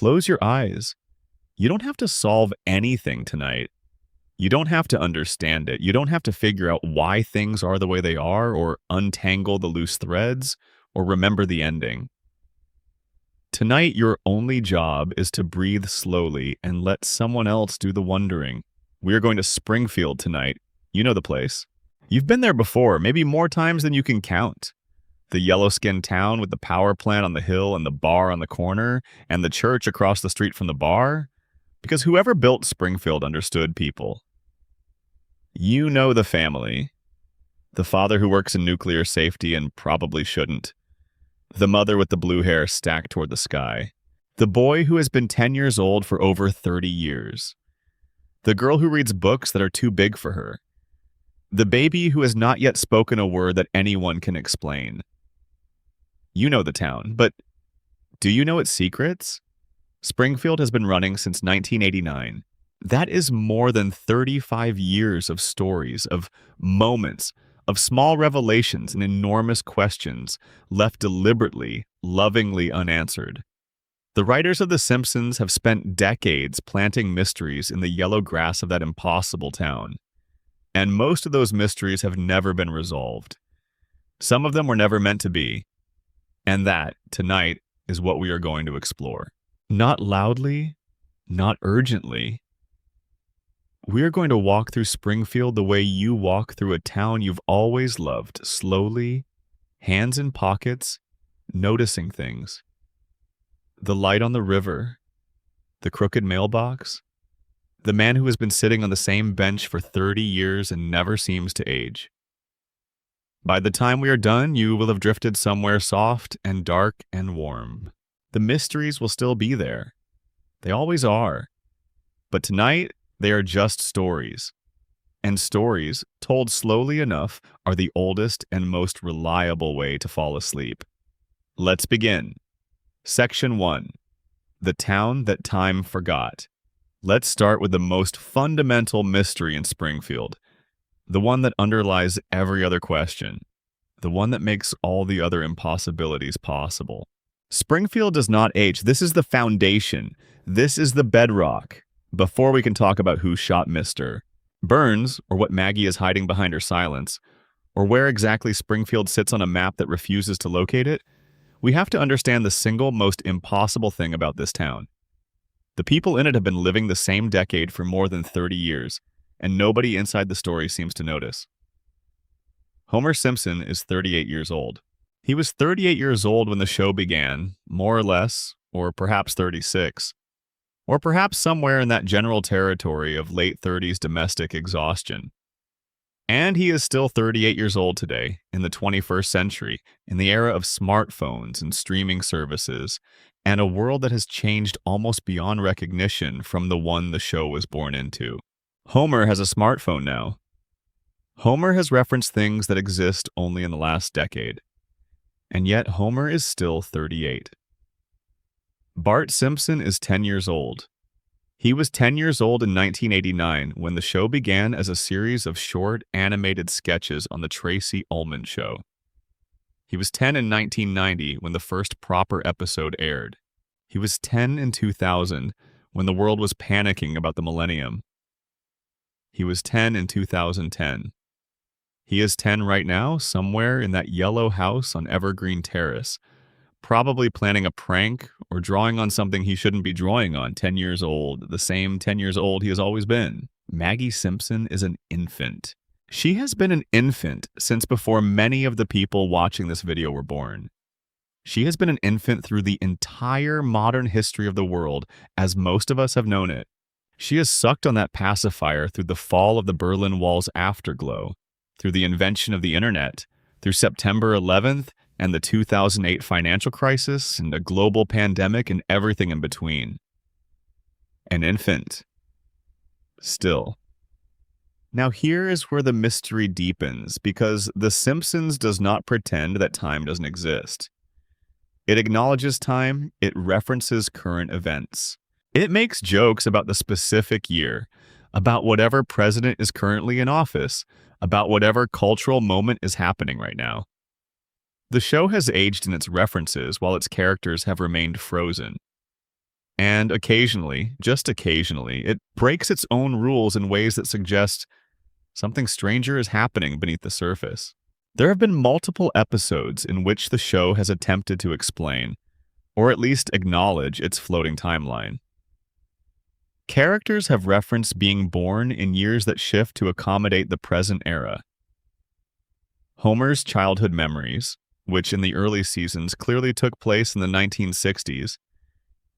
Close your eyes. You don't have to solve anything tonight. You don't have to understand it. You don't have to figure out why things are the way they are, or untangle the loose threads, or remember the ending. Tonight, your only job is to breathe slowly and let someone else do the wondering. We are going to Springfield tonight. You know the place. You've been there before, maybe more times than you can count. The yellow-skinned town with the power plant on the hill and the bar on the corner, and the church across the street from the bar. Because whoever built Springfield understood people. You know the family. The father who works in nuclear safety and probably shouldn't. The mother with the blue hair stacked toward the sky. The boy who has been 10 years old for over 30 years. The girl who reads books that are too big for her. The baby who has not yet spoken a word that anyone can explain. You know the town, but do you know its secrets? Springfield has been running since 1989. That is more than 35 years of stories, of moments, of small revelations and enormous questions left deliberately, lovingly unanswered. The writers of The Simpsons have spent decades planting mysteries in the yellow grass of that impossible town. And most of those mysteries have never been resolved. Some of them were never meant to be. And that, tonight, is what we are going to explore. Not loudly, not urgently. We are going to walk through Springfield the way you walk through a town you've always loved, slowly, hands in pockets, noticing things. The light on the river, the crooked mailbox, the man who has been sitting on the same bench for 30 years and never seems to age. By the time we are done, you will have drifted somewhere soft and dark and warm. The mysteries will still be there. They always are. But tonight, they are just stories. And stories, told slowly enough, are the oldest and most reliable way to fall asleep. Let's begin. Section 1. The Town That Time Forgot. Let's start with the most fundamental mystery in Springfield. The one that underlies every other question. The one that makes all the other impossibilities possible. Springfield does not age. This is the foundation. This is the bedrock. Before we can talk about who shot Mr. Burns, or what Maggie is hiding behind her silence, or where exactly Springfield sits on a map that refuses to locate it, we have to understand the single most impossible thing about this town. The people in it have been living the same decade for more than 30 years, and nobody inside the story seems to notice. Homer Simpson is 38 years old. He was 38 years old when the show began, more or less, or perhaps 36. Or perhaps somewhere in that general territory of late 30s domestic exhaustion. And he is still 38 years old today, in the 21st century, in the era of smartphones and streaming services, and a world that has changed almost beyond recognition from the one the show was born into. Homer has a smartphone now. Homer has referenced things that exist only in the last decade. And yet Homer is still 38. Bart Simpson is 10 years old. He was 10 years old in 1989 when the show began as a series of short animated sketches on The Tracy Ullman Show. He was 10 in 1990 when the first proper episode aired. He was 10 in 2000 when the world was panicking about the millennium. He was 10 in 2010. He is 10 right now, somewhere in that yellow house on Evergreen Terrace, probably planning a prank or drawing on something he shouldn't be drawing on, 10 years old, the same 10 years old he has always been. Maggie Simpson is an infant. She has been an infant since before many of the people watching this video were born. She has been an infant through the entire modern history of the world, as most of us have known it. She has sucked on that pacifier through the fall of the Berlin Wall's afterglow, through the invention of the internet, through September 11th, and the 2008 financial crisis, and a global pandemic, and everything in between. An infant. Still. Now here is where the mystery deepens, because The Simpsons does not pretend that time doesn't exist. It acknowledges time, it references current events. It makes jokes about the specific year, about whatever president is currently in office, about whatever cultural moment is happening right now. The show has aged in its references while its characters have remained frozen. And occasionally, just occasionally, it breaks its own rules in ways that suggest something stranger is happening beneath the surface. There have been multiple episodes in which the show has attempted to explain, or at least acknowledge, its floating timeline. Characters have referenced being born in years that shift to accommodate the present era. Homer's childhood memories, which in the early seasons clearly took place in the 1960s,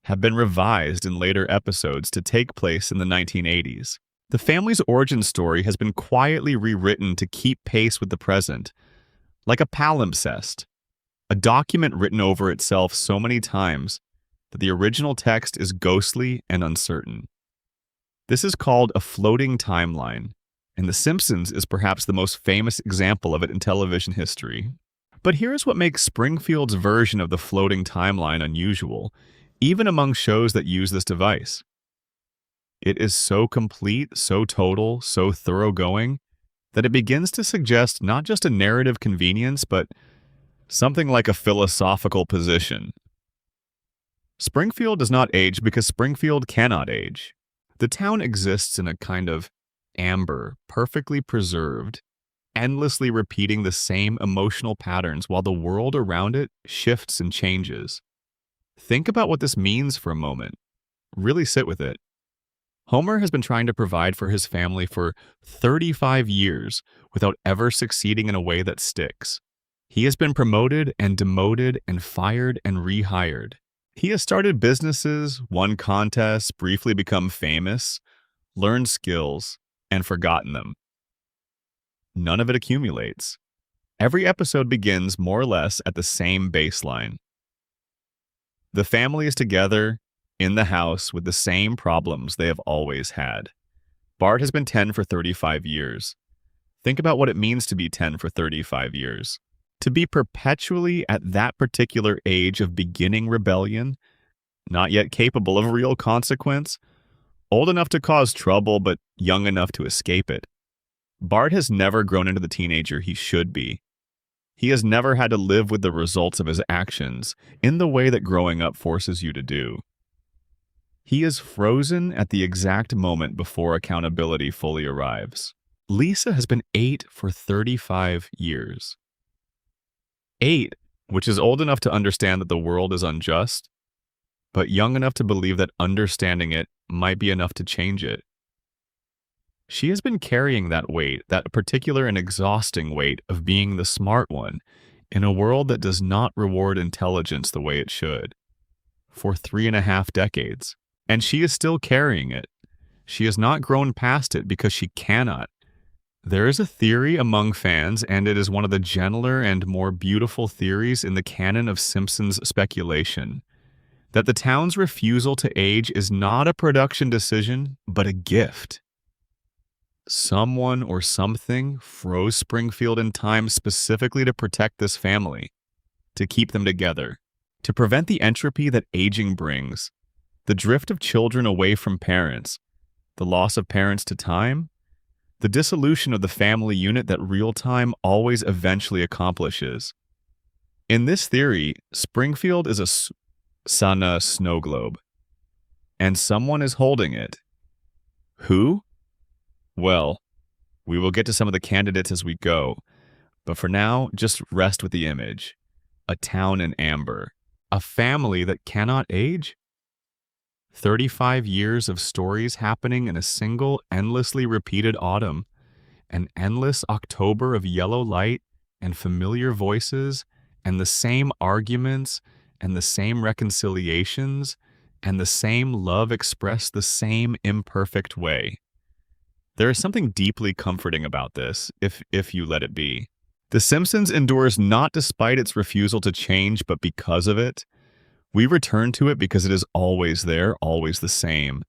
have been revised in later episodes to take place in the 1980s. The family's origin story has been quietly rewritten to keep pace with the present, like a palimpsest, a document written over itself so many times that the original text is ghostly and uncertain. This is called a floating timeline, and The Simpsons is perhaps the most famous example of it in television history. But here's what makes Springfield's version of the floating timeline unusual, even among shows that use this device. It is so complete, so total, so thoroughgoing, that it begins to suggest not just a narrative convenience, but something like a philosophical position. Springfield does not age because Springfield cannot age. The town exists in a kind of amber, perfectly preserved, endlessly repeating the same emotional patterns while the world around it shifts and changes. Think about what this means for a moment. Really sit with it. Homer has been trying to provide for his family for 35 years without ever succeeding in a way that sticks. He has been promoted and demoted and fired and rehired. He has started businesses, won contests, briefly become famous, learned skills, and forgotten them. None of it accumulates. Every episode begins more or less at the same baseline. The family is together in the house with the same problems they have always had. Bart has been 10 for 35 years. Think about what it means to be 10 for 35 years. To be perpetually at that particular age of beginning rebellion, not yet capable of real consequence, old enough to cause trouble but young enough to escape it. Bart has never grown into the teenager he should be. He has never had to live with the results of his actions in the way that growing up forces you to do. He is frozen at the exact moment before accountability fully arrives. Lisa has been 8 for 35 years. 8, which is old enough to understand that the world is unjust, but young enough to believe that understanding it might be enough to change it. She has been carrying that weight, that particular and exhausting weight of being the smart one, in a world that does not reward intelligence the way it should, for 3.5 decades. And she is still carrying it. She has not grown past it because she cannot. There is a theory among fans, and it is one of the gentler and more beautiful theories in the canon of Simpsons speculation, that the town's refusal to age is not a production decision, but a gift. Someone or something froze Springfield in time specifically to protect this family, to keep them together, to prevent the entropy that aging brings, the drift of children away from parents, the loss of parents to time, the dissolution of the family unit that real time always eventually accomplishes. In this theory, Springfield is a Sana snow globe, and someone is holding it. Who? Well, we will get to some of the candidates as we go, but for now, just rest with the image. A town in amber. A family that cannot age? 35 years of stories happening in a single, endlessly repeated autumn. An endless October of yellow light and familiar voices and the same arguments and the same reconciliations and the same love expressed the same imperfect way. There is something deeply comforting about this, if you let it be. The Simpsons endures not despite its refusal to change, but because of it. We return to it because it is always there, always the same.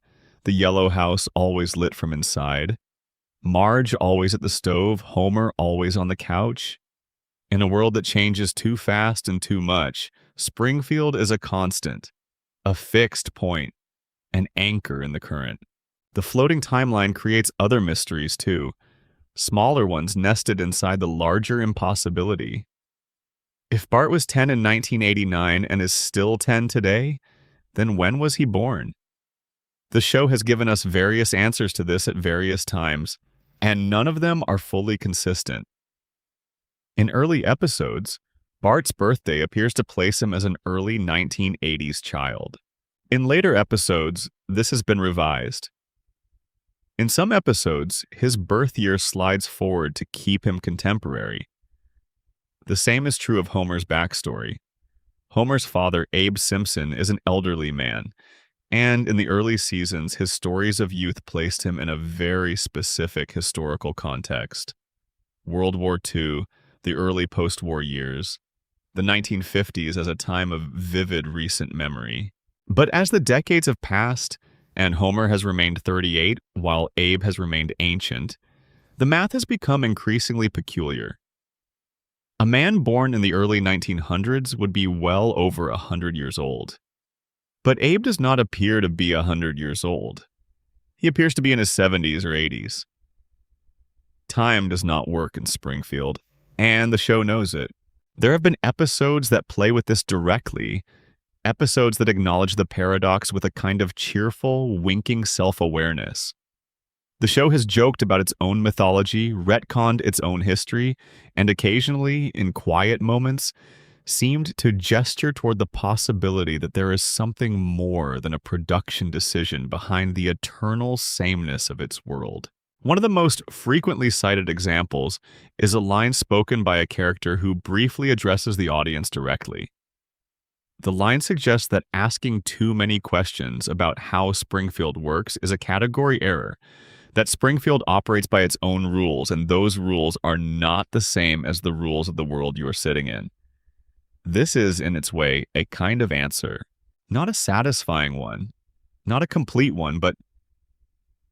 The yellow house always lit from inside. Marge always at the stove, Homer always on the couch. In a world that changes too fast and too much, Springfield is a constant, a fixed point, an anchor in the current. The floating timeline creates other mysteries too, smaller ones nested inside the larger impossibility. If Bart was 10 in 1989 and is still 10 today, then when was he born? The show has given us various answers to this at various times, and none of them are fully consistent. In early episodes, Bart's birthday appears to place him as an early 1980s child. In later episodes, this has been revised. In some episodes, his birth year slides forward to keep him contemporary. The same is true of Homer's backstory. Homer's father, Abe Simpson, is an elderly man, and in the early seasons, his stories of youth placed him in a very specific historical context. World War II, the early post-war years, the 1950s as a time of vivid recent memory. But as the decades have passed, and Homer has remained 38 while Abe has remained ancient, the math has become increasingly peculiar. A man born in the early 1900s would be well over 100 years old. But Abe does not appear to be 100 years old. He appears to be in his 70s or 80s. Time does not work in Springfield, and the show knows it. There have been episodes that play with this directly, episodes that acknowledge the paradox with a kind of cheerful, winking self-awareness. The show has joked about its own mythology, retconned its own history, and occasionally, in quiet moments, seemed to gesture toward the possibility that there is something more than a production decision behind the eternal sameness of its world. One of the most frequently cited examples is a line spoken by a character who briefly addresses the audience directly. The line suggests that asking too many questions about how Springfield works is a category error, that Springfield operates by its own rules, and those rules are not the same as the rules of the world you are sitting in. This is, in its way, a kind of answer, not a satisfying one, not a complete one, but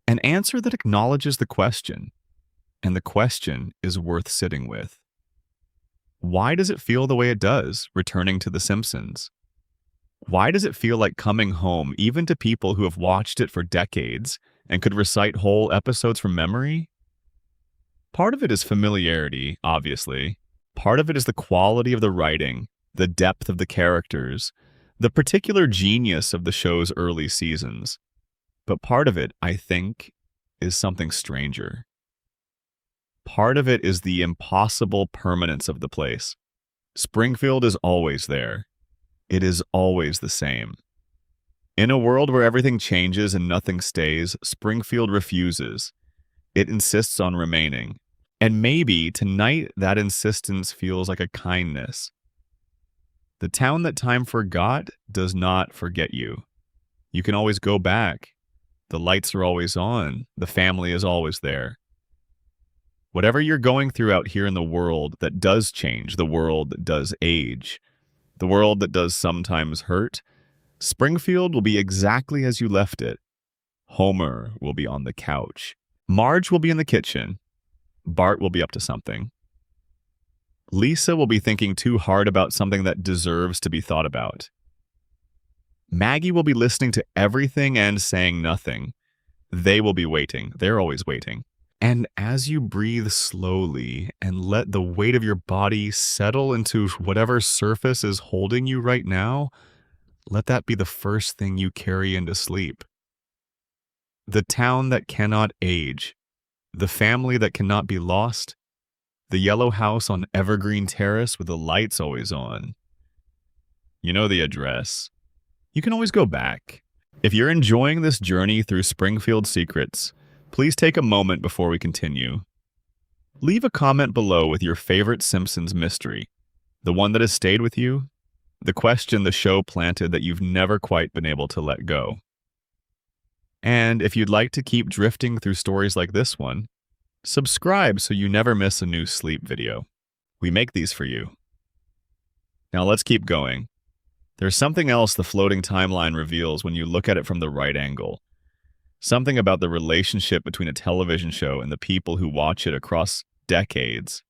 an answer that acknowledges the question, and the question is worth sitting with. Why does it feel the way it does, returning to The Simpsons? Why does it feel like coming home, even to people who have watched it for decades and could recite whole episodes from memory? Part of it is familiarity, obviously. Part of it is the quality of the writing, the depth of the characters, the particular genius of the show's early seasons. But part of it, I think, is something stranger. Part of it is the impossible permanence of the place. Springfield is always there. It is always the same. In a world where everything changes and nothing stays, Springfield refuses. It insists on remaining. And maybe tonight that insistence feels like a kindness. The town that time forgot does not forget you. You can always go back. The lights are always on. The family is always there. Whatever you're going through out here in the world that does change, the world that does age, the world that does sometimes hurt, Springfield will be exactly as you left it. Homer will be on the couch. Marge will be in the kitchen. Bart will be up to something. Lisa will be thinking too hard about something that deserves to be thought about. Maggie will be listening to everything and saying nothing. They will be waiting. They're always waiting. And as you breathe slowly and let the weight of your body settle into whatever surface is holding you right now, let that be the first thing you carry into sleep. The town that cannot age, the family that cannot be lost, the yellow house on Evergreen Terrace with the lights always on. You know the address. You can always go back. If you're enjoying this journey through Springfield secrets, please take a moment before we continue. Leave a comment below with your favorite Simpsons mystery, the one that has stayed with you, the question the show planted that you've never quite been able to let go. And if you'd like to keep drifting through stories like this one, subscribe so you never miss a new sleep video. We make these for you. Now let's keep going. There's something else the floating timeline reveals when you look at it from the right angle. Something about the relationship between a television show and the people who watch it across decades.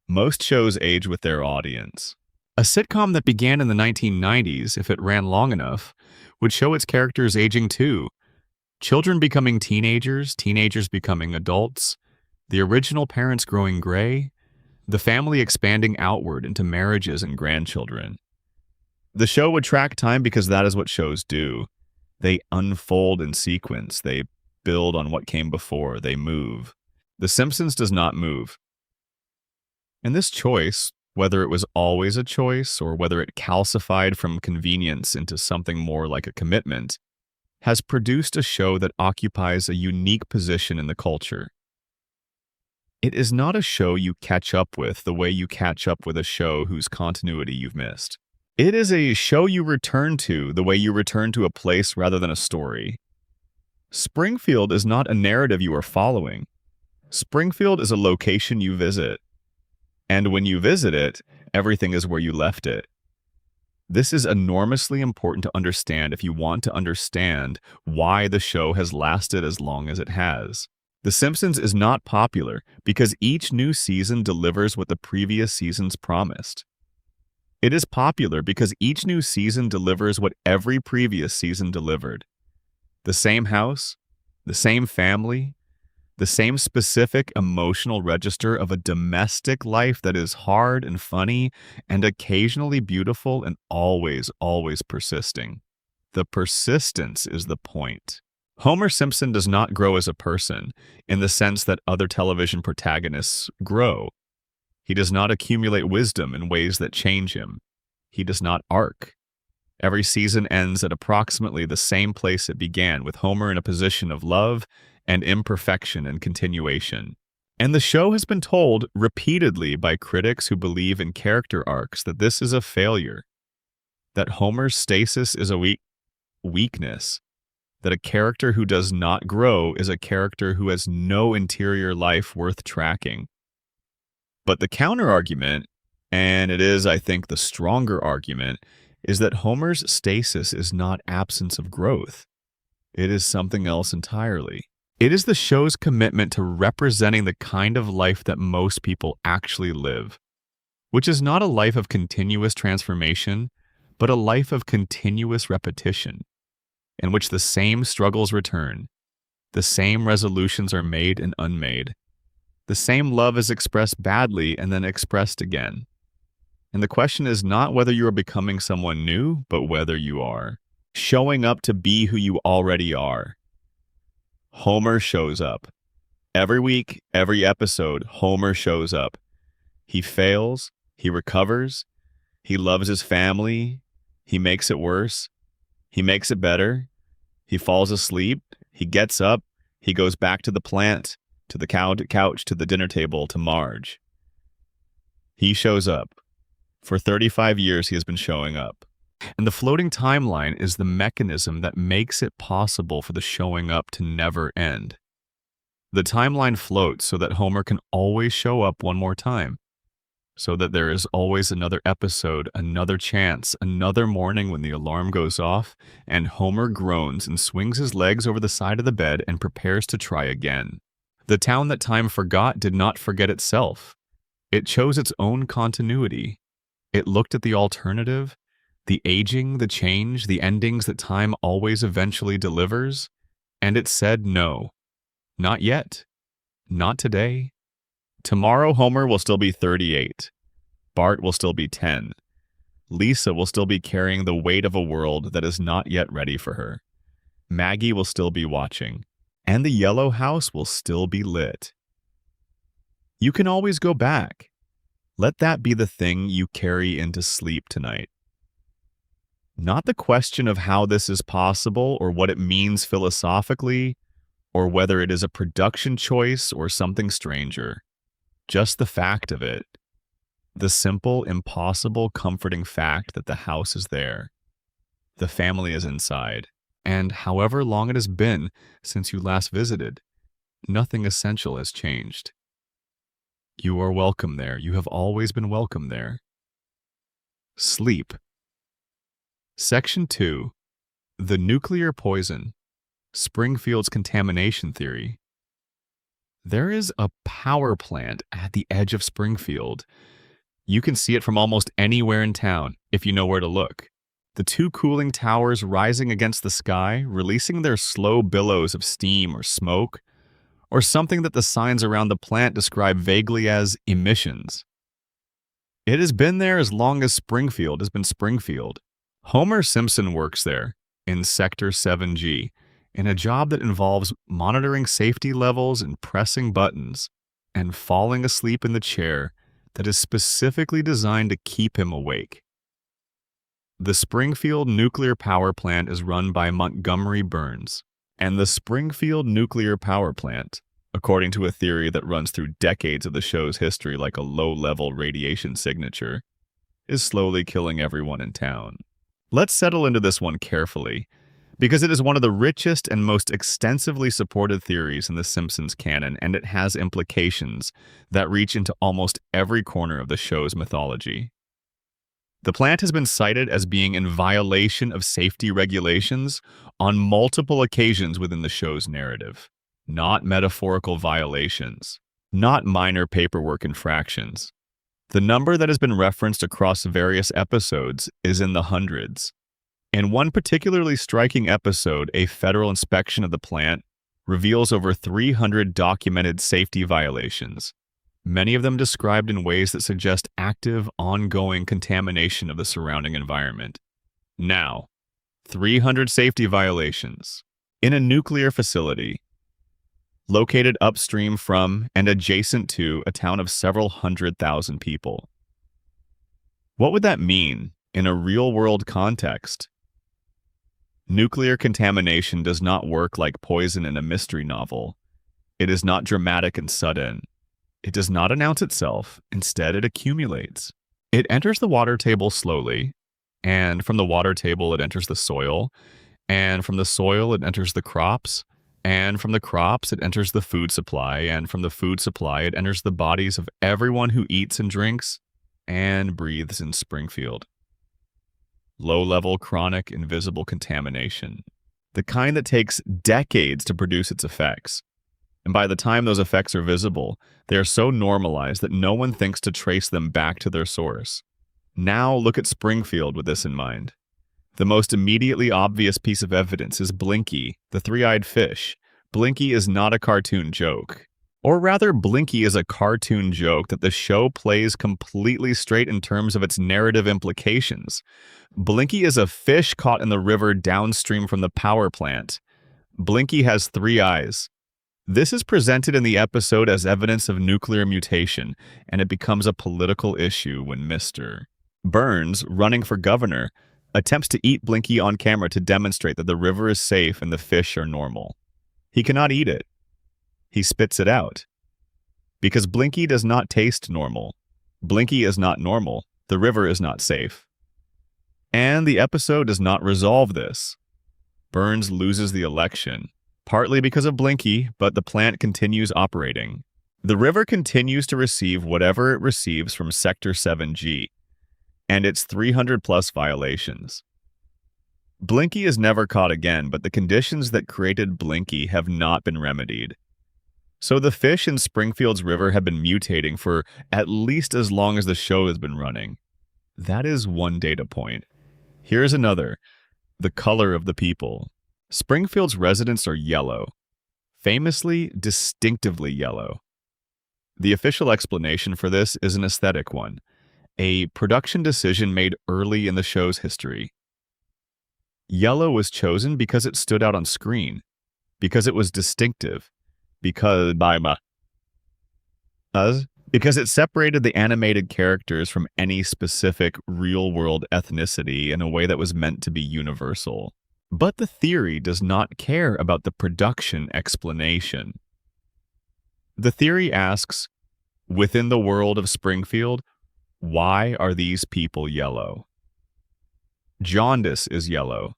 Most shows age with their audience. A sitcom that began in the 1990s, if it ran long enough, would show its characters aging too. Children becoming teenagers, teenagers becoming adults, the original parents growing gray, the family expanding outward into marriages and grandchildren. The show would track time because that is what shows do. They unfold in sequence. They build on what came before. They move. The Simpsons does not move. And this choice, whether it was always a choice or whether it calcified from convenience into something more like a commitment, has produced a show that occupies a unique position in the culture. It is not a show you catch up with the way you catch up with a show whose continuity you've missed. It is a show you return to the way you return to a place rather than a story. Springfield is not a narrative you are following. Springfield is a location you visit. And when you visit it, everything is where you left it. This is enormously important to understand if you want to understand why the show has lasted as long as it has. The Simpsons is not popular because each new season delivers what the previous seasons promised. It is popular because each new season delivers what every previous season delivered. The same house, the same family, the same specific emotional register of a domestic life that is hard and funny and occasionally beautiful and always, always persisting. The persistence is the point. Homer Simpson does not grow as a person in the sense that other television protagonists grow. He does not accumulate wisdom in ways that change him. He does not arc. Every season ends at approximately the same place it began, with Homer in a position of love and imperfection and continuation. And the show has been told repeatedly by critics who believe in character arcs that this is a failure, that Homer's stasis is a weakness, that a character who does not grow is a character who has no interior life worth tracking. But the counter-argument, and it is, I think, the stronger argument, is that Homer's stasis is not absence of growth. It is something else entirely. It is the show's commitment to representing the kind of life that most people actually live, which is not a life of continuous transformation, but a life of continuous repetition, in which the same struggles return, the same resolutions are made and unmade, the same love is expressed badly and then expressed again. And the question is not whether you are becoming someone new, but whether you are showing up to be who you already are. Homer shows up. Every week, every episode, Homer shows up. He fails, he recovers, he loves his family, he makes it worse, he makes it better, he falls asleep, he gets up, he goes back to the plant, to the couch, to the dinner table, to Marge. He shows up. For 35 years, he has been showing up. And the floating timeline is the mechanism that makes it possible for the showing up to never end. The timeline floats so that Homer can always show up one more time, so that there is always another episode, another chance, another morning when the alarm goes off, and Homer groans and swings his legs over the side of the bed and prepares to try again. The town that time forgot did not forget itself. It chose its own continuity. It looked at the alternative, the aging, the change, the endings that time always eventually delivers, and it said no. Not yet. Not today. Tomorrow, Homer will still be 38. Bart will still be 10. Lisa will still be carrying the weight of a world that is not yet ready for her. Maggie will still be watching. And the yellow house will still be lit. You can always go back. Let that be the thing you carry into sleep tonight. Not the question of how this is possible or what it means philosophically, or whether it is a production choice or something stranger. Just the fact of it. The simple, impossible, comforting fact that the house is there. The family is inside. And however long it has been since you last visited, nothing essential has changed. You are welcome there. You have always been welcome there. Sleep. Section 2. The nuclear poison. Springfield's contamination theory. There is a power plant at the edge of Springfield. You can see it from almost anywhere in town if you know where to look. The two cooling towers rising against the sky, releasing their slow billows of steam or smoke, or something that the signs around the plant describe vaguely as emissions. It has been there as long as Springfield has been Springfield. Homer Simpson works there, in Sector 7G, in a job that involves monitoring safety levels and pressing buttons, and falling asleep in the chair that is specifically designed to keep him awake. The Springfield nuclear power plant is run by Montgomery Burns, and the Springfield nuclear power plant, according to a theory that runs through decades of the show's history like a low-level radiation signature, is slowly killing everyone in town. Let's settle into this one carefully, because it is one of the richest and most extensively supported theories in the Simpsons canon, and it has implications that reach into almost every corner of the show's mythology. The plant has been cited as being in violation of safety regulations on multiple occasions within the show's narrative. Not metaphorical violations, not minor paperwork infractions. The number that has been referenced across various episodes is in the hundreds. In one particularly striking episode, a federal inspection of the plant reveals over 300 documented safety violations, many of them described in ways that suggest active, ongoing contamination of the surrounding environment. Now, 300 safety violations in a nuclear facility located upstream from and adjacent to a town of several 100,000 people. What would that mean in a real-world context? Nuclear contamination does not work like poison in a mystery novel. It is not dramatic and sudden. It does not announce itself. Instead, it accumulates. It enters the water table slowly, and from the water table it enters the soil, and from the soil it enters the crops, and from the crops it enters the food supply, and from the food supply it enters the bodies of everyone who eats and drinks and breathes in Springfield. Low-level, chronic, invisible contamination. The kind that takes decades to produce its effects. And by the time those effects are visible, they are so normalized that no one thinks to trace them back to their source. Now look at Springfield with this in mind. The most immediately obvious piece of evidence is Blinky, the three-eyed fish. Blinky is not a cartoon joke. Or rather, Blinky is a cartoon joke that the show plays completely straight in terms of its narrative implications. Blinky is a fish caught in the river downstream from the power plant. Blinky has 3 eyes. This is presented in the episode as evidence of nuclear mutation, and it becomes a political issue when Mr. Burns, running for governor, attempts to eat Blinky on camera to demonstrate that the river is safe and the fish are normal. He cannot eat it. He spits it out. Because Blinky does not taste normal. Blinky is not normal. The river is not safe. And the episode does not resolve this. Burns loses the election, partly because of Blinky, but the plant continues operating. The river continues to receive whatever it receives from Sector 7G, and its 300-plus violations. Blinky is never caught again, but the conditions that created Blinky have not been remedied. So the fish in Springfield's river have been mutating for at least as long as the show has been running. That is one data point. Here's another. The color of the people. Springfield's residents are yellow. Famously, distinctively yellow. The official explanation for this is an aesthetic one. A production decision made early in the show's history. Yellow was chosen because it stood out on screen, because it was distinctive, because it separated the animated characters from any specific real-world ethnicity in a way that was meant to be universal. But the theory does not care about the production explanation. The theory asks, within the world of Springfield, why are these people yellow? Jaundice is yellow.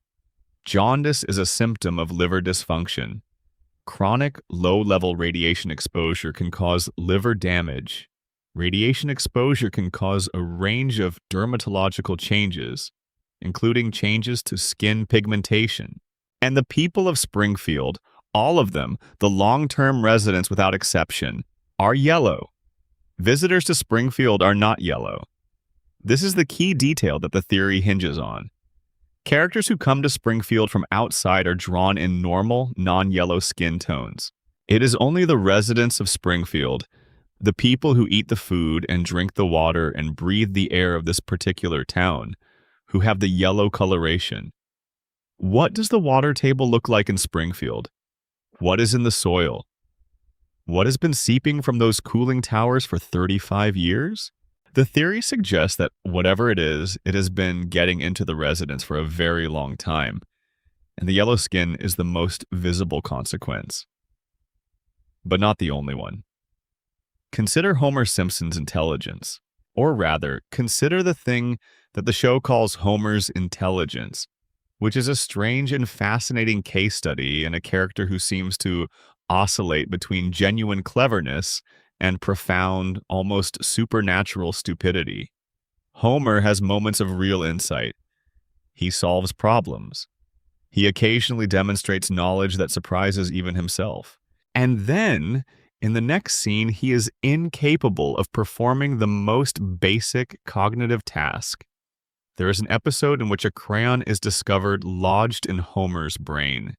Jaundice is a symptom of liver dysfunction. Chronic, low-level radiation exposure can cause liver damage. Radiation exposure can cause a range of dermatological changes, including changes to skin pigmentation. And the people of Springfield, all of them, the long-term residents without exception, are yellow. Visitors to Springfield are not yellow. This is the key detail that the theory hinges on. Characters who come to Springfield from outside are drawn in normal, non-yellow skin tones. It is only the residents of Springfield, the people who eat the food and drink the water and breathe the air of this particular town, who have the yellow coloration. What does the water table look like in Springfield? What is in the soil? What has been seeping from those cooling towers for 35 years? The theory suggests that whatever it has been getting into the residents for a very long time, and the yellow skin is the most visible consequence. But not the only one. Consider Homer Simpson's intelligence, or rather, consider the thing that the show calls Homer's intelligence, which is a strange and fascinating case study in a character who seems to oscillate between genuine cleverness and profound, almost supernatural stupidity. Homer has moments of real insight. He solves problems. He occasionally demonstrates knowledge that surprises even himself. And then, in the next scene, he is incapable of performing the most basic cognitive task. There is an episode in which a crayon is discovered lodged in Homer's brain,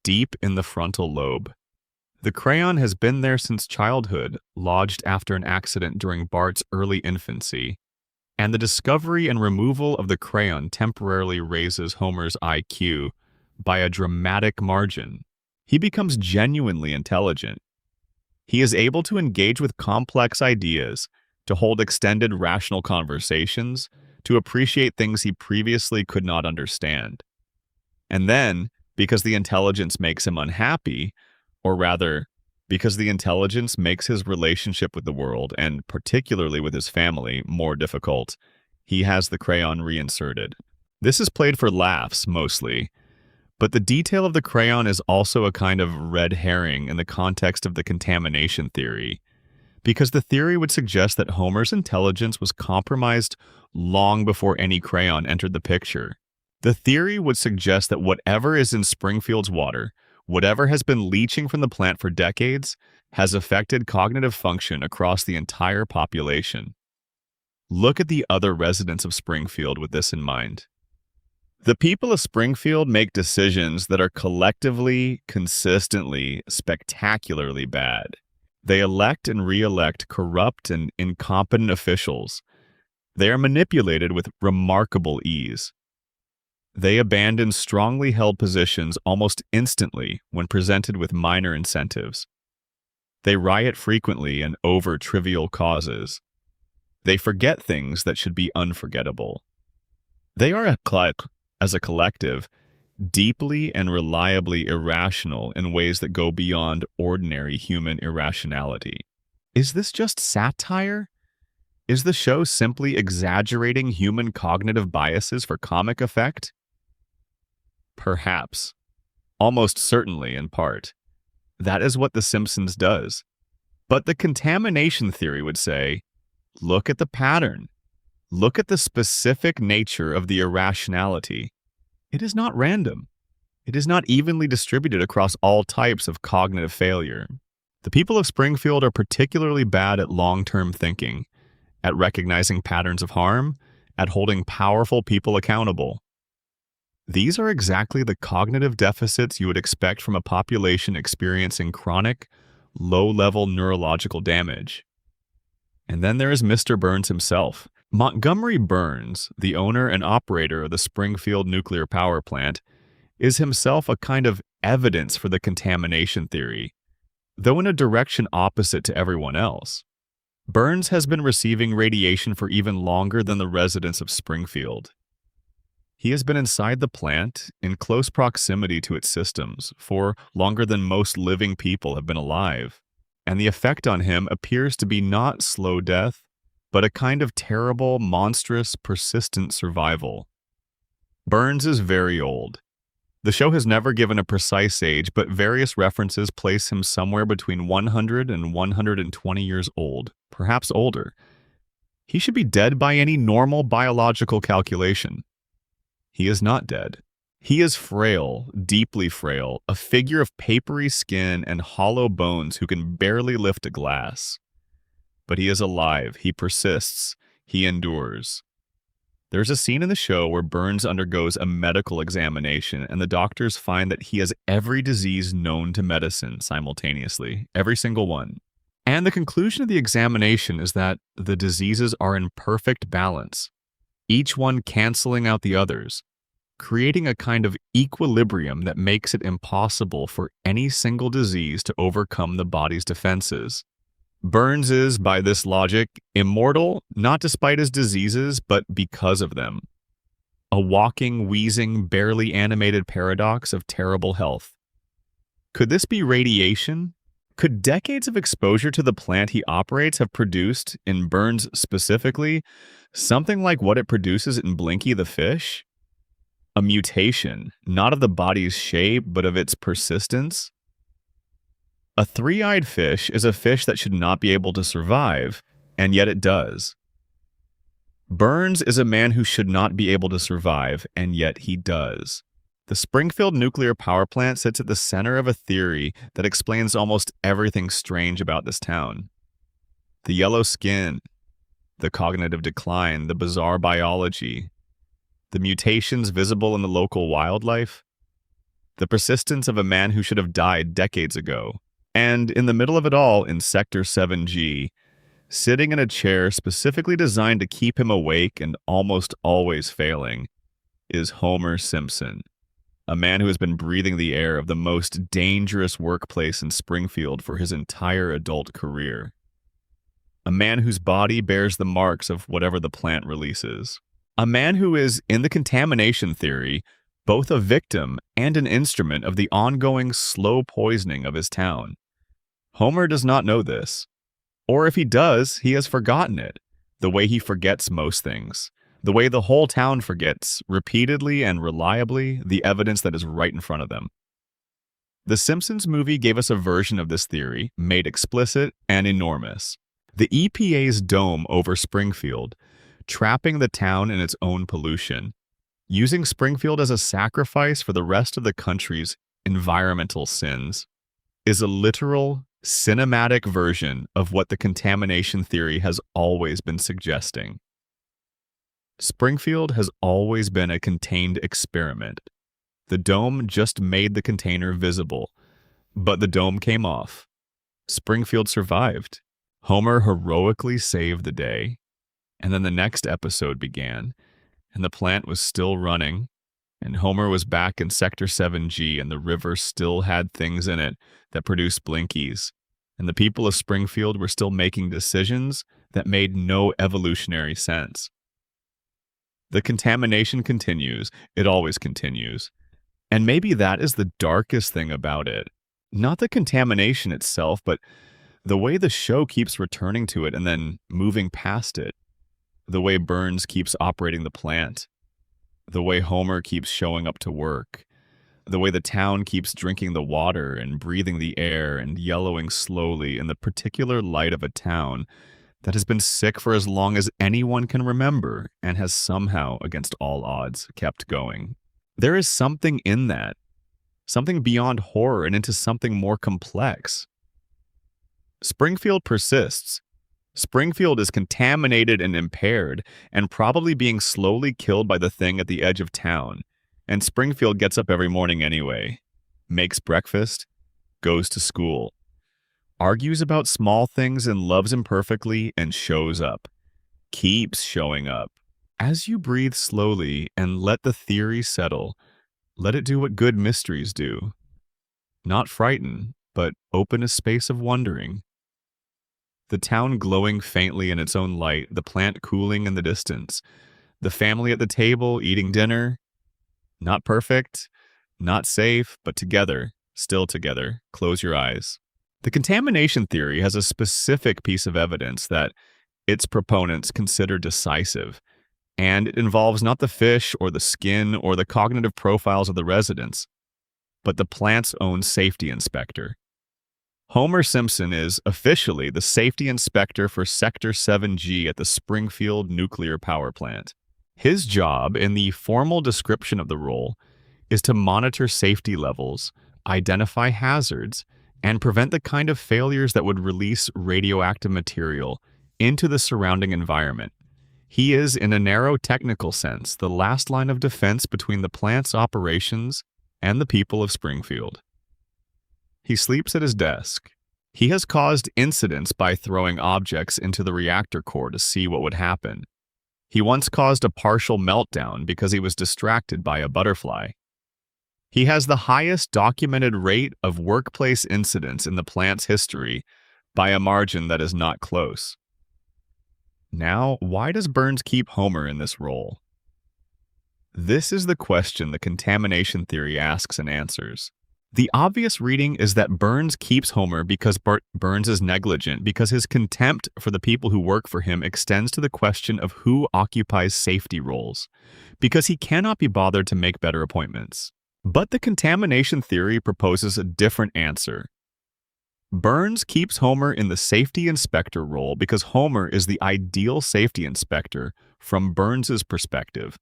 deep in the frontal lobe. The crayon has been there since childhood, lodged after an accident during Bart's early infancy, and the discovery and removal of the crayon temporarily raises Homer's IQ by a dramatic margin. He becomes genuinely intelligent. He is able to engage with complex ideas, to hold extended rational conversations, to appreciate things he previously could not understand. And then, because the intelligence makes him unhappy, or rather, because the intelligence makes his relationship with the world, and particularly with his family, more difficult, he has the crayon reinserted. This is played for laughs, mostly, but the detail of the crayon is also a kind of red herring in the context of the contamination theory, because the theory would suggest that Homer's intelligence was compromised long before any crayon entered the picture. The theory would suggest that whatever is in Springfield's water, whatever has been leaching from the plant for decades, has affected cognitive function across the entire population. Look at the other residents of Springfield with this in mind. The people of Springfield make decisions that are collectively, consistently, spectacularly bad. They elect and re-elect corrupt and incompetent officials. They are manipulated with remarkable ease. They abandon strongly held positions almost instantly when presented with minor incentives. They riot frequently and over trivial causes. They forget things that should be unforgettable. They are, as a collective, deeply and reliably irrational in ways that go beyond ordinary human irrationality. Is this just satire? Is the show simply exaggerating human cognitive biases for comic effect? Perhaps. Almost certainly, in part. That is what The Simpsons does. But the contamination theory would say, look at the pattern. Look at the specific nature of the irrationality. It is not random. It is not evenly distributed across all types of cognitive failure. The people of Springfield are particularly bad at long-term thinking, at recognizing patterns of harm, at holding powerful people accountable. These are exactly the cognitive deficits you would expect from a population experiencing chronic, low-level neurological damage. And then there is Mr. Burns himself. Montgomery Burns, the owner and operator of the Springfield nuclear power plant, is himself a kind of evidence for the contamination theory, though in a direction opposite to everyone else. Burns has been receiving radiation for even longer than the residents of Springfield. He has been inside the plant, in close proximity to its systems, for longer than most living people have been alive, and the effect on him appears to be not slow death, but a kind of terrible, monstrous, persistent survival. Burns is very old. The show has never given a precise age, but various references place him somewhere between 100 and 120 years old, perhaps older. He should be dead by any normal biological calculation. He is not dead. He is frail, deeply frail, a figure of papery skin and hollow bones who can barely lift a glass. But he is alive, he persists, he endures. There's a scene in the show where Burns undergoes a medical examination and the doctors find that he has every disease known to medicine simultaneously, every single one. And the conclusion of the examination is that the diseases are in perfect balance. each one canceling out the others, creating a kind of equilibrium that makes it impossible for any single disease to overcome the body's defenses. Burns is, by this logic, immortal not despite his diseases, but because of them. A walking, wheezing, barely animated paradox of terrible health. Could this be radiation? Could decades of exposure to the plant he operates have produced, in Burns specifically, something like what it produces in Blinky the fish? A mutation, not of the body's shape, but of its persistence? A three-eyed fish is a fish that should not be able to survive, and yet it does. Burns is a man who should not be able to survive, and yet he does. The Springfield nuclear power plant sits at the center of a theory that explains almost everything strange about this town. The yellow skin, the cognitive decline, the bizarre biology, the mutations visible in the local wildlife, the persistence of a man who should have died decades ago. And in the middle of it all, in Sector 7G, sitting in a chair specifically designed to keep him awake and almost always failing, is Homer Simpson, a man who has been breathing the air of the most dangerous workplace in Springfield for his entire adult career. A man whose body bears the marks of whatever the plant releases. A man who is, in the contamination theory, both a victim and an instrument of the ongoing slow poisoning of his town. Homer does not know this. Or if he does, he has forgotten it, the way he forgets most things. The way the whole town forgets, repeatedly and reliably, the evidence that is right in front of them. The Simpsons movie gave us a version of this theory, made explicit and enormous. The EPA's dome over Springfield, trapping the town in its own pollution, using Springfield as a sacrifice for the rest of the country's environmental sins, is a literal, cinematic version of what the contamination theory has always been suggesting. Springfield has always been a contained experiment. The dome just made the container visible, but the dome came off. Springfield survived. Homer heroically saved the day. And then the next episode began, and the plant was still running, and Homer was back in Sector 7G, and the river still had things in it that produced blinkies, and the people of Springfield were still making decisions that made no evolutionary sense. The contamination continues. It always continues. And maybe that is the darkest thing about it. Not the contamination itself, but the way the show keeps returning to it and then moving past it. The way Burns keeps operating the plant. The way Homer keeps showing up to work. The way the town keeps drinking the water and breathing the air and yellowing slowly in the particular light of a town that has been sick for as long as anyone can remember and has somehow, against all odds, kept going. There is something in that. Something beyond horror and into something more complex. Springfield persists. Springfield is contaminated and impaired and probably being slowly killed by the thing at the edge of town. And Springfield gets up every morning anyway, makes breakfast, goes to school, argues about small things and loves imperfectly and shows up, keeps showing up. As you breathe slowly and let the theory settle, let it do what good mysteries do. Not frighten, but open a space of wondering. The town glowing faintly in its own light, the plant cooling in the distance, the family at the table eating dinner. Not perfect, not safe, but together, still together. Close your eyes. The contamination theory has a specific piece of evidence that its proponents consider decisive, and it involves not the fish or the skin or the cognitive profiles of the residents, but the plant's own safety inspector. Homer Simpson is officially the safety inspector for Sector 7G at the Springfield nuclear power plant. His job, in the formal description of the role, is to monitor safety levels, identify hazards, and prevent the kind of failures that would release radioactive material into the surrounding environment. He is, in a narrow technical sense, the last line of defense between the plant's operations and the people of Springfield. He sleeps at his desk. He has caused incidents by throwing objects into the reactor core to see what would happen. He once caused a partial meltdown because he was distracted by a butterfly. He has the highest documented rate of workplace incidents in the plant's history by a margin that is not close. Now, why does Burns keep Homer in this role? This is the question the contamination theory asks and answers. The obvious reading is that Burns keeps Homer because Burns is negligent, because his contempt for the people who work for him extends to the question of who occupies safety roles, because he cannot be bothered to make better appointments. But the contamination theory proposes a different answer. Burns keeps Homer in the safety inspector role because Homer is the ideal safety inspector from Burns's perspective,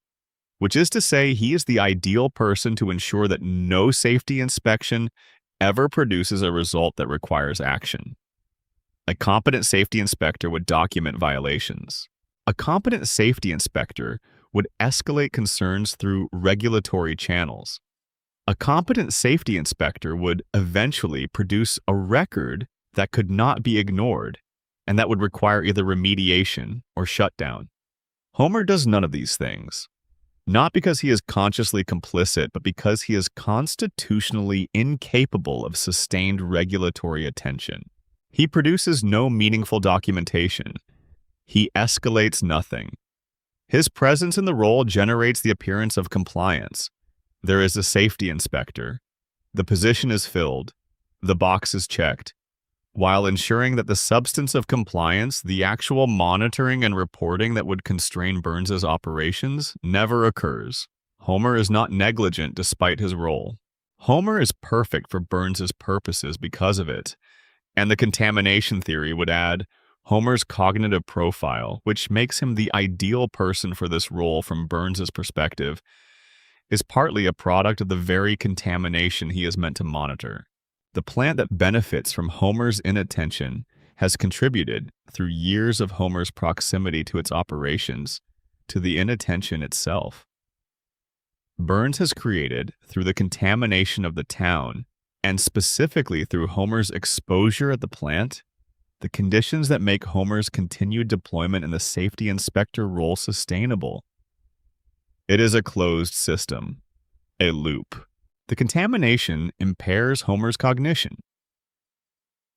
which is to say he is the ideal person to ensure that no safety inspection ever produces a result that requires action. A competent safety inspector would document violations. A competent safety inspector would escalate concerns through regulatory channels. A competent safety inspector would eventually produce a record that could not be ignored and that would require either remediation or shutdown. Homer does none of these things. Not because he is consciously complicit, but because he is constitutionally incapable of sustained regulatory attention. He produces no meaningful documentation. He escalates nothing. His presence in the role generates the appearance of compliance. There is a safety inspector. The position is filled. The box is checked. While ensuring that the substance of compliance, the actual monitoring and reporting that would constrain Burns's operations, never occurs. Homer is not negligent despite his role. Homer is perfect for Burns's purposes because of it. And the contamination theory would add Homer's cognitive profile, which makes him the ideal person for this role from Burns's perspective, is partly a product of the very contamination he is meant to monitor. The plant that benefits from Homer's inattention has contributed, through years of Homer's proximity to its operations, to the inattention itself. Burns has created, through the contamination of the town, and specifically through Homer's exposure at the plant, the conditions that make Homer's continued deployment in the safety inspector role sustainable. It is a closed system, a loop. The contamination impairs Homer's cognition.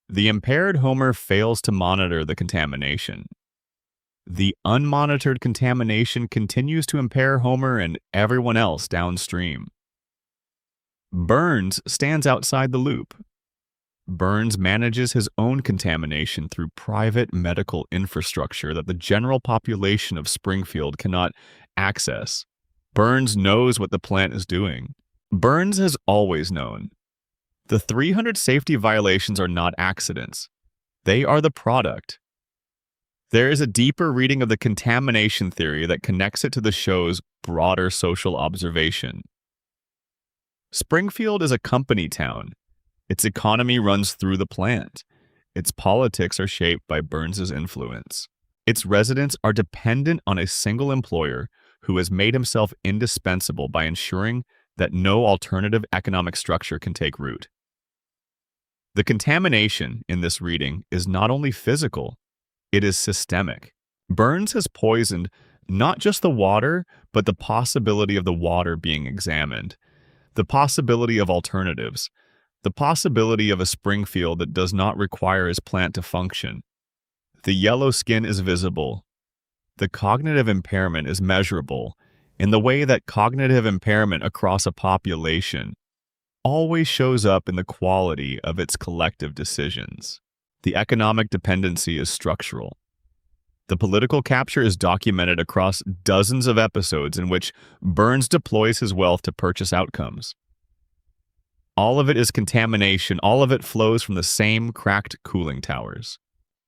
The impaired Homer fails to monitor the contamination. The unmonitored contamination continues to impair Homer and everyone else downstream. Burns stands outside the loop. Burns manages his own contamination through private medical infrastructure that the general population of Springfield cannot access. Burns knows what the plant is doing. Burns has always known. The 300 safety violations are not accidents. They are the product. There is a deeper reading of the contamination theory that connects it to the show's broader social observation. Springfield is a company town. Its economy runs through the plant. Its politics are shaped by Burns's influence. Its residents are dependent on a single employer who has made himself indispensable by ensuring that no alternative economic structure can take root. The contamination in this reading is not only physical, it is systemic. Burns has poisoned not just the water, but the possibility of the water being examined, the possibility of alternatives, the possibility of a Springfield that does not require his plant to function. The yellow skin is visible. The cognitive impairment is measurable in the way that cognitive impairment across a population always shows up in the quality of its collective decisions. The economic dependency is structural. The political capture is documented across dozens of episodes in which Burns deploys his wealth to purchase outcomes. All of it is contamination. All of it flows from the same cracked cooling towers.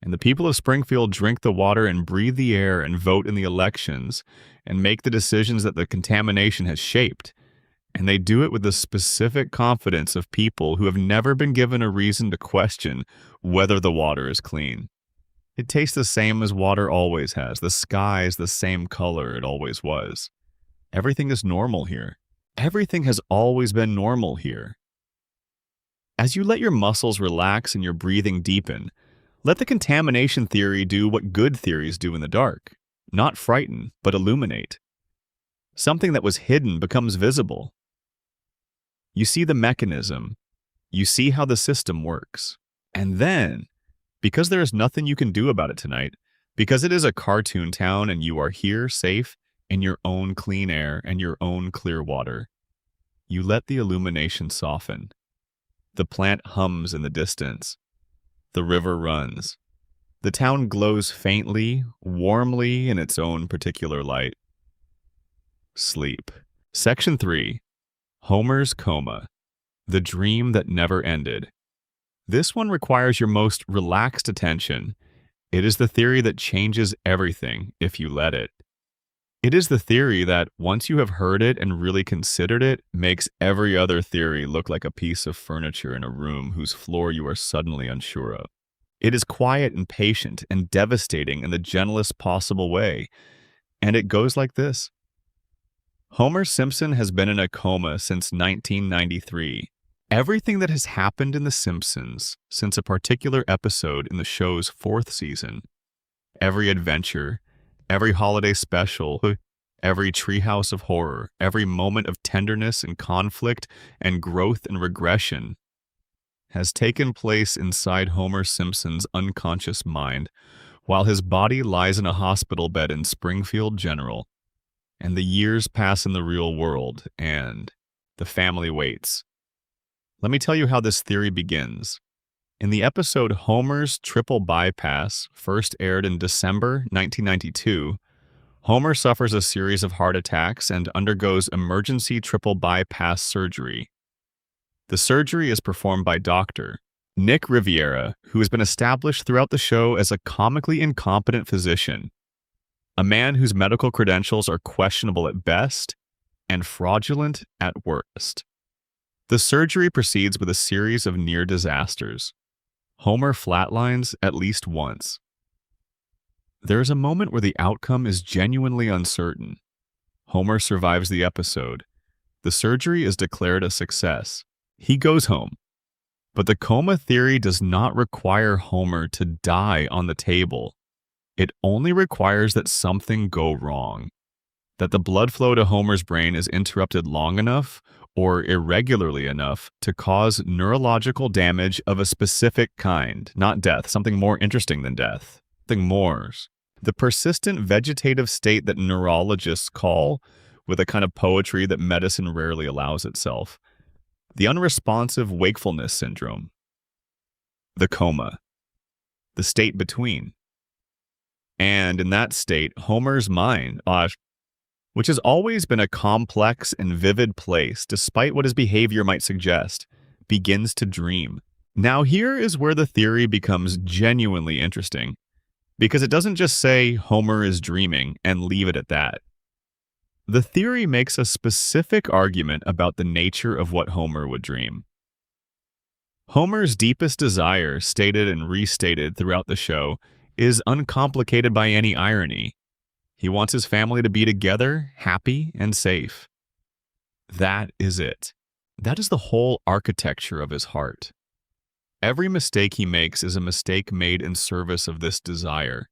And the people of Springfield drink the water and breathe the air and vote in the elections and make the decisions that the contamination has shaped. And they do it with the specific confidence of people who have never been given a reason to question whether the water is clean. It tastes the same as water always has. The sky is the same color it always was. Everything is normal here. Everything has always been normal here. As you let your muscles relax and your breathing deepen, let the contamination theory do what good theories do in the dark. not frighten, but illuminate. Something that was hidden becomes visible. You see the mechanism. You see how the system works. And then, because there is nothing you can do about it tonight, because it is a cartoon town and you are here safe in your own clean air and your own clear water, you let the illumination soften. The plant hums in the distance. The river runs. The town glows faintly, warmly in its own particular light. Sleep. Section 3. Homer's Coma. The Dream That Never Ended. This one requires your most relaxed attention. It is the theory that changes everything if you let it. It is the theory that, once you have heard it and really considered it, makes every other theory look like a piece of furniture in a room whose floor you are suddenly unsure of. It is quiet and patient and devastating in the gentlest possible way. And it goes like this. Homer Simpson has been in a coma since 1993. Everything that has happened in The Simpsons since a particular episode in the show's 4th season, every adventure, every holiday special, every treehouse of horror, every moment of tenderness and conflict and growth and regression has taken place inside Homer Simpson's unconscious mind while his body lies in a hospital bed in Springfield General, and the years pass in the real world, and the family waits. Let me tell you how this theory begins. In the episode Homer's Triple Bypass, first aired in December 1992, Homer suffers a series of heart attacks and undergoes emergency triple bypass surgery. The surgery is performed by Dr. Nick Riviera, who has been established throughout the show as a comically incompetent physician, a man whose medical credentials are questionable at best and fraudulent at worst. The surgery proceeds with a series of near disasters. Homer flatlines at least once. There is a moment where the outcome is genuinely uncertain. Homer survives the episode. The surgery is declared a success. He goes home. But the coma theory does not require Homer to die on the table. It only requires that something go wrong. That the blood flow to Homer's brain is interrupted long enough or irregularly enough to cause neurological damage of a specific kind, not death, something more interesting than death, something more. The persistent vegetative state that neurologists call, with a kind of poetry that medicine rarely allows itself, the unresponsive wakefulness syndrome, the coma, the state between. And in that state, Homer's mind, which has always been a complex and vivid place, despite what his behavior might suggest, begins to dream. Now here is where the theory becomes genuinely interesting, because it doesn't just say Homer is dreaming and leave it at that. The theory makes a specific argument about the nature of what Homer would dream. Homer's deepest desire, stated and restated throughout the show, is uncomplicated by any irony. He wants his family to be together, happy, and safe. That is it. That is the whole architecture of his heart. Every mistake he makes is a mistake made in service of this desire.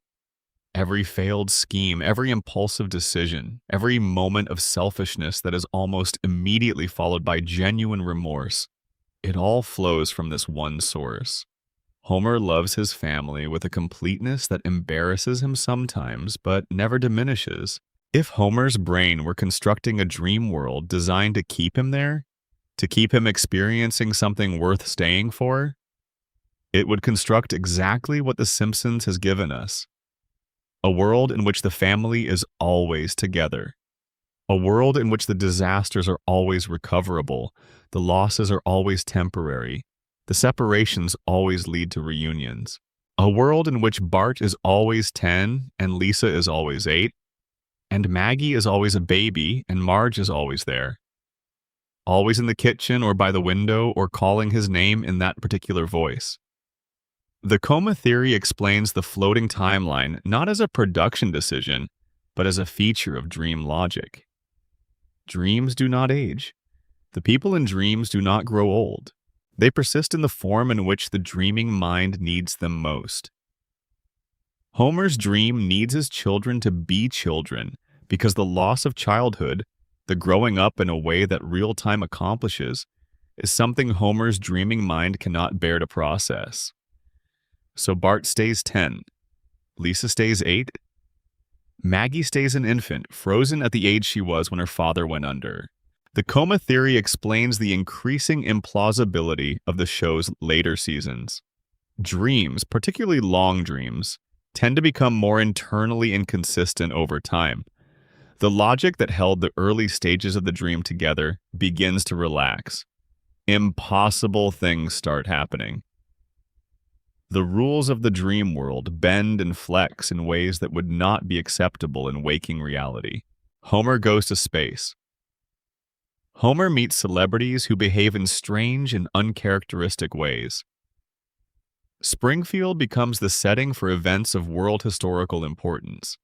Every failed scheme, every impulsive decision, every moment of selfishness that is almost immediately followed by genuine remorse, it all flows from this one source. Homer loves his family with a completeness that embarrasses him sometimes, but never diminishes. If Homer's brain were constructing a dream world designed to keep him there, to keep him experiencing something worth staying for, it would construct exactly what The Simpsons has given us. A world in which the family is always together. A world in which the disasters are always recoverable, the losses are always temporary, the separations always lead to reunions. A world in which Bart is always 10 and Lisa is always 8, and Maggie is always a baby and Marge is always there. Always in the kitchen or by the window or calling his name in that particular voice. The coma theory explains the floating timeline not as a production decision, but as a feature of dream logic. Dreams do not age. The people in dreams do not grow old. They persist in the form in which the dreaming mind needs them most. Homer's dream needs his children to be children because the loss of childhood, the growing up in a way that real time accomplishes, is something Homer's dreaming mind cannot bear to process. So Bart stays 10, Lisa stays 8, Maggie stays an infant, frozen at the age she was when her father went under. The coma theory explains the increasing implausibility of the show's later seasons. Dreams, particularly long dreams, tend to become more internally inconsistent over time. The logic that held the early stages of the dream together begins to relax. Impossible things start happening. The rules of the dream world bend and flex in ways that would not be acceptable in waking reality. Homer goes to space. Homer meets celebrities who behave in strange and uncharacteristic ways. Springfield becomes the setting for events of world historical importance.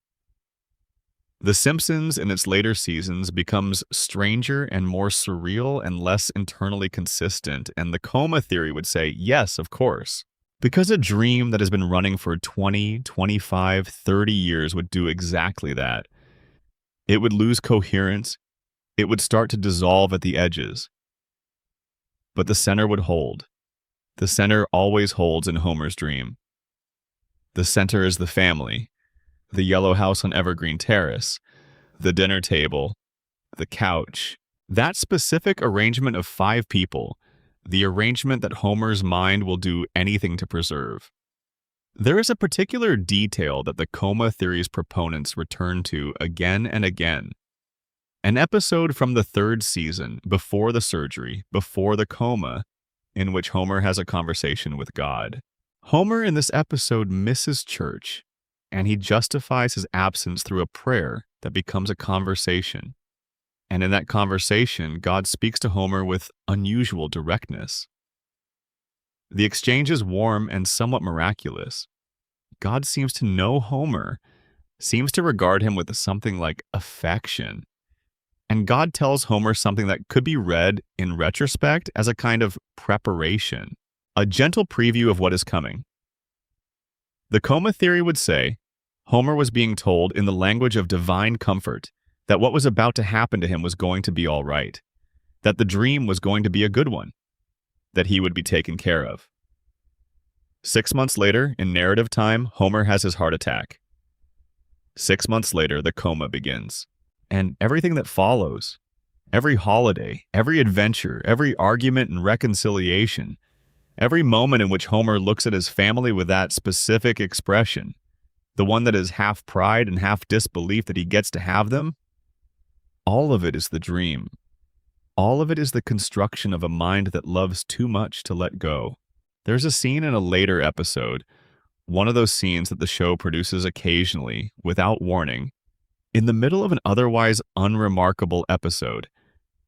The Simpsons in its later seasons becomes stranger and more surreal and less internally consistent, and the coma theory would say, yes, of course. Because a dream that has been running for 20, 25, 30 years would do exactly that. It would lose coherence. It would start to dissolve at the edges. But the center would hold. The center always holds in Homer's dream. The center is the family, the yellow house on Evergreen Terrace, the dinner table, the couch. That specific arrangement of 5 people, the arrangement that Homer's mind will do anything to preserve. There is a particular detail that the coma theory's proponents return to again and again. An episode from the 3rd season, before the surgery, before the coma, in which Homer has a conversation with God. Homer in this episode misses church, and he justifies his absence through a prayer that becomes a conversation. And in that conversation, God speaks to Homer with unusual directness. The exchange is warm and somewhat miraculous. God seems to know Homer, seems to regard him with something like affection. And God tells Homer something that could be read in retrospect as a kind of preparation, a gentle preview of what is coming. The coma theory would say Homer was being told in the language of divine comfort that what was about to happen to him was going to be all right, that the dream was going to be a good one, that he would be taken care of. 6 months later, in narrative time, Homer has his heart attack. 6 months later, the coma begins. And everything that follows, every holiday, every adventure, every argument and reconciliation, every moment in which Homer looks at his family with that specific expression, the one that is half pride and half disbelief that he gets to have them, all of it is the dream. All of it is the construction of a mind that loves too much to let go. There's a scene in a later episode, one of those scenes that the show produces occasionally, without warning, in the middle of an otherwise unremarkable episode,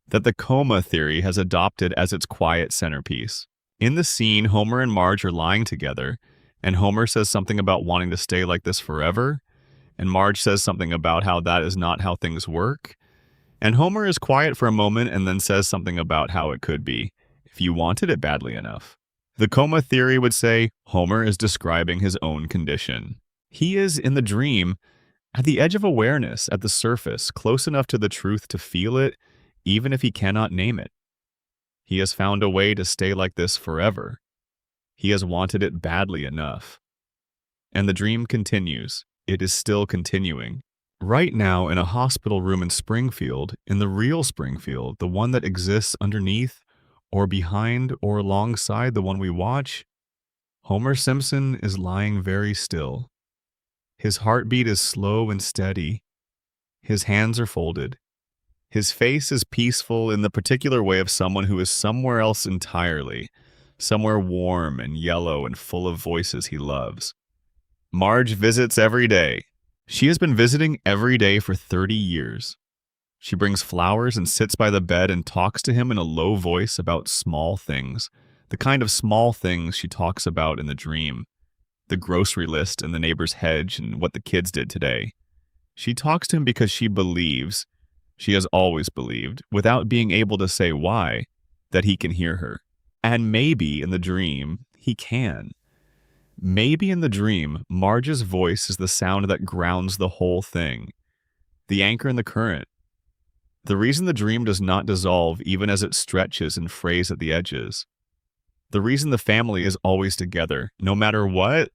that the coma theory has adopted as its quiet centerpiece. In the scene, Homer and Marge are lying together, and Homer says something about wanting to stay like this forever, and Marge says something about how that is not how things work, and Homer is quiet for a moment and then says something about how it could be, if you wanted it badly enough. The coma theory would say Homer is describing his own condition. He is, in the dream, at the edge of awareness, at the surface, close enough to the truth to feel it, even if he cannot name it. He has found a way to stay like this forever. He has wanted it badly enough. And the dream continues. It is still continuing. Right now, in a hospital room in Springfield, in the real Springfield, the one that exists underneath, or behind, or alongside the one we watch, Homer Simpson is lying very still. His heartbeat is slow and steady. His hands are folded. His face is peaceful in the particular way of someone who is somewhere else entirely, somewhere warm and yellow and full of voices he loves. Marge visits every day. She has been visiting every day for 30 years. She brings flowers and sits by the bed and talks to him in a low voice about small things, the kind of small things she talks about in the dream. The grocery list and the neighbor's hedge and what the kids did today. She talks to him because she believes, she has always believed, without being able to say why, that he can hear her. And maybe in the dream, he can. Maybe in the dream, Marge's voice is the sound that grounds the whole thing, the anchor in the current. The reason the dream does not dissolve even as it stretches and frays at the edges. The reason the family is always together, no matter what,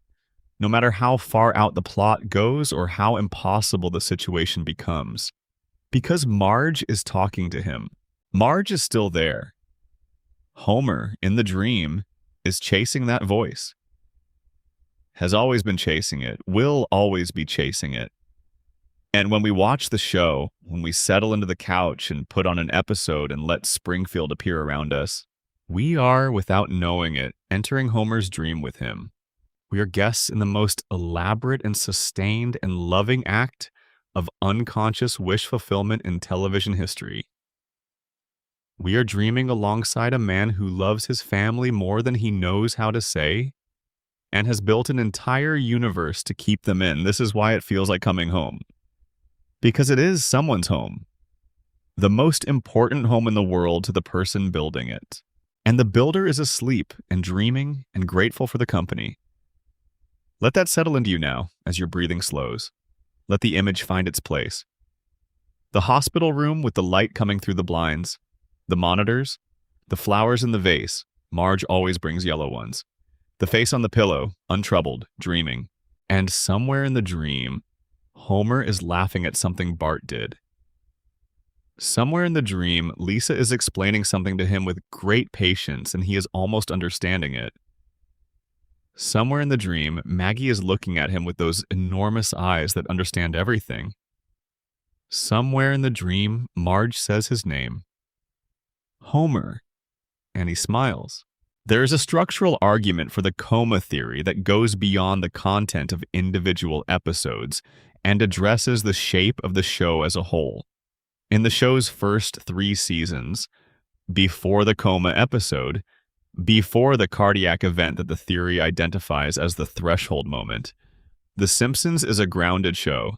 no matter how far out the plot goes or how impossible the situation becomes. Because Marge is talking to him. Marge is still there. Homer, in the dream, is chasing that voice. Has always been chasing it, will always be chasing it. And when we watch the show, when we settle into the couch and put on an episode and let Springfield appear around us, we are, without knowing it, entering Homer's dream with him. We are guests in the most elaborate and sustained and loving act of unconscious wish fulfillment in television history. We are dreaming alongside a man who loves his family more than he knows how to say and has built an entire universe to keep them in. This is why it feels like coming home. Because it is someone's home. The most important home in the world to the person building it. And the builder is asleep and dreaming and grateful for the company. Let that settle into you now as your breathing slows. Let the image find its place. The hospital room with the light coming through the blinds, the monitors, the flowers in the vase. Marge always brings yellow ones. The face on the pillow, untroubled, dreaming. And somewhere in the dream, Homer is laughing at something Bart did. Somewhere in the dream, Lisa is explaining something to him with great patience, and he is almost understanding it. Somewhere in the dream, Maggie is looking at him with those enormous eyes that understand everything. Somewhere in the dream, Marge says his name. Homer. And he smiles. There is a structural argument for the coma theory that goes beyond the content of individual episodes and addresses the shape of the show as a whole. In the show's first 3 seasons, before the coma episode, before the cardiac event that the theory identifies as the threshold moment, The Simpsons is a grounded show.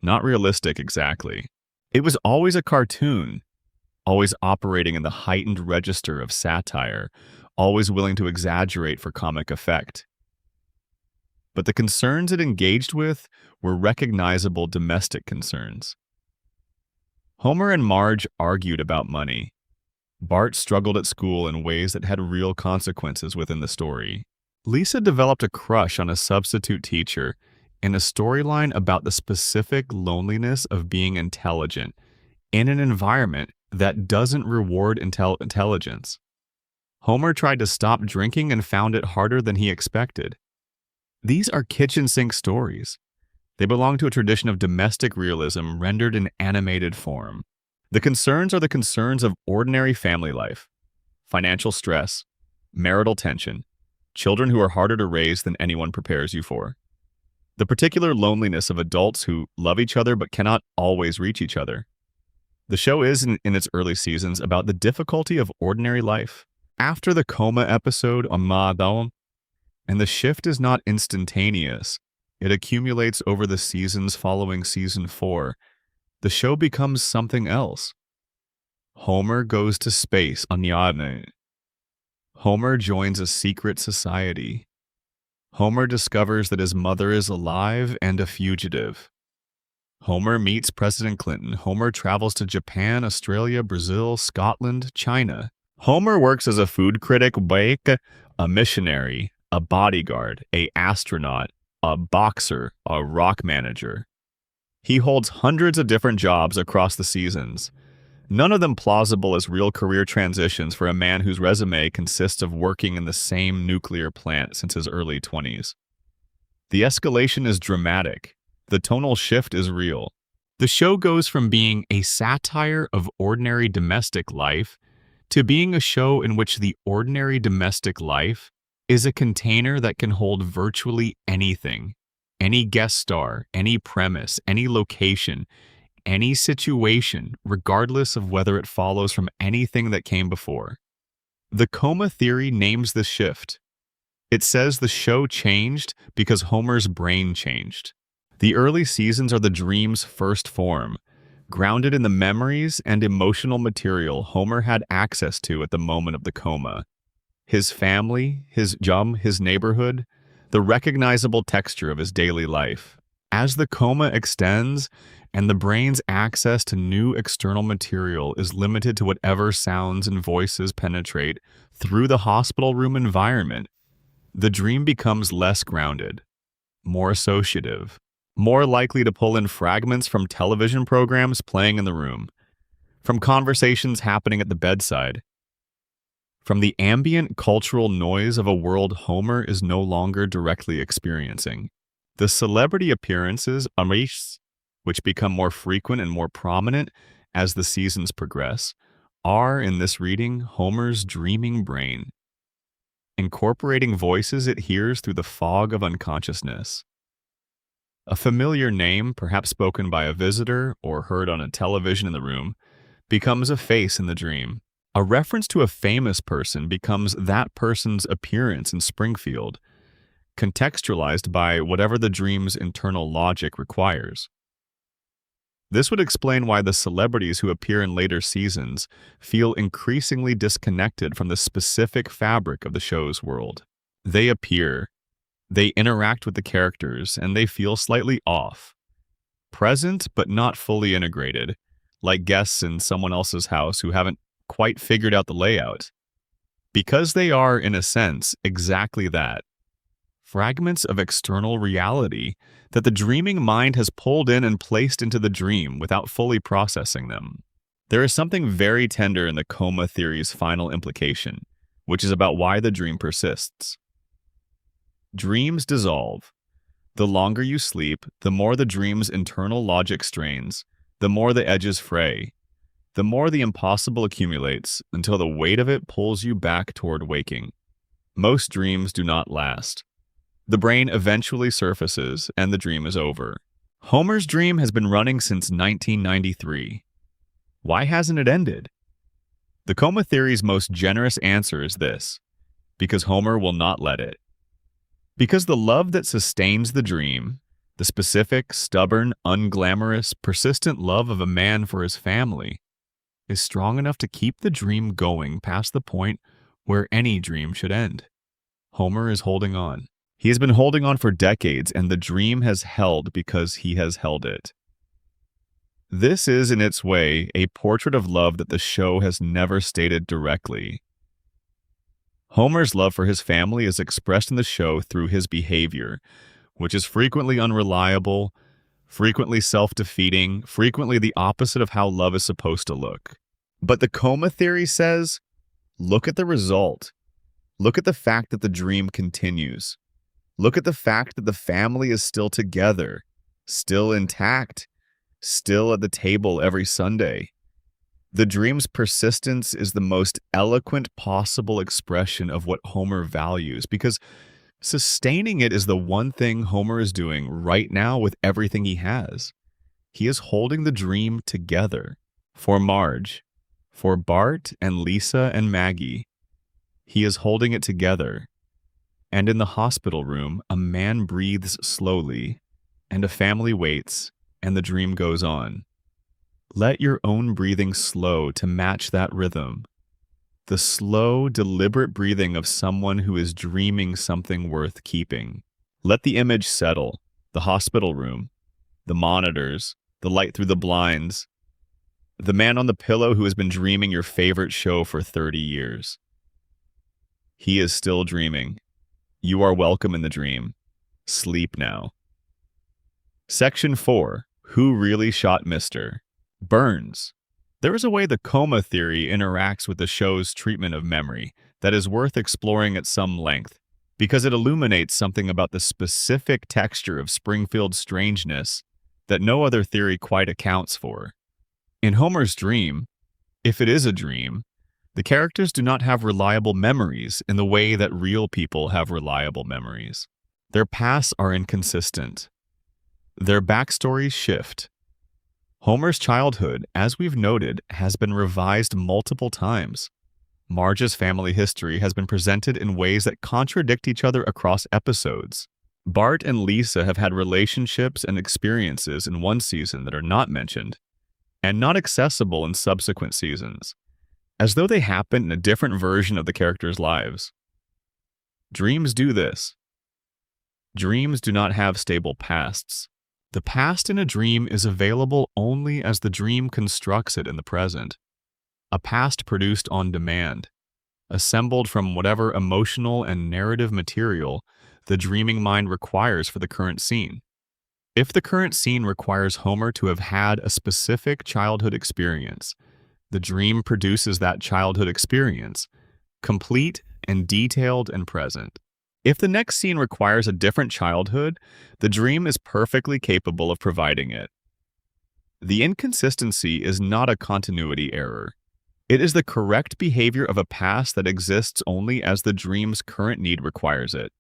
Not realistic exactly. It was always a cartoon, always operating in the heightened register of satire, always willing to exaggerate for comic effect. But the concerns it engaged with were recognizable domestic concerns. Homer and Marge argued about money. Bart struggled at school in ways that had real consequences within the story. Lisa developed a crush on a substitute teacher in a storyline about the specific loneliness of being intelligent in an environment that doesn't reward intelligence. Homer tried to stop drinking and found it harder than he expected. These are kitchen sink stories. They belong to a tradition of domestic realism rendered in animated form. The concerns are the concerns of ordinary family life, financial stress, marital tension, children who are harder to raise than anyone prepares you for. The particular loneliness of adults who love each other but cannot always reach each other. The show is, in its early seasons, about the difficulty of ordinary life. After the coma episode on Ma Dawn, and the shift is not instantaneous, it accumulates over the seasons following season 4. The show becomes something else. Homer goes to space on Yavne. Homer joins a secret society. Homer discovers that his mother is alive and a fugitive. Homer meets President Clinton. Homer travels to Japan, Australia, Brazil, Scotland, China. Homer works as a food critic, a missionary, a bodyguard, an astronaut, a boxer, a rock manager. He holds hundreds of different jobs across the seasons, none of them plausible as real career transitions for a man whose resume consists of working in the same nuclear plant since his early 20s. The escalation is dramatic. The tonal shift is real. The show goes from being a satire of ordinary domestic life to being a show in which the ordinary domestic life is a container that can hold virtually anything. Any guest star, any premise, any location, any situation, regardless of whether it follows from anything that came before. The coma theory names the shift. It says the show changed because Homer's brain changed. The early seasons are the dream's first form, grounded in the memories and emotional material Homer had access to at the moment of the coma. His family, his job, his neighborhood, the recognizable texture of his daily life. As the coma extends and the brain's access to new external material is limited to whatever sounds and voices penetrate through the hospital room environment, the dream becomes less grounded, more associative, more likely to pull in fragments from television programs playing in the room, from conversations happening at the bedside, from the ambient cultural noise of a world Homer is no longer directly experiencing. The celebrity appearances, which become more frequent and more prominent as the seasons progress, are, in this reading, Homer's dreaming brain, incorporating voices it hears through the fog of unconsciousness. A familiar name, perhaps spoken by a visitor or heard on a television in the room, becomes a face in the dream. A reference to a famous person becomes that person's appearance in Springfield, contextualized by whatever the dream's internal logic requires. This would explain why the celebrities who appear in later seasons feel increasingly disconnected from the specific fabric of the show's world. They appear, they interact with the characters, and they feel slightly off. Present but not fully integrated, like guests in someone else's house who haven't quite figured out the layout. Because they are, in a sense, exactly that. Fragments of external reality that the dreaming mind has pulled in and placed into the dream without fully processing them. There is something very tender in the coma theory's final implication, which is about why the dream persists. Dreams dissolve. The longer you sleep, the more the dream's internal logic strains, the more the edges fray, the more the impossible accumulates until the weight of it pulls you back toward waking. Most dreams do not last. The brain eventually surfaces and the dream is over. Homer's dream has been running since 1993. Why hasn't it ended? The coma theory's most generous answer is this: because Homer will not let it. Because the love that sustains the dream, the specific, stubborn, unglamorous, persistent love of a man for his family, is strong enough to keep the dream going past the point where any dream should end. Homer is holding on. He has been holding on for decades, and the dream has held because he has held it. This is, in its way, a portrait of love that the show has never stated directly. Homer's love for his family is expressed in the show through his behavior, which is frequently unreliable, frequently self-defeating, frequently the opposite of how love is supposed to look. But the coma theory says, look at the result. Look at the fact that the dream continues. Look at the fact that the family is still together, still intact, still at the table every Sunday. The dream's persistence is the most eloquent possible expression of what Homer values, because sustaining it is the one thing Homer is doing right now with everything he has. He is holding the dream together. For Marge, for Bart and Lisa and Maggie, he is holding it together. And in the hospital room, a man breathes slowly, and a family waits, and the dream goes on. Let your own breathing slow to match that rhythm. The slow, deliberate breathing of someone who is dreaming something worth keeping. Let the image settle. The hospital room, the monitors, the light through the blinds, the man on the pillow who has been dreaming your favorite show for 30 years. He is still dreaming. You are welcome in the dream. Sleep now. Section 4. Who really shot Mr. Burns? There is a way the coma theory interacts with the show's treatment of memory that is worth exploring at some length, because it illuminates something about the specific texture of Springfield's strangeness that no other theory quite accounts for. In Homer's dream, if it is a dream, the characters do not have reliable memories in the way that real people have reliable memories. Their pasts are inconsistent. Their backstories shift. Homer's childhood, as we've noted, has been revised multiple times. Marge's family history has been presented in ways that contradict each other across episodes. Bart and Lisa have had relationships and experiences in one season that are not mentioned, and not accessible in subsequent seasons, as though they happened in a different version of the characters' lives. Dreams do this. Dreams do not have stable pasts. The past in a dream is available only as the dream constructs it in the present. A past produced on demand, assembled from whatever emotional and narrative material the dreaming mind requires for the current scene. If the current scene requires Homer to have had a specific childhood experience, the dream produces that childhood experience, complete and detailed and present. If the next scene requires a different childhood, the dream is perfectly capable of providing it. The inconsistency is not a continuity error. It is the correct behavior of a past that exists only as the dream's current need requires it.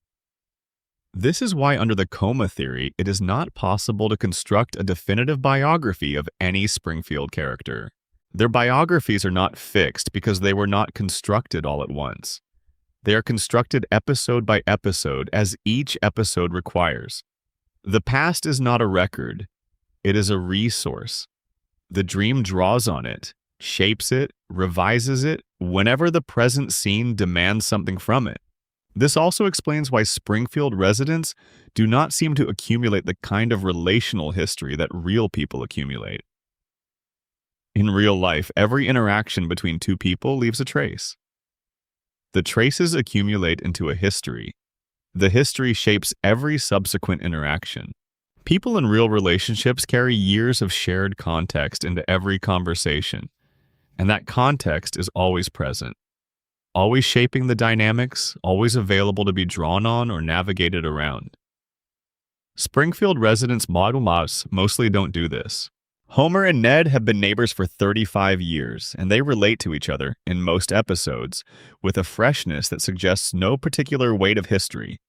This is why, under the coma theory, it is not possible to construct a definitive biography of any Springfield character. Their biographies are not fixed because they were not constructed all at once. They are constructed episode by episode as each episode requires. The past is not a record, it is a resource. The dream draws on it, shapes it, revises it whenever the present scene demands something from it. This also explains why Springfield residents do not seem to accumulate the kind of relational history that real people accumulate. In real life, every interaction between two people leaves a trace. The traces accumulate into a history. The history shapes every subsequent interaction. People in real relationships carry years of shared context into every conversation, and that context is always present, always shaping the dynamics, always available to be drawn on or navigated around. Springfield residents' model lives mostly don't do this. Homer and Ned have been neighbors for 35 years, and they relate to each other, in most episodes, with a freshness that suggests no particular weight of history.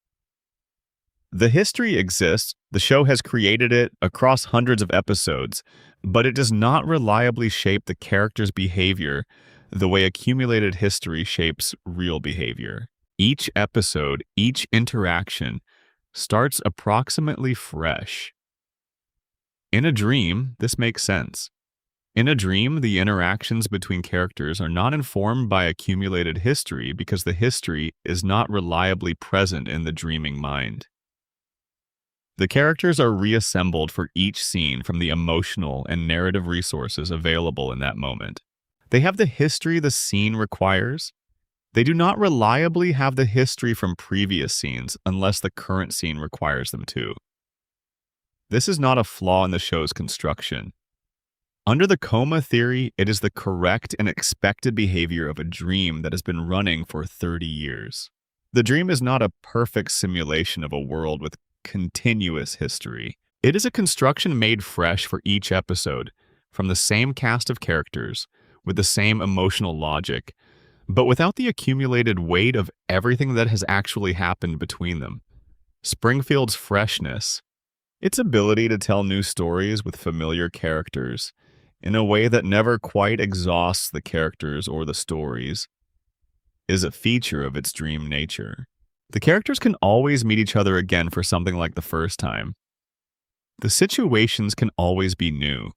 The history exists, the show has created it across hundreds of episodes, but it does not reliably shape the character's behavior the way accumulated history shapes real behavior. Each episode, each interaction, starts approximately fresh. In a dream, this makes sense. In a dream, the interactions between characters are not informed by accumulated history because the history is not reliably present in the dreaming mind. The characters are reassembled for each scene from the emotional and narrative resources available in that moment. They have the history the scene requires. They do not reliably have the history from previous scenes unless the current scene requires them to. This is not a flaw in the show's construction. Under the coma theory, it is the correct and expected behavior of a dream that has been running for 30 years. The dream is not a perfect simulation of a world with continuous history. It is a construction made fresh for each episode, from the same cast of characters, with the same emotional logic, but without the accumulated weight of everything that has actually happened between them. Springfield's freshness, its ability to tell new stories with familiar characters in a way that never quite exhausts the characters or the stories, is a feature of its dream nature. The characters can always meet each other again for something like the first time. The situations can always be new.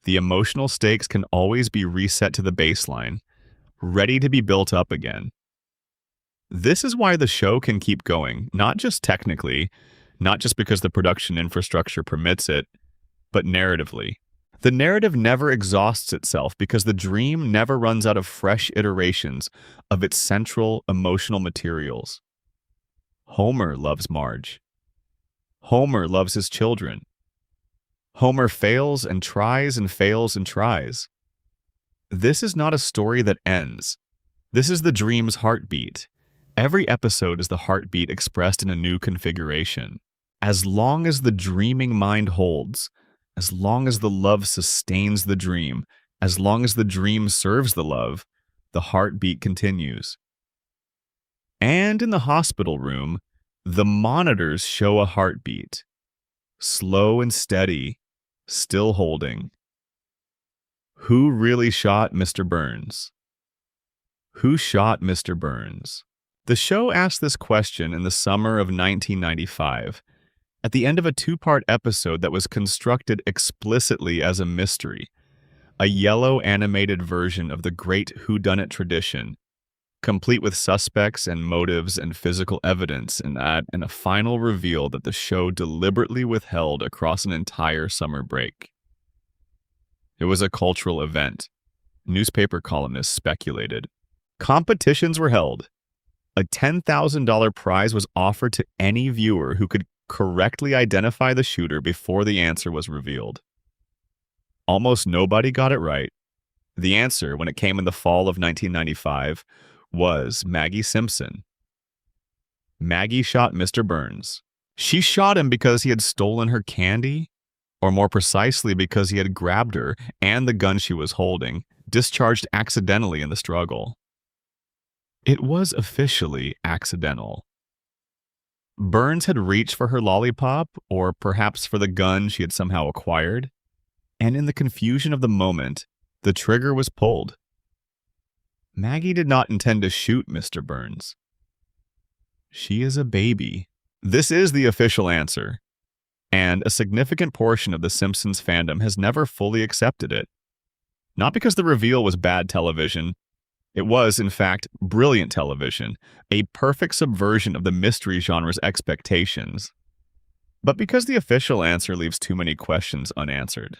The emotional stakes can always be reset to the baseline, ready to be built up again. This is why the show can keep going, not just technically, not just because the production infrastructure permits it, but narratively. The narrative never exhausts itself because the dream never runs out of fresh iterations of its central emotional materials. Homer loves Marge. Homer loves his children. Homer fails and tries and fails and tries. This is not a story that ends. This is the dream's heartbeat. Every episode is the heartbeat expressed in a new configuration. As long as the dreaming mind holds, as long as the love sustains the dream, as long as the dream serves the love, the heartbeat continues. And in the hospital room, the monitors show a heartbeat. Slow and steady, still holding. Who really shot Mr. Burns? Who shot Mr. Burns? The show asked this question in the summer of 1995, at the end of a two-part episode that was constructed explicitly as a mystery, a yellow animated version of the great whodunit tradition, complete with suspects and motives and physical evidence, and a final reveal that the show deliberately withheld across an entire summer break. It was a cultural event. Newspaper columnists speculated. Competitions were held. A $10,000 prize was offered to any viewer who could correctly identify the shooter before the answer was revealed. Almost nobody got it right. The answer, when it came in the fall of 1995, was Maggie Simpson. Maggie shot Mr. Burns. She shot him because he had stolen her candy, or more precisely because he had grabbed her and the gun she was holding, discharged accidentally in the struggle. It was officially accidental. Burns had reached for her lollipop, or perhaps for the gun she had somehow acquired, and in the confusion of the moment, the trigger was pulled. Maggie did not intend to shoot Mr. Burns. She is a baby. This is the official answer, and a significant portion of the Simpsons fandom has never fully accepted it. Not because the reveal was bad television. It was, in fact, brilliant television, a perfect subversion of the mystery genre's expectations. But because the official answer leaves too many questions unanswered.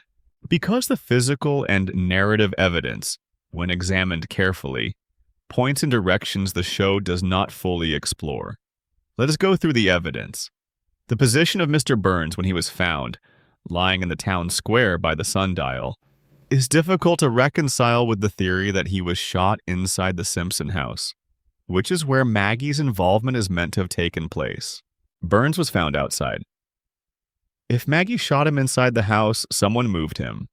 Because the physical and narrative evidence, when examined carefully, points in directions the show does not fully explore. Let us go through the evidence. The position of Mr. Burns when he was found, lying in the town square by the sundial, is difficult to reconcile with the theory that he was shot inside the Simpson house, which is where Maggie's involvement is meant to have taken place. Burns was found outside. If Maggie shot him inside the house, someone moved him.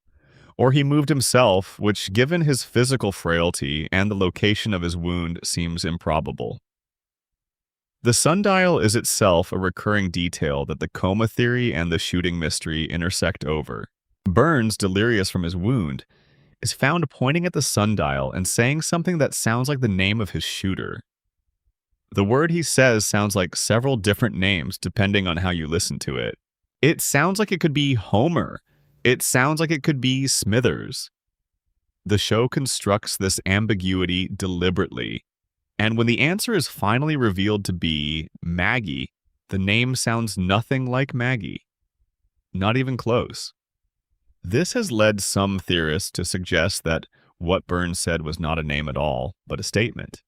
Or he moved himself, which, given his physical frailty and the location of his wound, seems improbable. The sundial is itself a recurring detail that the coma theory and the shooting mystery intersect over. Burns, delirious from his wound, is found pointing at the sundial and saying something that sounds like the name of his shooter. The word he says sounds like several different names depending on how you listen to it. It sounds like it could be Homer. It sounds like it could be Smithers. The show constructs this ambiguity deliberately, and when the answer is finally revealed to be Maggie, the name sounds nothing like Maggie. Not even close. This has led some theorists to suggest that what Burns said was not a name at all, but a statement.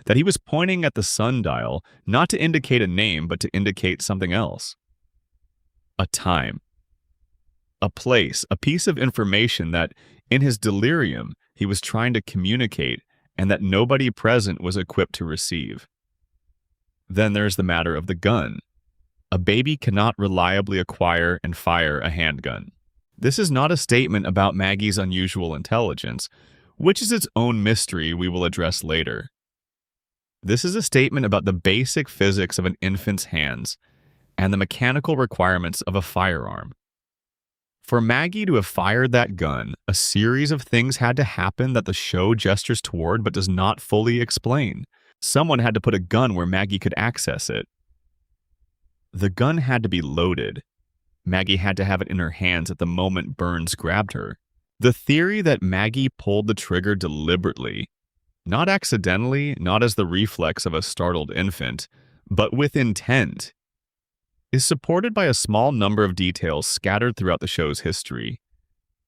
That he was pointing at the sundial not to indicate a name, but to indicate something else. A time. A place, a piece of information that, in his delirium, he was trying to communicate and that nobody present was equipped to receive. Then there's the matter of the gun. A baby cannot reliably acquire and fire a handgun. This is not a statement about Maggie's unusual intelligence, which is its own mystery we will address later. This is a statement about the basic physics of an infant's hands and the mechanical requirements of a firearm. For Maggie to have fired that gun, a series of things had to happen that the show gestures toward but does not fully explain. Someone had to put a gun where Maggie could access it. The gun had to be loaded. Maggie had to have it in her hands at the moment Burns grabbed her. The theory that Maggie pulled the trigger deliberately, not accidentally, not as the reflex of a startled infant, but with intent, is supported by a small number of details scattered throughout the show's history.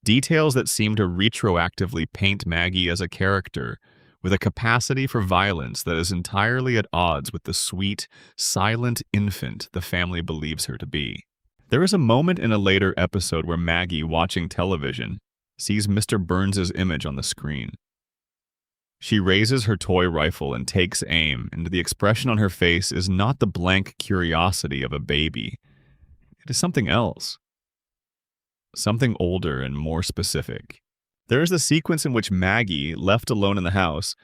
Details that seem to retroactively paint Maggie as a character with a capacity for violence that is entirely at odds with the sweet, silent infant the family believes her to be. There is a moment in a later episode where Maggie, watching television, sees Mr. Burns' image on the screen. She raises her toy rifle and takes aim, and the expression on her face is not the blank curiosity of a baby. It is something else. Something older and more specific. There is the sequence in which Maggie, left alone in the house,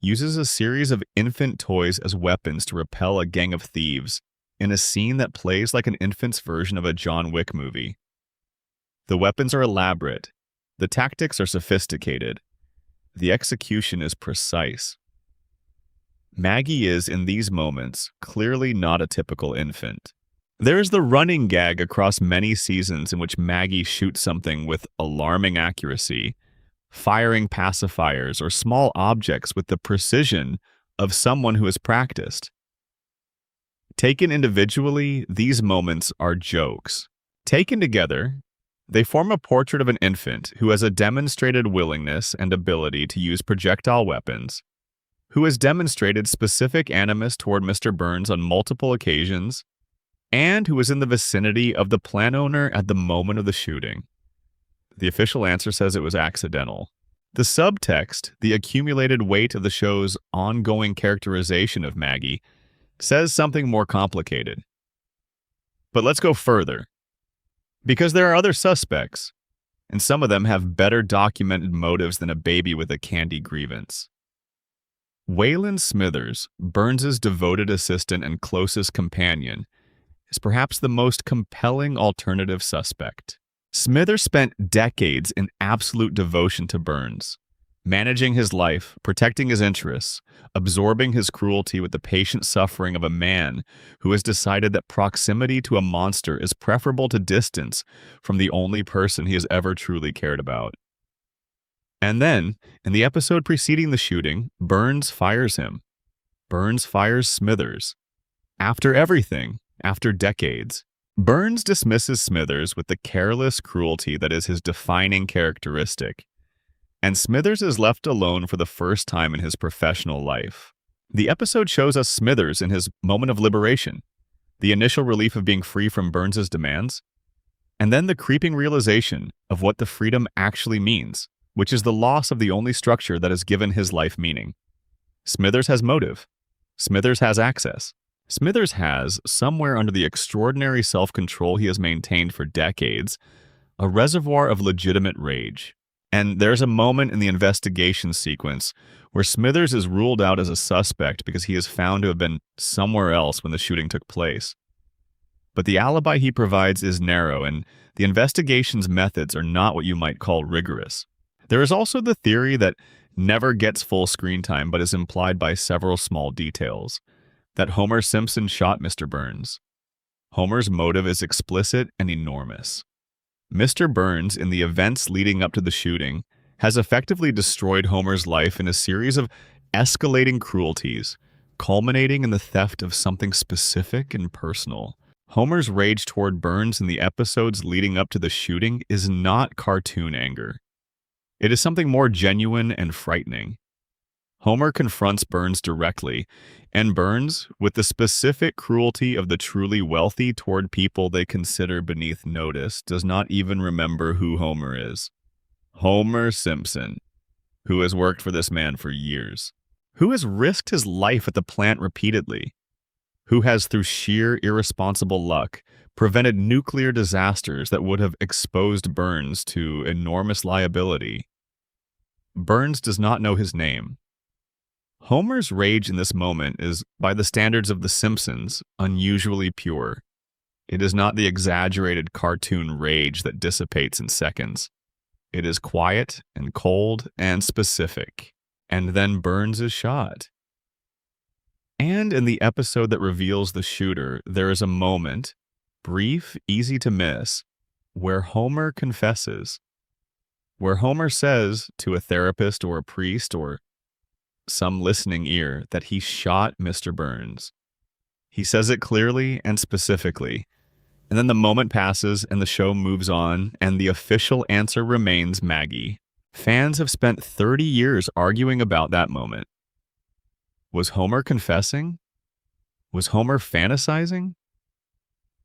uses a series of infant toys as weapons to repel a gang of thieves, in a scene that plays like an infant's version of a John Wick movie. The weapons are elaborate. The tactics are sophisticated. The execution is precise. Maggie is, in these moments, clearly not a typical infant. There is the running gag across many seasons in which Maggie shoots something with alarming accuracy, firing pacifiers or small objects with the precision of someone who has practiced. Taken individually, these moments are jokes. Taken together, they form a portrait of an infant who has a demonstrated willingness and ability to use projectile weapons, who has demonstrated specific animus toward Mr. Burns on multiple occasions, and who was in the vicinity of the plant owner at the moment of the shooting. The official answer says it was accidental. The subtext, the accumulated weight of the show's ongoing characterization of Maggie, says something more complicated. But let's go further. Because there are other suspects, and some of them have better documented motives than a baby with a candy grievance. Waylon Smithers, Burns's devoted assistant and closest companion, is perhaps the most compelling alternative suspect. Smithers spent decades in absolute devotion to Burns, managing his life, protecting his interests, absorbing his cruelty with the patient suffering of a man who has decided that proximity to a monster is preferable to distance from the only person he has ever truly cared about. And then, in the episode preceding the shooting, Burns fires him. Burns fires Smithers. After everything, after decades, Burns dismisses Smithers with the careless cruelty that is his defining characteristic, and Smithers is left alone for the first time in his professional life. The episode shows us Smithers in his moment of liberation, the initial relief of being free from Burns's demands, and then the creeping realization of what the freedom actually means, which is the loss of the only structure that has given his life meaning. Smithers has motive. Smithers has access. Smithers has, somewhere under the extraordinary self-control he has maintained for decades, a reservoir of legitimate rage. And there's a moment in the investigation sequence where Smithers is ruled out as a suspect because he is found to have been somewhere else when the shooting took place. But the alibi he provides is narrow, and the investigation's methods are not what you might call rigorous. There is also the theory that never gets full screen time but is implied by several small details, that Homer Simpson shot Mr. Burns. Homer's motive is explicit and enormous. Mr. Burns, in the events leading up to the shooting, has effectively destroyed Homer's life in a series of escalating cruelties, culminating in the theft of something specific and personal. Homer's rage toward Burns in the episodes leading up to the shooting is not cartoon anger. It is something more genuine and frightening. Homer confronts Burns directly, and Burns, with the specific cruelty of the truly wealthy toward people they consider beneath notice, does not even remember who Homer is. Homer Simpson, who has worked for this man for years, who has risked his life at the plant repeatedly, who has, through sheer irresponsible luck, prevented nuclear disasters that would have exposed Burns to enormous liability. Burns does not know his name. Homer's rage in this moment is, by the standards of The Simpsons, unusually pure. It is not the exaggerated cartoon rage that dissipates in seconds. It is quiet and cold and specific. And then Burns is shot. And in the episode that reveals the shooter, there is a moment, brief, easy to miss, where Homer confesses. Where Homer says to a therapist or a priest or some listening ear that he shot Mr. Burns. He says it clearly and specifically. And then the moment passes and the show moves on, and the official answer remains Maggie. Fans have spent 30 years arguing about that moment. Was Homer confessing? Was Homer fantasizing?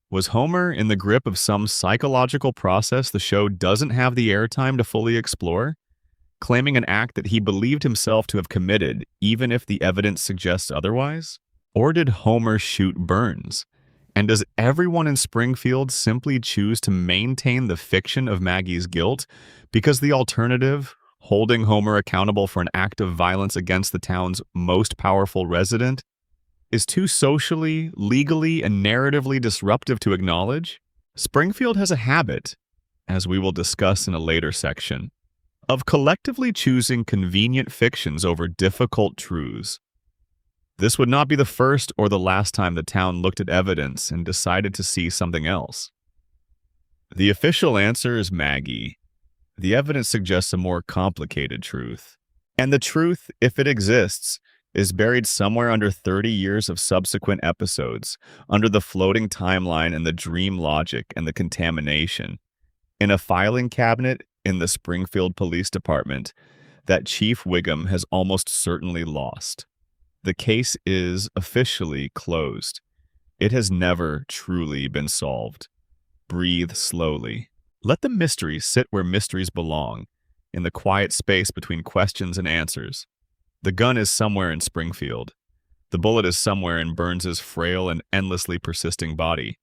Was Homer in the grip of some psychological process the show doesn't have the airtime to fully explore, claiming an act that he believed himself to have committed, even if the evidence suggests otherwise? Or did Homer shoot Burns? And does everyone in Springfield simply choose to maintain the fiction of Maggie's guilt because the alternative, holding Homer accountable for an act of violence against the town's most powerful resident, is too socially, legally, and narratively disruptive to acknowledge? Springfield has a habit, as we will discuss in a later section, of collectively choosing convenient fictions over difficult truths. This would not be the first or the last time the town looked at evidence and decided to see something else. The official answer is Maggie. The evidence suggests a more complicated truth. And the truth, if it exists, is buried somewhere under 30 years of subsequent episodes, under the floating timeline and the dream logic and the contamination, in a filing cabinet in the Springfield Police Department that Chief Wiggum has almost certainly lost. The case is officially closed. It has never truly been solved. Breathe slowly. Let the mystery sit where mysteries belong, in the quiet space between questions and answers. The gun is somewhere in Springfield. The bullet is somewhere in Burns's frail and endlessly persisting body.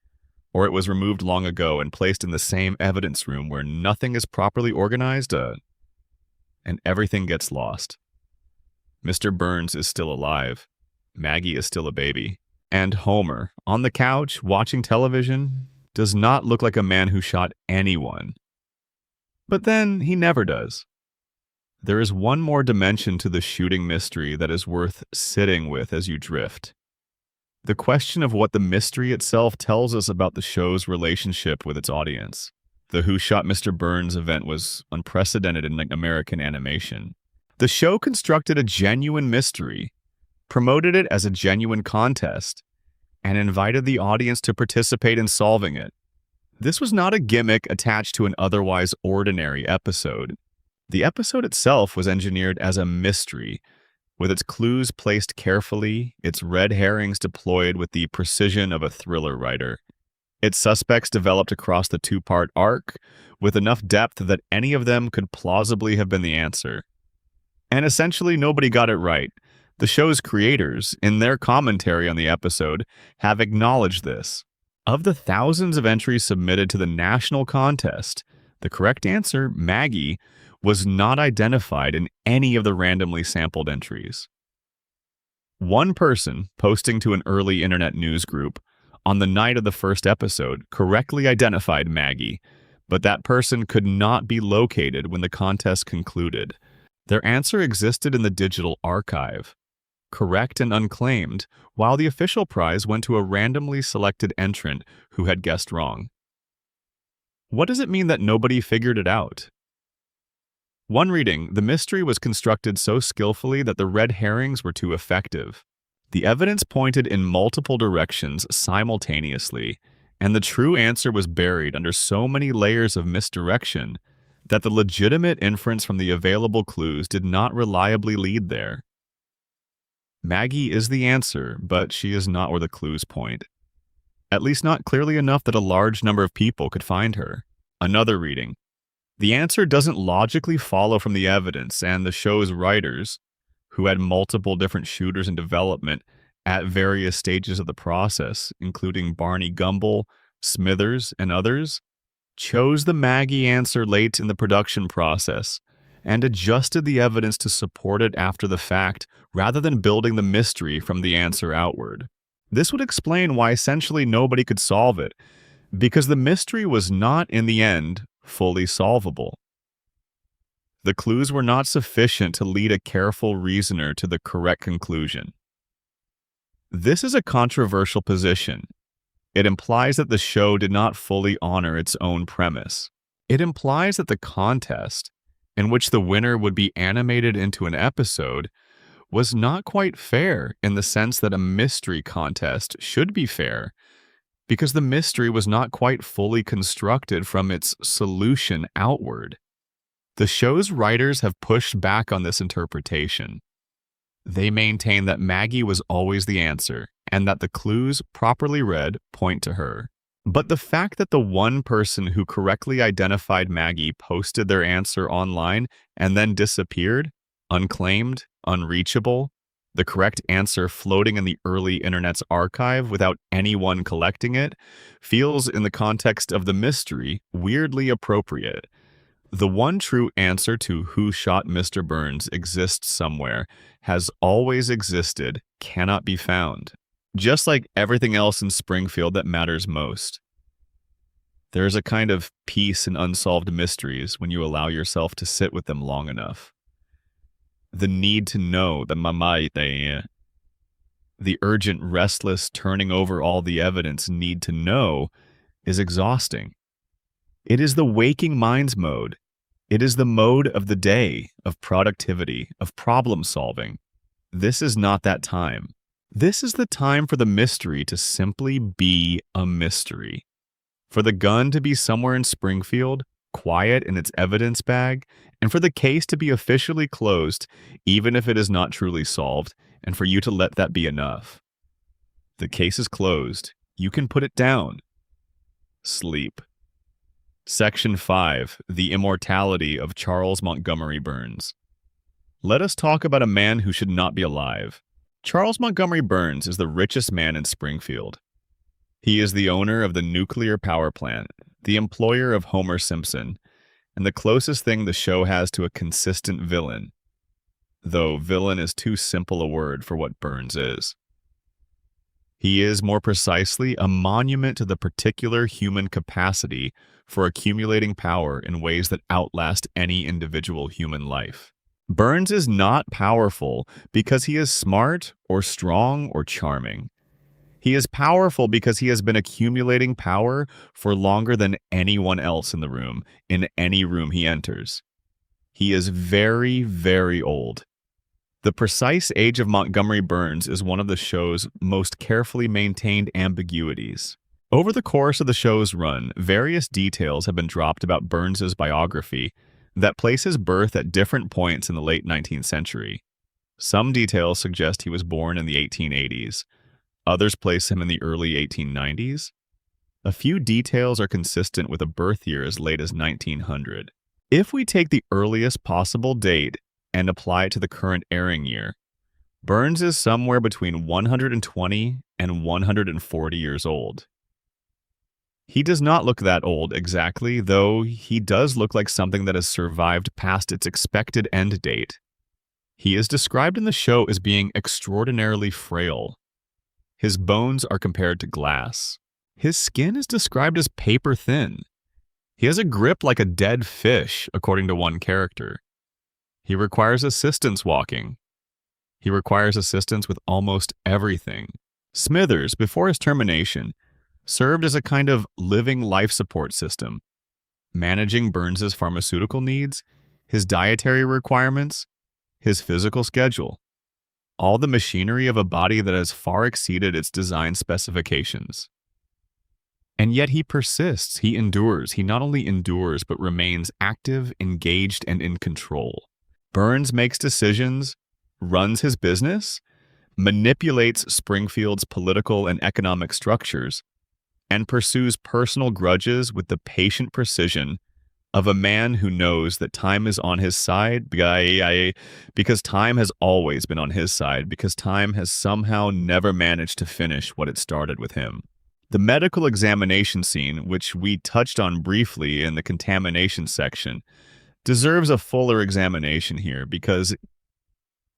Or it was removed long ago and placed in the same evidence room where nothing is properly organized, and everything gets lost. Mr. Burns is still alive. Maggie is still a baby. And Homer, on the couch, watching television, does not look like a man who shot anyone. But then, he never does. There is one more dimension to the shooting mystery that is worth sitting with as you drift. The question of what the mystery itself tells us about the show's relationship with its audience. The Who Shot Mr. Burns event was unprecedented in American animation. The show constructed a genuine mystery, promoted it as a genuine contest, and invited the audience to participate in solving it. This was not a gimmick attached to an otherwise ordinary episode. The episode itself was engineered as a mystery, with its clues placed carefully, its red herrings deployed with the precision of a thriller writer. Its suspects developed across the two-part arc, with enough depth that any of them could plausibly have been the answer. And essentially nobody got it right. The show's creators, in their commentary on the episode, have acknowledged this. Of the thousands of entries submitted to the national contest, the correct answer, Maggie, was not identified in any of the randomly sampled entries. One person, posting to an early internet news group, on the night of the first episode, correctly identified Maggie, but that person could not be located when the contest concluded. Their answer existed in the digital archive, correct and unclaimed, while the official prize went to a randomly selected entrant who had guessed wrong. What does it mean that nobody figured it out? One reading, the mystery was constructed so skillfully that the red herrings were too effective. The evidence pointed in multiple directions simultaneously, and the true answer was buried under so many layers of misdirection that the legitimate inference from the available clues did not reliably lead there. Maggie is the answer, but she is not where the clues point. At least not clearly enough that a large number of people could find her. Another reading. The answer doesn't logically follow from the evidence, and the show's writers, who had multiple different shooters in development at various stages of the process, including Barney Gumble, Smithers, and others, chose the Maggie answer late in the production process and adjusted the evidence to support it after the fact rather than building the mystery from the answer outward. This would explain why essentially nobody could solve it, because the mystery was not, in the end, fully solvable. The clues were not sufficient to lead a careful reasoner to the correct conclusion. This is a controversial position. It implies that the show did not fully honor its own premise. It implies that the contest, in which the winner would be animated into an episode, was not quite fair in the sense that a mystery contest should be fair, because the mystery was not quite fully constructed from its solution outward. The show's writers have pushed back on this interpretation. They maintain that Maggie was always the answer, and that the clues, properly read, point to her. But the fact that the one person who correctly identified Maggie posted their answer online and then disappeared, unclaimed, unreachable, the correct answer floating in the early internet's archive without anyone collecting it, feels, in the context of the mystery, weirdly appropriate. The one true answer to who shot Mr. Burns exists somewhere, has always existed, cannot be found. Just like everything else in Springfield that matters most. There is a kind of peace in unsolved mysteries when you allow yourself to sit with them long enough. The need to know, the urgent, restless, turning over all the evidence need to know is exhausting. It is the waking mind's mode. It is the mode of the day, of productivity, of problem solving. This is not that time. This is the time for the mystery to simply be a mystery. For the gun to be somewhere in Springfield, quiet in its evidence bag, and for the case to be officially closed, even if it is not truly solved, and for you to let that be enough. The case is closed. You can put it down. Sleep. Section 5. The Immortality of Charles Montgomery Burns. Let us talk about a man who should not be alive. Charles Montgomery Burns is the richest man in Springfield. He is the owner of the nuclear power plant, the employer of Homer Simpson, and the closest thing the show has to a consistent villain. Though villain is too simple a word for what Burns is. He is, more precisely, a monument to the particular human capacity for accumulating power in ways that outlast any individual human life. Burns is not powerful because he is smart or strong or charming. He is powerful because he has been accumulating power for longer than anyone else in the room, in any room he enters. He is very, very old. The precise age of Montgomery Burns is one of the show's most carefully maintained ambiguities. Over the course of the show's run, various details have been dropped about Burns's biography that place his birth at different points in the late 19th century. Some details suggest he was born in the 1880s. Others place him in the early 1890s. A few details are consistent with a birth year as late as 1900. If we take the earliest possible date and apply it to the current airing year, Burns is somewhere between 120 and 140 years old. He does not look that old exactly, though he does look like something that has survived past its expected end date. He is described in the show as being extraordinarily frail. His bones are compared to glass. His skin is described as paper thin. He has a grip like a dead fish, according to one character. He requires assistance walking. He requires assistance with almost everything. Smithers, before his termination, served as a kind of living life support system, managing Burns's pharmaceutical needs, his dietary requirements, his physical schedule, all the machinery of a body that has far exceeded its design specifications. And yet he persists, he endures. He not only endures, but remains active, engaged, and in control. Burns makes decisions, runs his business, manipulates Springfield's political and economic structures, and pursues personal grudges with the patient precision of a man who knows that time is on his side because time has always been on his side, because time has somehow never managed to finish what it started with him. The medical examination scene, which we touched on briefly in the contamination section, deserves a fuller examination here because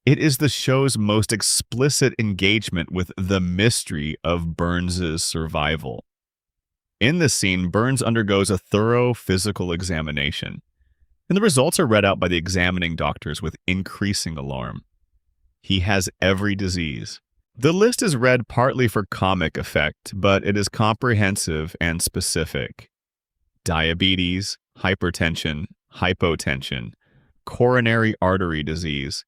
it is the show's most explicit engagement with the mystery of Burns's survival. In this scene, Burns undergoes a thorough physical examination, and the results are read out by the examining doctors with increasing alarm. He has every disease. The list is read partly for comic effect, but it is comprehensive and specific. Diabetes, hypertension, hypotension, coronary artery disease,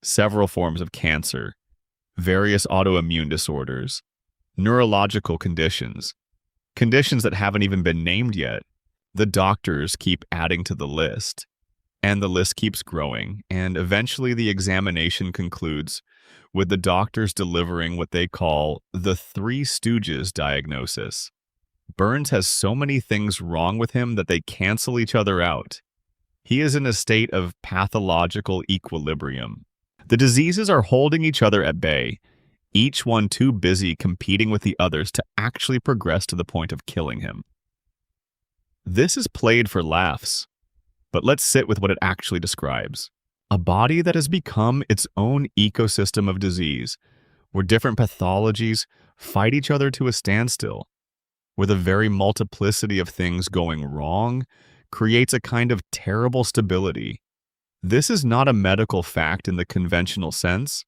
several forms of cancer, various autoimmune disorders, neurological conditions, conditions that haven't even been named yet. The doctors keep adding to the list, and the list keeps growing, and eventually the examination concludes with the doctors delivering what they call the Three Stooges diagnosis. Burns has so many things wrong with him that they cancel each other out. He is in a state of pathological equilibrium. The diseases are holding each other at bay, each one too busy competing with the others to actually progress to the point of killing him. This is played for laughs, but let's sit with what it actually describes. A body that has become its own ecosystem of disease, where different pathologies fight each other to a standstill, where the very multiplicity of things going wrong creates a kind of terrible stability. This is not a medical fact in the conventional sense.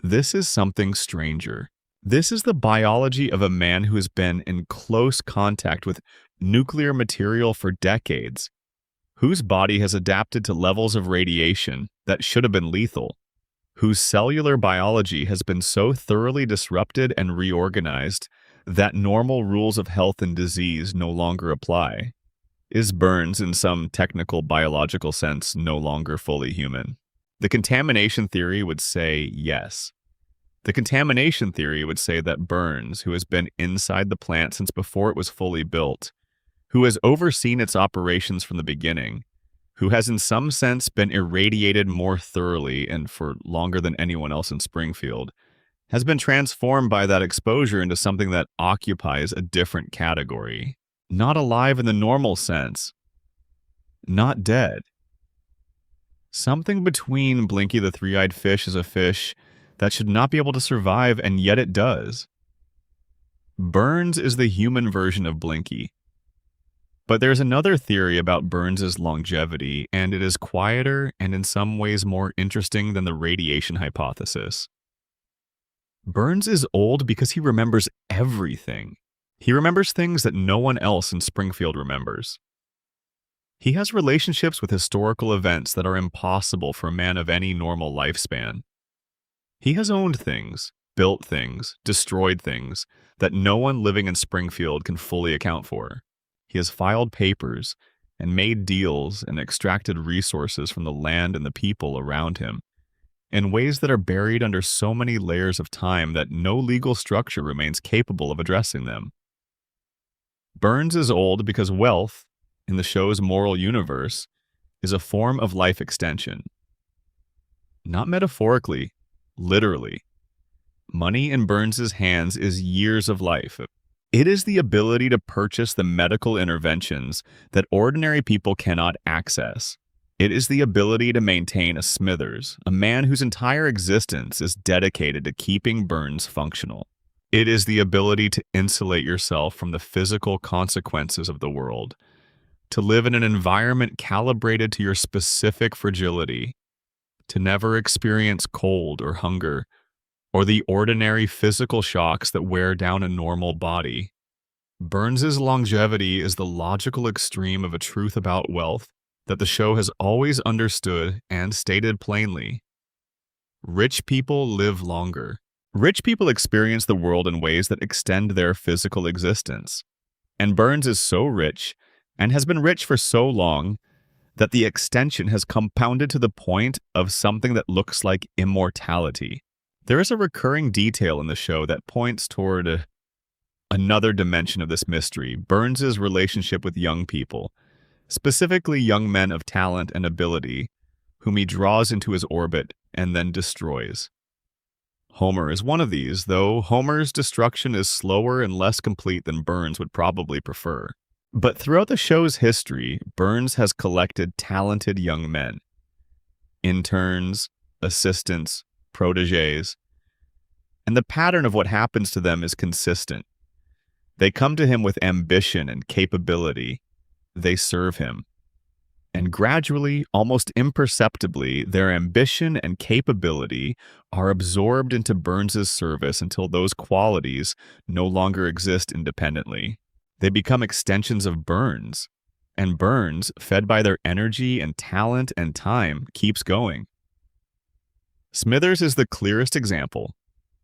This is something stranger. This is the biology of a man who has been in close contact with nuclear material for decades, whose body has adapted to levels of radiation that should have been lethal, whose cellular biology has been so thoroughly disrupted and reorganized that normal rules of health and disease no longer apply? Is Burns, in some technical biological sense, no longer fully human? The contamination theory would say yes. The contamination theory would say that Burns, who has been inside the plant since before it was fully built, who has overseen its operations from the beginning, who has in some sense been irradiated more thoroughly and for longer than anyone else in Springfield, has been transformed by that exposure into something that occupies a different category. Not alive in the normal sense. Not dead. Something between Blinky the three-eyed fish is a fish that should not be able to survive, and yet it does. Burns is the human version of Blinky. But there's another theory about Burns's longevity, and it is quieter and in some ways more interesting than the radiation hypothesis. Burns is old because he remembers everything. He remembers things that no one else in Springfield remembers. He has relationships with historical events that are impossible for a man of any normal lifespan. He has owned things, built things, destroyed things that no one living in Springfield can fully account for. He has filed papers and made deals and extracted resources from the land and the people around him in ways that are buried under so many layers of time that no legal structure remains capable of addressing them. Burns is old because wealth, in the show's moral universe, is a form of life extension. Not metaphorically, literally. Money in Burns's hands is years of life. It is the ability to purchase the medical interventions that ordinary people cannot access. It is the ability to maintain a Smithers, a man whose entire existence is dedicated to keeping Burns functional. It is the ability to insulate yourself from the physical consequences of the world, to live in an environment calibrated to your specific fragility, to never experience cold or hunger, or the ordinary physical shocks that wear down a normal body. Burns's longevity is the logical extreme of a truth about wealth that the show has always understood and stated plainly. Rich people live longer. Rich people experience the world in ways that extend their physical existence. And Burns is so rich, and has been rich for so long, that the extension has compounded to the point of something that looks like immortality. There is a recurring detail in the show that points toward another dimension of this mystery, Burns's relationship with young people, specifically young men of talent and ability, whom he draws into his orbit and then destroys. Homer is one of these, though Homer's destruction is slower and less complete than Burns would probably prefer. But throughout the show's history, Burns has collected talented young men. Interns, assistants, protégés. And the pattern of what happens to them is consistent. They come to him with ambition and capability. They serve him. And gradually, almost imperceptibly, their ambition and capability are absorbed into Burns's service until those qualities no longer exist independently. They become extensions of Burns, and Burns, fed by their energy and talent and time, keeps going. Smithers is the clearest example.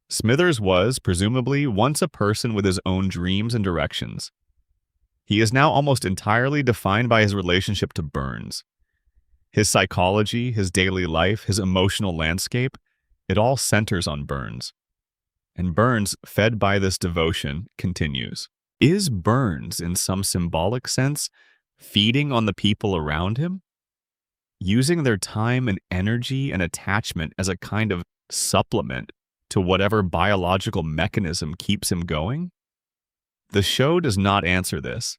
Smithers was, presumably, once a person with his own dreams and directions. He is now almost entirely defined by his relationship to Burns. His psychology, his daily life, his emotional landscape, it all centers on Burns. And Burns, fed by this devotion, continues. Is Burns, in some symbolic sense, feeding on the people around him? Using their time and energy and attachment as a kind of supplement to whatever biological mechanism keeps him going? The show does not answer this,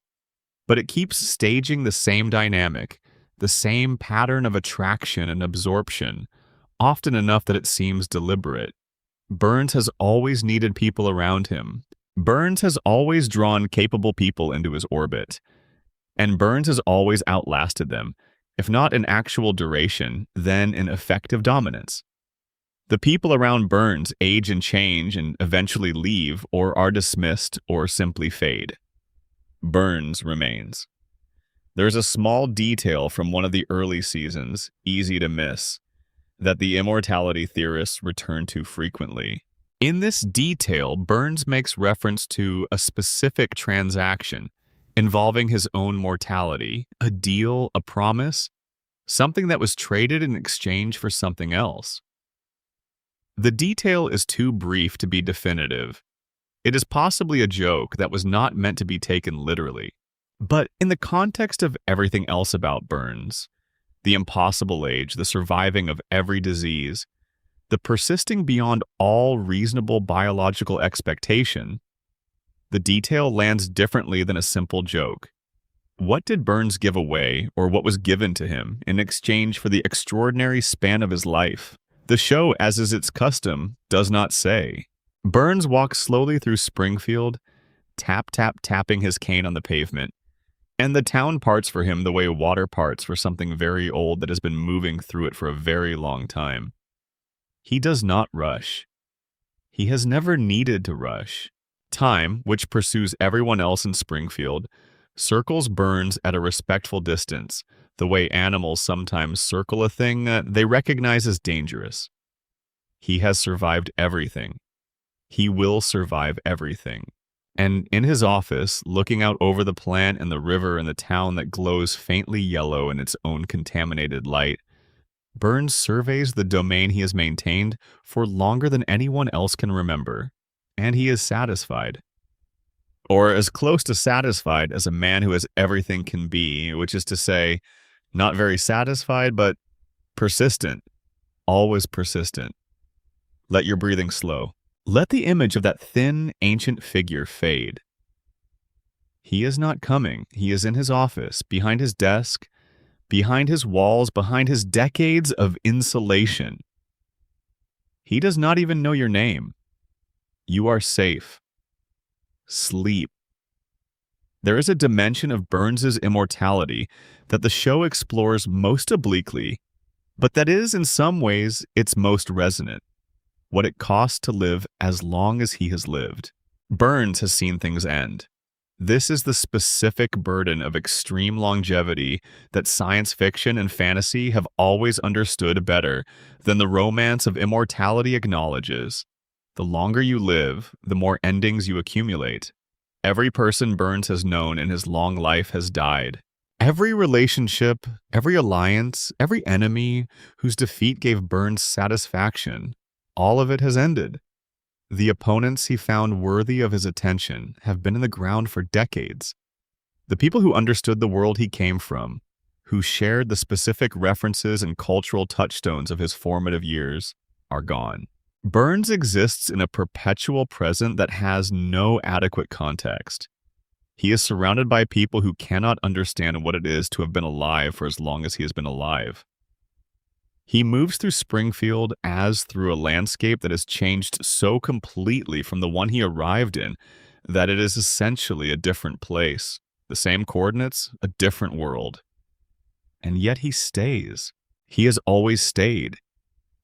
but it keeps staging the same dynamic, the same pattern of attraction and absorption, often enough that it seems deliberate. Burns has always needed people around him. Burns has always drawn capable people into his orbit. And Burns has always outlasted them, if not in actual duration, then in effective dominance. The people around Burns age and change and eventually leave or are dismissed or simply fade. Burns remains. There's a small detail from one of the early seasons, easy to miss. that the immortality theorists return to frequently. In this detail, Burns makes reference to a specific transaction involving his own mortality, a deal, a promise, something that was traded in exchange for something else. The detail is too brief to be definitive. It is possibly a joke that was not meant to be taken literally. But in the context of everything else about Burns, the impossible age, the surviving of every disease, the persisting beyond all reasonable biological expectation, the detail lands differently than a simple joke. What did Burns give away, or what was given to him, in exchange for the extraordinary span of his life? The show, as is its custom, does not say. Burns walks slowly through Springfield, tapping his cane on the pavement, and the town parts for him the way water parts for something very old that has been moving through it for a very long time. He does not rush. He has never needed to rush. Time, which pursues everyone else in Springfield, circles Burns at a respectful distance, the way animals sometimes circle a thing that they recognize as dangerous. He has survived everything. He will survive everything. And in his office, looking out over the plant and the river and the town that glows faintly yellow in its own contaminated light, Burns surveys the domain he has maintained for longer than anyone else can remember, and he is satisfied. Or as close to satisfied as a man who has everything can be, which is to say, not very satisfied, but persistent, always persistent. Let your breathing slow. Let the image of that thin, ancient figure fade. He is not coming. He is in his office, behind his desk, behind his walls, behind his decades of insulation. He does not even know your name. You are safe. Sleep. There is a dimension of Burns's immortality that the show explores most obliquely, but that is in some ways its most resonant. What it costs to live as long as he has lived. Burns has seen things end. This is the specific burden of extreme longevity that science fiction and fantasy have always understood better than the romance of immortality acknowledges. The longer you live, the more endings you accumulate. Every person Burns has known in his long life has died. Every relationship, every alliance, every enemy whose defeat gave Burns satisfaction, all of it has ended. The opponents he found worthy of his attention have been in the ground for decades. The people who understood the world he came from, who shared the specific references and cultural touchstones of his formative years, are gone. Burns exists in a perpetual present that has no adequate context. He is surrounded by people who cannot understand what it is to have been alive for as long as he has been alive. He moves through Springfield as through a landscape that has changed so completely from the one he arrived in that it is essentially a different place. The same coordinates, a different world. And yet he stays. He has always stayed.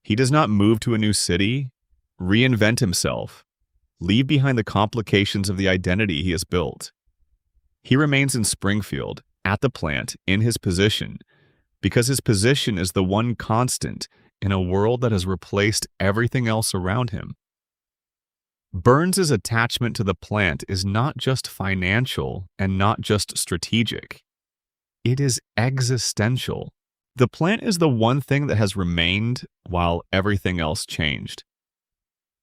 He does not move to a new city, reinvent himself, leave behind the complications of the identity he has built. He remains in Springfield, at the plant, in his position, because his position is the one constant in a world that has replaced everything else around him. Burns's attachment to the plant is not just financial and not just strategic. It is existential. The plant is the one thing that has remained while everything else changed.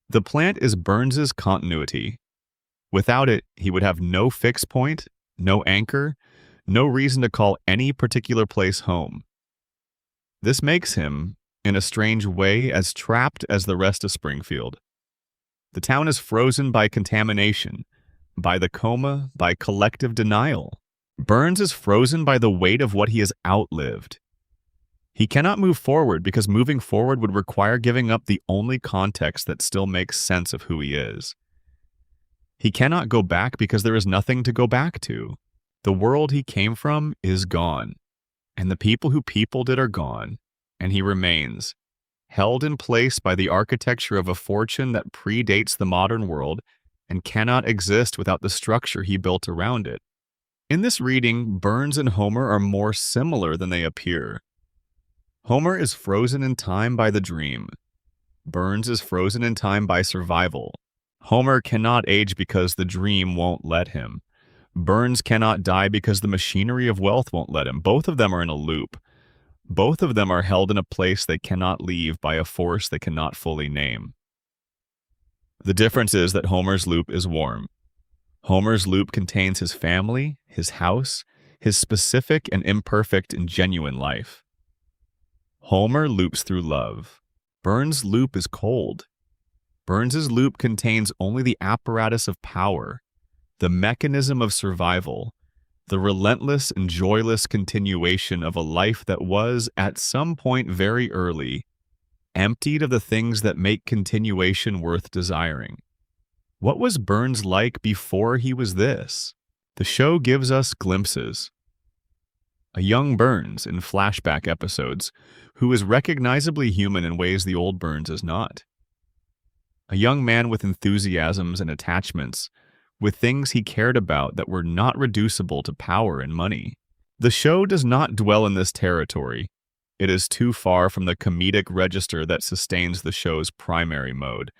The plant is Burns's continuity. Without it, he would have no fixed point, no anchor, no reason to call any particular place home. This makes him, in a strange way, as trapped as the rest of Springfield. The town is frozen by contamination, by the coma, by collective denial. Burns is frozen by the weight of what he has outlived. He cannot move forward because moving forward would require giving up the only context that still makes sense of who he is. He cannot go back because there is nothing to go back to. The world he came from is gone. And the people who peopled it are gone, and he remains, held in place by the architecture of a fortune that predates the modern world and cannot exist without the structure he built around it. In this reading, Burns and Homer are more similar than they appear. Homer is frozen in time by the dream. Burns is frozen in time by survival. Homer cannot age because the dream won't let him. Burns cannot die because the machinery of wealth won't let him. Both of them are in a loop. Both of them are held in a place they cannot leave by a force they cannot fully name. The difference is that Homer's loop is warm. Homer's loop contains his family, his house, his specific and imperfect and genuine life. Homer loops through love. Burns' loop is cold. Burns's loop contains only the apparatus of power, the mechanism of survival, the relentless and joyless continuation of a life that was, at some point very early, emptied of the things that make continuation worth desiring. What was Burns like before he was this? The show gives us glimpses. A young Burns in flashback episodes, who is recognizably human in ways the old Burns is not. A young man with enthusiasms and attachments, with things he cared about that were not reducible to power and money. The show does not dwell in this territory. It is too far from the comedic register that sustains the show's primary mode,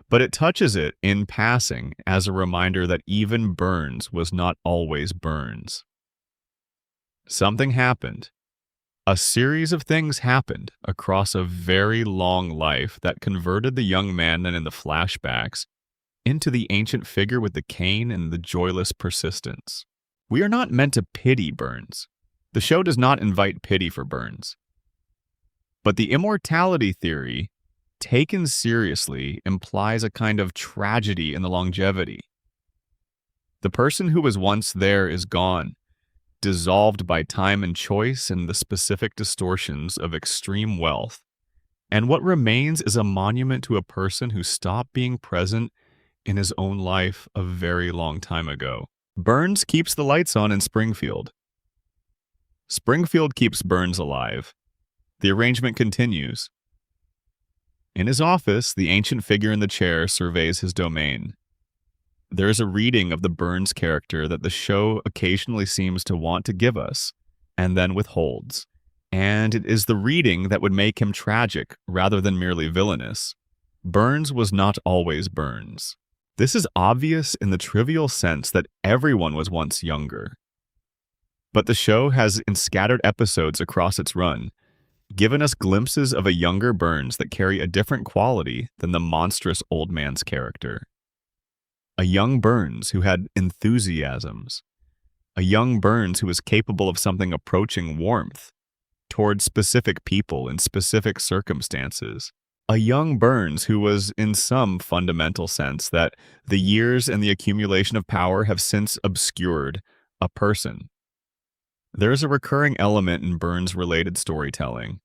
but it touches it in passing as a reminder that even Burns was not always Burns. Something happened. A series of things happened across a very long life that converted the young man in the flashbacks into the ancient figure with the cane and the joyless persistence. We are not meant to pity Burns. The show does not invite pity for Burns. But the immortality theory, taken seriously, implies a kind of tragedy in the longevity. The person who was once there is gone, dissolved by time and choice and the specific distortions of extreme wealth. And what remains is a monument to a person who stopped being present in his own life a very long time ago. Burns keeps the lights on in Springfield. Springfield keeps Burns alive. The arrangement continues. In his office, the ancient figure in the chair surveys his domain. There is a reading of the Burns character that the show occasionally seems to want to give us, and then withholds. And it is the reading that would make him tragic rather than merely villainous. Burns was not always Burns. This is obvious in the trivial sense that everyone was once younger. But the show has, in scattered episodes across its run, given us glimpses of a younger Burns that carry a different quality than the monstrous old man's character. A young Burns who had enthusiasms. A young Burns who was capable of something approaching warmth towards specific people in specific circumstances. A young Burns who was, in some fundamental sense, that the years and the accumulation of power have since obscured a person. There is a recurring element in Burns-related storytelling,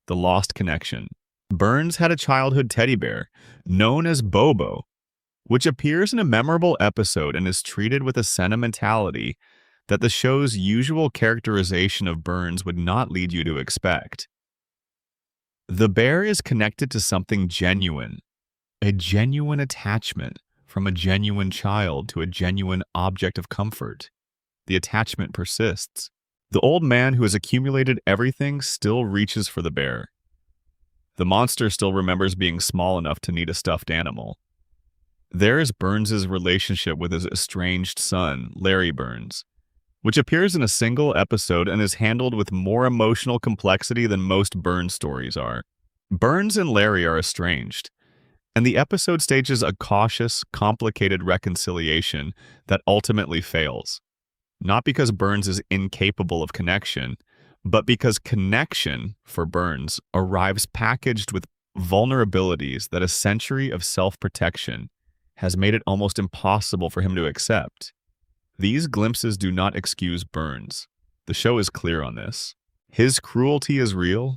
the lost connection. Burns had a childhood teddy bear, known as Bobo, which appears in a memorable episode and is treated with a sentimentality that the show's usual characterization of Burns would not lead you to expect. The bear is connected to something genuine, a genuine attachment from a genuine child to a genuine object of comfort. The attachment persists. The old man who has accumulated everything still reaches for the bear. The monster still remembers being small enough to need a stuffed animal. There is Burns's relationship with his estranged son, Larry Burns, which appears in a single episode and is handled with more emotional complexity than most Burns stories are. Burns and Larry are estranged, and the episode stages a cautious, complicated reconciliation that ultimately fails. Not because Burns is incapable of connection, but because connection, for Burns, arrives packaged with vulnerabilities that a century of self-protection has made it almost impossible for him to accept. These glimpses do not excuse Burns. The show is clear on this. His cruelty is real.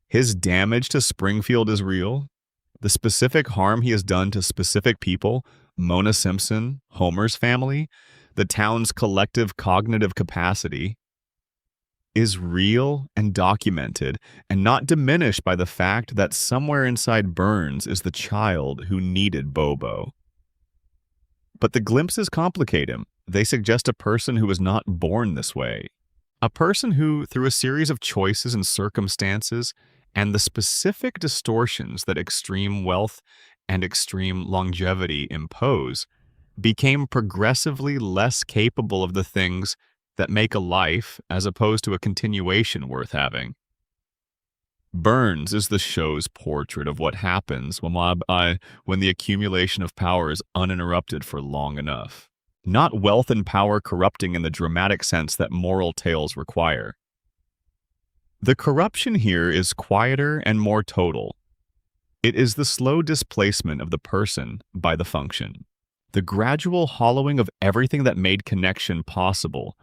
His damage to Springfield is real. The specific harm he has done to specific people, Mona Simpson, Homer's family, the town's collective cognitive capacity, is real and documented and not diminished by the fact that somewhere inside Burns is the child who needed Bobo. But the glimpses complicate him. They suggest a person who was not born this way. A person who, through a series of choices and circumstances and the specific distortions that extreme wealth and extreme longevity impose became progressively less capable of the things that make a life as opposed to a continuation worth having. Burns is the show's portrait of what happens when the accumulation of power is uninterrupted for long enough. Not wealth and power corrupting in the dramatic sense that moral tales require. The corruption here is quieter and more total. It is the slow displacement of the person by the function. The gradual hollowing of everything that made connection possible,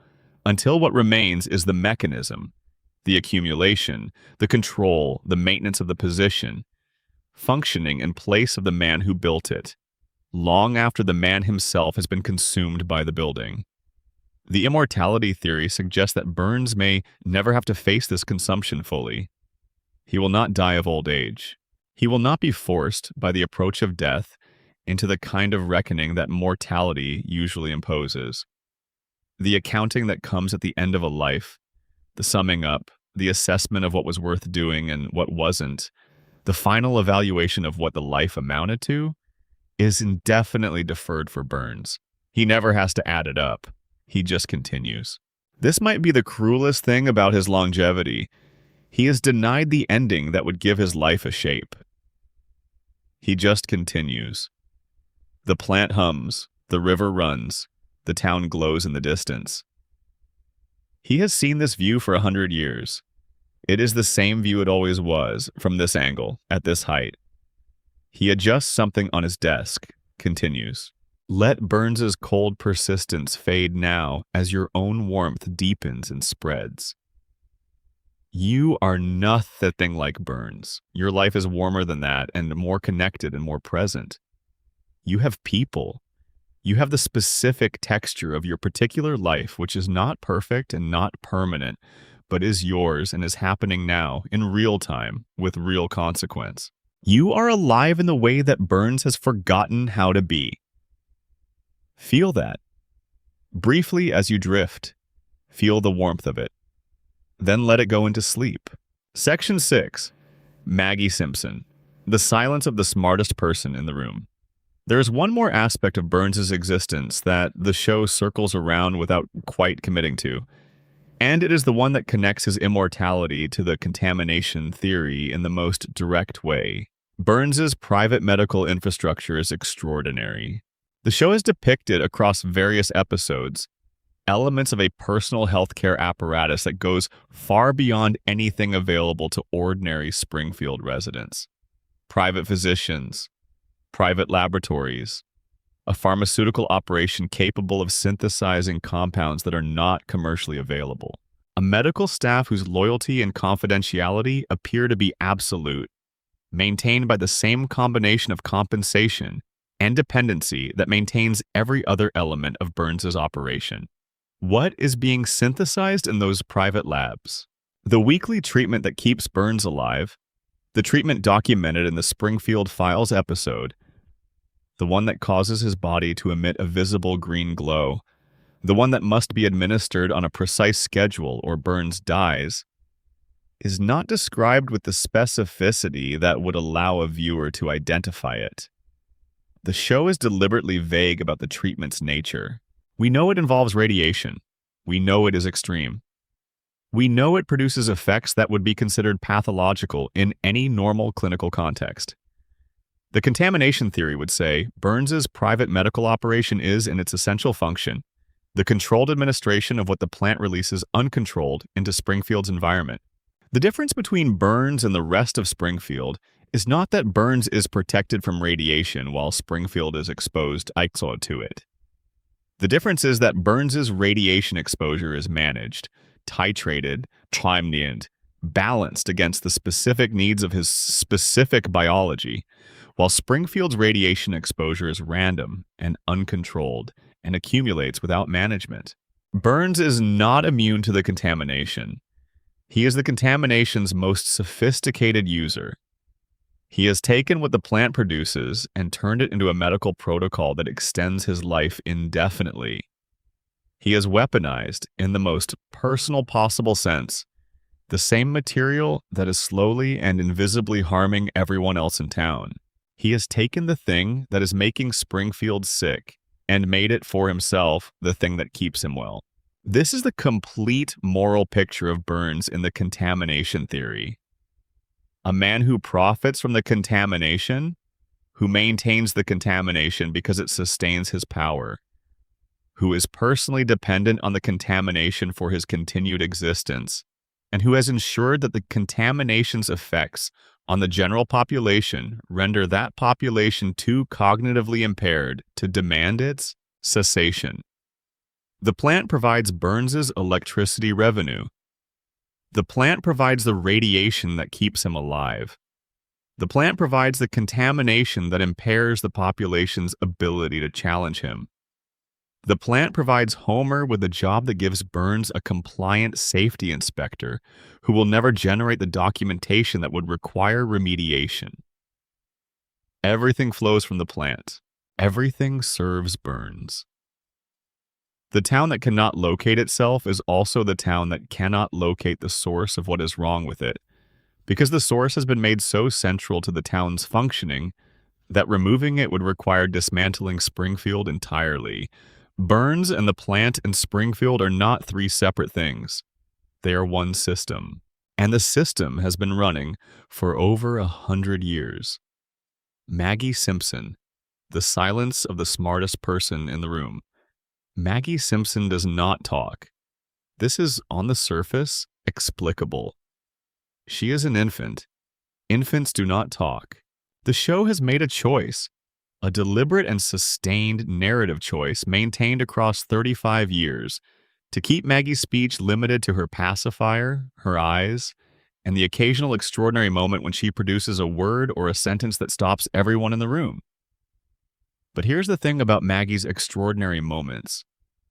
until what remains is the mechanism, the accumulation, the control, the maintenance of the position, functioning in place of the man who built it, long after the man himself has been consumed by the building. The immortality theory suggests that Burns may never have to face this consumption fully. He will not die of old age. He will not be forced by the approach of death into the kind of reckoning that mortality usually imposes. The accounting that comes at the end of a life, the summing up, the assessment of what was worth doing and what wasn't, the final evaluation of what the life amounted to, is indefinitely deferred for Burns. He never has to add it up. He just continues. This might be the cruelest thing about his longevity. He is denied the ending that would give his life a shape. He just continues. The plant hums, the river runs, the town glows in the distance. He has seen this view for 100 years. It is the same view it always was, from this angle, at this height. He adjusts something on his desk, continues. Let Burns's cold persistence fade now as your own warmth deepens and spreads. You are nothing like Burns. Your life is warmer than that and more connected and more present. You have people. You have the specific texture of your particular life, which is not perfect and not permanent, but is yours and is happening now in real time with real consequence. You are alive in the way that Burns has forgotten how to be. Feel that. Briefly as you drift, feel the warmth of it. Then let it go into sleep. Section 6. Maggie Simpson. The silence of the smartest person in the room. There is one more aspect of Burns's existence that the show circles around without quite committing to, and it is the one that connects his immortality to the contamination theory in the most direct way. Burns's private medical infrastructure is extraordinary. The show has depicted across various episodes elements of a personal healthcare apparatus that goes far beyond anything available to ordinary Springfield residents. Private physicians, private laboratories, a pharmaceutical operation capable of synthesizing compounds that are not commercially available, a medical staff whose loyalty and confidentiality appear to be absolute, maintained by the same combination of compensation and dependency that maintains every other element of Burns's operation. What is being synthesized in those private labs? The weekly treatment that keeps Burns alive, the treatment documented in the Springfield Files episode, the one that causes his body to emit a visible green glow, the one that must be administered on a precise schedule or Burns dies, is not described with the specificity that would allow a viewer to identify it. The show is deliberately vague about the treatment's nature. We know it involves radiation. We know it is extreme. We know it produces effects that would be considered pathological in any normal clinical context. The contamination theory would say Burns's private medical operation is, in its essential function, the controlled administration of what the plant releases uncontrolled into Springfield's environment. The difference between Burns and the rest of Springfield is not that Burns is protected from radiation while Springfield is exposed to it. The difference is that Burns's radiation exposure is managed, titrated, timed, balanced against the specific needs of his specific biology, while Springfield's radiation exposure is random and uncontrolled and accumulates without management. Burns is not immune to the contamination. He is the contamination's most sophisticated user. He has taken what the plant produces and turned it into a medical protocol that extends his life indefinitely. He has weaponized, in the most personal possible sense, The same material that is slowly and invisibly harming everyone else in town. He has taken the thing that is making Springfield sick and made it for himself the thing that keeps him well. This is the complete moral picture of Burns in the contamination theory. A man who profits from the contamination, who maintains the contamination because it sustains his power, who is personally dependent on the contamination for his continued existence, and who has ensured that the contamination's effects on the general population render that population too cognitively impaired to demand its cessation. The plant provides Burns's electricity revenue. The plant provides the radiation that keeps him alive. The plant provides the contamination that impairs the population's ability to challenge him. The plant provides Homer with a job that gives Burns a compliant safety inspector who will never generate the documentation that would require remediation. Everything flows from the plant. Everything serves Burns. The town that cannot locate itself is also the town that cannot locate the source of what is wrong with it, because the source has been made so central to the town's functioning that removing it would require dismantling Springfield entirely. Burns and the plant in Springfield are not three separate things. They are one system, and the system has been running for over 100 years. Maggie Simpson, the silence of the smartest person in the room. Maggie Simpson does not talk. This is, on the surface, explicable. She is an infant. Infants do not talk. The show has made a choice, a deliberate and sustained narrative choice maintained across 35 years, to keep Maggie's speech limited to her pacifier, her eyes, and the occasional extraordinary moment when she produces a word or a sentence that stops everyone in the room. But here's the thing about Maggie's extraordinary moments.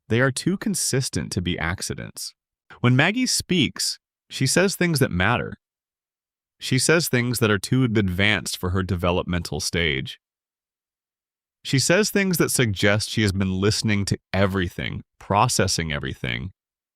They are too consistent to be accidents. When Maggie speaks, she says things that matter. She says things that are too advanced for her developmental stage. She says things that suggest she has been listening to everything, processing everything,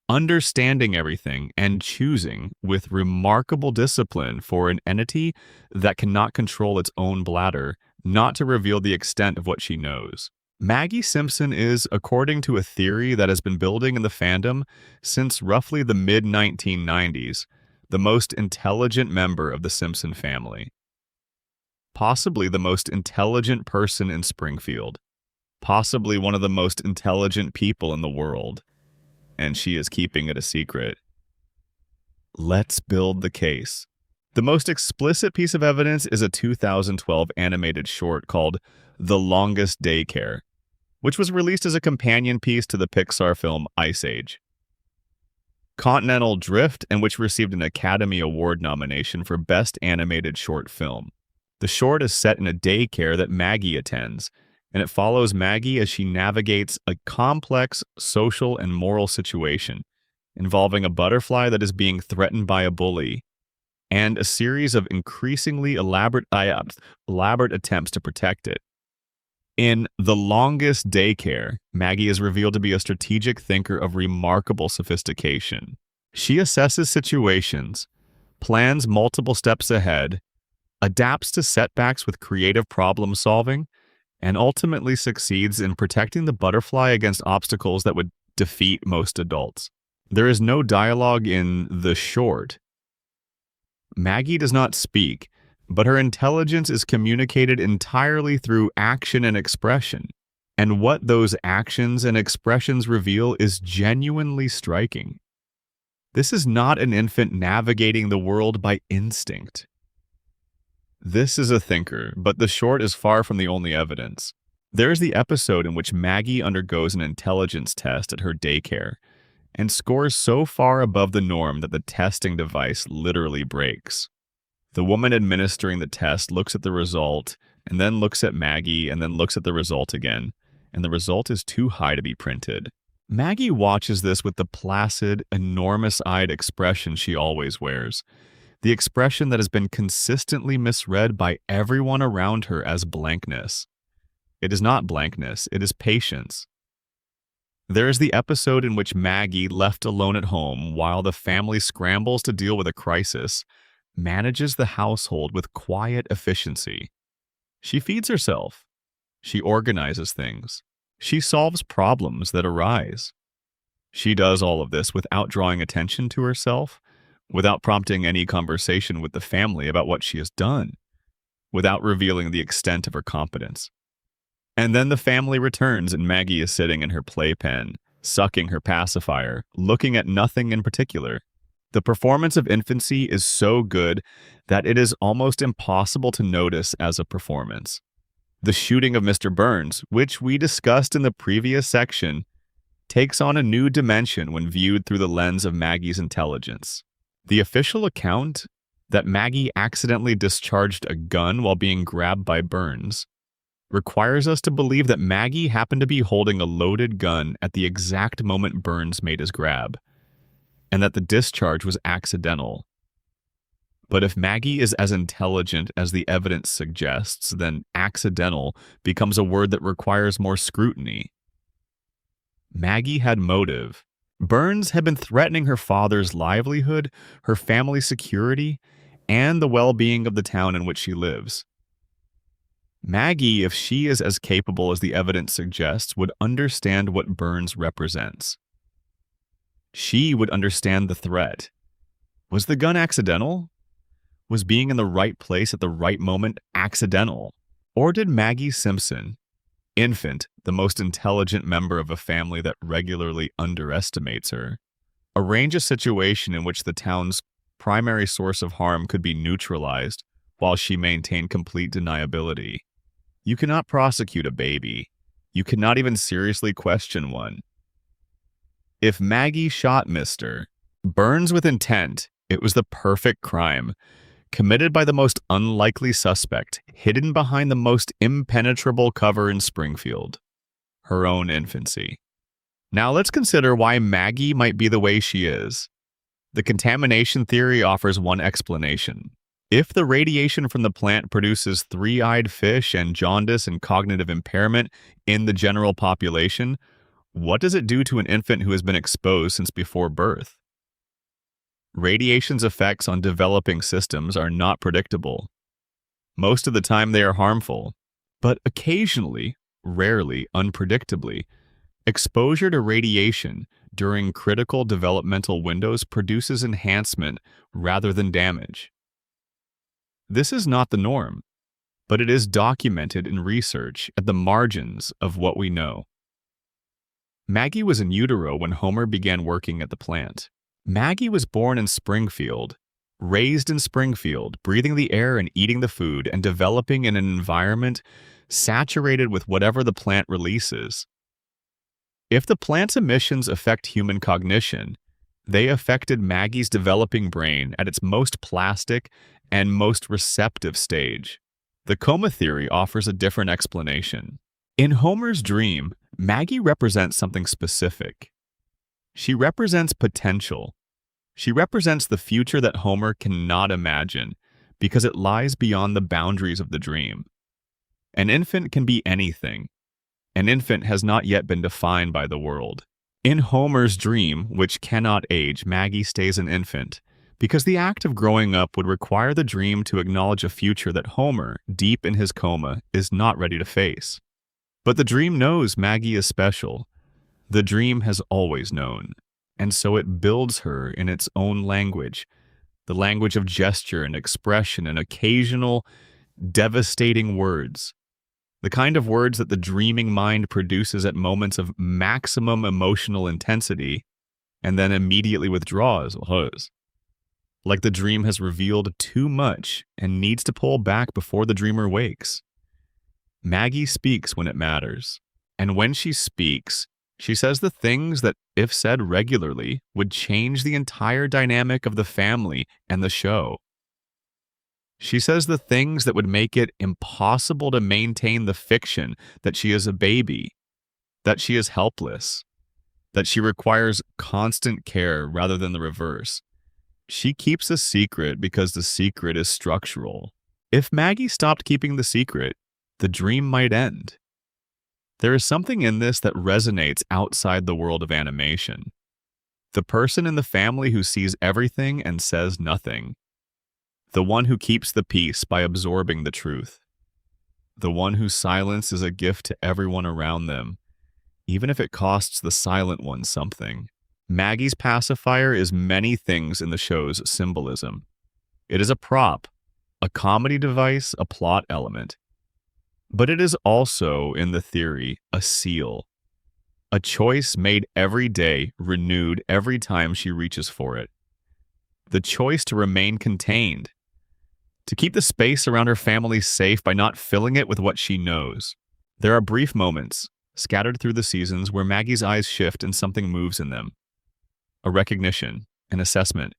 understanding everything, and choosing with remarkable discipline for an entity that cannot control its own bladder, not to reveal the extent of what she knows. Maggie Simpson is, according to a theory that has been building in the fandom since roughly the mid-1990s, the most intelligent member of the Simpson family. Possibly the most intelligent person in Springfield. Possibly one of the most intelligent people in the world. And she is keeping it a secret. Let's build the case. The most explicit piece of evidence is a 2012 animated short called The Longest Daycare, which was released as a companion piece to the Pixar film Ice Age. Continental Drift, and which received an Academy Award nomination for Best Animated Short Film. The short is set in a daycare that Maggie attends, and it follows Maggie as she navigates a complex social and moral situation involving a butterfly that is being threatened by a bully, and a series of increasingly elaborate attempts to protect it. In The Longest Daycare, Maggie is revealed to be a strategic thinker of remarkable sophistication. She assesses situations, plans multiple steps ahead, adapts to setbacks with creative problem solving, and ultimately succeeds in protecting the butterfly against obstacles that would defeat most adults. There is no dialogue in the short. Maggie does not speak, but her intelligence is communicated entirely through action and expression. And what those actions and expressions reveal is genuinely striking. This is not an infant navigating the world by instinct. This is a thinker, but the short is far from the only evidence. There is the episode in which Maggie undergoes an intelligence test at her daycare and scores so far above the norm that the testing device literally breaks. The woman administering the test looks at the result and then looks at Maggie and then looks at the result again, and the result is too high to be printed. Maggie watches this with the placid, enormous-eyed expression she always wears. The expression that has been consistently misread by everyone around her as blankness. It is not blankness, it is patience. There is the episode in which Maggie, left alone at home while the family scrambles to deal with a crisis, manages the household with quiet efficiency. She feeds herself. She organizes things. She solves problems that arise. She does all of this without drawing attention to herself, without prompting any conversation with the family about what she has done, without revealing the extent of her competence. And then the family returns and Maggie is sitting in her playpen, sucking her pacifier, looking at nothing in particular. The performance of infancy is so good that it is almost impossible to notice as a performance. The shooting of Mr. Burns, which we discussed in the previous section, takes on a new dimension when viewed through the lens of Maggie's intelligence. The official account that Maggie accidentally discharged a gun while being grabbed by Burns requires us to believe that Maggie happened to be holding a loaded gun at the exact moment Burns made his grab, and that the discharge was accidental. But if Maggie is as intelligent as the evidence suggests, then accidental becomes a word that requires more scrutiny. Maggie had motive. Burns had been threatening her father's livelihood, her family's security, and the well-being of the town in which she lives. Maggie, if she is as capable as the evidence suggests, would understand what Burns represents. She would understand the threat. Was the gun accidental? Was being in the right place at the right moment accidental? Or did Maggie Simpson, infant, the most intelligent member of a family that regularly underestimates her, arrange a situation in which the town's primary source of harm could be neutralized while she maintained complete deniability? You cannot prosecute a baby. You cannot even seriously question one. If Maggie shot Mr. Burns with intent, it was the perfect crime, committed by the most unlikely suspect, hidden behind the most impenetrable cover in Springfield, her own infancy. Now let's consider why Maggie might be the way she is. The contamination theory offers one explanation. If the radiation from the plant produces three-eyed fish and jaundice and cognitive impairment in the general population, what does it do to an infant who has been exposed since before birth? Radiation's effects on developing systems are not predictable. Most of the time they are harmful, but occasionally, rarely, unpredictably, exposure to radiation during critical developmental windows produces enhancement rather than damage. This is not the norm, but it is documented in research at the margins of what we know. Maggie was in utero when Homer began working at the plant. Maggie was born in Springfield, raised in Springfield, breathing the air and eating the food and developing in an environment saturated with whatever the plant releases. If the plant's emissions affect human cognition, they affected Maggie's developing brain at its most plastic and most receptive stage. The coma theory offers a different explanation. In Homer's dream, Maggie represents something specific. She represents potential. She represents the future that Homer cannot imagine because it lies beyond the boundaries of the dream. An infant can be anything. An infant has not yet been defined by the world. In Homer's dream, which cannot age, Maggie stays an infant because the act of growing up would require the dream to acknowledge a future that Homer, deep in his coma, is not ready to face. But the dream knows Maggie is special. The dream has always known, and so it builds her in its own language, the language of gesture and expression and occasional, devastating words. The kind of words that the dreaming mind produces at moments of maximum emotional intensity and then immediately withdraws. Like the dream has revealed too much and needs to pull back before the dreamer wakes. Maggie speaks when it matters, and when she speaks, she says the things that, if said regularly, would change the entire dynamic of the family and the show. She says the things that would make it impossible to maintain the fiction that she is a baby, that she is helpless, that she requires constant care rather than the reverse. She keeps a secret because the secret is structural. If Maggie stopped keeping the secret, the dream might end. There is something in this that resonates outside the world of animation. The person in the family who sees everything and says nothing. The one who keeps the peace by absorbing the truth. The one whose silence is a gift to everyone around them, even if it costs the silent one something. Maggie's pacifier is many things in the show's symbolism. It is a prop, a comedy device, a plot element. But it is also, in the theory, a seal. A choice made every day, renewed every time she reaches for it. The choice to remain contained, to keep the space around her family safe by not filling it with what she knows. There are brief moments, scattered through the seasons, where Maggie's eyes shift and something moves in them. A recognition, an assessment,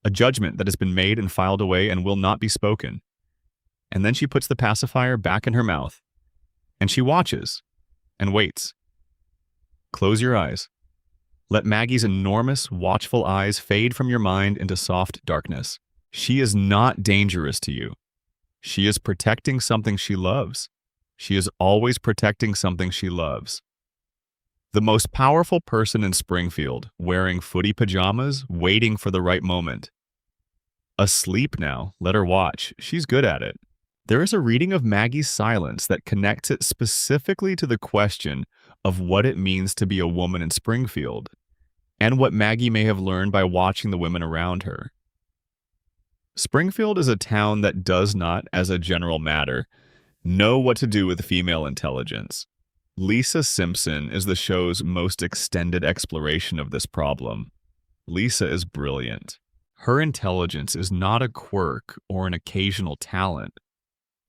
a judgment that has been made and filed away and will not be spoken. And then she puts the pacifier back in her mouth, and she watches and waits. Close your eyes. Let Maggie's enormous, watchful eyes fade from your mind into soft darkness. She is not dangerous to you. She is protecting something she loves. She is always protecting something she loves. The most powerful person in Springfield, wearing footy pajamas, waiting for the right moment. Asleep now, let her watch. She's good at it. There is a reading of Maggie's silence that connects it specifically to the question of what it means to be a woman in Springfield, and what Maggie may have learned by watching the women around her. Springfield is a town that does not, as a general matter, know what to do with female intelligence. Lisa Simpson is the show's most extended exploration of this problem. Lisa is brilliant. Her intelligence is not a quirk or an occasional talent,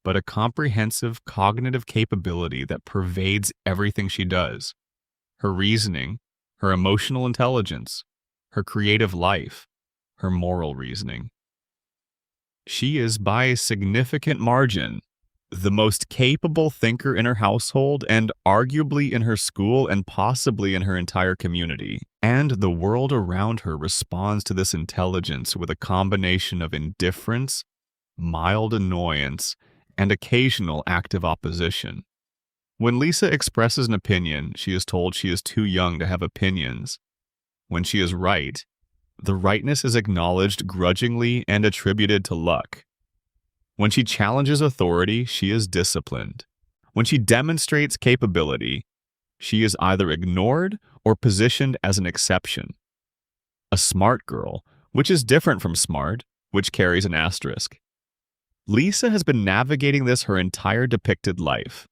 but a comprehensive cognitive capability that pervades everything she does. Her reasoning, her emotional intelligence, her creative life, her moral reasoning. She is, by a significant margin, the most capable thinker in her household and arguably in her school and possibly in her entire community. And the world around her responds to this intelligence with a combination of indifference, mild annoyance, and occasional active opposition. When Lisa expresses an opinion, she is told she is too young to have opinions. When she is right, the rightness is acknowledged grudgingly and attributed to luck. When she challenges authority, she is disciplined. When she demonstrates capability, she is either ignored or positioned as an exception. A smart girl, which is different from smart, which carries an asterisk. Lisa has been navigating this her entire depicted life.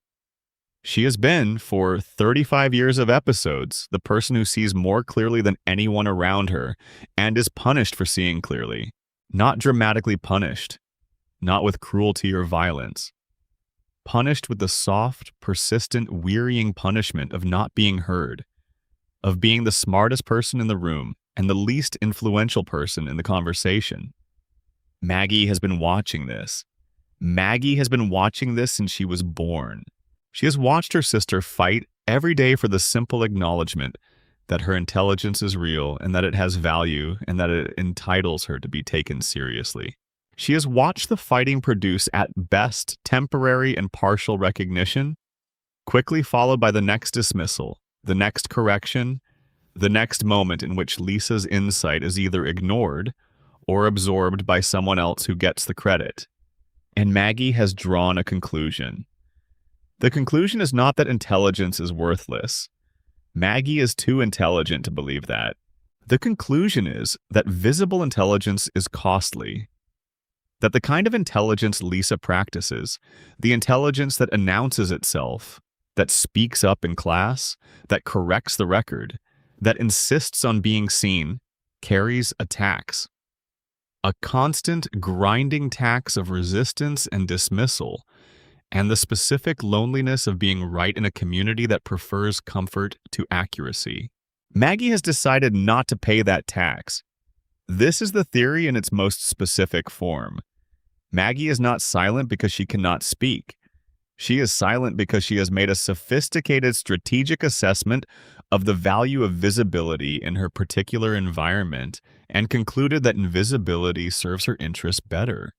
She has been, for 35 years of episodes, the person who sees more clearly than anyone around her and is punished for seeing clearly. Not dramatically punished, not with cruelty or violence. Punished with the soft, persistent, wearying punishment of not being heard, of being the smartest person in the room and the least influential person in the conversation. Maggie has been watching this. Maggie has been watching this since she was born. She has watched her sister fight every day for the simple acknowledgement that her intelligence is real and that it has value and that it entitles her to be taken seriously. She has watched the fighting produce at best temporary and partial recognition, quickly followed by the next dismissal, the next correction, the next moment in which Lisa's insight is either ignored or absorbed by someone else who gets the credit. And Maggie has drawn a conclusion. The conclusion is not that intelligence is worthless. Maggie is too intelligent to believe that. The conclusion is that visible intelligence is costly. That the kind of intelligence Lisa practices, the intelligence that announces itself, that speaks up in class, that corrects the record, that insists on being seen, carries a tax. A constant, grinding tax of resistance and dismissal, and the specific loneliness of being right in a community that prefers comfort to accuracy. Maggie has decided not to pay that tax. This is the theory in its most specific form. Maggie is not silent because she cannot speak. She is silent because she has made a sophisticated strategic assessment of the value of visibility in her particular environment and concluded that invisibility serves her interests better.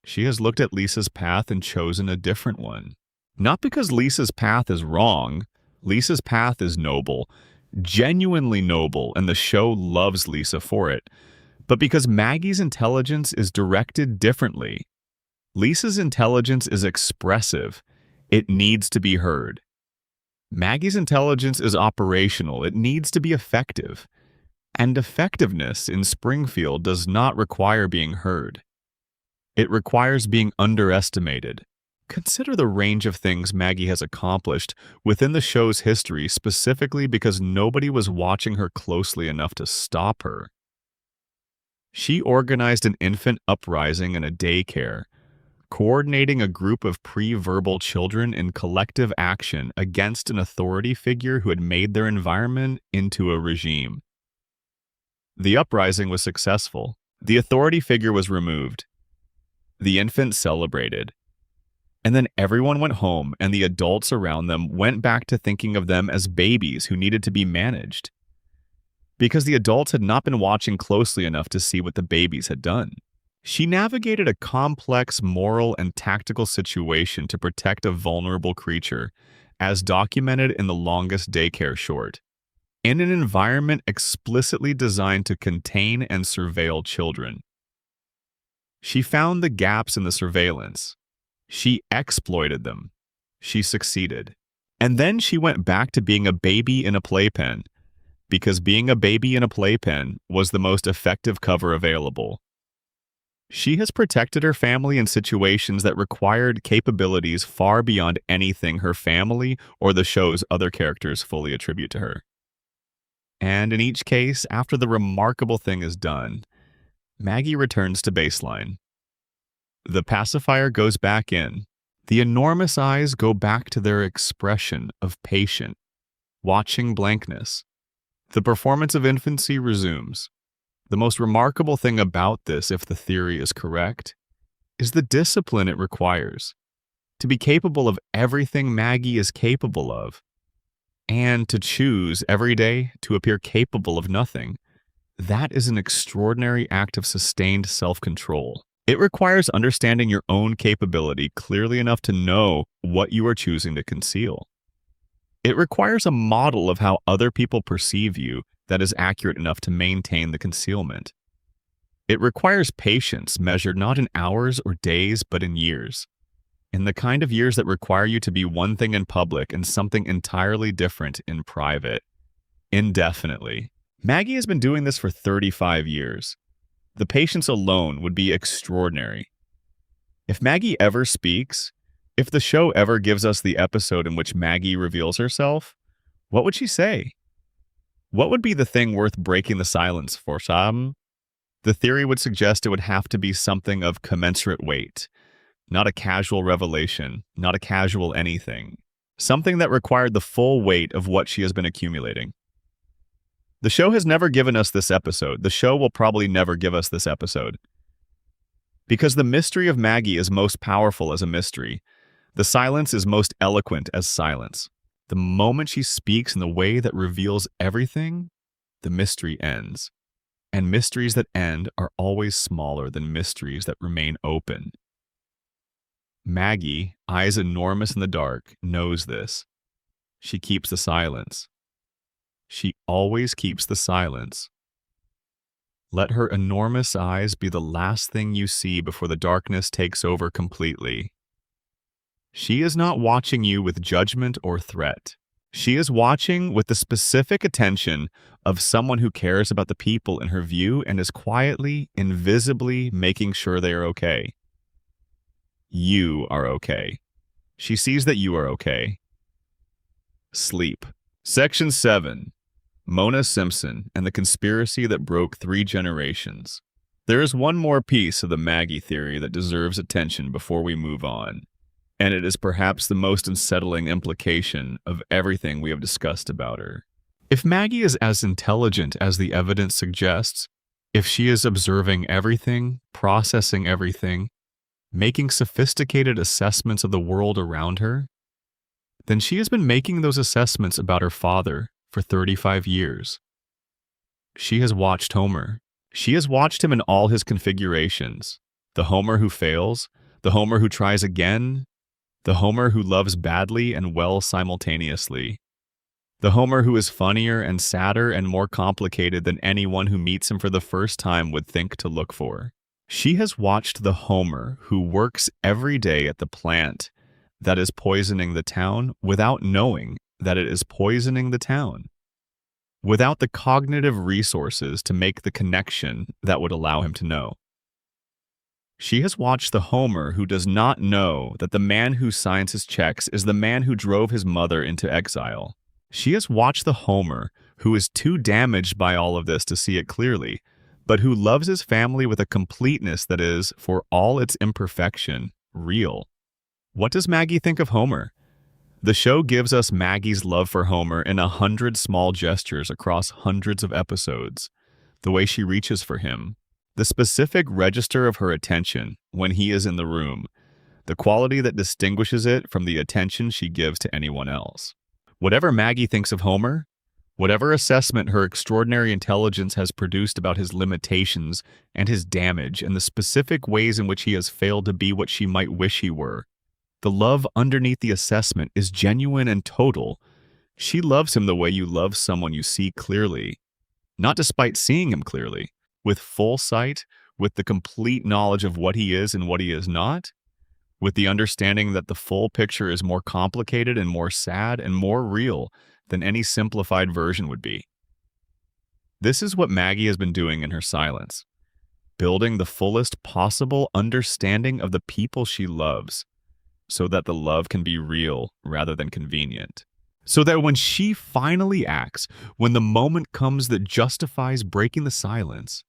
She has looked at Lisa's path and chosen a different one. Not because Lisa's path is wrong. Lisa's path is noble, genuinely noble, and the show loves Lisa for it. But because Maggie's intelligence is directed differently. Lisa's intelligence is expressive. It needs to be heard. Maggie's intelligence is operational. It needs to be effective. And effectiveness in Springfield does not require being heard. It requires being underestimated. Consider the range of things Maggie has accomplished within the show's history specifically because nobody was watching her closely enough to stop her. She organized an infant uprising in a daycare, coordinating a group of pre-verbal children in collective action against an authority figure who had made their environment into a regime. The uprising was successful. The authority figure was removed. The infant celebrated. And then everyone went home, and the adults around them went back to thinking of them as babies who needed to be managed. Because the adults had not been watching closely enough to see what the babies had done. She navigated a complex moral and tactical situation to protect a vulnerable creature, as documented in the longest daycare short, in an environment explicitly designed to contain and surveil children. She found the gaps in the surveillance. She exploited them. She succeeded. And then she went back to being a baby in a playpen, because being a baby in a playpen was the most effective cover available. She has protected her family in situations that required capabilities far beyond anything her family or the show's other characters fully attribute to her. And in each case, after the remarkable thing is done, Maggie returns to baseline. The pacifier goes back in. The enormous eyes go back to their expression of patient, watching blankness. The performance of infancy resumes. The most remarkable thing about this, if the theory is correct, is the discipline it requires to be capable of everything Maggie is capable of, and to choose every day to appear capable of nothing. That is an extraordinary act of sustained self-control. It requires understanding your own capability clearly enough to know what you are choosing to conceal. It requires a model of how other people perceive you that is accurate enough to maintain the concealment. It requires patience measured not in hours or days, but in years. In the kind of years that require you to be one thing in public and something entirely different in private, indefinitely. Maggie has been doing this for 35 years. The patience alone would be extraordinary. If Maggie ever speaks, if the show ever gives us the episode in which Maggie reveals herself, what would she say? What would be the thing worth breaking the silence for, Sam? The theory would suggest it would have to be something of commensurate weight, not a casual revelation, not a casual anything. Something that required the full weight of what she has been accumulating. The show has never given us this episode. The show will probably never give us this episode. Because the mystery of Maggie is most powerful as a mystery. The silence is most eloquent as silence. The moment she speaks in the way that reveals everything, the mystery ends. And mysteries that end are always smaller than mysteries that remain open. Maggie, eyes enormous in the dark, knows this. She keeps the silence. She always keeps the silence. Let her enormous eyes be the last thing you see before the darkness takes over completely. She is not watching you with judgment or threat. She is watching with the specific attention of someone who cares about the people in her view and is quietly, invisibly making sure they are okay. You are okay. She sees that you are okay. Sleep. Section 7. Mona Simpson and the conspiracy that broke 3 generations. There is one more piece of the Maggie theory that deserves attention before we move on, and it is perhaps the most unsettling implication of everything we have discussed about her. If Maggie is as intelligent as the evidence suggests, if she is observing everything, processing everything, making sophisticated assessments of the world around her, then she has been making those assessments about her father for 35 years. She has watched Homer. She has watched him in all his configurations. The Homer who fails, the Homer who tries again The Homer who loves badly and well simultaneously. The Homer who is funnier and sadder and more complicated than anyone who meets him for the first time would think to look for. She has watched the Homer who works every day at the plant that is poisoning the town without knowing that it is poisoning the town, without the cognitive resources to make the connection that would allow him to know. She has watched the Homer who does not know that the man who signs his checks is the man who drove his mother into exile. She has watched the Homer who is too damaged by all of this to see it clearly, but who loves his family with a completeness that is, for all its imperfection, real. What does Maggie think of Homer? The show gives us Maggie's love for Homer in 100 small gestures across hundreds of episodes. The way she reaches for him, the specific register of her attention when he is in the room, the quality that distinguishes it from the attention she gives to anyone else. Whatever Maggie thinks of Homer, whatever assessment her extraordinary intelligence has produced about his limitations and his damage and the specific ways in which he has failed to be what she might wish he were, the love underneath the assessment is genuine and total. She loves him the way you love someone you see clearly, not despite seeing him clearly, with full sight, with the complete knowledge of what he is and what he is not, with the understanding that the full picture is more complicated and more sad and more real than any simplified version would be. This is what Maggie has been doing in her silence, building the fullest possible understanding of the people she loves, so that the love can be real rather than convenient. So that when she finally acts, when the moment comes that justifies breaking the silence,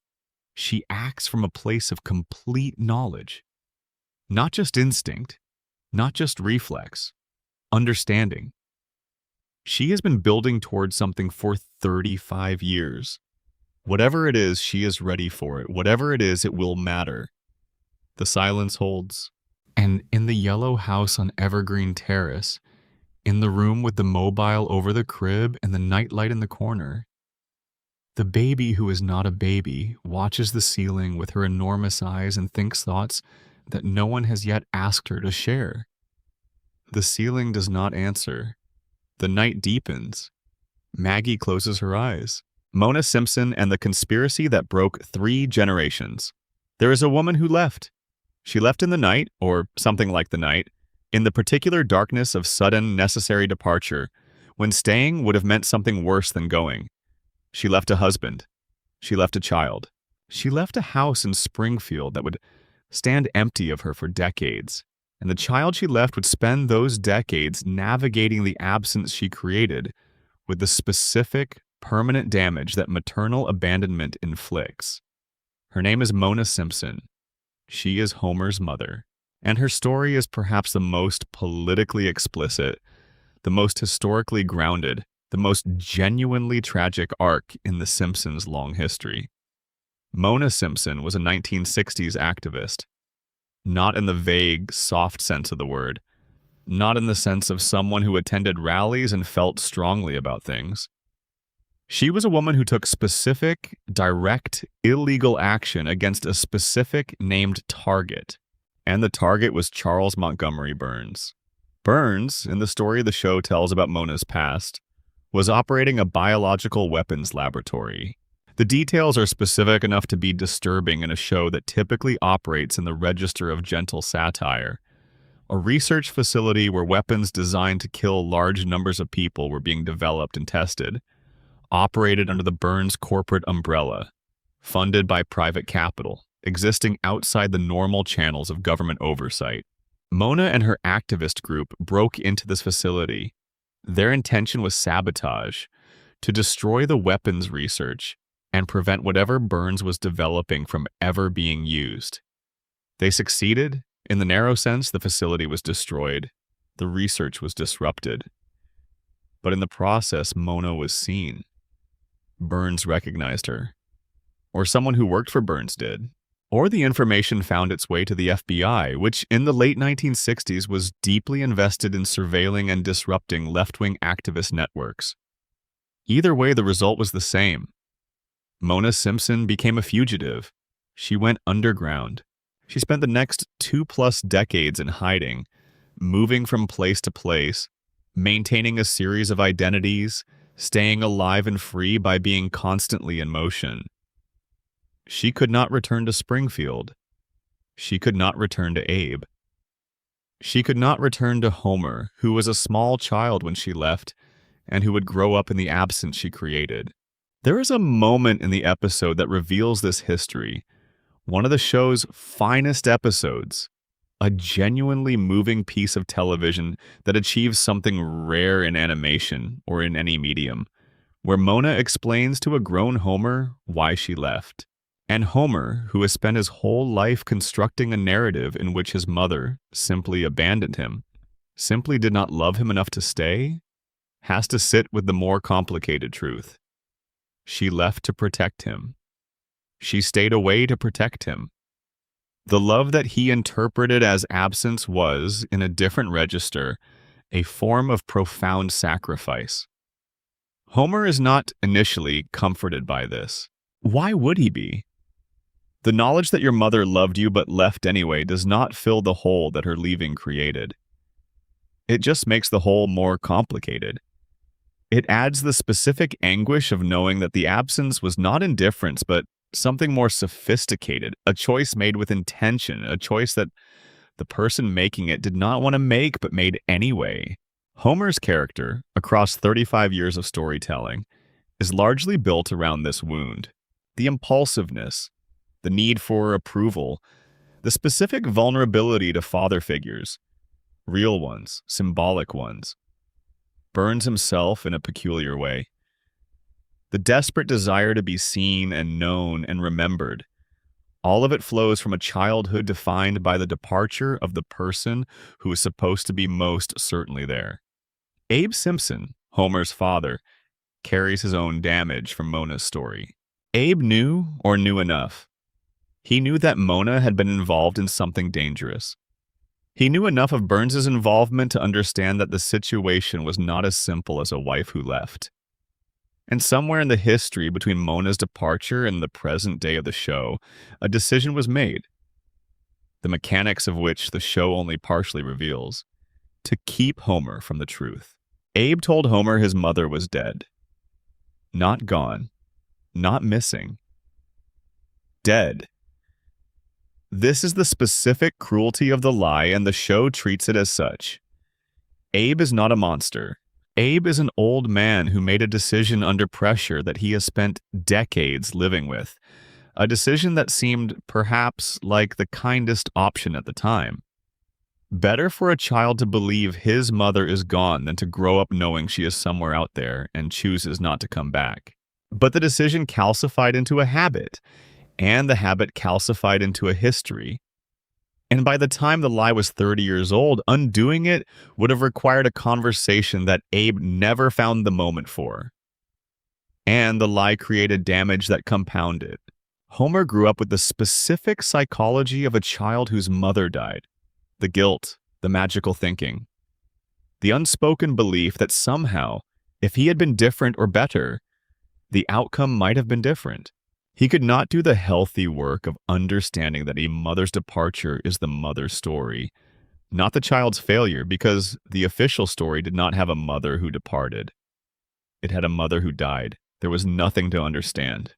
she acts from a place of complete knowledge. Not just instinct, not just reflex, understanding. She has been building towards something for 35 years. Whatever it is, she is ready for it. Whatever it is, it will matter. The silence holds. And in the yellow house on Evergreen Terrace, in the room with the mobile over the crib and the nightlight in the corner, the baby who is not a baby watches the ceiling with her enormous eyes and thinks thoughts that no one has yet asked her to share. The ceiling does not answer. The night deepens. Maggie closes her eyes. Mona Simpson and the conspiracy that broke 3 generations. There is a woman who left. She left in the night, or something like the night, in the particular darkness of sudden, necessary departure, when staying would have meant something worse than going. She left a husband. She left a child. She left a house in Springfield that would stand empty of her for decades, and the child she left would spend those decades navigating the absence she created with the specific, permanent damage that maternal abandonment inflicts. Her name is Mona Simpson. She is Homer's mother, and her story is perhaps the most politically explicit, the most historically grounded, the most genuinely tragic arc in The Simpsons' long history. Mona Simpson was a 1960s activist, not in the vague, soft sense of the word, not in the sense of someone who attended rallies and felt strongly about things. She was a woman who took specific, direct, illegal action against a specific named target, and the target was Charles Montgomery Burns. Burns, in the story the show tells about Mona's past, was operating a biological weapons laboratory. The details are specific enough to be disturbing in a show that typically operates in the register of gentle satire. A research facility where weapons designed to kill large numbers of people were being developed and tested, operated under the Burns corporate umbrella, funded by private capital, existing outside the normal channels of government oversight. Mona and her activist group broke into this facility. Their intention was sabotage, to destroy the weapons research and prevent whatever Burns was developing from ever being used. They succeeded. In the narrow sense, the facility was destroyed. The research was disrupted. But in the process, Mona was seen. Burns recognized her. Or someone who worked for Burns did. Or the information found its way to the FBI, which in the late 1960s was deeply invested in surveilling and disrupting left-wing activist networks. Either way, the result was the same. Mona Simpson became a fugitive. She went underground. She spent the next 2+ decades in hiding, moving from place to place, maintaining a series of identities, staying alive and free by being constantly in motion. She could not return to Springfield. She could not return to Abe. She could not return to Homer, who was a small child when she left, and who would grow up in the absence she created. There is a moment in the episode that reveals this history, one of the show's finest episodes, a genuinely moving piece of television that achieves something rare in animation or in any medium, where Mona explains to a grown Homer why she left. And Homer, who has spent his whole life constructing a narrative in which his mother simply abandoned him, simply did not love him enough to stay, has to sit with the more complicated truth. She left to protect him. She stayed away to protect him. The love that he interpreted as absence was, in a different register, a form of profound sacrifice. Homer is not initially comforted by this. Why would he be? The knowledge that your mother loved you but left anyway does not fill the hole that her leaving created. It just makes the hole more complicated. It adds the specific anguish of knowing that the absence was not indifference, but something more sophisticated, a choice made with intention, a choice that the person making it did not want to make but made anyway. Homer's character, across 35 years of storytelling, is largely built around this wound. The impulsiveness, the need for approval, the specific vulnerability to father figures, real ones, symbolic ones. Burns himself in a peculiar way. The desperate desire to be seen and known and remembered. All of it flows from a childhood defined by the departure of the person who is supposed to be most certainly there. Abe Simpson, Homer's father, carries his own damage from Mona's story. Abe knew or knew enough. He knew that Mona had been involved in something dangerous. He knew enough of Burns's involvement to understand that the situation was not as simple as a wife who left. And somewhere in the history between Mona's departure and the present day of the show, a decision was made, the mechanics of which the show only partially reveals, to keep Homer from the truth. Abe told Homer his mother was dead. Not gone. Not missing. Dead. This is the specific cruelty of the lie, and the show treats it as such. Abe is not a monster. Abe is an old man who made a decision under pressure that he has spent decades living with, a decision that seemed perhaps like the kindest option at the time. Better for a child to believe his mother is gone than to grow up knowing she is somewhere out there and chooses not to come back. But the decision calcified into a habit, and the habit calcified into a history. And by the time the lie was 30 years old, undoing it would have required a conversation that Abe never found the moment for. And the lie created damage that compounded. Homer grew up with the specific psychology of a child whose mother died. The guilt, the magical thinking. The unspoken belief that somehow, if he had been different or better, the outcome might have been different. He could not do the healthy work of understanding that a mother's departure is the mother's story, not the child's failure, because the official story did not have a mother who departed. It had a mother who died. There was nothing to understand.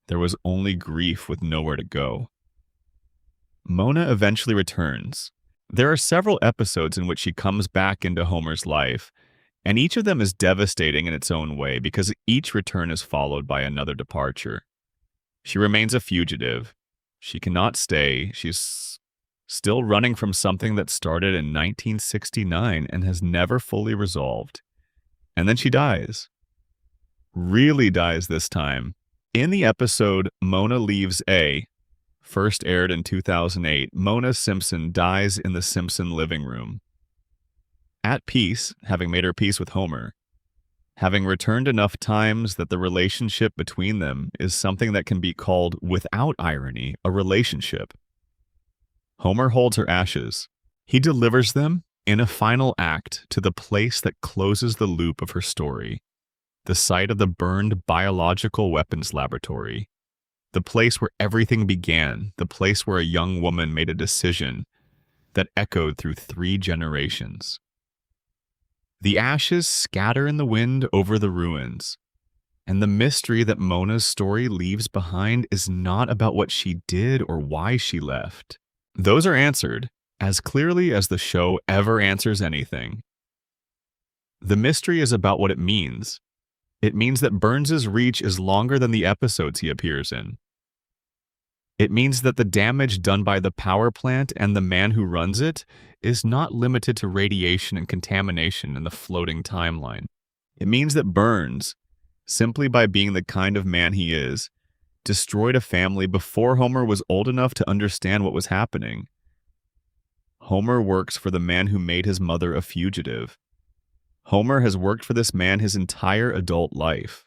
There was only grief with nowhere to go. Mona eventually returns. There are several episodes in which she comes back into Homer's life, and each of them is devastating in its own way because each return is followed by another departure. She remains a fugitive. She cannot stay. She's still running from something that started in 1969 and has never fully resolved. And then she dies. Really dies this time. In the episode Mona Leaves A, first aired in 2008, Mona Simpson dies in the Simpson living room. At peace, having made her peace with Homer, having returned enough times that the relationship between them is something that can be called, without irony, a relationship. Homer holds her ashes. He delivers them in a final act to the place that closes the loop of her story, the site of the burned biological weapons laboratory, the place where everything began, the place where a young woman made a decision, that echoed through 3 generations. The ashes scatter in the wind over the ruins, and the mystery that Mona's story leaves behind is not about what she did or why she left. Those are answered as clearly as the show ever answers anything. The mystery is about what it means. It means that Burns's reach is longer than the episodes he appears in. It means that the damage done by the power plant and the man who runs it is not limited to radiation and contamination in the floating timeline. It means that Burns, simply by being the kind of man he is, destroyed a family before Homer was old enough to understand what was happening. Homer works for the man who made his mother a fugitive. Homer has worked for this man his entire adult life.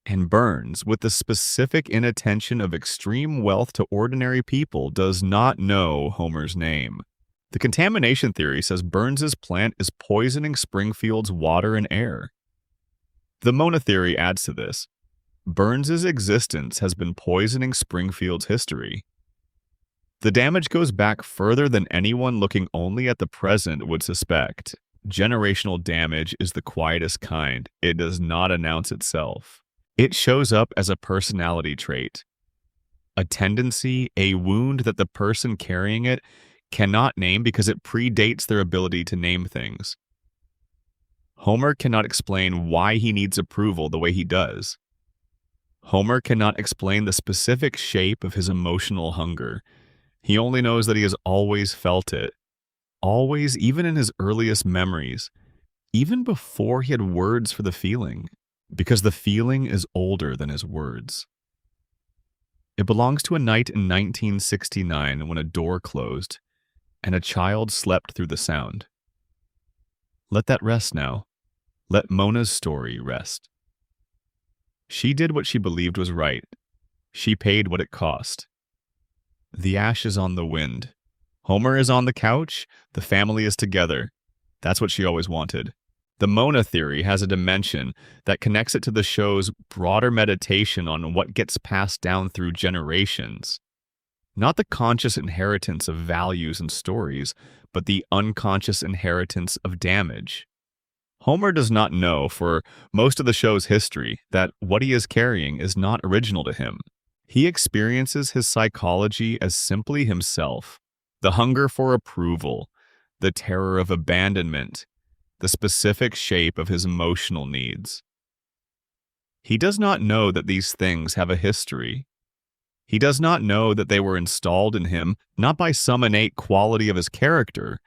And Burns, with the specific inattention of extreme wealth to ordinary people, does not know Homer's name. The contamination theory says Burns's plant is poisoning Springfield's water and air. The Mona theory adds to this. Burns's existence has been poisoning Springfield's history. The damage goes back further than anyone looking only at the present would suspect. Generational damage is the quietest kind. It does not announce itself. It shows up as a personality trait, a tendency, a wound that the person carrying it cannot name because it predates their ability to name things. Homer cannot explain why he needs approval the way he does. Homer cannot explain the specific shape of his emotional hunger. He only knows that he has always felt it. Always, even in his earliest memories, even before he had words for the feeling. Because the feeling is older than his words. It belongs to a night in 1969 when a door closed and a child slept through the sound. Let that rest now. Let Mona's story rest. She did what she believed was right. She paid what it cost. The ash is on the wind. Homer is on the couch. The family is together. That's what she always wanted. The Mona theory has a dimension that connects it to the show's broader meditation on what gets passed down through generations. Not the conscious inheritance of values and stories, but the unconscious inheritance of damage. Homer does not know, for most of the show's history, that what he is carrying is not original to him. He experiences his psychology as simply himself. The hunger for approval, the terror of abandonment, the specific shape of his emotional needs. He does not know that these things have a history. He does not know that they were installed in him not by some innate quality of his character,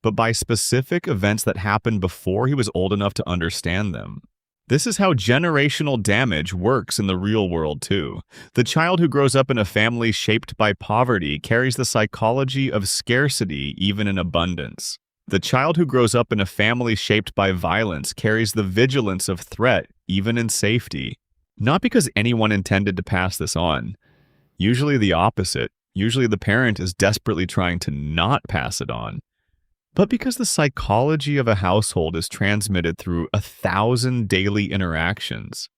but by specific events that happened before he was old enough to understand them. This is how generational damage works in the real world, too. The child who grows up in a family shaped by poverty carries the psychology of scarcity even in abundance. The child who grows up in a family shaped by violence carries the vigilance of threat, even in safety. Not because anyone intended to pass this on. Usually the opposite. Usually the parent is desperately trying to not pass it on. But because the psychology of a household is transmitted through 1,000 daily interactions.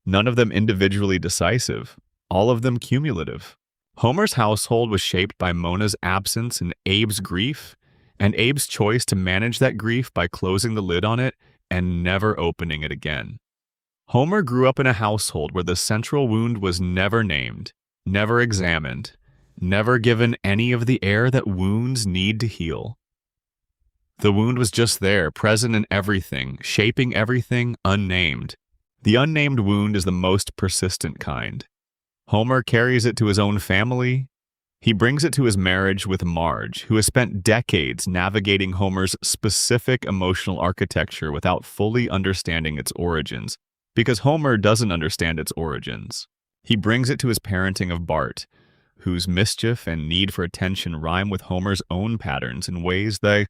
None of them individually decisive, all of them cumulative. Homer's household was shaped by Mona's absence and Abe's grief, and Abe's choice to manage that grief by closing the lid on it and never opening it again. Homer grew up in a household where the central wound was never named, never examined, never given any of the air that wounds need to heal. The wound was just there, present in everything, shaping everything, unnamed. The unnamed wound is the most persistent kind. Homer carries it to his own family. He brings it to his marriage with Marge, who has spent decades navigating Homer's specific emotional architecture without fully understanding its origins, because Homer doesn't understand its origins. He brings it to his parenting of Bart, whose mischief and need for attention rhyme with Homer's own patterns in ways that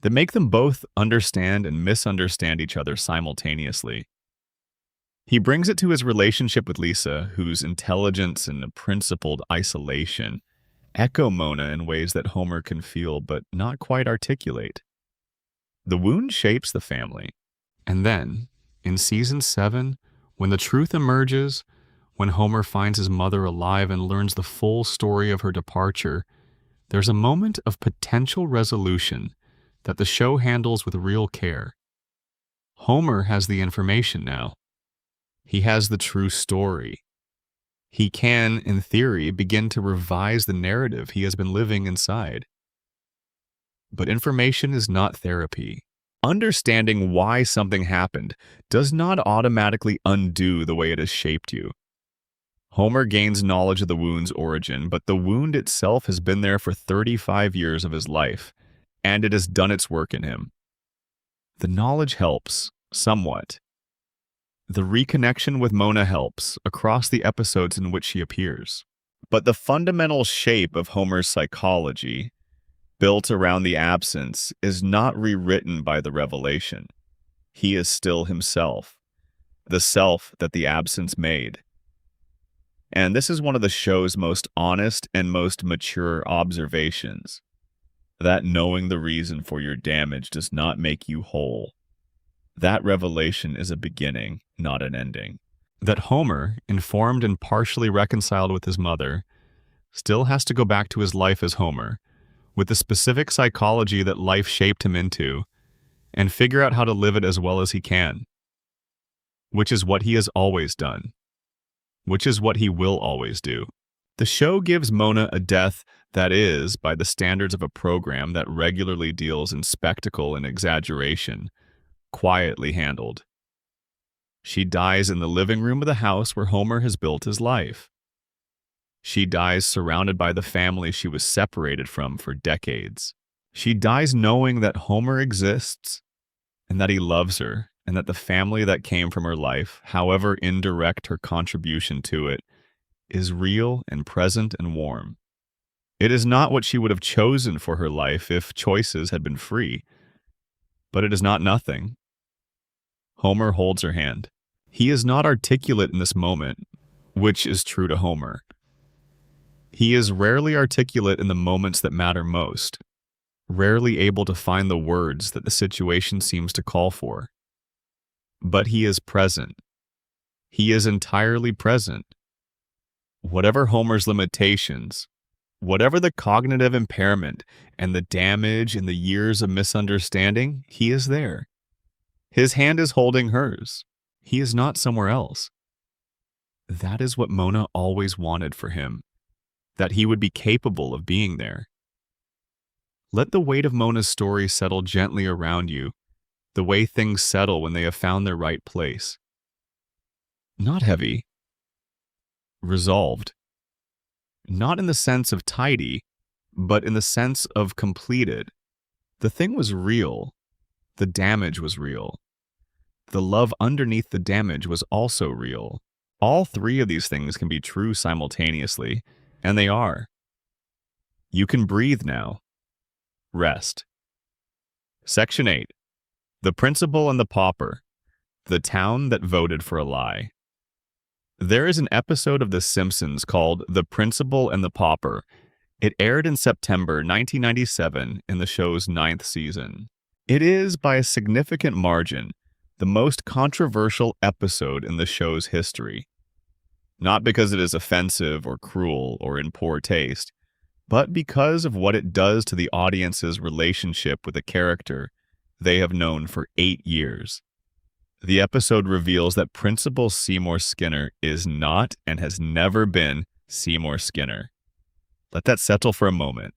make them both understand and misunderstand each other simultaneously. He brings it to his relationship with Lisa, whose intelligence and principled isolation echo Mona in ways that Homer can feel but not quite articulate. The wound shapes the family. And then, in season 7, when the truth emerges, when Homer finds his mother alive and learns the full story of her departure, There's a moment of potential resolution that the show handles with real care. Homer has the information now. He has the true story. He can, in theory, begin to revise the narrative he has been living inside. But information is not therapy. Understanding why something happened does not automatically undo the way it has shaped you. Homer gains knowledge of the wound's origin, but the wound itself has been there for 35 years of his life, and it has done its work in him. The knowledge helps, somewhat. The reconnection with Mona helps across the episodes in which she appears. But the fundamental shape of Homer's psychology, built around the absence, is not rewritten by the revelation. He is still himself, the self that the absence made. And this is one of the show's most honest and most mature observations, that knowing the reason for your damage does not make you whole. That revelation is a beginning, not an ending. That Homer, informed and partially reconciled with his mother, still has to go back to his life as Homer, with the specific psychology that life shaped him into, and figure out how to live it as well as he can. Which is what he has always done. Which is what he will always do. The show gives Mona a death that is, by the standards of a program that regularly deals in spectacle and exaggeration, quietly handled. She dies in the living room of the house where Homer has built his life. She dies surrounded by the family she was separated from for decades. She dies knowing that Homer exists, and that he loves her, and that the family that came from her life, however indirect her contribution to it, is real and present and warm. It is not what she would have chosen for her life if choices had been free, but it is not nothing. Homer holds her hand. He is not articulate in this moment, which is true to Homer. He is rarely articulate in the moments that matter most, rarely able to find the words that the situation seems to call for. But he is present. He is entirely present. Whatever Homer's limitations, whatever the cognitive impairment and the damage and the years of misunderstanding, he is there. His hand is holding hers. He is not somewhere else. That is what Mona always wanted for him, that he would be capable of being there. Let the weight of Mona's story settle gently around you, the way things settle when they have found their right place. Not heavy. Resolved. Not in the sense of tidy, but in the sense of completed. The thing was real. The damage was real. The love underneath the damage was also real. All three of these things can be true simultaneously, and they are. You can breathe now. Rest. Section 8. The Principal and the Pauper. The Town That Voted for a Lie. There is an episode of The Simpsons called The Principal and the Pauper. It aired in September 1997 in the show's 9th season. It is, by a significant margin, the most controversial episode in the show's history. Not because it is offensive or cruel or in poor taste, but because of what it does to the audience's relationship with a character they have known for 8 years. The episode reveals that Principal Seymour Skinner is not and has never been Seymour Skinner. Let that settle for a moment.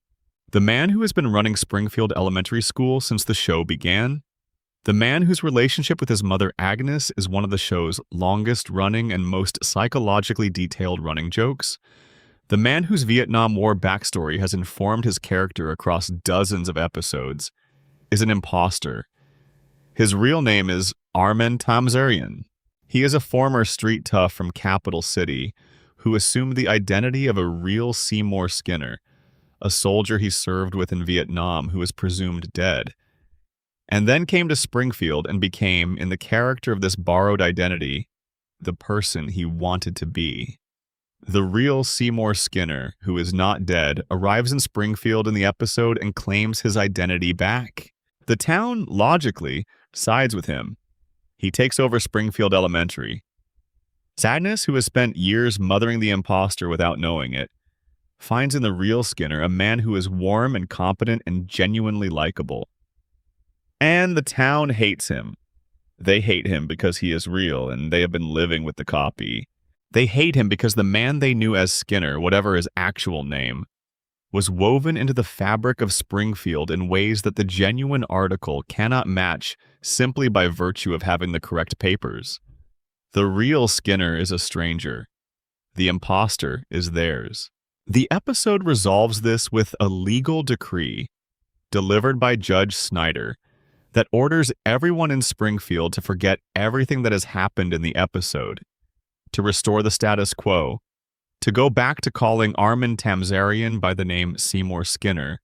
The man who has been running Springfield Elementary School since the show began, the man whose relationship with his mother Agnes is one of the show's longest-running and most psychologically detailed running jokes, the man whose Vietnam War backstory has informed his character across dozens of episodes, is an imposter. His real name is Armen Tamzarian. He is a former street tough from Capital City who assumed the identity of a real Seymour Skinner, a soldier he served with in Vietnam who is presumed dead, and then came to Springfield and became, in the character of this borrowed identity, the person he wanted to be. The real Seymour Skinner, who is not dead, arrives in Springfield in the episode and claims his identity back. The town, logically, sides with him. He takes over Springfield Elementary. Sadness, who has spent years mothering the imposter without knowing it, finds in the real Skinner a man who is warm and competent and genuinely likable. And the town hates him. They hate him because he is real and they have been living with the copy. They hate him because the man they knew as Skinner, whatever his actual name, was woven into the fabric of Springfield in ways that the genuine article cannot match simply by virtue of having the correct papers. The real Skinner is a stranger. The imposter is theirs. The episode resolves this with a legal decree delivered by Judge Snyder that orders everyone in Springfield to forget everything that has happened in the episode, to restore the status quo, to go back to calling Armin Tamzarian by the name Seymour Skinner,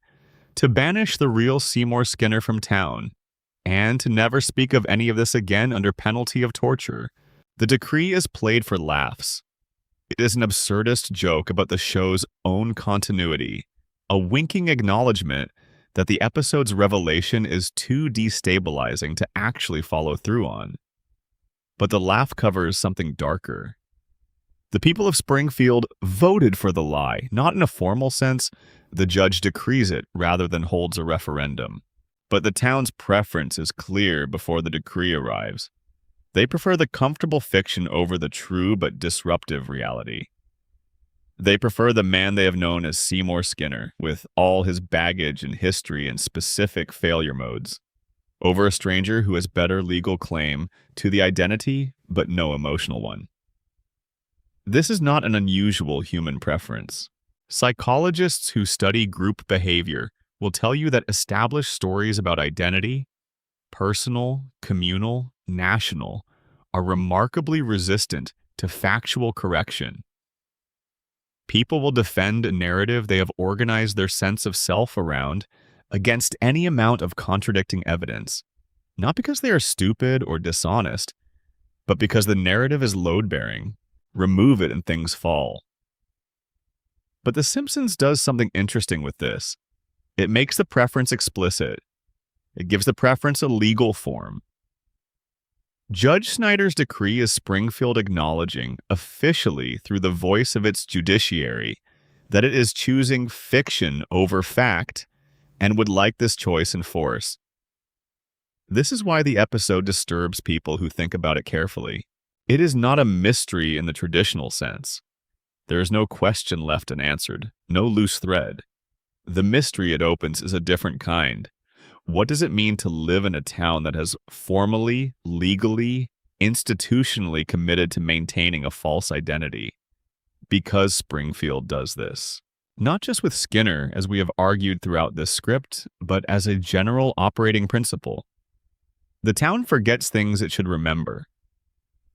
to banish the real Seymour Skinner from town, and to never speak of any of this again under penalty of torture. The decree is played for laughs. It is an absurdist joke about the show's own continuity, a winking acknowledgement that the episode's revelation is too destabilizing to actually follow through on. But the laugh covers something darker. The people of Springfield voted for the lie, not in a formal sense. The judge decrees it rather than holds a referendum. But the town's preference is clear before the decree arrives. They prefer the comfortable fiction over the true but disruptive reality. They prefer the man they have known as Seymour Skinner, with all his baggage and history and specific failure modes, over a stranger who has better legal claim to the identity but no emotional one. This is not an unusual human preference. Psychologists who study group behavior will tell you that established stories about identity, personal, communal, national, are remarkably resistant to factual correction. People will defend a narrative they have organized their sense of self around against any amount of contradicting evidence, not because they are stupid or dishonest, but because the narrative is load-bearing. Remove it and things fall. But The Simpsons does something interesting with this. It makes the preference explicit. It gives the preference a legal form. Judge Snyder's decree is Springfield acknowledging, officially through the voice of its judiciary, that it is choosing fiction over fact and would like this choice enforced. This is why the episode disturbs people who think about it carefully. It is not a mystery in the traditional sense. There is no question left unanswered, no loose thread. The mystery it opens is a different kind. What does it mean to live in a town that has formally, legally, institutionally committed to maintaining a false identity? Because Springfield does this. Not just with Skinner, as we have argued throughout this script, but as a general operating principle. The town forgets things it should remember.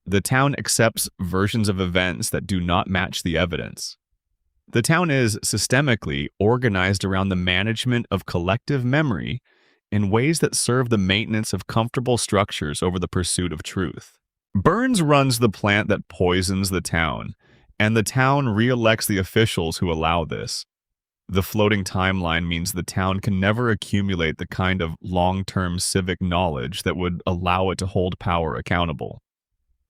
The town accepts versions of events that do not match the evidence. The town is systemically organized around the management of collective memory in ways that serve the maintenance of comfortable structures over the pursuit of truth. Burns runs the plant that poisons the town, and the town re-elects the officials who allow this. The floating timeline means the town can never accumulate the kind of long-term civic knowledge that would allow it to hold power accountable.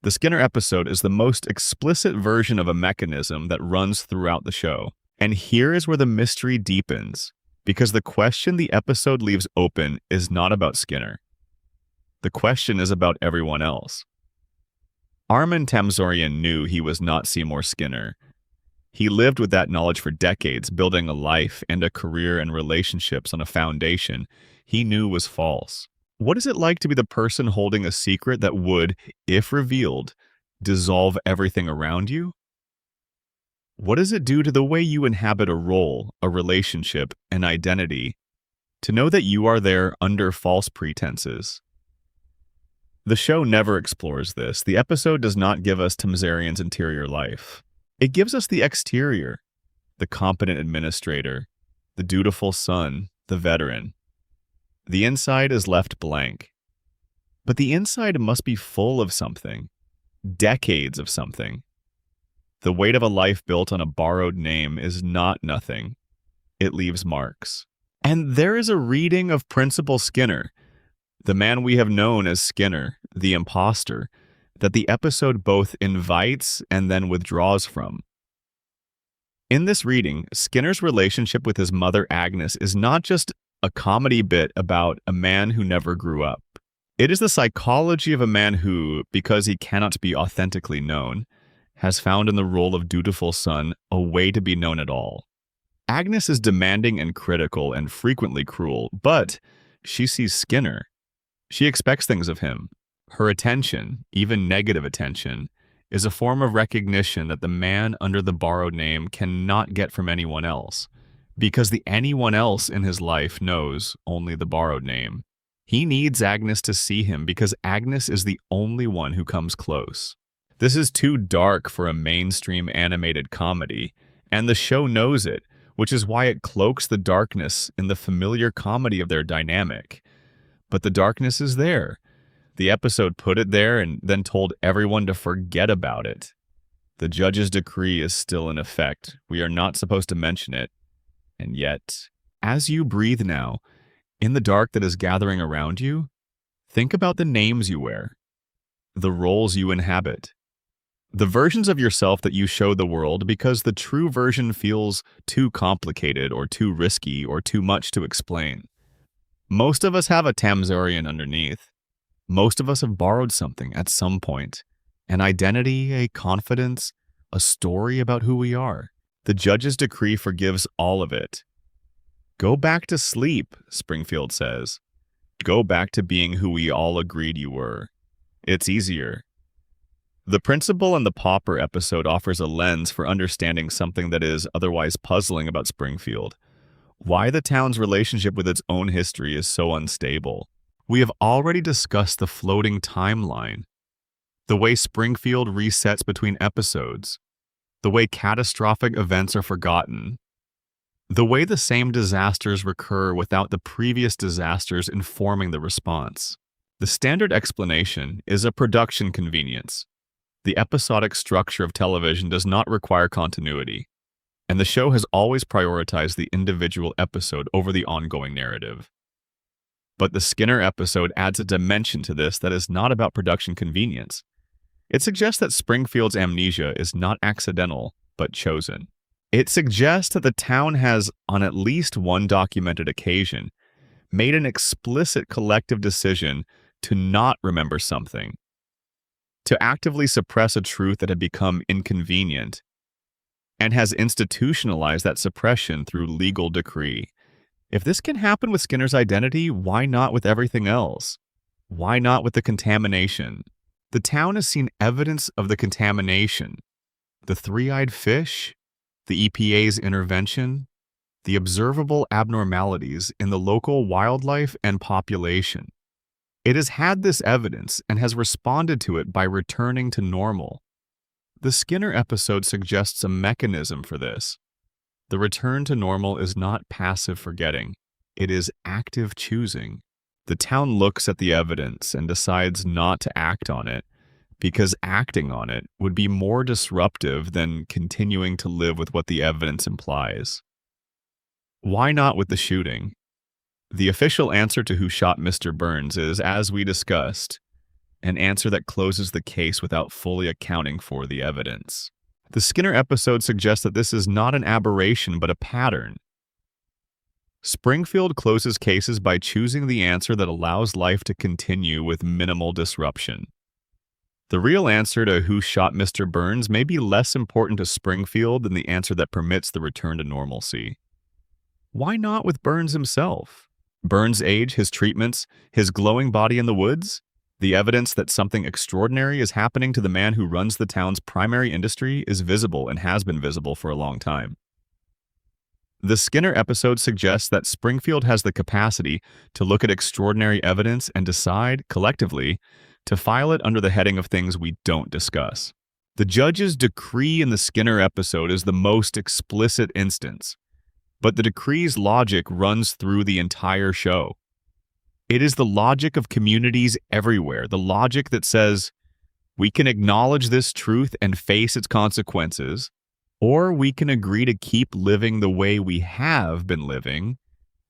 The Skinner episode is the most explicit version of a mechanism that runs throughout the show. And here is where the mystery deepens, because the question the episode leaves open is not about Skinner. The question is about everyone else. Armin Tamzarian knew he was not Seymour Skinner. He lived with that knowledge for decades, building a life and a career and relationships on a foundation he knew was false. What is it like to be the person holding a secret that would, if revealed, dissolve everything around you? What does it do to the way you inhabit a role, a relationship, an identity, to know that you are there under false pretenses? The show never explores this. The episode does not give us Tamzarian's interior life. It gives us the exterior, the competent administrator, the dutiful son, the veteran. The inside is left blank. But the inside must be full of something, decades of something. The weight of a life built on a borrowed name is not nothing. It leaves marks. And there is a reading of Principal Skinner, the man we have known as Skinner, the imposter, that the episode both invites and then withdraws from. In this reading, Skinner's relationship with his mother Agnes is not just a comedy bit about a man who never grew up. It is the psychology of a man who, because he cannot be authentically known, has found in the role of dutiful son a way to be known at all. Agnes is demanding and critical and frequently cruel, but she sees Skinner. She expects things of him. Her attention, even negative attention, is a form of recognition that the man under the borrowed name cannot get from anyone else, because the anyone else in his life knows only the borrowed name. He needs Agnes to see him because Agnes is the only one who comes close. This is too dark for a mainstream animated comedy, and the show knows it, which is why it cloaks the darkness in the familiar comedy of their dynamic. But the darkness is there. The episode put it there and then told everyone to forget about it. The judge's decree is still in effect. We are not supposed to mention it. And yet, as you breathe now, in the dark that is gathering around you, think about the names you wear, the roles you inhabit, the versions of yourself that you show the world because the true version feels too complicated or too risky or too much to explain. Most of us have a Tamzarian underneath. Most of us have borrowed something at some point. An identity, a confidence, a story about who we are. The judge's decree forgives all of it. Go back to sleep, Springfield says. Go back to being who we all agreed you were. It's easier. The Principal and the Pauper episode offers a lens for understanding something that is otherwise puzzling about Springfield. Why the town's relationship with its own history is so unstable. We have already discussed the floating timeline, the way Springfield resets between episodes, the way catastrophic events are forgotten, the way the same disasters recur without the previous disasters informing the response. The standard explanation is a production convenience. The episodic structure of television does not require continuity, and the show has always prioritized the individual episode over the ongoing narrative. But the Skinner episode adds a dimension to this that is not about production convenience. It suggests that Springfield's amnesia is not accidental, but chosen. It suggests that the town has, on at least one documented occasion, made an explicit collective decision to not remember something, to actively suppress a truth that had become inconvenient, and has institutionalized that suppression through legal decree. If this can happen with Skinner's identity, why not with everything else? Why not with the contamination? The town has seen evidence of the contamination. The three-eyed fish, the EPA's intervention, the observable abnormalities in the local wildlife and population. It has had this evidence and has responded to it by returning to normal. The Skinner episode suggests a mechanism for this. The return to normal is not passive forgetting. It is active choosing. The town looks at the evidence and decides not to act on it because acting on it would be more disruptive than continuing to live with what the evidence implies. Why not with the shooting? The official answer to who shot Mr. Burns is, as we discussed, an answer that closes the case without fully accounting for the evidence. The Skinner episode suggests that this is not an aberration but a pattern. Springfield closes cases by choosing the answer that allows life to continue with minimal disruption. The real answer to who shot Mr. Burns may be less important to Springfield than the answer that permits the return to normalcy. Why not with Burns himself? Burns' age, his treatments, his glowing body in the woods? The evidence that something extraordinary is happening to the man who runs the town's primary industry is visible and has been visible for a long time. The Skinner episode suggests that Springfield has the capacity to look at extraordinary evidence and decide, collectively, to file it under the heading of things we don't discuss. The judge's decree in the Skinner episode is the most explicit instance, but the decree's logic runs through the entire show. It is the logic of communities everywhere, the logic that says, we can acknowledge this truth and face its consequences, or we can agree to keep living the way we have been living,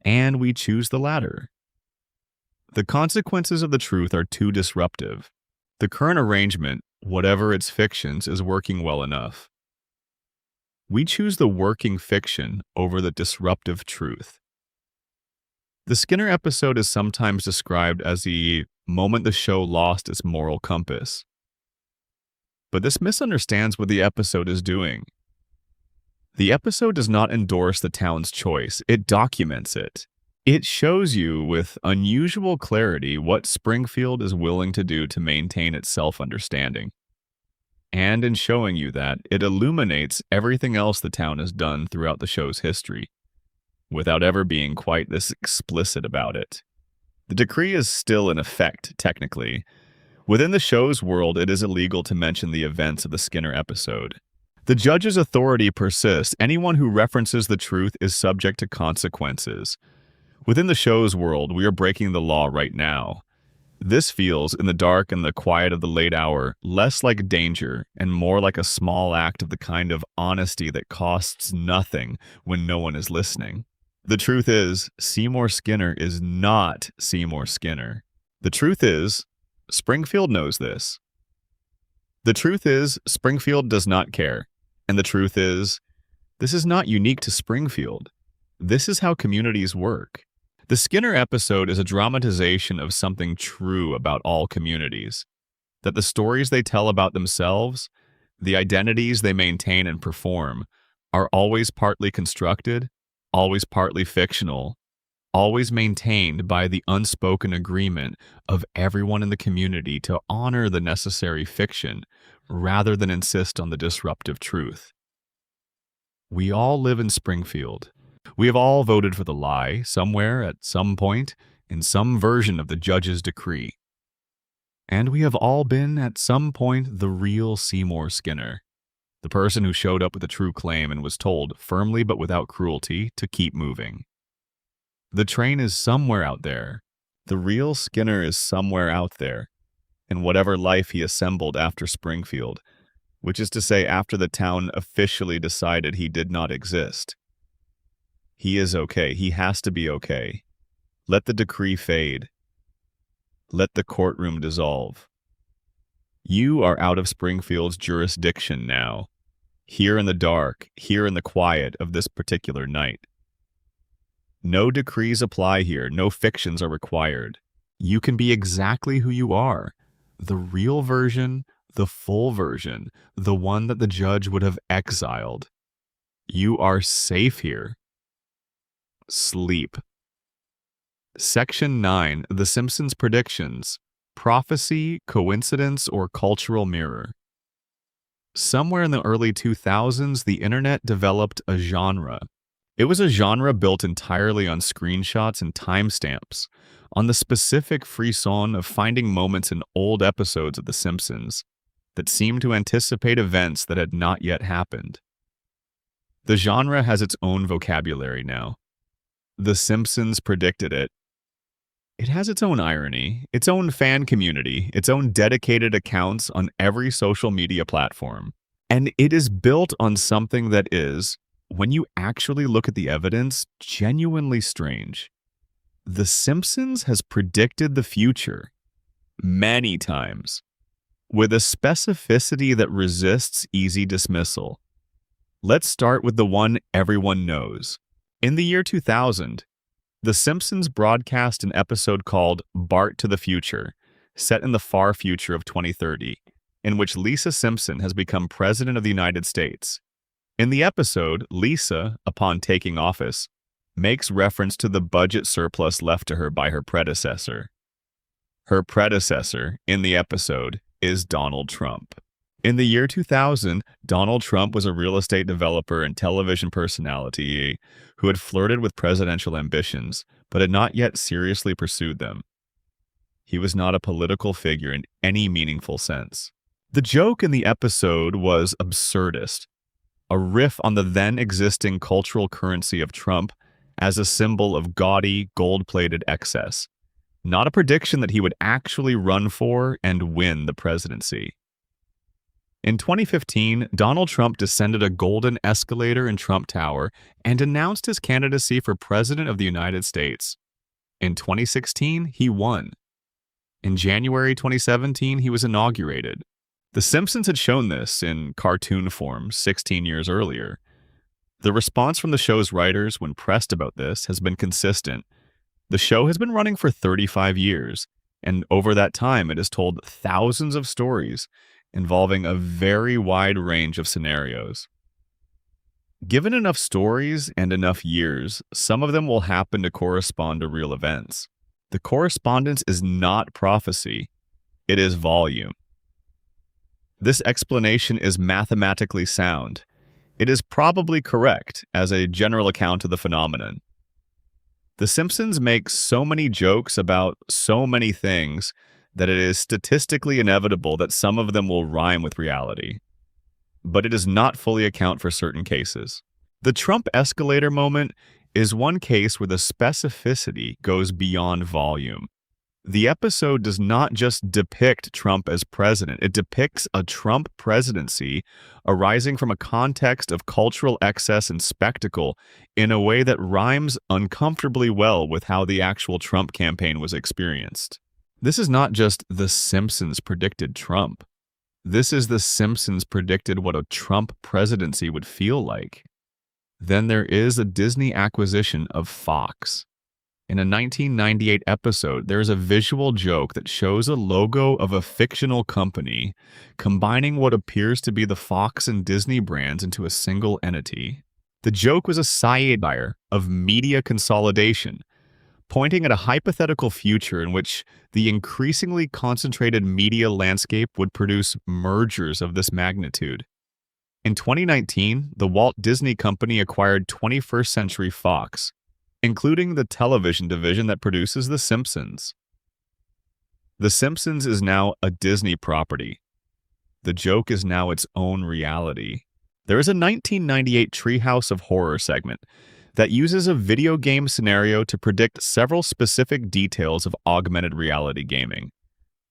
and we choose the latter. The consequences of the truth are too disruptive. The current arrangement, whatever its fictions, is working well enough. We choose the working fiction over the disruptive truth. The Skinner episode is sometimes described as the moment the show lost its moral compass. But this misunderstands what the episode is doing. The episode does not endorse the town's choice, it documents it. It shows you with unusual clarity what Springfield is willing to do to maintain its self-understanding. And in showing you that, it illuminates everything else the town has done throughout the show's history, without ever being quite this explicit about it. The decree is still in effect, technically. Within the show's world, it is illegal to mention the events of the Skinner episode. The judge's authority persists. Anyone who references the truth is subject to consequences. Within the show's world, we are breaking the law right now. This feels, in the dark and the quiet of the late hour, less like danger and more like a small act of the kind of honesty that costs nothing when no one is listening. The truth is, Seymour Skinner is not Seymour Skinner. The truth is, Springfield knows this. The truth is, Springfield does not care. And the truth is, this is not unique to Springfield. This is how communities work. The Skinner episode is a dramatization of something true about all communities. That the stories they tell about themselves, the identities they maintain and perform, are always partly constructed, always partly fictional, always maintained by the unspoken agreement of everyone in the community to honor the necessary fiction rather than insist on the disruptive truth. We all live in Springfield. We have all voted for the lie somewhere at some point in some version of the judge's decree. And we have all been at some point the real Seymour Skinner, the person who showed up with a true claim and was told, firmly but without cruelty, to keep moving. The train is somewhere out there. The real Skinner is somewhere out there, in whatever life he assembled after Springfield, which is to say after the town officially decided he did not exist. He is okay. He has to be okay. Let the decree fade. Let the courtroom dissolve. You are out of Springfield's jurisdiction now, here in the dark, here in the quiet of this particular night. No decrees apply here. No fictions are required. You can be exactly who you are. The real version, the full version, the one that the judge would have exiled. You are safe here. Sleep. Section 9. The Simpsons predictions. Prophecy, coincidence, or cultural mirror. Somewhere in the early 2000s, the internet developed a genre. It was a genre built entirely on screenshots and timestamps, on the specific frisson of finding moments in old episodes of The Simpsons that seemed to anticipate events that had not yet happened. The genre has its own vocabulary now. The Simpsons predicted it. It has its own irony, its own fan community, its own dedicated accounts on every social media platform. And it is built on something that is, when you actually look at the evidence, genuinely strange. The Simpsons has predicted the future many times, with a specificity that resists easy dismissal. Let's start with the one everyone knows. In the year 2000, The Simpsons broadcast an episode called Bart to the Future, set in the far future of 2030, in which Lisa Simpson has become President of the United States. In the episode, Lisa, upon taking office, makes reference to the budget surplus left to her by her predecessor. Her predecessor, in the episode, is Donald Trump. In the year 2000, Donald Trump was a real estate developer and television personality who had flirted with presidential ambitions, but had not yet seriously pursued them. He was not a political figure in any meaningful sense. The joke in the episode was absurdist, a riff on the then-existing cultural currency of Trump as a symbol of gaudy, gold-plated excess, not a prediction that he would actually run for and win the presidency. In 2015, Donald Trump descended a golden escalator in Trump Tower and announced his candidacy for President of the United States. In 2016, he won. In January 2017, he was inaugurated. The Simpsons had shown this in cartoon form 16 years earlier, The response from the show's writers when pressed about this has been consistent. The show has been running for 35 years, and over that time, it has told thousands of stories involving a very wide range of scenarios. Given enough stories and enough years, some of them will happen to correspond to real events. The correspondence is not prophecy, it is volume. This explanation is mathematically sound. It is probably correct as a general account of the phenomenon. The Simpsons make so many jokes about so many things that it is statistically inevitable that some of them will rhyme with reality. But it does not fully account for certain cases. The Trump escalator moment is one case where the specificity goes beyond volume. The episode does not just depict Trump as president, it depicts a Trump presidency arising from a context of cultural excess and spectacle in a way that rhymes uncomfortably well with how the actual Trump campaign was experienced. This is not just The Simpsons predicted Trump. This is The Simpsons predicted what a Trump presidency would feel like. Then there is a Disney acquisition of Fox. In a 1998 episode, there is a visual joke that shows a logo of a fictional company combining what appears to be the Fox and Disney brands into a single entity. The joke was a satire of media consolidation, pointing at a hypothetical future in which the increasingly concentrated media landscape would produce mergers of this magnitude. In 2019, the Walt Disney Company acquired 21st Century Fox, including the television division that produces The Simpsons. The Simpsons is now a Disney property. The joke is now its own reality. There is a 1998 Treehouse of Horror segment that uses a video game scenario to predict several specific details of augmented reality gaming.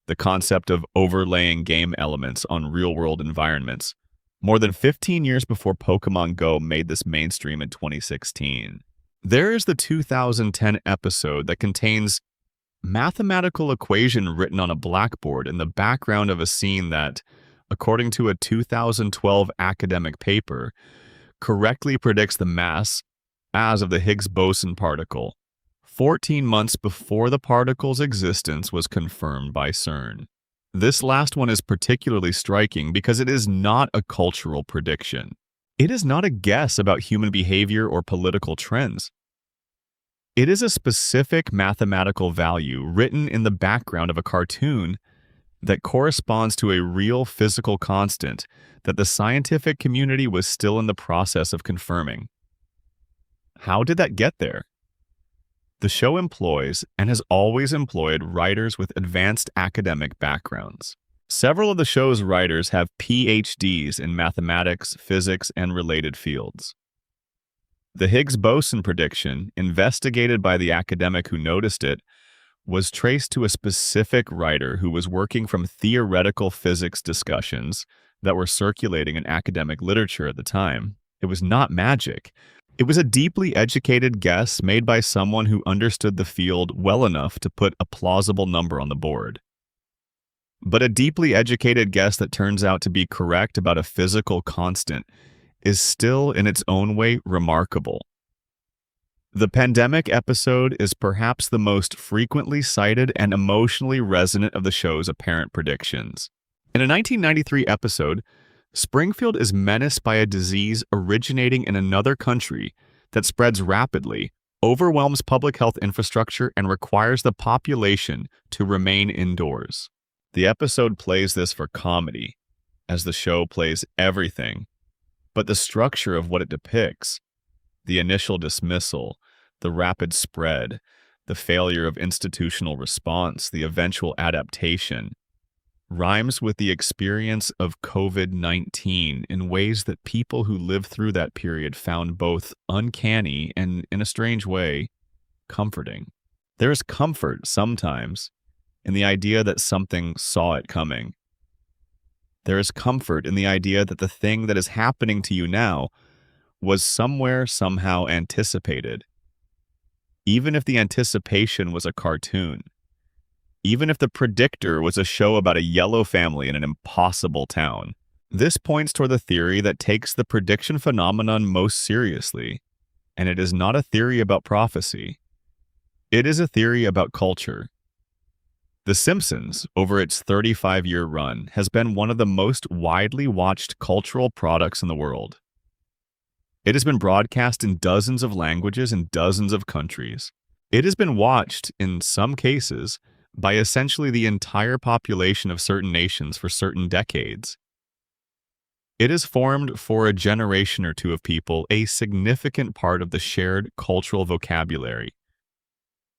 The concept of overlaying game elements on real-world environments, more than 15 years before Pokemon Go made this mainstream in 2016. There is the 2010 episode that contains mathematical equation written on a blackboard in the background of a scene that, according to a 2012 academic paper, correctly predicts the mass as of the Higgs boson particle, 14 months before the particle's existence was confirmed by CERN. This last one is particularly striking because it is not a cultural prediction. It is not a guess about human behavior or political trends. It is a specific mathematical value written in the background of a cartoon that corresponds to a real physical constant that the scientific community was still in the process of confirming. How did that get there? The show employs, and has always employed, writers with advanced academic backgrounds. Several of the show's writers have PhDs in mathematics, physics, and related fields. The Higgs boson prediction, investigated by the academic who noticed it, was traced to a specific writer who was working from theoretical physics discussions that were circulating in academic literature at the time. It was not magic. It was a deeply educated guess made by someone who understood the field well enough to put a plausible number on the board. But a deeply educated guess that turns out to be correct about a physical constant is still, in its own way, remarkable. The pandemic episode is perhaps the most frequently cited and emotionally resonant of the show's apparent predictions. In a 1993 episode, Springfield is menaced by a disease originating in another country that spreads rapidly, overwhelms public health infrastructure, and requires the population to remain indoors. The episode plays this for comedy, as the show plays everything, but the structure of what it depicts, the initial dismissal, the rapid spread, the failure of institutional response, the eventual adaptation, rhymes with the experience of COVID-19 in ways that people who lived through that period found both uncanny and, in a strange way, comforting. There is comfort, sometimes, in the idea that something saw it coming. There is comfort in the idea that the thing that is happening to you now was somewhere, somehow anticipated. Even if the anticipation was a cartoon. Even if the predictor was a show about a yellow family in an impossible town. This points toward the theory that takes the prediction phenomenon most seriously, and it is not a theory about prophecy. It is a theory about culture. The Simpsons, over its 35-year run, has been one of the most widely watched cultural products in the world. It has been broadcast in dozens of languages in dozens of countries. It has been watched, in some cases, by essentially the entire population of certain nations for certain decades. It has formed, for a generation or two of people, a significant part of the shared cultural vocabulary,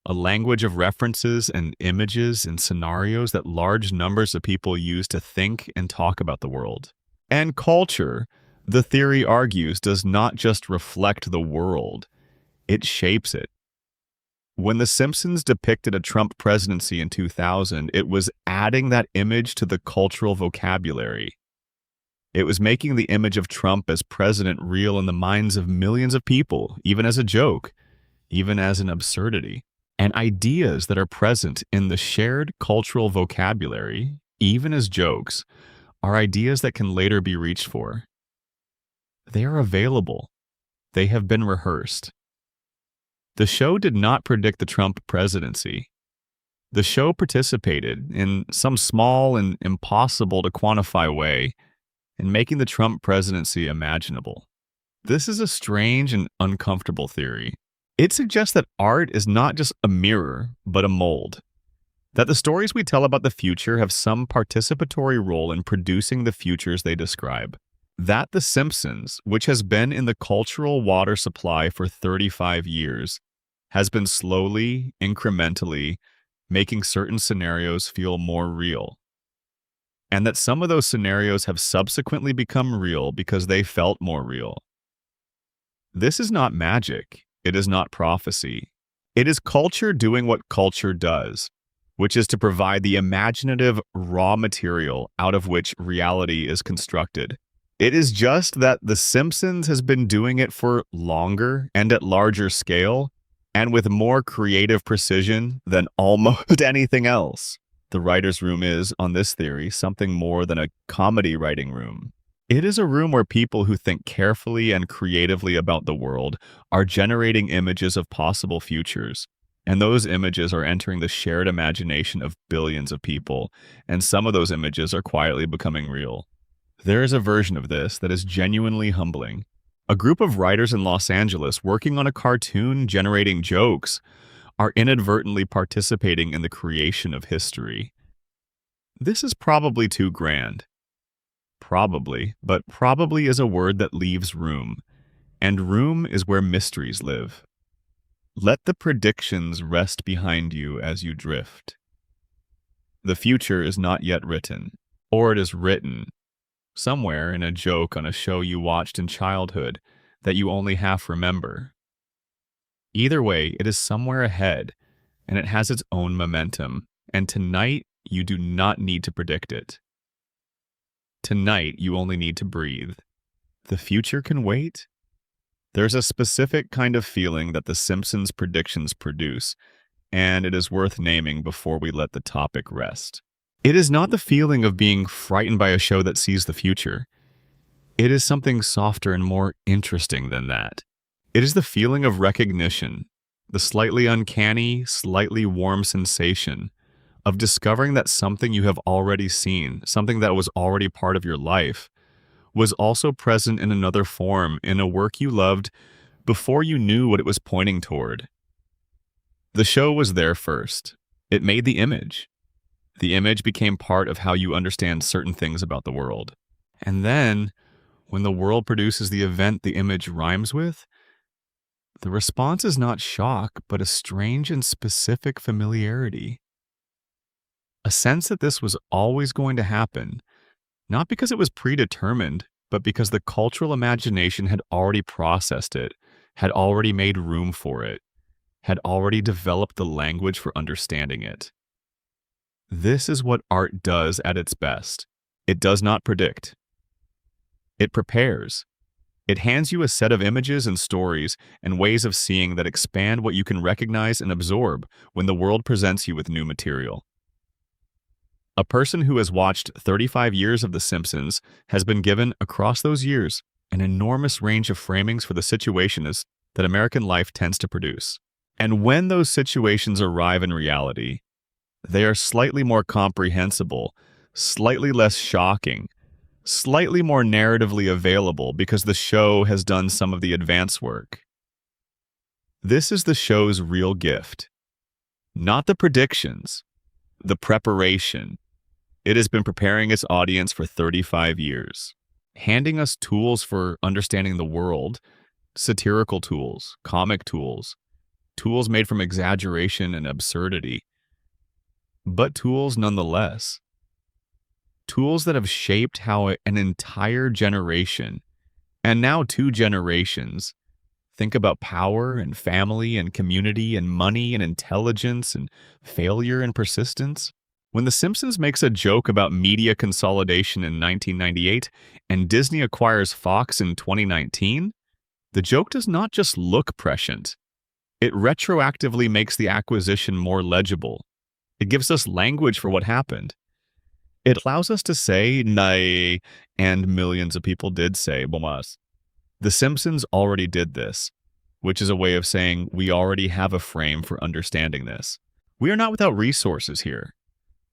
a language of references and images and scenarios that large numbers of people use to think and talk about the world. And culture, the theory argues, does not just reflect the world, it shapes it. When The Simpsons depicted a Trump presidency in 2000, it was adding that image to the cultural vocabulary. It was making the image of Trump as president real in the minds of millions of people, even as a joke, even as an absurdity. And ideas that are present in the shared cultural vocabulary, even as jokes, are ideas that can later be reached for. They are available. They have been rehearsed. The show did not predict the Trump presidency. The show participated, in some small and impossible to quantify way, in making the Trump presidency imaginable. This is a strange and uncomfortable theory. It suggests that art is not just a mirror, but a mold. That the stories we tell about the future have some participatory role in producing the futures they describe. That The Simpsons, which has been in the cultural water supply for 35 years, has been slowly, incrementally, making certain scenarios feel more real. And that some of those scenarios have subsequently become real because they felt more real. This is not magic. It is not prophecy. It is culture doing what culture does, which is to provide the imaginative raw material out of which reality is constructed. It is just that The Simpsons has been doing it for longer and at larger scale, and with more creative precision than almost anything else. The writer's room is, on this theory, something more than a comedy writing room. It is a room where people who think carefully and creatively about the world are generating images of possible futures, and those images are entering the shared imagination of billions of people, and some of those images are quietly becoming real. There is a version of this that is genuinely humbling. A group of writers in Los Angeles working on a cartoon generating jokes are inadvertently participating in the creation of history. This is probably too grand. Probably, but probably is a word that leaves room, and room is where mysteries live. Let the predictions rest behind you as you drift. The future is not yet written, or it is written somewhere in a joke on a show you watched in childhood that you only half remember. Either way, it is somewhere ahead, and it has its own momentum, and tonight you do not need to predict it. Tonight you only need to breathe. The future can wait. There's a specific kind of feeling that The Simpsons predictions produce, and it is worth naming before we let the topic rest. It is not the feeling of being frightened by a show that sees the future. It is something softer and more interesting than that. It is the feeling of recognition, the slightly uncanny, slightly warm sensation of discovering that something you have already seen, something that was already part of your life, was also present in another form in a work you loved before you knew what it was pointing toward. The show was there first. It made the image. The image became part of how you understand certain things about the world. And then, when the world produces the event the image rhymes with, the response is not shock, but a strange and specific familiarity. A sense that this was always going to happen, not because it was predetermined, but because the cultural imagination had already processed it, had already made room for it, had already developed the language for understanding it. This is what art does at its best. It does not predict. It prepares. It hands you a set of images and stories and ways of seeing that expand what you can recognize and absorb when the world presents you with new material. A person who has watched 35 years of The Simpsons has been given, across those years, an enormous range of framings for the situations that American life tends to produce. And when those situations arrive in reality, they are slightly more comprehensible, slightly less shocking, slightly more narratively available because the show has done some of the advance work. This is the show's real gift. Not the predictions, the preparation. It has been preparing its audience for 35 years, handing us tools for understanding the world, satirical tools, comic tools, tools made from exaggeration and absurdity, but tools nonetheless. Tools that have shaped how an entire generation, and now 2 generations, think about power and family and community and money and intelligence and failure and persistence. When The Simpsons makes a joke about media consolidation in 1998 and Disney acquires Fox in 2019, the joke does not just look prescient. It retroactively makes the acquisition more legible. It gives us language for what happened. It allows us to say, nay, and millions of people did say, bomas. The Simpsons already did this, which is a way of saying we already have a frame for understanding this. We are not without resources here.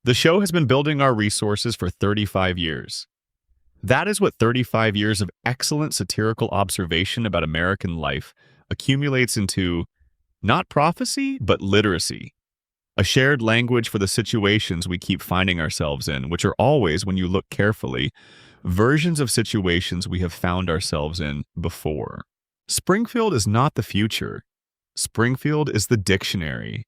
The show has been building our resources for 35 years. That is what 35 years of excellent satirical observation about American life accumulates into not prophecy, but literacy. A shared language for the situations we keep finding ourselves in, which are always, when you look carefully, versions of situations we have found ourselves in before. Springfield is not the future. Springfield is the dictionary.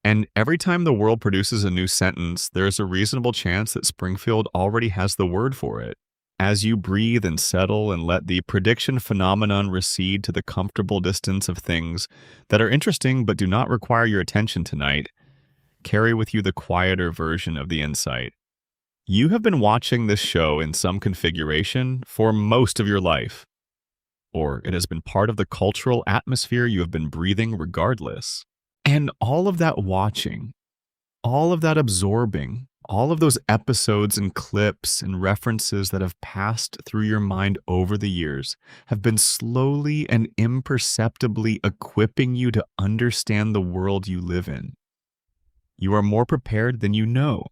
And every time the world produces a new sentence, there is a reasonable chance that Springfield already has the word for it. As you breathe and settle and let the prediction phenomenon recede to the comfortable distance of things that are interesting but do not require your attention tonight, carry with you the quieter version of the insight. You have been watching this show in some configuration for most of your life, or it has been part of the cultural atmosphere you have been breathing regardless. And all of that watching, all of that absorbing, all of those episodes and clips and references that have passed through your mind over the years have been slowly and imperceptibly equipping you to understand the world you live in. You are more prepared than you know.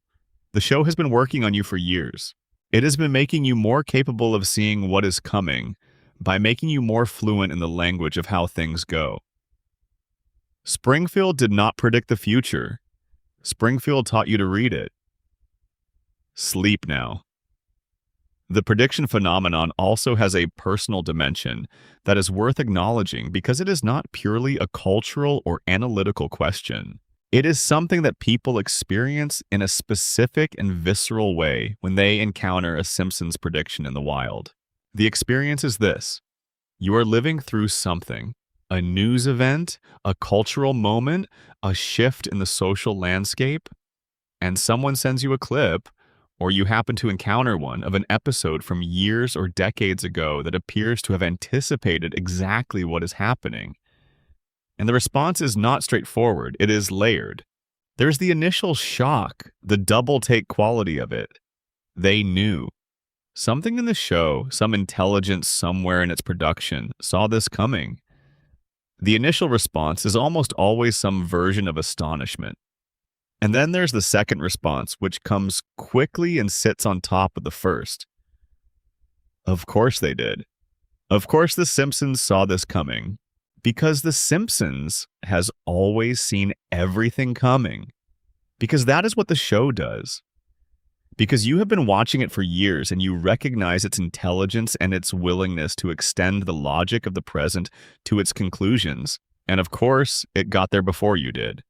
The show has been working on you for years. It has been making you more capable of seeing what is coming by making you more fluent in the language of how things go. Springfield did not predict the future. Springfield taught you to read it. Sleep now. The prediction phenomenon also has a personal dimension that is worth acknowledging because it is not purely a cultural or analytical question. It is something that people experience in a specific and visceral way when they encounter a Simpsons prediction in the wild. The experience is this: you are living through something. A news event, a cultural moment, a shift in the social landscape, and someone sends you a clip, or you happen to encounter one of an episode from years or decades ago that appears to have anticipated exactly what is happening. And the response is not straightforward, it is layered. There's the initial shock, the double-take quality of it. They knew. Something in the show, some intelligence somewhere in its production, saw this coming. The initial response is almost always some version of astonishment. And then there's the second response, which comes quickly and sits on top of the first. Of course they did. Of course the Simpsons saw this coming. Because the Simpsons has always seen everything coming. Because that is what the show does. Because you have been watching it for years and you recognize its intelligence and its willingness to extend the logic of the present to its conclusions. And of course, it got there before you did.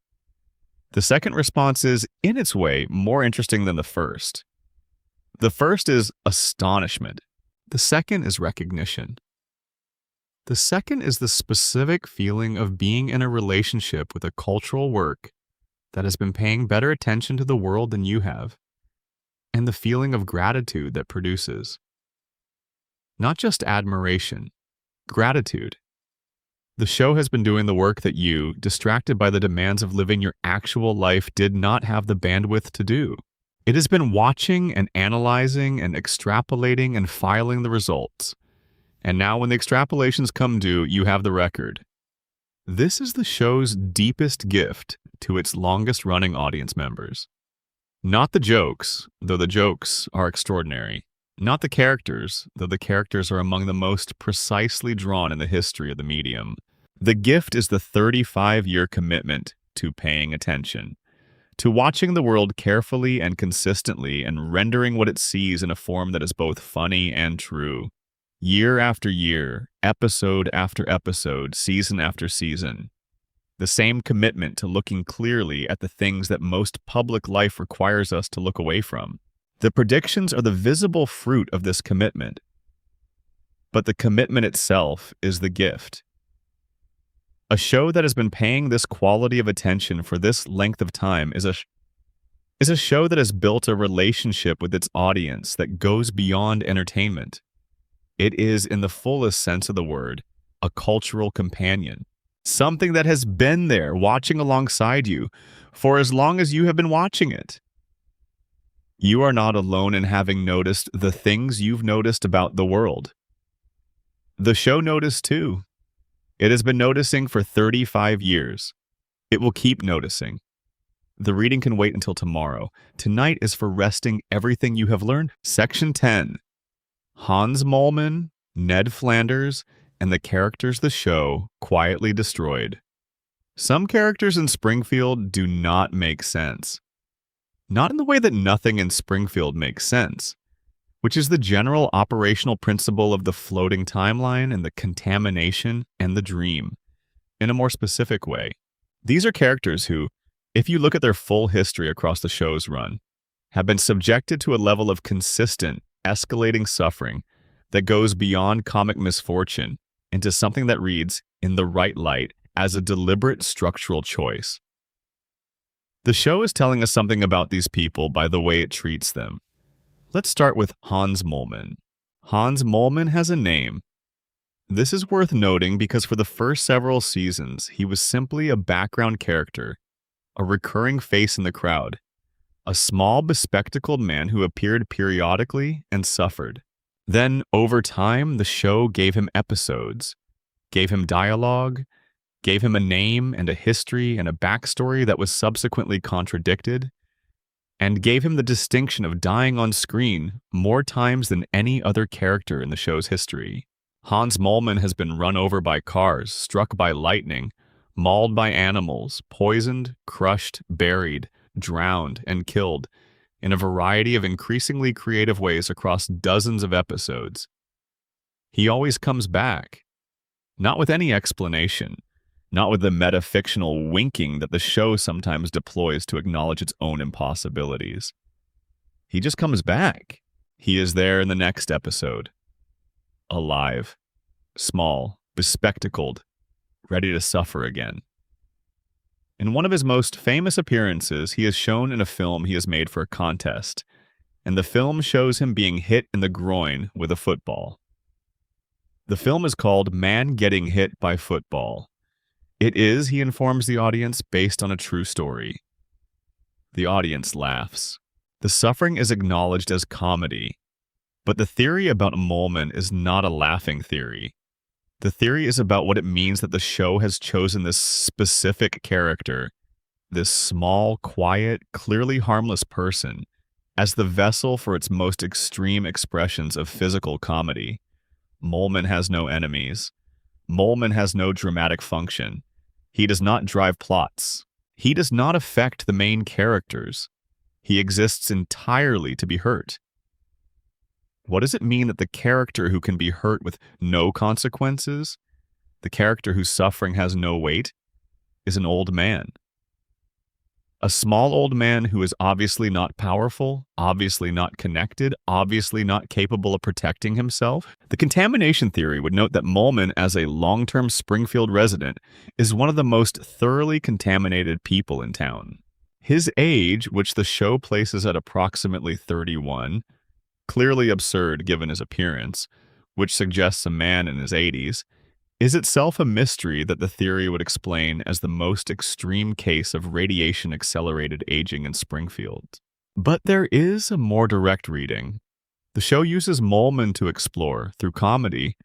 The second response is, in its way, more interesting than the first. The first is astonishment. The second is recognition. The second is the specific feeling of being in a relationship with a cultural work that has been paying better attention to the world than you have, and the feeling of gratitude that produces. Not just admiration, gratitude. The show has been doing the work that you, distracted by the demands of living your actual life, did not have the bandwidth to do. It has been watching and analyzing and extrapolating and filing the results. And now when the extrapolations come due, you have the record. This is the show's deepest gift to its longest-running audience members. Not the jokes, though the jokes are extraordinary. Not the characters, though the characters are among the most precisely drawn in the history of the medium. The gift is the 35-year commitment to paying attention, to watching the world carefully and consistently and rendering what it sees in a form that is both funny and true. Year after year, episode after episode, season after season. The same commitment to looking clearly at the things that most public life requires us to look away from. The predictions are the visible fruit of this commitment. But the commitment itself is the gift. A show that has been paying this quality of attention for this length of time is a show that has built a relationship with its audience that goes beyond entertainment. It is, in the fullest sense of the word, a cultural companion. Something that has been there watching alongside you for as long as you have been watching it. You are not alone in having noticed the things you've noticed about the world. The show noticed too. It has been noticing for 35 years. It will keep noticing. The reading can wait until tomorrow. Tonight is for resting everything you have learned. Section 10. Hans Moleman, Ned Flanders, and the characters the show quietly destroyed. Some characters in Springfield do not make sense. Not in the way that nothing in Springfield makes sense, which is the general operational principle of the floating timeline and the contamination and the dream. In a more specific way, these are characters who, if you look at their full history across the show's run, have been subjected to a level of consistent, escalating suffering that goes beyond comic misfortune into something that reads, in the right light, as a deliberate structural choice. The show is telling us something about these people by the way it treats them. Let's start with Hans Moleman. Hans Moleman has a name. This is worth noting because for the first several seasons, he was simply a background character, a recurring face in the crowd, a small, bespectacled man who appeared periodically and suffered. Then, over time, the show gave him episodes, gave him dialogue, gave him a name and a history and a backstory that was subsequently contradicted, and gave him the distinction of dying on screen more times than any other character in the show's history. Hans Moleman has been run over by cars, struck by lightning, mauled by animals, poisoned, crushed, buried, drowned, and killed in a variety of increasingly creative ways across dozens of episodes. He always comes back, not with any explanation, not with the metafictional winking that the show sometimes deploys to acknowledge its own impossibilities. He just comes back. He is there in the next episode. Alive, small, bespectacled, ready to suffer again. In one of his most famous appearances, he is shown in a film he has made for a contest, and the film shows him being hit in the groin with a football. The film is called Man Getting Hit by Football. It is, he informs the audience, based on a true story. The audience laughs. The suffering is acknowledged as comedy, but the theory about Moleman is not a laughing theory. The theory is about what it means that the show has chosen this specific character, this small, quiet, clearly harmless person, as the vessel for its most extreme expressions of physical comedy. Moleman has no enemies. Moleman has no dramatic function. He does not drive plots. He does not affect the main characters. He exists entirely to be hurt. What does it mean that the character who can be hurt with no consequences, the character whose suffering has no weight, is an old man? A small old man who is obviously not powerful, obviously not connected, obviously not capable of protecting himself. The contamination theory would note that Moleman, as a long-term Springfield resident, is one of the most thoroughly contaminated people in town. His age, which the show places at approximately 31, clearly absurd given his appearance, which suggests a man in his 80s, is itself a mystery that the theory would explain as the most extreme case of radiation-accelerated aging in Springfield. But there is a more direct reading. The show uses Molman to explore, through comedy,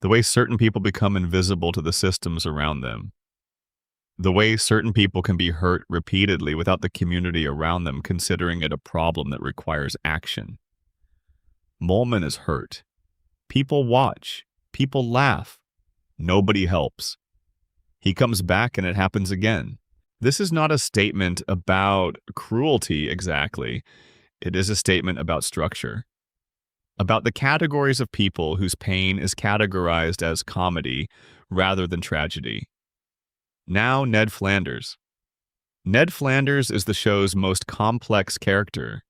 the way certain people become invisible to the systems around them. The way certain people can be hurt repeatedly without the community around them considering it a problem that requires action. Molman is hurt. People watch. People laugh. Nobody helps. He comes back and it happens again. This is not a statement about cruelty exactly. It is a statement about structure. About the categories of people whose pain is categorized as comedy rather than tragedy. Now, Ned Flanders. Ned Flanders is the show's most complex character.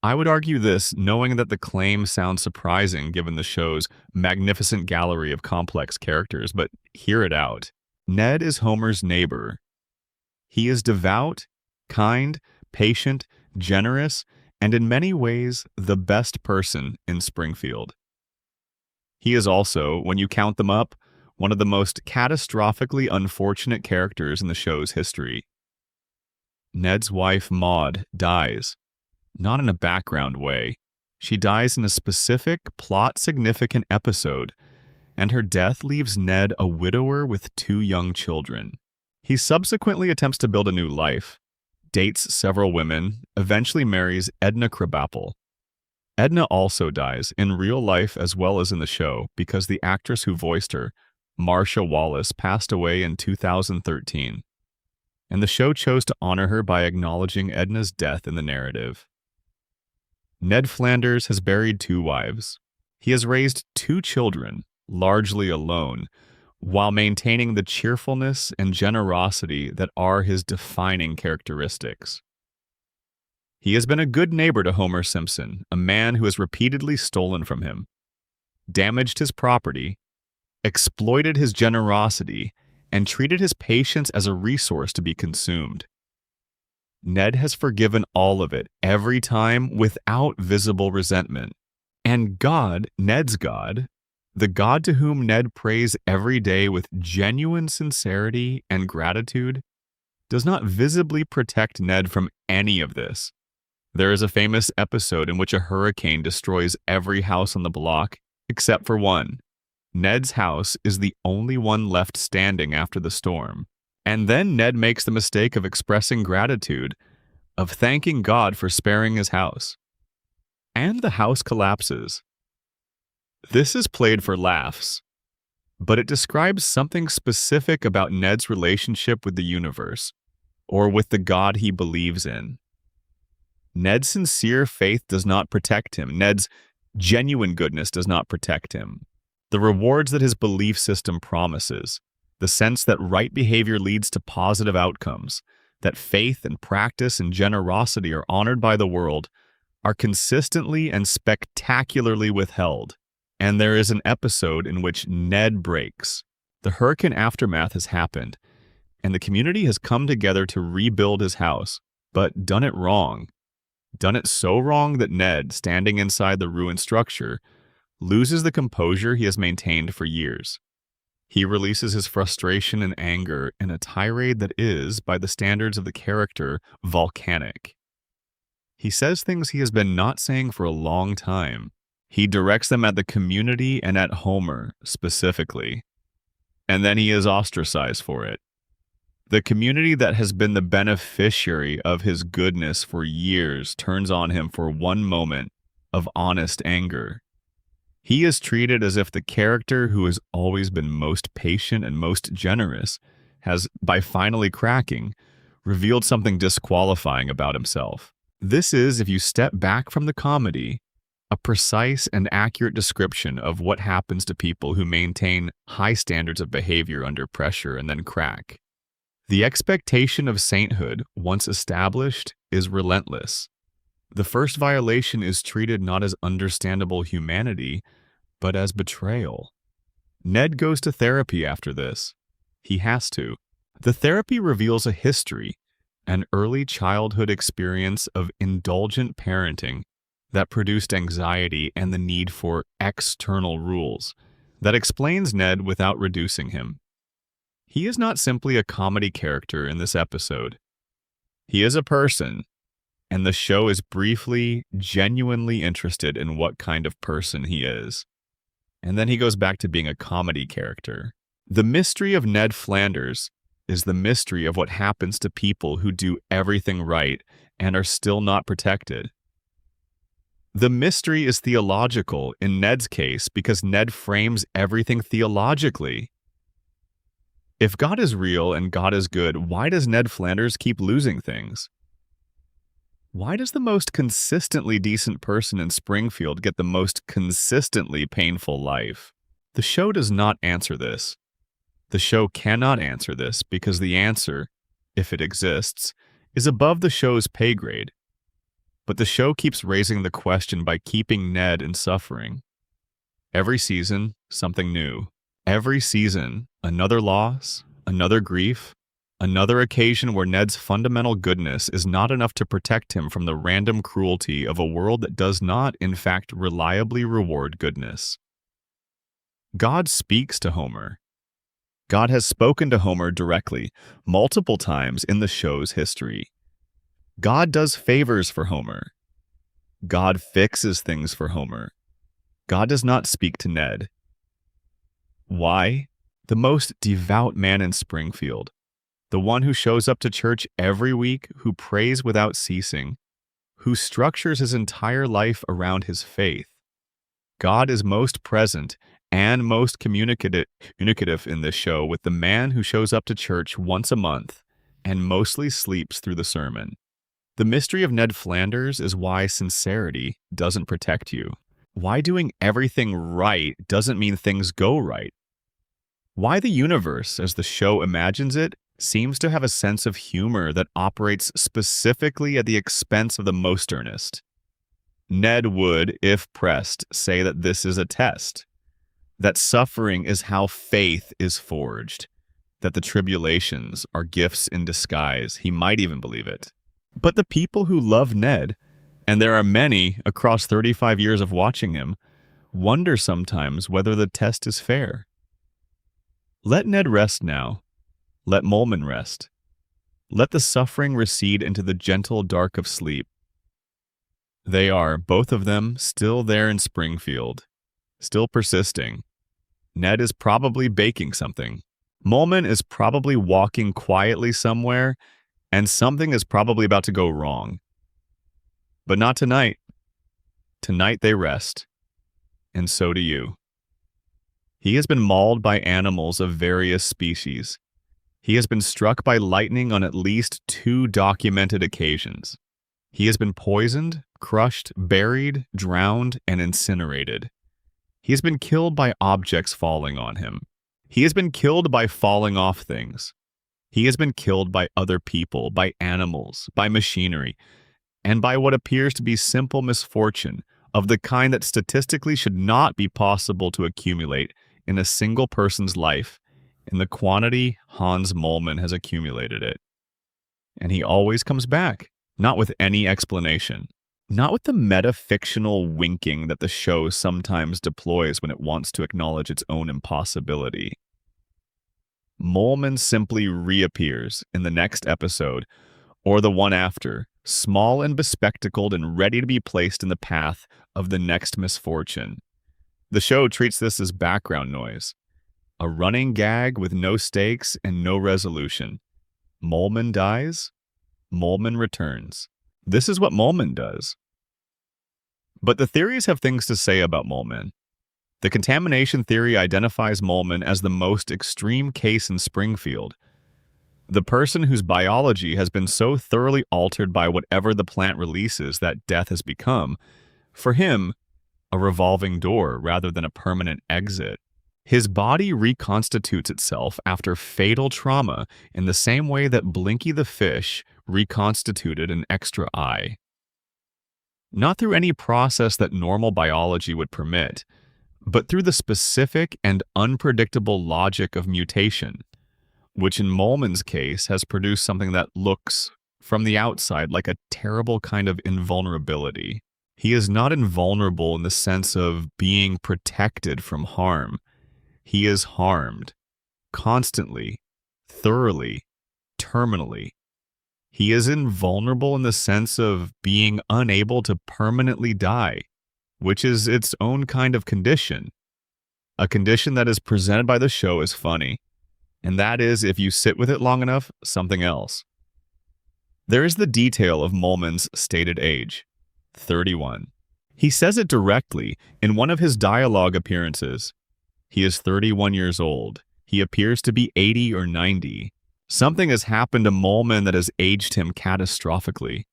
I would argue this knowing that the claim sounds surprising given the show's magnificent gallery of complex characters, but hear it out. Ned is Homer's neighbor. He is devout, kind, patient, generous, and in many ways the best person in Springfield. He is also, when you count them up, one of the most catastrophically unfortunate characters in the show's history. Ned's wife, Maud, dies. Not in a background way. She dies in a specific, plot-significant episode, and her death leaves Ned a widower with 2 young children. He subsequently attempts to build a new life, dates several women, eventually marries Edna Krabappel. Edna also dies, in real life as well as in the show, because the actress who voiced her, Marcia Wallace, passed away in 2013. And the show chose to honor her by acknowledging Edna's death in the narrative. Ned Flanders has buried 2 wives. He has raised 2 children, largely alone, while maintaining the cheerfulness and generosity that are his defining characteristics. He has been a good neighbor to Homer Simpson, a man who has repeatedly stolen from him, damaged his property, exploited his generosity, and treated his patience as a resource to be consumed. Ned has forgiven all of it every time without visible resentment. And God, Ned's God, the God to whom Ned prays every day with genuine sincerity and gratitude, does not visibly protect Ned from any of this. There is a famous episode in which a hurricane destroys every house on the block except for one. Ned's house is the only one left standing after the storm. And then Ned makes the mistake of expressing gratitude, of thanking God for sparing his house. And the house collapses. This is played for laughs, but it describes something specific about Ned's relationship with the universe, or with the God he believes in. Ned's sincere faith does not protect him. Ned's genuine goodness does not protect him. The rewards that his belief system promises, the sense that right behavior leads to positive outcomes, that faith and practice and generosity are honored by the world, are consistently and spectacularly withheld. And there is an episode in which Ned breaks. The hurricane aftermath has happened, and the community has come together to rebuild his house, but done it wrong. Done it so wrong that Ned, standing inside the ruined structure, loses the composure he has maintained for years. He releases his frustration and anger in a tirade that is, by the standards of the character, volcanic. He says things he has been not saying for a long time. He directs them at the community and at Homer, specifically. And then he is ostracized for it. The community that has been the beneficiary of his goodness for years turns on him for one moment of honest anger. He is treated as if the character who has always been most patient and most generous has, by finally cracking, revealed something disqualifying about himself. This is, if you step back from the comedy, a precise and accurate description of what happens to people who maintain high standards of behavior under pressure and then crack. The expectation of sainthood, once established, is relentless. The first violation is treated not as understandable humanity, but as betrayal. Ned goes to therapy after this. He has to. The therapy reveals a history, an early childhood experience of indulgent parenting that produced anxiety and the need for external rules that explains Ned without reducing him. He is not simply a comedy character in this episode. He is a person, and the show is briefly, genuinely interested in what kind of person he is. And then he goes back to being a comedy character. The mystery of Ned Flanders is the mystery of what happens to people who do everything right and are still not protected. The mystery is theological in Ned's case because Ned frames everything theologically. If God is real and God is good, why does Ned Flanders keep losing things? Why does the most consistently decent person in Springfield get the most consistently painful life? The show does not answer this. The show cannot answer this because the answer, if it exists, is above the show's pay grade. But the show keeps raising the question by keeping Ned in suffering. Every season, something new. Every season, another loss, another grief, another occasion where Ned's fundamental goodness is not enough to protect him from the random cruelty of a world that does not, in fact, reliably reward goodness. God speaks to Homer. God has spoken to Homer directly, multiple times in the show's history. God does favors for Homer. God fixes things for Homer. God does not speak to Ned. Why? The most devout man in Springfield, the one who shows up to church every week, who prays without ceasing, who structures his entire life around his faith. God is most present and most communicative in this show with the man who shows up to church once a month and mostly sleeps through the sermon. The mystery of Ned Flanders is why sincerity doesn't protect you. Why doing everything right doesn't mean things go right. Why the universe, as the show imagines it, seems to have a sense of humor that operates specifically at the expense of the most earnest. Ned would, if pressed, say that this is a test, that suffering is how faith is forged, that the tribulations are gifts in disguise. He might even believe it. But the people who love Ned, and there are many across 35 years of watching him, wonder sometimes whether the test is fair. Let Ned rest now. Let Molman rest. Let the suffering recede into the gentle dark of sleep. They are, both of them, still there in Springfield, still persisting. Ned is probably baking something. Molman is probably walking quietly somewhere, and something is probably about to go wrong. But not tonight. Tonight they rest. And so do you. He has been mauled by animals of various species. He has been struck by lightning on at least 2 documented occasions. He has been poisoned, crushed, buried, drowned, and incinerated. He has been killed by objects falling on him. He has been killed by falling off things. He has been killed by other people, by animals, by machinery, and by what appears to be simple misfortune of the kind that statistically should not be possible to accumulate in a single person's life in the quantity Hans Molman has accumulated it. And he always comes back, not with any explanation, not with the metafictional winking that the show sometimes deploys when it wants to acknowledge its own impossibility. Molman simply reappears in the next episode, or the one after, small and bespectacled and ready to be placed in the path of the next misfortune. The show treats this as background noise, a running gag with no stakes and no resolution. Molman dies, Molman returns. This is what Molman does. But the theories have things to say about Molman. The contamination theory identifies Molman as the most extreme case in Springfield. The person whose biology has been so thoroughly altered by whatever the plant releases that death has become, for him, a revolving door rather than a permanent exit. His body reconstitutes itself after fatal trauma in the same way that Blinky the fish reconstituted an extra eye. Not through any process that normal biology would permit, but through the specific and unpredictable logic of mutation, which in Molman's case has produced something that looks, from the outside, like a terrible kind of invulnerability. He is not invulnerable in the sense of being protected from harm. He is harmed, constantly, thoroughly, terminally. He is invulnerable in the sense of being unable to permanently die, which is its own kind of condition. A condition that is presented by the show as funny, and that is, if you sit with it long enough, something else. There is the detail of Molman's stated age, 31. He says it directly in one of his dialogue appearances. He is 31 years old. He appears to be 80 or 90. Something has happened to Molman that has aged him catastrophically,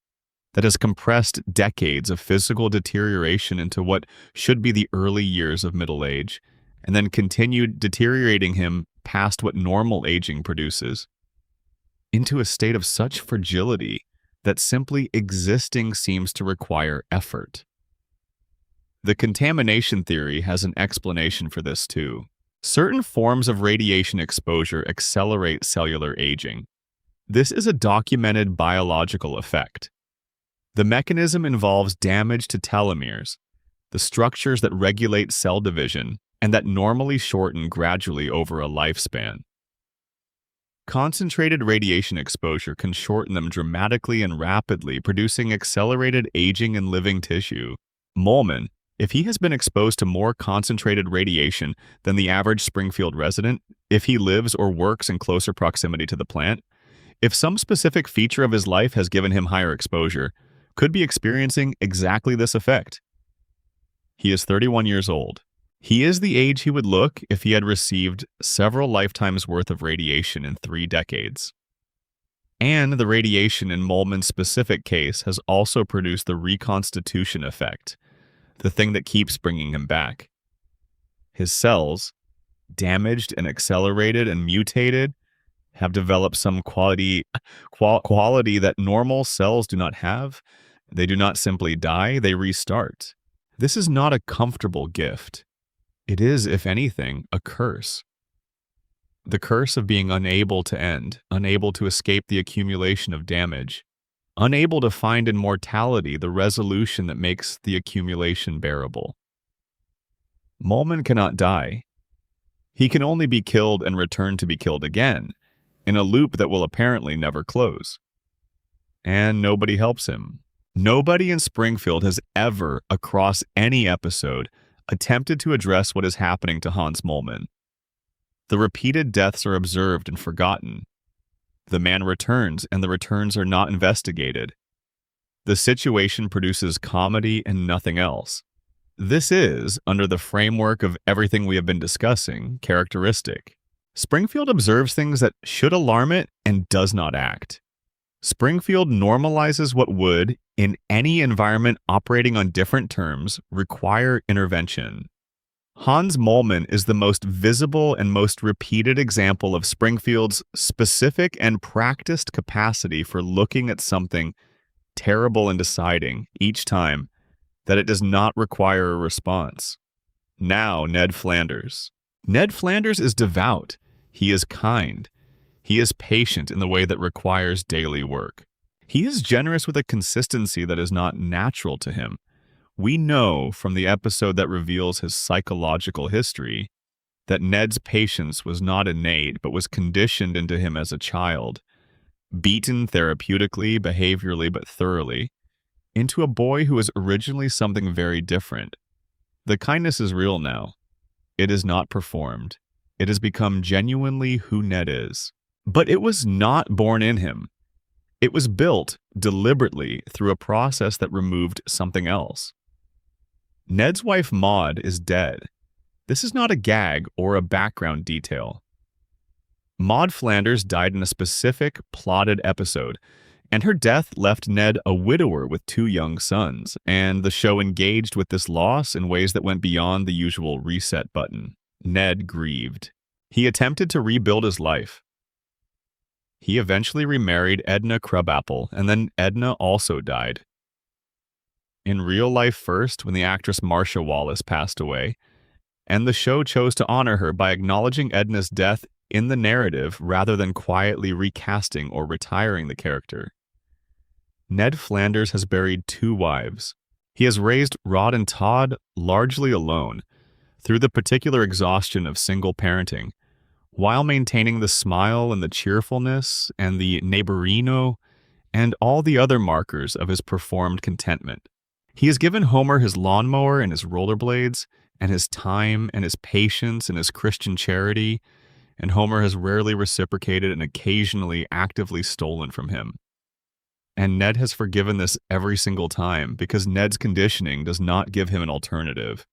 that has compressed decades of physical deterioration into what should be the early years of middle age, and then continued deteriorating him past what normal aging produces, into a state of such fragility that simply existing seems to require effort. The contamination theory has an explanation for this too. Certain forms of radiation exposure accelerate cellular aging. This is a documented biological effect. The mechanism involves damage to telomeres, the structures that regulate cell division and that normally shorten gradually over a lifespan. Concentrated radiation exposure can shorten them dramatically and rapidly, producing accelerated aging in living tissue. Molman, if he has been exposed to more concentrated radiation than the average Springfield resident, if he lives or works in closer proximity to the plant, if some specific feature of his life has given him higher exposure, could be experiencing exactly this effect. He is 31 years old. He is the age he would look if he had received several lifetimes worth of radiation in 3 decades. And the radiation in Molman's specific case has also produced the reconstitution effect, the thing that keeps bringing him back. His cells, damaged and accelerated and mutated, have developed some quality that normal cells do not have. They do not simply die, they restart. This is not a comfortable gift. It is, if anything, a curse. The curse of being unable to end, unable to escape the accumulation of damage, unable to find in mortality the resolution that makes the accumulation bearable. Molman cannot die. He can only be killed and return to be killed again, in a loop that will apparently never close. And nobody helps him. Nobody in Springfield has ever, across any episode, attempted to address what is happening to Hans Molman. The repeated deaths are observed and forgotten. The man returns, and the returns are not investigated. The situation produces comedy and nothing else. This is, under the framework of everything we have been discussing, characteristic. Springfield observes things that should alarm it and does not act. Springfield normalizes what would, in any environment operating on different terms, require intervention. Hans Molman is the most visible and most repeated example of Springfield's specific and practiced capacity for looking at something terrible and deciding, each time, that it does not require a response. Now, Ned Flanders. Ned Flanders is devout. He is kind. He is patient in the way that requires daily work. He is generous with a consistency that is not natural to him. We know from the episode that reveals his psychological history that Ned's patience was not innate but was conditioned into him as a child, beaten therapeutically, behaviorally, but thoroughly, into a boy who was originally something very different. The kindness is real now. It is not performed. It has become genuinely who Ned is. But it was not born in him. It was built deliberately through a process that removed something else. Ned's wife Maud is dead. This is not a gag or a background detail. Maud Flanders died in a specific, plotted episode, and her death left Ned a widower with 2 young sons, and the show engaged with this loss in ways that went beyond the usual reset button. Ned grieved. He attempted to rebuild his life. He eventually remarried Edna Crabapple, and then Edna also died. In real life first, when the actress Marcia Wallace passed away, and the show chose to honor her by acknowledging Edna's death in the narrative rather than quietly recasting or retiring the character. Ned Flanders has buried 2 wives. He has raised Rod and Todd largely alone, through the particular exhaustion of single parenting, while maintaining the smile and the cheerfulness and the neighborino and all the other markers of his performed contentment. He has given Homer his lawnmower and his rollerblades, and his time and his patience and his Christian charity, and Homer has rarely reciprocated and occasionally actively stolen from him. And Ned has forgiven this every single time because Ned's conditioning does not give him an alternative.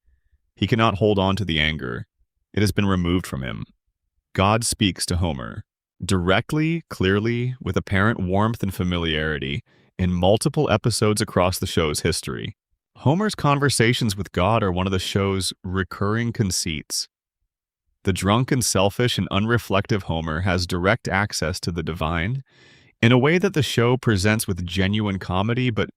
He cannot hold on to the anger. It has been removed from him. God speaks to Homer, directly, clearly, with apparent warmth and familiarity, in multiple episodes across the show's history. Homer's conversations with God are one of the show's recurring conceits. The drunken, selfish, and unreflective Homer has direct access to the divine in a way that the show presents with genuine comedy, but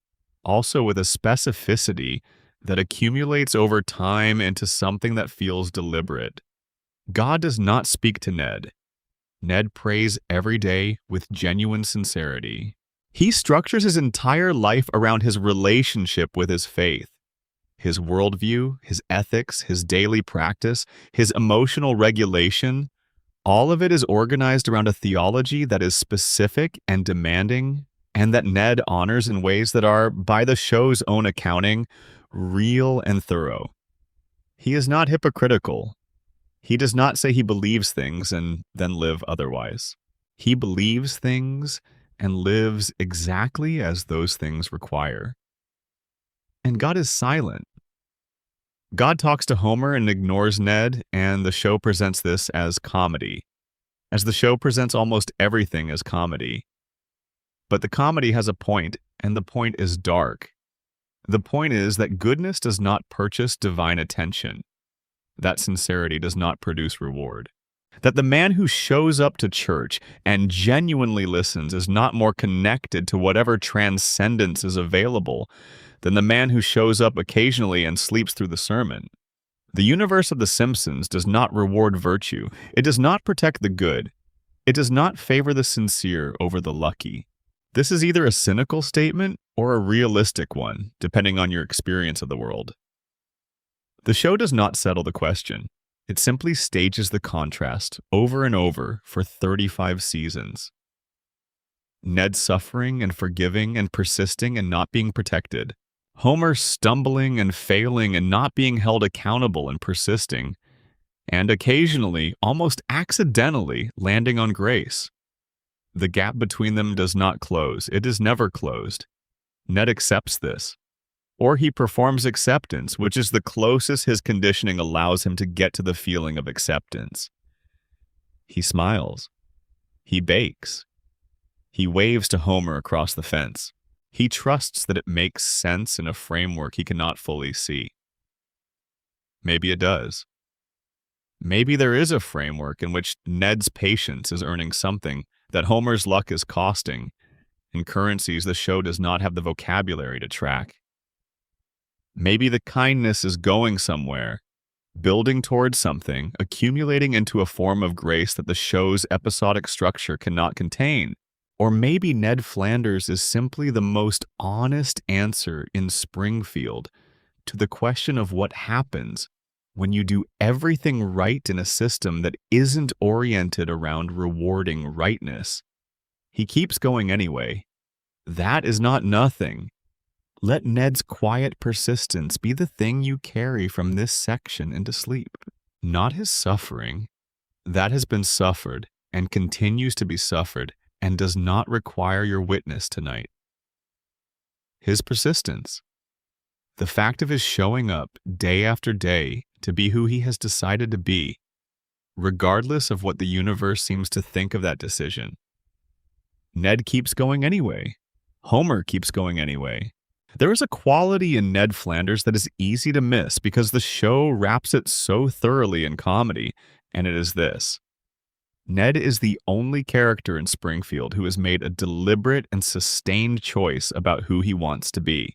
also with a specificity that accumulates over time into something that feels deliberate. God does not speak to Ned. Ned prays every day with genuine sincerity. He structures his entire life around his relationship with his faith. His worldview, his ethics, his daily practice, his emotional regulation, all of it is organized around a theology that is specific and demanding, and that Ned honors in ways that are, by the show's own accounting, real and thorough. He is not hypocritical. He does not say he believes things and then live otherwise. He believes things and lives exactly as those things require. And God is silent. God talks to Homer and ignores Ned, and the show presents this as comedy, as the show presents almost everything as comedy. But the comedy has a point, and the point is dark. The point is that goodness does not purchase divine attention. That sincerity does not produce reward. That the man who shows up to church and genuinely listens is not more connected to whatever transcendence is available than the man who shows up occasionally and sleeps through the sermon. The universe of The Simpsons does not reward virtue. It does not protect the good. It does not favor the sincere over the lucky. This is either a cynical statement or a realistic one, depending on your experience of the world. The show does not settle the question. It simply stages the contrast over and over for 35 seasons. Ned suffering and forgiving and persisting and not being protected. Homer stumbling and failing and not being held accountable and persisting. And occasionally, almost accidentally, landing on grace. The gap between them does not close. It is never closed. Ned accepts this. Or he performs acceptance, which is the closest his conditioning allows him to get to the feeling of acceptance. He smiles. He bakes. He waves to Homer across the fence. He trusts that it makes sense in a framework he cannot fully see. Maybe it does. Maybe there is a framework in which Ned's patience is earning something that Homer's luck is costing, in currencies the show does not have the vocabulary to track. Maybe the kindness is going somewhere, building towards something, accumulating into a form of grace that the show's episodic structure cannot contain. Or maybe Ned Flanders is simply the most honest answer in Springfield to the question of what happens when you do everything right in a system that isn't oriented around rewarding rightness. He keeps going anyway. That is not nothing. Let Ned's quiet persistence be the thing you carry from this section into sleep. Not his suffering. That has been suffered and continues to be suffered and does not require your witness tonight. His persistence. The fact of his showing up day after day to be who he has decided to be, regardless of what the universe seems to think of that decision. Ned keeps going anyway. Homer keeps going anyway. There is a quality in Ned Flanders that is easy to miss because the show wraps it so thoroughly in comedy, and it is this. Ned is the only character in Springfield who has made a deliberate and sustained choice about who he wants to be.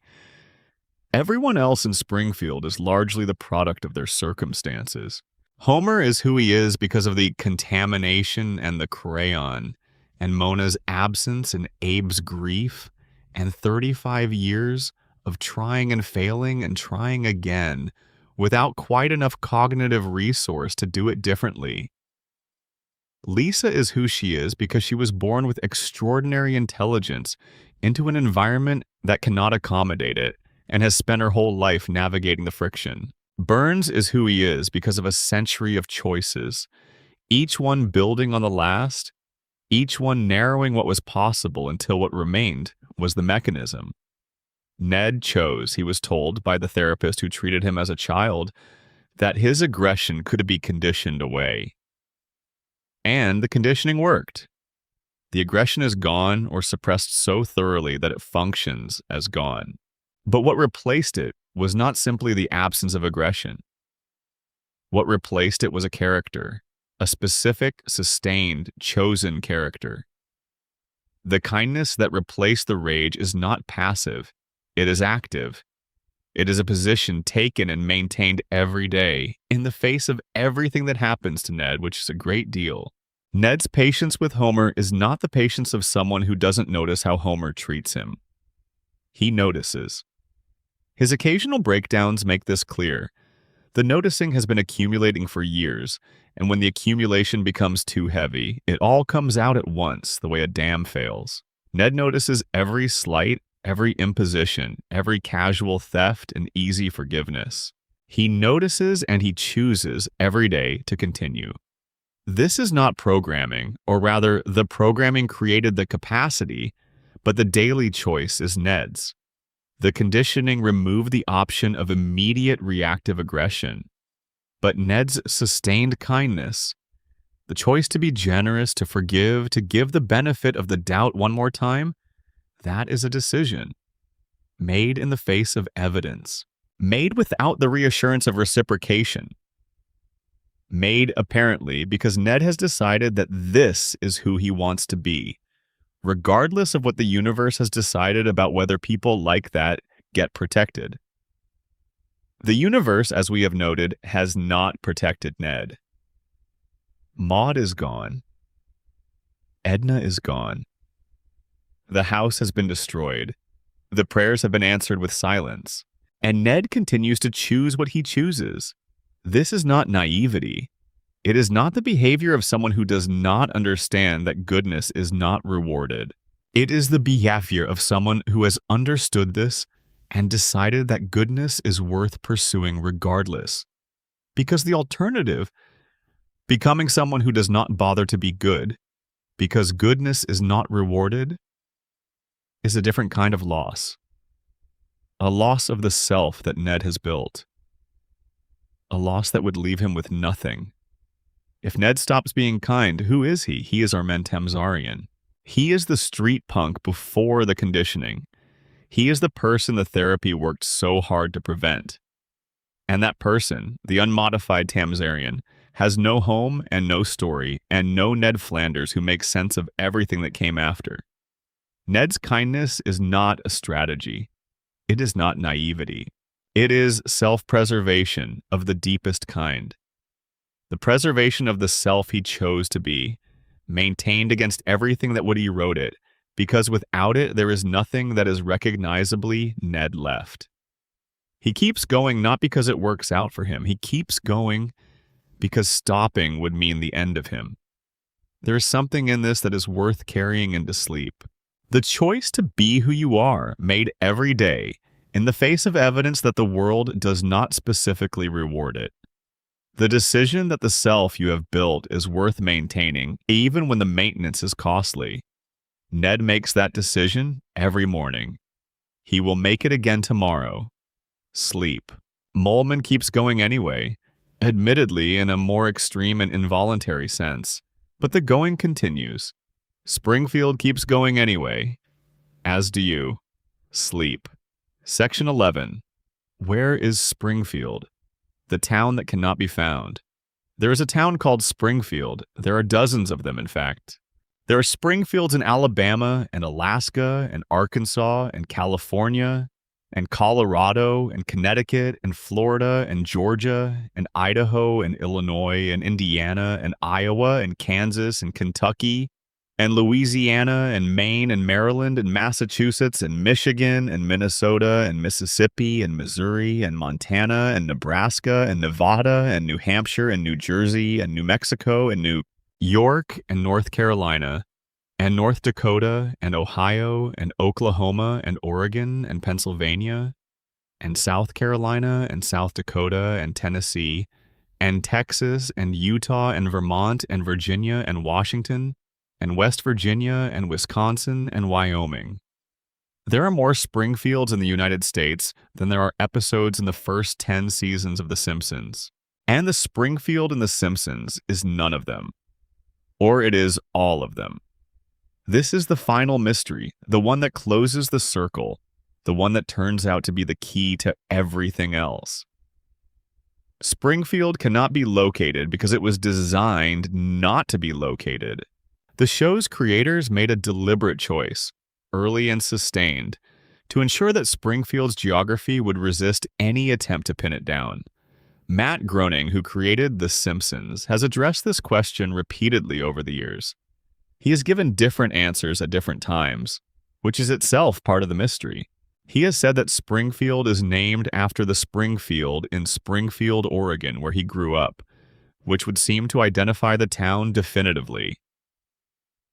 Everyone else in Springfield is largely the product of their circumstances. Homer is who he is because of the contamination and the crayon, and Mona's absence and Abe's grief, and 35 years of trying and failing and trying again without quite enough cognitive resource to do it differently. Lisa is who she is because she was born with extraordinary intelligence into an environment that cannot accommodate it and has spent her whole life navigating the friction. Burns is who he is because of a century of choices, each one building on the last, each one narrowing what was possible until what remained was the mechanism. Ned chose, he was told by the therapist who treated him as a child, that his aggression could be conditioned away. And the conditioning worked. The aggression is gone or suppressed so thoroughly that it functions as gone. But what replaced it was not simply the absence of aggression. What replaced it was a character, a specific, sustained, chosen character. The kindness that replaced the rage is not passive, it is active. It is a position taken and maintained every day in the face of everything that happens to Ned, which is a great deal. Ned's patience with Homer is not the patience of someone who doesn't notice how Homer treats him. He notices. His occasional breakdowns make this clear. The noticing has been accumulating for years, and when the accumulation becomes too heavy, it all comes out at once, the way a dam fails. Ned notices every slight, every imposition, every casual theft and easy forgiveness. He notices and he chooses every day to continue. This is not programming, or rather, the programming created the capacity, but the daily choice is Ned's. The conditioning removed the option of immediate reactive aggression, but Ned's sustained kindness, the choice to be generous, to forgive, to give the benefit of the doubt one more time, that is a decision made in the face of evidence, made without the reassurance of reciprocation, made apparently because Ned has decided that this is who he wants to be, regardless of what the universe has decided about whether people like that get protected. The universe, as we have noted, has not protected Ned. Maud is gone. Edna is gone. The house has been destroyed. The prayers have been answered with silence. And Ned continues to choose what he chooses. This is not naivety. It is not the behavior of someone who does not understand that goodness is not rewarded. It is the behavior of someone who has understood this and decided that goodness is worth pursuing regardless. Because the alternative, becoming someone who does not bother to be good, because goodness is not rewarded, is a different kind of loss. A loss of the self that Ned has built. A loss that would leave him with nothing. If Ned stops being kind, who is he? He is our Mentemzarian. He is the street punk before the conditioning. He is the person the therapy worked so hard to prevent. And that person, the unmodified Tamzarian, has no home and no story and no Ned Flanders who makes sense of everything that came after. Ned's kindness is not a strategy. It is not naivety. It is self-preservation of the deepest kind. The preservation of the self he chose to be, maintained against everything that would erode it, because without it there is nothing that is recognizably Ned left. He keeps going not because it works out for him. He keeps going because stopping would mean the end of him. There is something in this that is worth carrying into sleep. The choice to be who you are, made every day, in the face of evidence that the world does not specifically reward it. The decision that the self you have built is worth maintaining, even when the maintenance is costly. Ned makes that decision every morning. He will make it again tomorrow. Sleep. Molman keeps going anyway, admittedly in a more extreme and involuntary sense, but the going continues. Springfield keeps going anyway, as do you. Sleep. Section 11. Where is Springfield? The town that cannot be found. There is a town called Springfield. There are dozens of them, in fact. There are Springfields in Alabama and Alaska and Arkansas and California and Colorado and Connecticut and Florida and Georgia and Idaho and Illinois and Indiana and Iowa and Kansas and Kentucky and Louisiana and Maine and Maryland and Massachusetts and Michigan and Minnesota and Mississippi and Missouri and Montana and Nebraska and Nevada and New Hampshire and New Jersey and New Mexico and New York and North Carolina, and North Dakota and Ohio and Oklahoma and Oregon and Pennsylvania, and South Carolina and South Dakota and Tennessee, and Texas and Utah and Vermont and Virginia and Washington, and West Virginia and Wisconsin and Wyoming. There are more Springfields in the United States than there are episodes in the first 10 seasons of The Simpsons. And the Springfield in The Simpsons is none of them. Or it is all of them. This is the final mystery, the one that closes the circle, the one that turns out to be the key to everything else. Springfield cannot be located because it was designed not to be located. The show's creators made a deliberate choice, early and sustained, to ensure that Springfield's geography would resist any attempt to pin it down. Matt Groening, who created The Simpsons, has addressed this question repeatedly over the years. He has given different answers at different times, which is itself part of the mystery. He has said that Springfield is named after the Springfield in Springfield, Oregon, where he grew up, which would seem to identify the town definitively.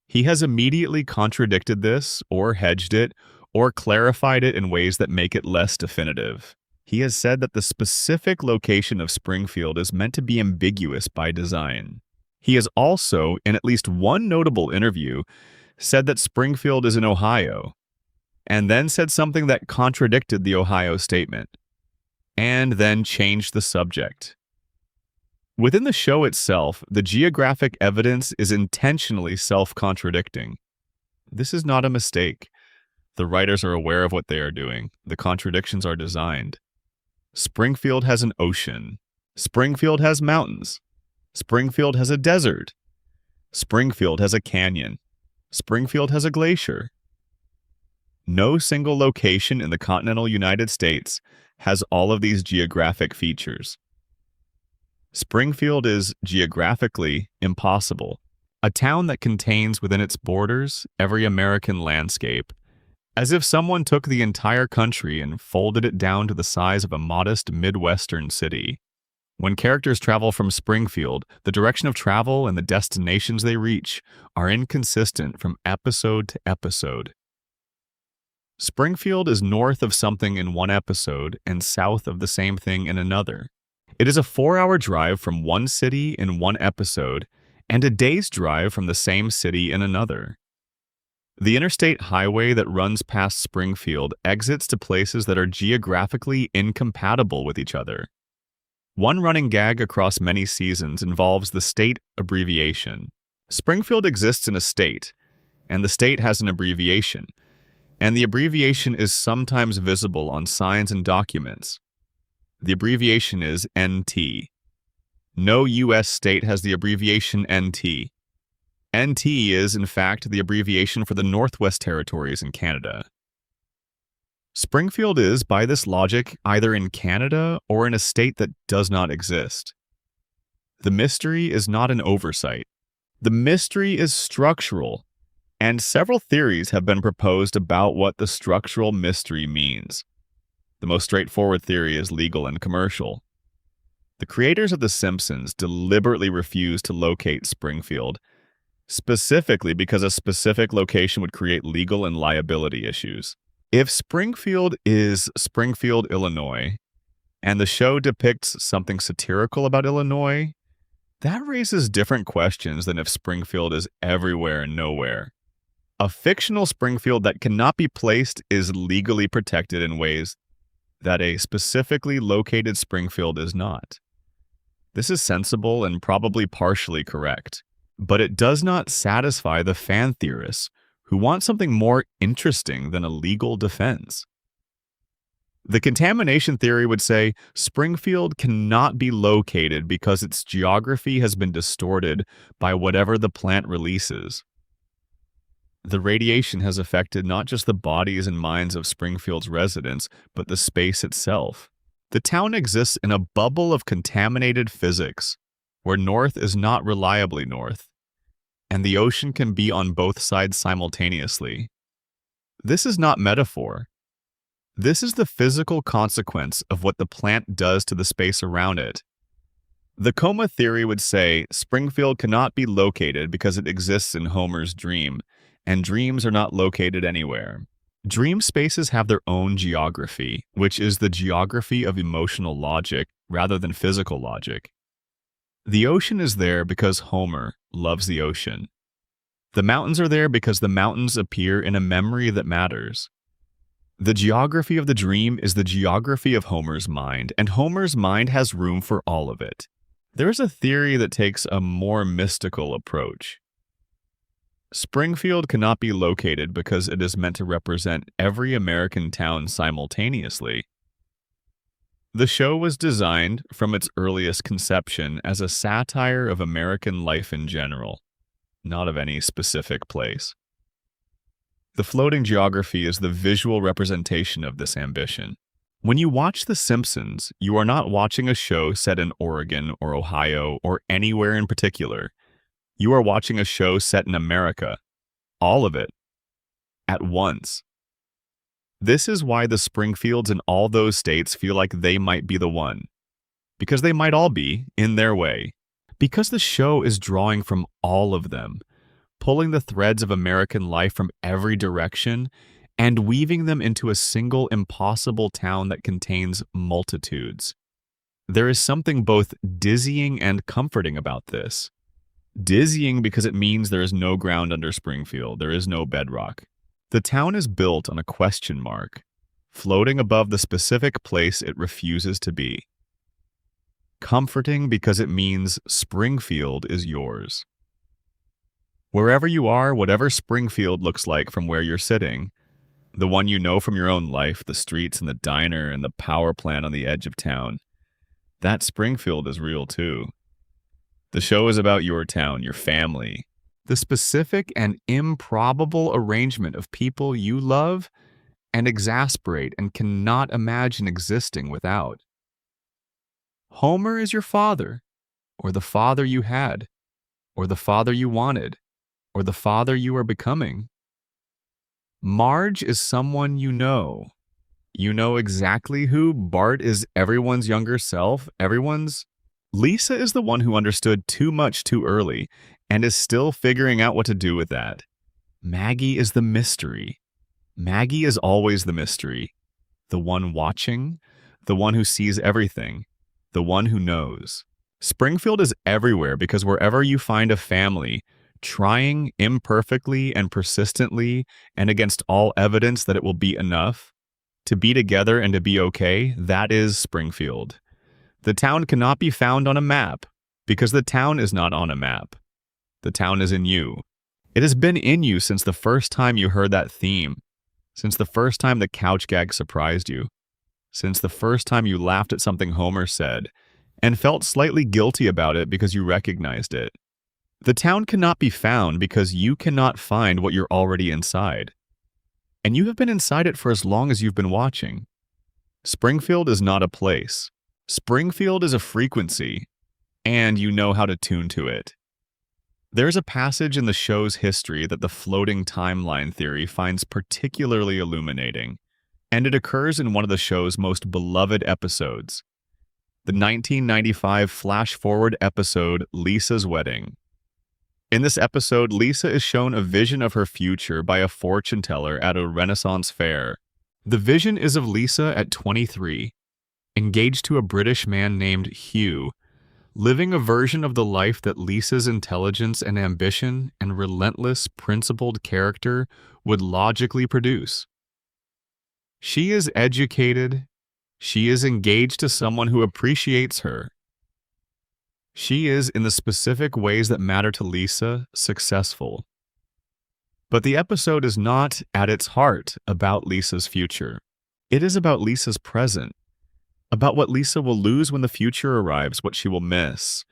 He has immediately contradicted this, or hedged it, or clarified it in ways that make it less definitive. He has said that the specific location of Springfield is meant to be ambiguous by design. He has also, in at least one notable interview, said that Springfield is in Ohio, and then said something that contradicted the Ohio statement, and then changed the subject. Within the show itself, the geographic evidence is intentionally self-contradicting. This is not a mistake. The writers are aware of what they are doing. The contradictions are designed. Springfield has an ocean. Springfield has mountains. Springfield has a desert. Springfield has a canyon. Springfield has a glacier. No single location in the continental United States has all of these geographic features. Springfield is geographically impossible, a town that contains within its borders every American landscape, as if someone took the entire country and folded it down to the size of a modest Midwestern city. When characters travel from Springfield, the direction of travel and the destinations they reach are inconsistent from episode to episode. Springfield is north of something in one episode and south of the same thing in another. It is a 4-hour drive from one city in one episode and a day's drive from the same city in another. The interstate highway that runs past Springfield exits to places that are geographically incompatible with each other. One running gag across many seasons involves the state abbreviation. Springfield exists in a state, and the state has an abbreviation, and the abbreviation is sometimes visible on signs and documents. The abbreviation is NT. No U.S. state has the abbreviation NT. NT is, in fact, the abbreviation for the Northwest Territories in Canada. Springfield is, by this logic, either in Canada or in a state that does not exist. The mystery is not an oversight. The mystery is structural, and several theories have been proposed about what the structural mystery means. The most straightforward theory is legal and commercial. The creators of The Simpsons deliberately refused to locate Springfield, specifically because a specific location would create legal and liability issues. If Springfield is Springfield, Illinois, and the show depicts something satirical about Illinois, that raises different questions than if Springfield is everywhere and nowhere. A fictional Springfield that cannot be placed is legally protected in ways that a specifically located Springfield is not. This is sensible and probably partially correct, but it does not satisfy the fan theorists who want something more interesting than a legal defense. The contamination theory would say Springfield cannot be located because its geography has been distorted by whatever the plant releases. The radiation has affected not just the bodies and minds of Springfield's residents, but the space itself. The town exists in a bubble of contaminated physics, where north is not reliably north, and the ocean can be on both sides simultaneously. This is not metaphor. This is the physical consequence of what the plant does to the space around it. The coma theory would say Springfield cannot be located because it exists in Homer's dream, and dreams are not located anywhere. Dream spaces have their own geography, which is the geography of emotional logic rather than physical logic. The ocean is there because Homer loves the ocean. The mountains are there because the mountains appear in a memory that matters. The geography of the dream is the geography of Homer's mind, and Homer's mind has room for all of it. There is a theory that takes a more mystical approach. Springfield cannot be located because it is meant to represent every American town simultaneously. The show was designed from its earliest conception as a satire of American life in general, not of any specific place. The floating geography is the visual representation of this ambition. When you watch The Simpsons, you are not watching a show set in Oregon or Ohio or anywhere in particular. You are watching a show set in America, all of it, at once. This is why the Springfields in all those states feel like they might be the one. Because they might all be, in their way. Because the show is drawing from all of them, pulling the threads of American life from every direction and weaving them into a single impossible town that contains multitudes. There is something both dizzying and comforting about this. Dizzying because it means there is no ground under Springfield, there is no bedrock. The town is built on a question mark, floating above the specific place it refuses to be. Comforting because it means Springfield is yours. Wherever you are, whatever Springfield looks like from where you're sitting, the one you know from your own life, the streets and the diner and the power plant on the edge of town, that Springfield is real too. The show is about your town, your family, the specific and improbable arrangement of people you love and exasperate and cannot imagine existing without. Homer is your father, or the father you had, or the father you wanted, or the father you are becoming. Marge is someone you know. You know exactly who. Bart is everyone's younger self, everyone's. Lisa is the one who understood too much too early and is still figuring out what to do with that. Maggie is the mystery. Maggie is always the mystery. The one watching, the one who sees everything, the one who knows. Springfield is everywhere because wherever you find a family, trying imperfectly and persistently and against all evidence that it will be enough to be together and to be okay, that is Springfield. The town cannot be found on a map because the town is not on a map. The town is in you. It has been in you since the first time you heard that theme, since the first time the couch gag surprised you, since the first time you laughed at something Homer said and felt slightly guilty about it because you recognized it. The town cannot be found because you cannot find what you're already inside. And you have been inside it for as long as you've been watching. Springfield is not a place. Springfield is a frequency, and you know how to tune to it. There's a passage in the show's history that the floating timeline theory finds particularly illuminating, and it occurs in one of the show's most beloved episodes, the 1995 flash-forward episode Lisa's Wedding. In this episode, Lisa is shown a vision of her future by a fortune teller at a Renaissance fair. The vision is of Lisa at 23, engaged to a British man named Hugh, living a version of the life that Lisa's intelligence and ambition and relentless, principled character would logically produce. She is educated. She is engaged to someone who appreciates her. She is, in the specific ways that matter to Lisa, successful. But the episode is not, at its heart, about Lisa's future. It is about Lisa's present, about what Lisa will lose when the future arrives, what she will miss,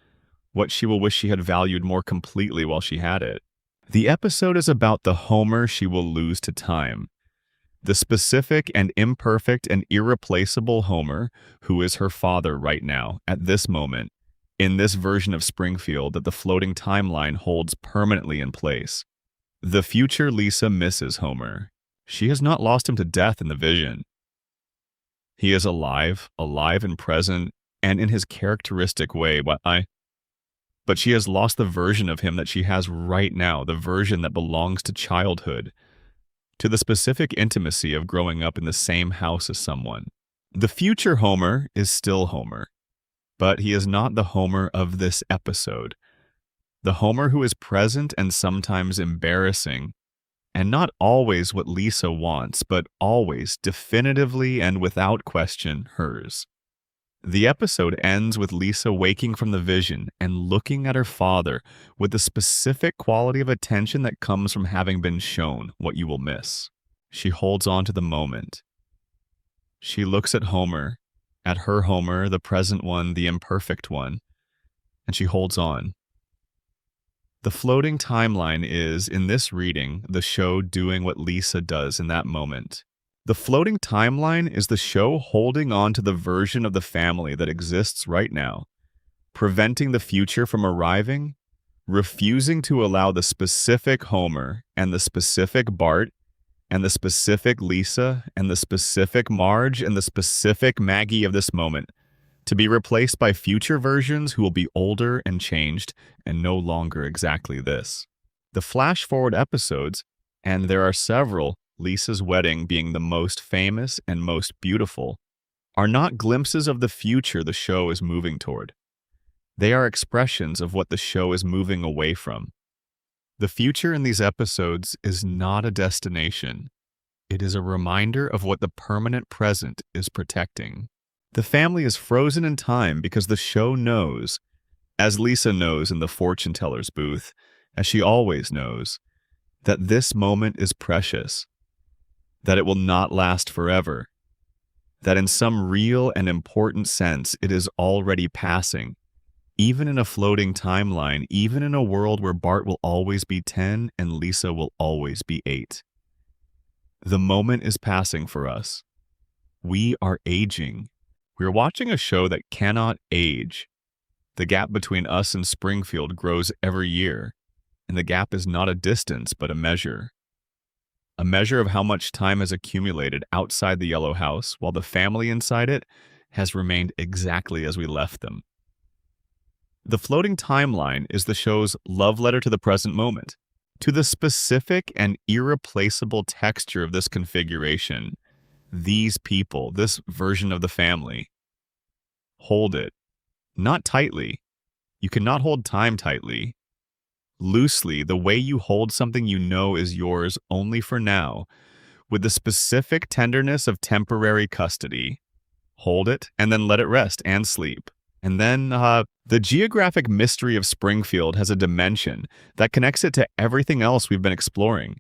what she will wish she had valued more completely while she had it. The episode is about the Homer she will lose to time, the specific and imperfect and irreplaceable Homer who is her father right now, at this moment, in this version of Springfield that the floating timeline holds permanently in place. The future Lisa misses Homer. She has not lost him to death in the vision. He is alive and present, and in his characteristic way. But she has lost the version of him that she has right now, the version that belongs to childhood, to the specific intimacy of growing up in the same house as someone. The future Homer is still Homer, but he is not the Homer of this episode. The Homer who is present and sometimes embarrassing, and not always what Lisa wants, but always, definitively and without question, hers. The episode ends with Lisa waking from the vision and looking at her father with the specific quality of attention that comes from having been shown what you will miss. She holds on to the moment. She looks at Homer, at her Homer, the present one, the imperfect one, and she holds on. The floating timeline is, in this reading, the show doing what Lisa does in that moment. The floating timeline is the show holding on to the version of the family that exists right now, preventing the future from arriving, refusing to allow the specific Homer and the specific Bart and the specific Lisa and the specific Marge and the specific Maggie of this moment to be replaced by future versions who will be older and changed and no longer exactly this. The flash-forward episodes, and there are several, Lisa's wedding being the most famous and most beautiful, are not glimpses of the future the show is moving toward. They are expressions of what the show is moving away from. The future in these episodes is not a destination. It is a reminder of what the permanent present is protecting. The family is frozen in time because the show knows, as Lisa knows in the fortune teller's booth, as she always knows, that this moment is precious, that it will not last forever, that in some real and important sense it is already passing, even in a floating timeline, even in a world where Bart will always be 10 and Lisa will always be 8. The moment is passing for us. We are aging. We are watching a show that cannot age. The gap between us and Springfield grows every year, and the gap is not a distance but a measure of how much time has accumulated outside the yellow house while the family inside it has remained exactly as we left them. The floating timeline is the show's love letter to the present moment, to the specific and irreplaceable texture of this configuration. These people, this version of the family. Hold it. Not tightly. You cannot hold time tightly. Loosely, the way you hold something you know is yours only for now, with the specific tenderness of temporary custody. Hold it, and then let it rest and sleep. And then, the geographic mystery of Springfield has a dimension that connects it to everything else we've been exploring.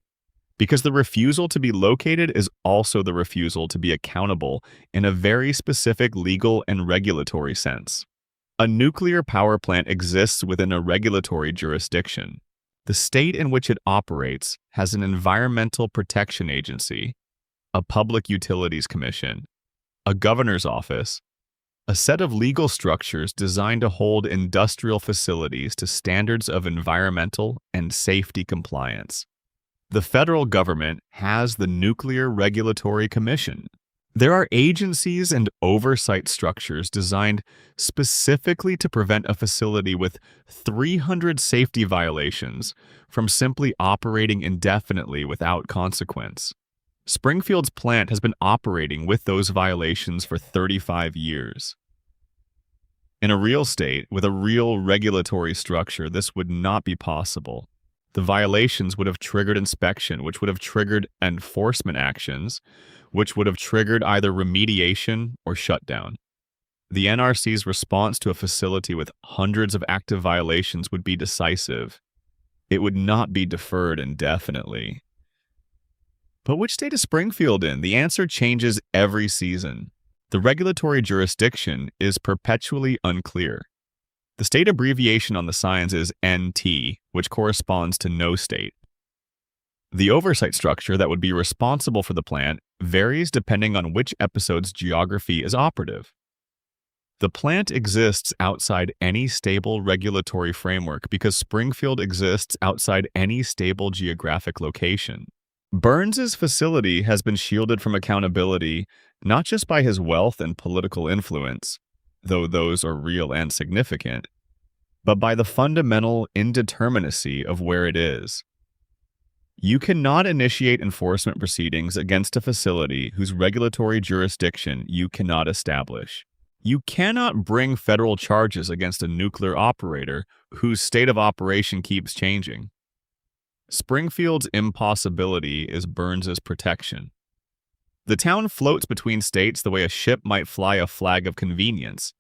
Because the refusal to be located is also the refusal to be accountable in a very specific legal and regulatory sense. A nuclear power plant exists within a regulatory jurisdiction. The state in which it operates has an environmental protection agency, a public utilities commission, a governor's office, a set of legal structures designed to hold industrial facilities to standards of environmental and safety compliance. The federal government has the Nuclear Regulatory Commission. There are agencies and oversight structures designed specifically to prevent a facility with 300 safety violations from simply operating indefinitely without consequence. Springfield's plant has been operating with those violations for 35 years. In a real state, with a real regulatory structure, this would not be possible. The violations would have triggered inspection, which would have triggered enforcement actions, which would have triggered either remediation or shutdown. The NRC's response to a facility with hundreds of active violations would be decisive. It would not be deferred indefinitely. But which state is Springfield in? The answer changes every season. The regulatory jurisdiction is perpetually unclear. The state abbreviation on the signs is NT, which corresponds to no state. The oversight structure that would be responsible for the plant varies depending on which episode's geography is operative. The plant exists outside any stable regulatory framework because Springfield exists outside any stable geographic location. Burns's facility has been shielded from accountability not just by his wealth and political influence. though those are real and significant, but by the fundamental indeterminacy of where it is. You cannot initiate enforcement proceedings against a facility whose regulatory jurisdiction you cannot establish. You cannot bring federal charges against a nuclear operator whose state of operation keeps changing. Springfield's impossibility is Burns's protection. The town floats between states the way a ship might fly a flag of convenience,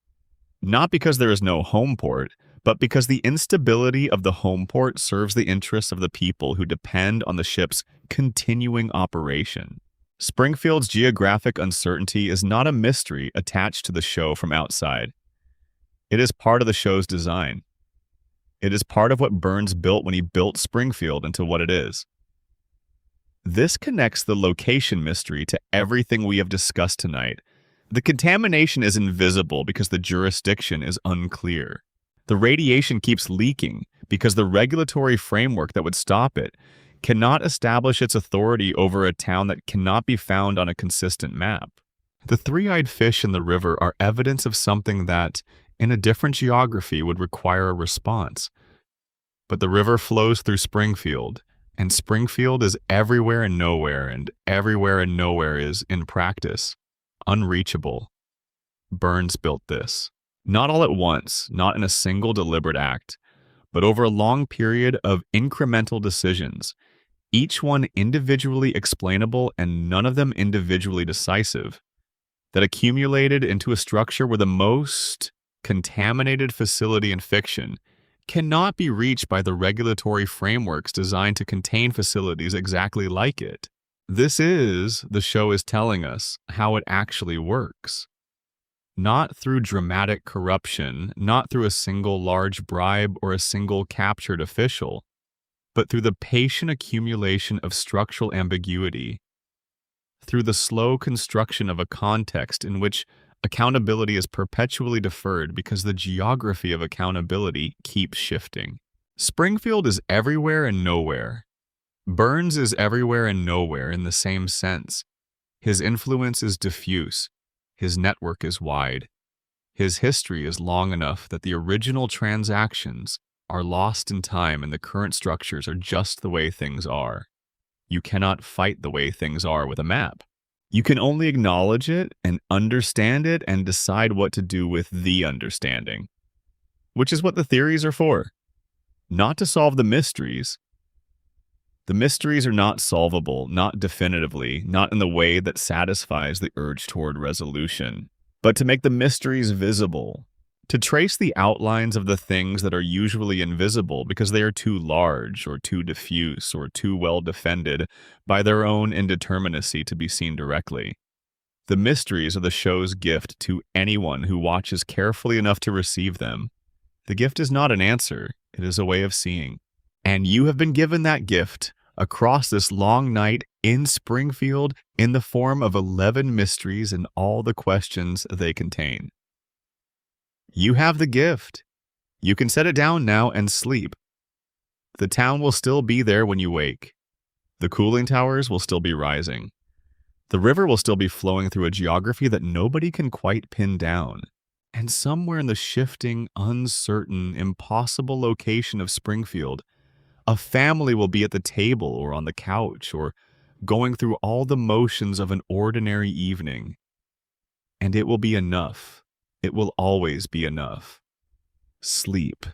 not because there is no home port, but because the instability of the home port serves the interests of the people who depend on the ship's continuing operation. Springfield's geographic uncertainty is not a mystery attached to the show from outside. It is part of the show's design. It is part of what Burns built when he built Springfield into what it is. This connects the location mystery to everything we have discussed tonight. The contamination is invisible because the jurisdiction is unclear. The radiation keeps leaking because the regulatory framework that would stop it cannot establish its authority over a town that cannot be found on a consistent map. The three-eyed fish in the river are evidence of something that, in a different geography, would require a response. But the river flows through Springfield, and Springfield is everywhere and nowhere is, in practice, unreachable. Burns built this. Not all at once, not in a single deliberate act, but over a long period of incremental decisions, each one individually explainable and none of them individually decisive, that accumulated into a structure where the most contaminated facility in fiction cannot be reached by the regulatory frameworks designed to contain facilities exactly like it. This is, the show is telling us, how it actually works. Not through dramatic corruption, not through a single large bribe or a single captured official, but through the patient accumulation of structural ambiguity, through the slow construction of a context in which accountability is perpetually deferred because the geography of accountability keeps shifting. Springfield is everywhere and nowhere. Burns is everywhere and nowhere in the same sense. His influence is diffuse. His network is wide. His history is long enough that the original transactions are lost in time and the current structures are just the way things are. You cannot fight the way things are with a map. You can only acknowledge it and understand it and decide what to do with the understanding, which is what the theories are for. Not to solve the mysteries. The mysteries are not solvable, not definitively, not in the way that satisfies the urge toward resolution, but to make the mysteries visible, to trace the outlines of the things that are usually invisible because they are too large or too diffuse or too well defended by their own indeterminacy to be seen directly. The mysteries are the show's gift to anyone who watches carefully enough to receive them. The gift is not an answer, it is a way of seeing. And you have been given that gift across this long night in Springfield in the form of 11 mysteries and all the questions they contain. You have the gift. You can set it down now and sleep. The town will still be there when you wake. The cooling towers will still be rising. The river will still be flowing through a geography that nobody can quite pin down. And somewhere in the shifting, uncertain, impossible location of Springfield, a family will be at the table or on the couch or going through all the motions of an ordinary evening. And it will be enough. It will always be enough. Sleep.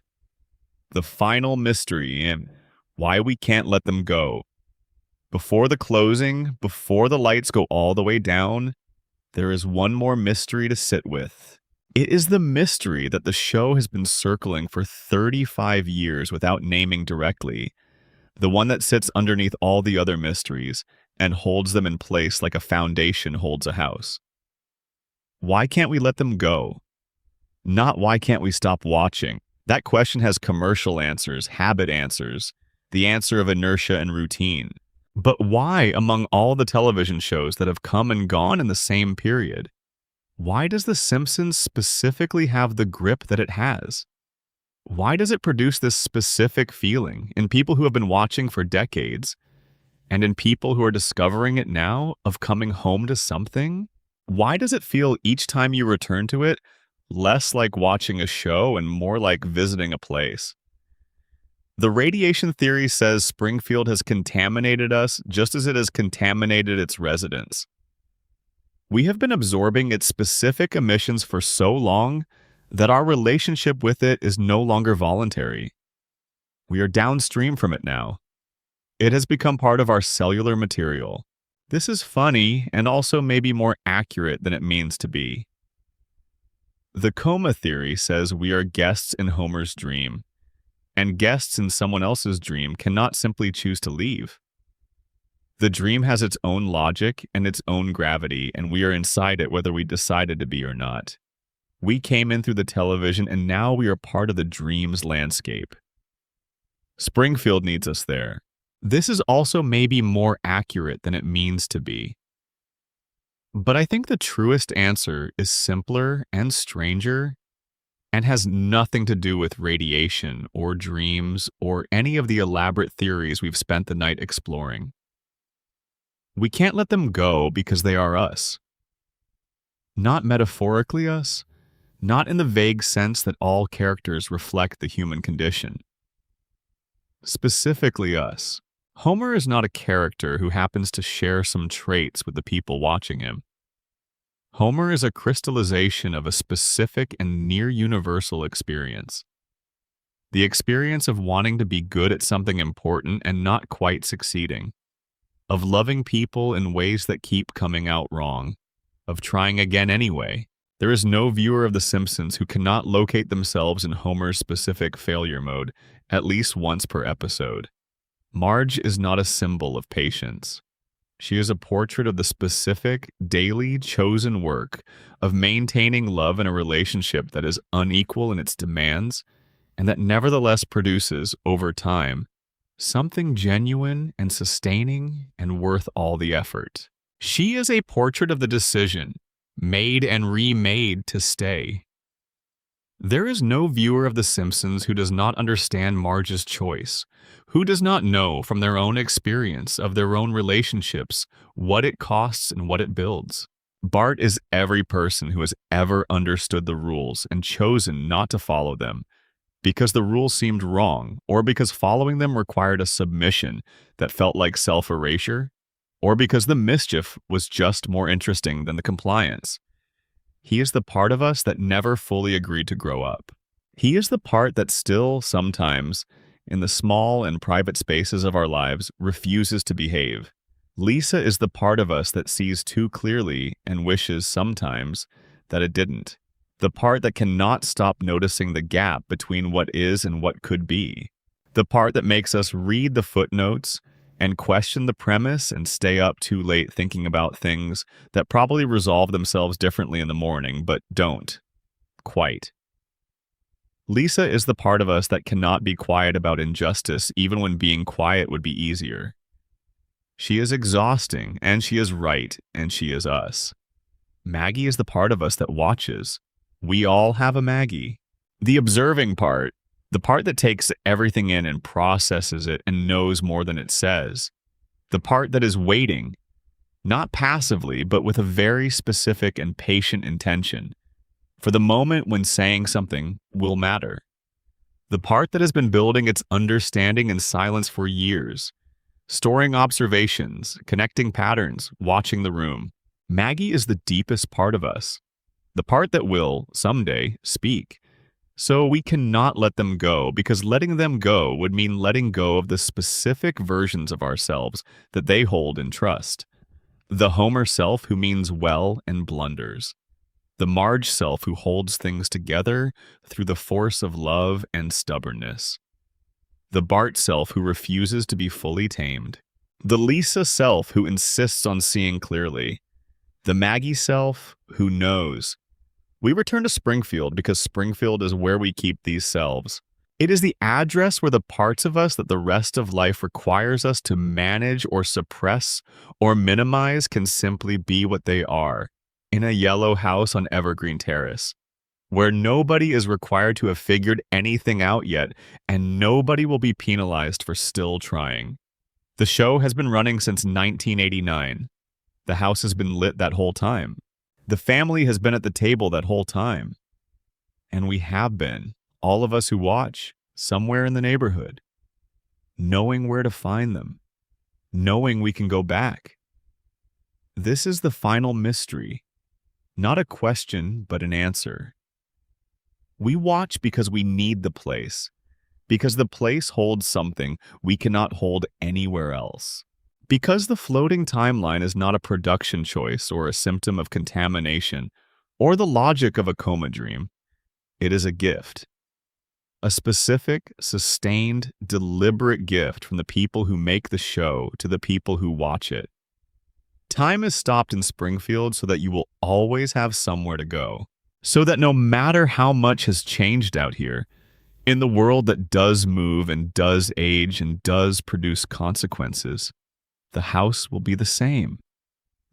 The final mystery and why we can't let them go. Before the closing, before the lights go all the way down, there is one more mystery to sit with. It is the mystery that the show has been circling for 35 years without naming directly, the one that sits underneath all the other mysteries and holds them in place like a foundation holds a house. Why can't we let them go? Not why can't we stop watching? That question has commercial answers, habit answers, the answer of inertia and routine. But why, among all the television shows that have come and gone in the same period, why does The Simpsons specifically have the grip that it has? Why does it produce this specific feeling in people who have been watching for decades and in people who are discovering it now of coming home to something? Why does it feel each time you return to it less like watching a show and more like visiting a place. The radiation theory says Springfield has contaminated us just as it has contaminated its residents. We have been absorbing its specific emissions for so long that our relationship with it is no longer voluntary. We are downstream from it now. It has become part of our cellular material. This is funny and also maybe more accurate than it means to be. The coma theory says we are guests in Homer's dream, and guests in someone else's dream cannot simply choose to leave. The dream has its own logic and its own gravity, and we are inside it whether we decided to be or not. We came in through the television, and now we are part of the dream's landscape. Springfield needs us there. This is also maybe more accurate than it means to be. But I think the truest answer is simpler and stranger and has nothing to do with radiation or dreams or any of the elaborate theories we've spent the night exploring. We can't let them go because they are us. Not metaphorically us, not in the vague sense that all characters reflect the human condition. Specifically us. Homer is not a character who happens to share some traits with the people watching him. Homer is a crystallization of a specific and near-universal experience. The experience of wanting to be good at something important and not quite succeeding. Of loving people in ways that keep coming out wrong. Of trying again anyway. There is no viewer of The Simpsons who cannot locate themselves in Homer's specific failure mode at least once per episode. Marge is not a symbol of patience. She is a portrait of the specific, daily, chosen work of maintaining love in a relationship that is unequal in its demands and that nevertheless produces, over time, something genuine and sustaining and worth all the effort. She is a portrait of the decision, made and remade to stay. There is no viewer of The Simpsons who does not understand Marge's choice, who does not know from their own experience of their own relationships what it costs and what it builds. Bart is every person who has ever understood the rules and chosen not to follow them because the rules seemed wrong, or because following them required a submission that felt like self-erasure, or because the mischief was just more interesting than the compliance. He is the part of us that never fully agreed to grow up. He is the part that still, sometimes, in the small and private spaces of our lives, refuses to behave. Lisa is the part of us that sees too clearly and wishes, sometimes, that it didn't. The part that cannot stop noticing the gap between what is and what could be. The part that makes us read the footnotes and question the premise and stay up too late thinking about things that probably resolve themselves differently in the morning, but don't. Quite. Lisa is the part of us that cannot be quiet about injustice even when being quiet would be easier. She is exhausting, and she is right, and she is us. Maggie is the part of us that watches. We all have a Maggie. The observing part. The part that takes everything in and processes it and knows more than it says. The part that is waiting, not passively, but with a very specific and patient intention, for the moment when saying something will matter. The part that has been building its understanding in silence for years, storing observations, connecting patterns, watching the room. Maggie is the deepest part of us, the part that will, someday, speak. So we cannot let them go, because letting them go would mean letting go of the specific versions of ourselves that they hold in trust. The Homer self who means well and blunders. The Marge self who holds things together through the force of love and stubbornness. The Bart self who refuses to be fully tamed. The Lisa self who insists on seeing clearly. The Maggie self who knows. We return to Springfield because Springfield is where we keep these selves. It is the address where the parts of us that the rest of life requires us to manage or suppress or minimize can simply be what they are, in a yellow house on Evergreen Terrace, where nobody is required to have figured anything out yet, and nobody will be penalized for still trying. The show has been running since 1989. The house has been lit that whole time. The family has been at the table that whole time. And we have been, all of us who watch, somewhere in the neighborhood, knowing where to find them, knowing we can go back. This is the final mystery, not a question, but an answer. We watch because we need the place, because the place holds something we cannot hold anywhere else. Because the floating timeline is not a production choice or a symptom of contamination or the logic of a coma dream, it is a gift. A specific, sustained, deliberate gift from the people who make the show to the people who watch it. Time is stopped in Springfield so that you will always have somewhere to go. So that no matter how much has changed out here, in the world that does move and does age and does produce consequences, the house will be the same.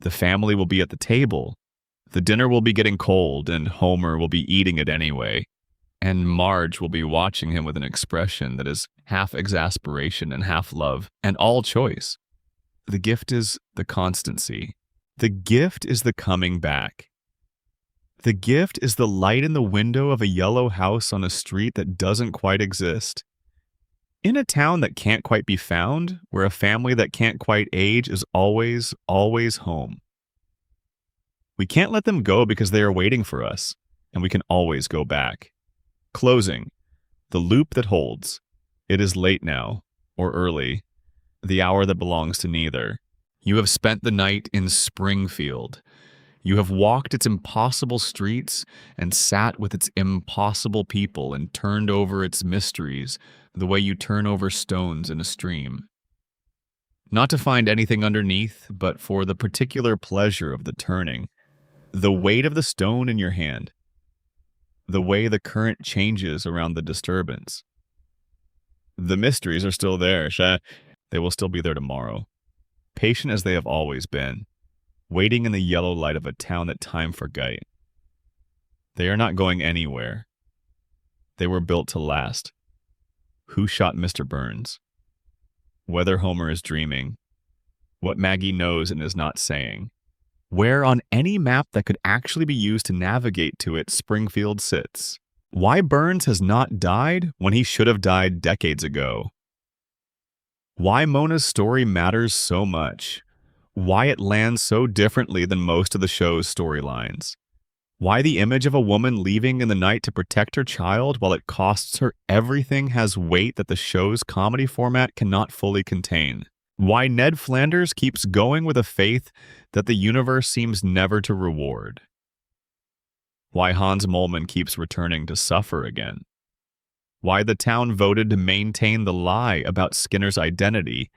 The family will be at the table. The dinner will be getting cold and Homer will be eating it anyway. And Marge will be watching him with an expression that is half exasperation and half love and all choice. The gift is the constancy. The gift is the coming back. The gift is the light in the window of a yellow house on a street that doesn't quite exist. In a town that can't quite be found, where a family that can't quite age is always, always home. We can't let them go because they are waiting for us, and we can always go back. Closing. The loop that holds. It is late now, or early. The hour that belongs to neither. You have spent the night in Springfield. You have walked its impossible streets and sat with its impossible people and turned over its mysteries the way you turn over stones in a stream. Not to find anything underneath, but for the particular pleasure of the turning. The weight of the stone in your hand. The way the current changes around the disturbance. The mysteries are still there. They will still be there tomorrow. Patient as they have always been. Waiting in the yellow light of a town that time forgot. They are not going anywhere. They were built to last. Who shot Mr. Burns? Whether Homer is dreaming. What Maggie knows and is not saying. Where on any map that could actually be used to navigate to it Springfield sits. Why Burns has not died when he should have died decades ago. Why Mona's story matters so much. Why it lands so differently than most of the show's storylines. Why the image of a woman leaving in the night to protect her child while it costs her everything has weight that the show's comedy format cannot fully contain. Why Ned Flanders keeps going with a faith that the universe seems never to reward. Why Hans Moleman keeps returning to suffer again. Why the town voted to maintain the lie about Skinner's identity,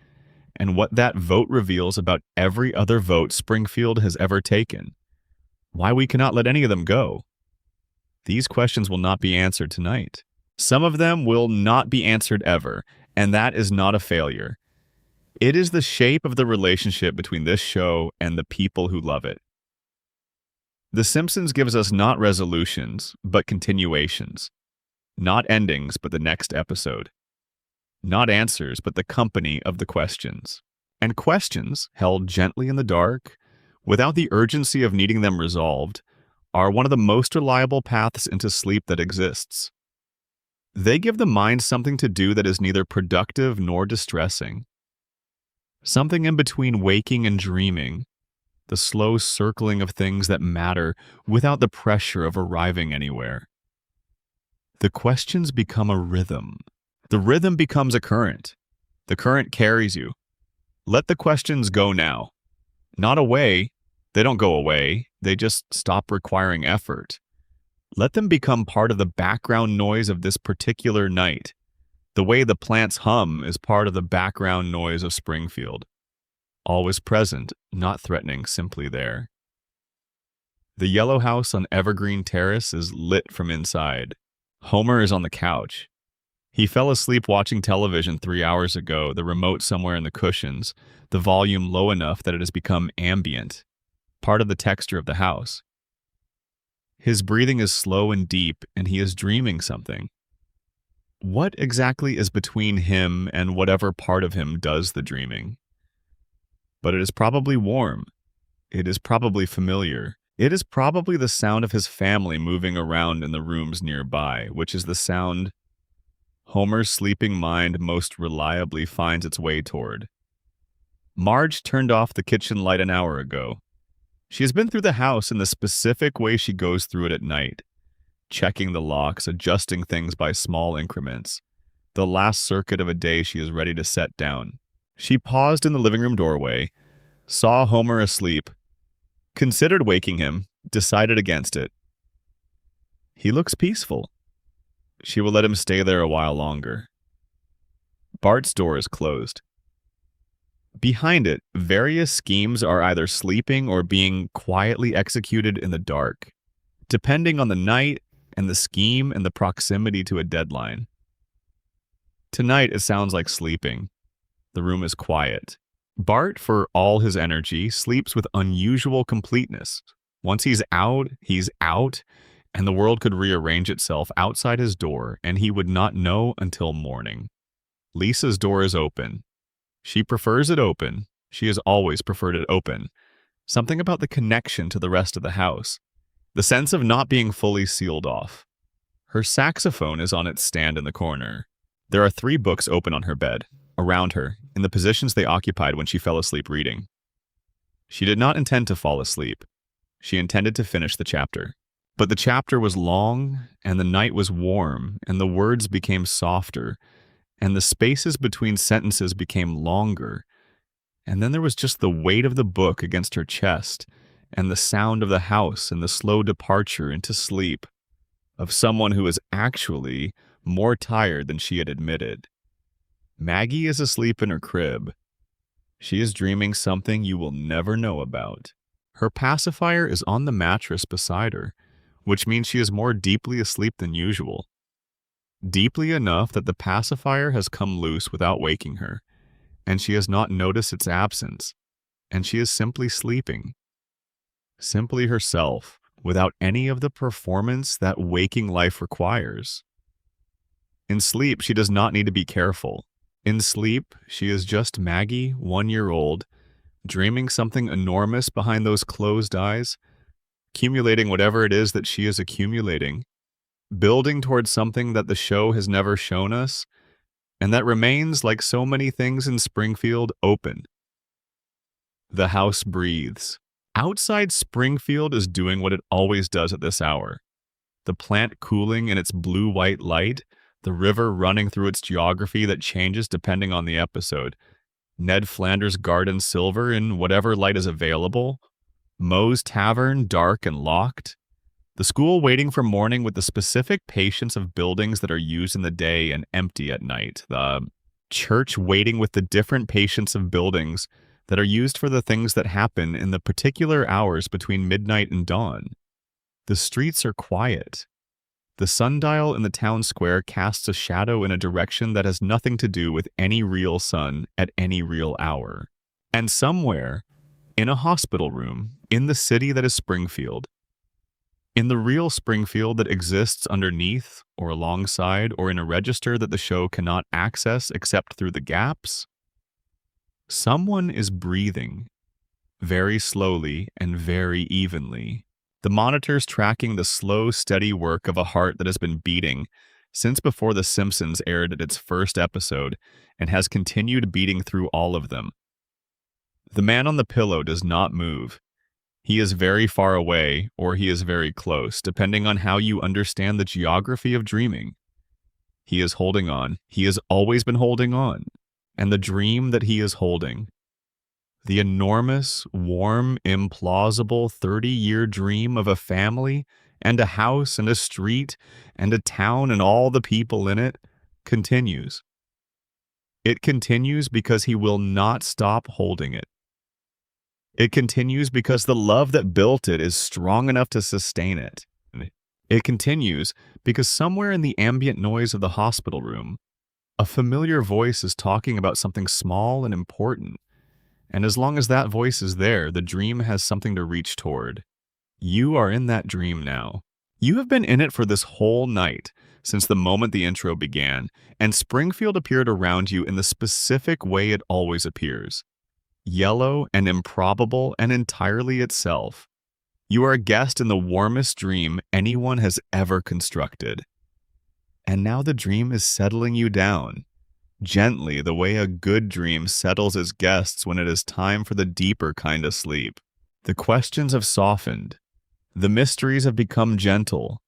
and what that vote reveals about every other vote Springfield has ever taken. Why we cannot let any of them go. These questions will not be answered tonight. Some of them will not be answered ever, and that is not a failure. It is the shape of the relationship between this show and the people who love it. The Simpsons gives us not resolutions, but continuations. Not endings, but the next episode. Not answers, but the company of the questions. And questions, held gently in the dark, without the urgency of needing them resolved, are one of the most reliable paths into sleep that exists. They give the mind something to do that is neither productive nor distressing. Something in between waking and dreaming, the slow circling of things that matter without the pressure of arriving anywhere. The questions become a rhythm. The rhythm becomes a current. The current carries you. Let the questions go now. Not away. They don't go away. They just stop requiring effort. Let them become part of the background noise of this particular night. The way the plants hum is part of the background noise of Springfield. Always present, not threatening, simply there. The yellow house on Evergreen Terrace is lit from inside. Homer is on the couch. He fell asleep watching television 3 hours ago, the remote somewhere in the cushions, the volume low enough that it has become ambient, part of the texture of the house. His breathing is slow and deep, and he is dreaming something. What exactly is between him and whatever part of him does the dreaming? But it is probably warm. It is probably familiar. It is probably the sound of his family moving around in the rooms nearby, which is the sound Homer's sleeping mind most reliably finds its way toward. Marge turned off the kitchen light an hour ago. She has been through the house in the specific way she goes through it at night, checking the locks, adjusting things by small increments. The last circuit of a day she is ready to set down. She paused in the living room doorway, saw Homer asleep, considered waking him, decided against it. He looks peaceful. She will let him stay there a while longer. Bart's door is closed. Behind it, various schemes are either sleeping or being quietly executed in the dark, depending on the night and the scheme and the proximity to a deadline. Tonight, it sounds like sleeping. The room is quiet. Bart, for all his energy, sleeps with unusual completeness. Once he's out, and the world could rearrange itself outside his door, and he would not know until morning. Lisa's door is open. She prefers it open. She has always preferred it open. Something about the connection to the rest of the house. The sense of not being fully sealed off. Her saxophone is on its stand in the corner. There are 3 books open on her bed, around her, in the positions they occupied when she fell asleep reading. She did not intend to fall asleep. She intended to finish the chapter. But the chapter was long, and the night was warm, and the words became softer, and the spaces between sentences became longer. And then there was just the weight of the book against her chest, and the sound of the house and the slow departure into sleep of someone who is actually more tired than she had admitted. Maggie is asleep in her crib. She is dreaming something you will never know about. Her pacifier is on the mattress beside her, which means she is more deeply asleep than usual. Deeply enough that the pacifier has come loose without waking her, and she has not noticed its absence, and she is simply sleeping. Simply herself, without any of the performance that waking life requires. In sleep, she does not need to be careful. In sleep, she is just Maggie, 1 year old, dreaming something enormous behind those closed eyes, accumulating whatever it is that she is accumulating, building towards something that the show has never shown us, and that remains, like so many things in Springfield, open. The house breathes. Outside, Springfield is doing what it always does at this hour. The plant cooling in its blue-white light, the river running through its geography that changes depending on the episode, Ned Flanders' garden silver in whatever light is available, Moe's tavern dark and locked, the school waiting for morning with the specific patience of buildings that are used in the day and empty at night, the church waiting with the different patience of buildings that are used for the things that happen in the particular hours between midnight and dawn. The streets are quiet. The sundial in the town square casts a shadow in a direction that has nothing to do with any real sun at any real hour. And somewhere, in a hospital room, in the city that is Springfield, in the real Springfield that exists underneath or alongside or in a register that the show cannot access except through the gaps, someone is breathing, very slowly and very evenly. The monitors tracking the slow, steady work of a heart that has been beating since before The Simpsons aired its first episode and has continued beating through all of them. The man on the pillow does not move. He is very far away, or he is very close, depending on how you understand the geography of dreaming. He is holding on. He has always been holding on. And the dream that he is holding, the enormous, warm, implausible 30-year dream of a family and a house and a street and a town and all the people in it, continues. It continues because he will not stop holding it. It continues because the love that built it is strong enough to sustain it. It continues because somewhere in the ambient noise of the hospital room, a familiar voice is talking about something small and important. And as long as that voice is there, the dream has something to reach toward. You are in that dream now. You have been in it for this whole night, since the moment the intro began, and Springfield appeared around you in the specific way it always appears. Yellow and improbable and entirely itself. You are a guest in the warmest dream anyone has ever constructed. And now the dream is settling you down, gently the way a good dream settles its guests when it is time for the deeper kind of sleep. The questions have softened. The mysteries have become gentle.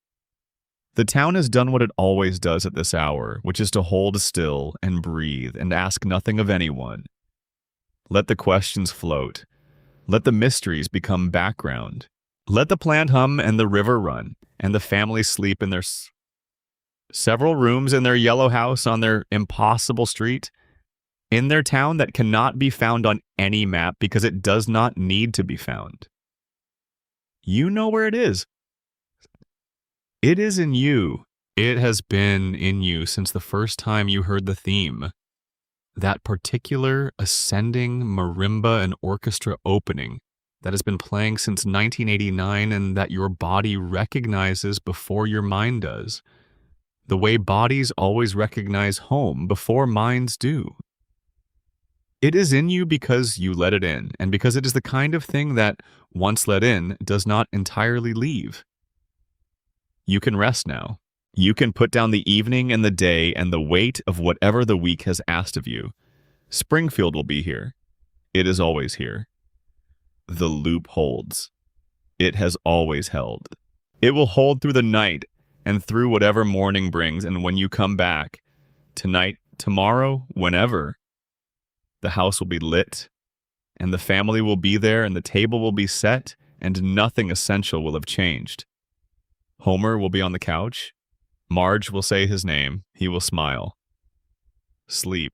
The town has done what it always does at this hour, which is to hold still and breathe and ask nothing of anyone. Let the questions float. Let the mysteries become background. Let the plant hum and the river run, and the family sleep in their several rooms in their yellow house on their impossible street, in their town that cannot be found on any map because it does not need to be found. You know where it is. It is in you. It has been in you since the first time you heard the theme. That particular ascending marimba and orchestra opening that has been playing since 1989 and that your body recognizes before your mind does. The way bodies always recognize home before minds do. It is in you because you let it in, and because it is the kind of thing that, once let in, does not entirely leave. You can rest now. You can put down the evening and the day and the weight of whatever the week has asked of you. Springfield will be here. It is always here. The loop holds. It has always held. It will hold through the night and through whatever morning brings, and when you come back, tonight, tomorrow, whenever, the house will be lit, and the family will be there, and the table will be set, and nothing essential will have changed. Homer will be on the couch. Marge will say his name. He will smile. Sleep.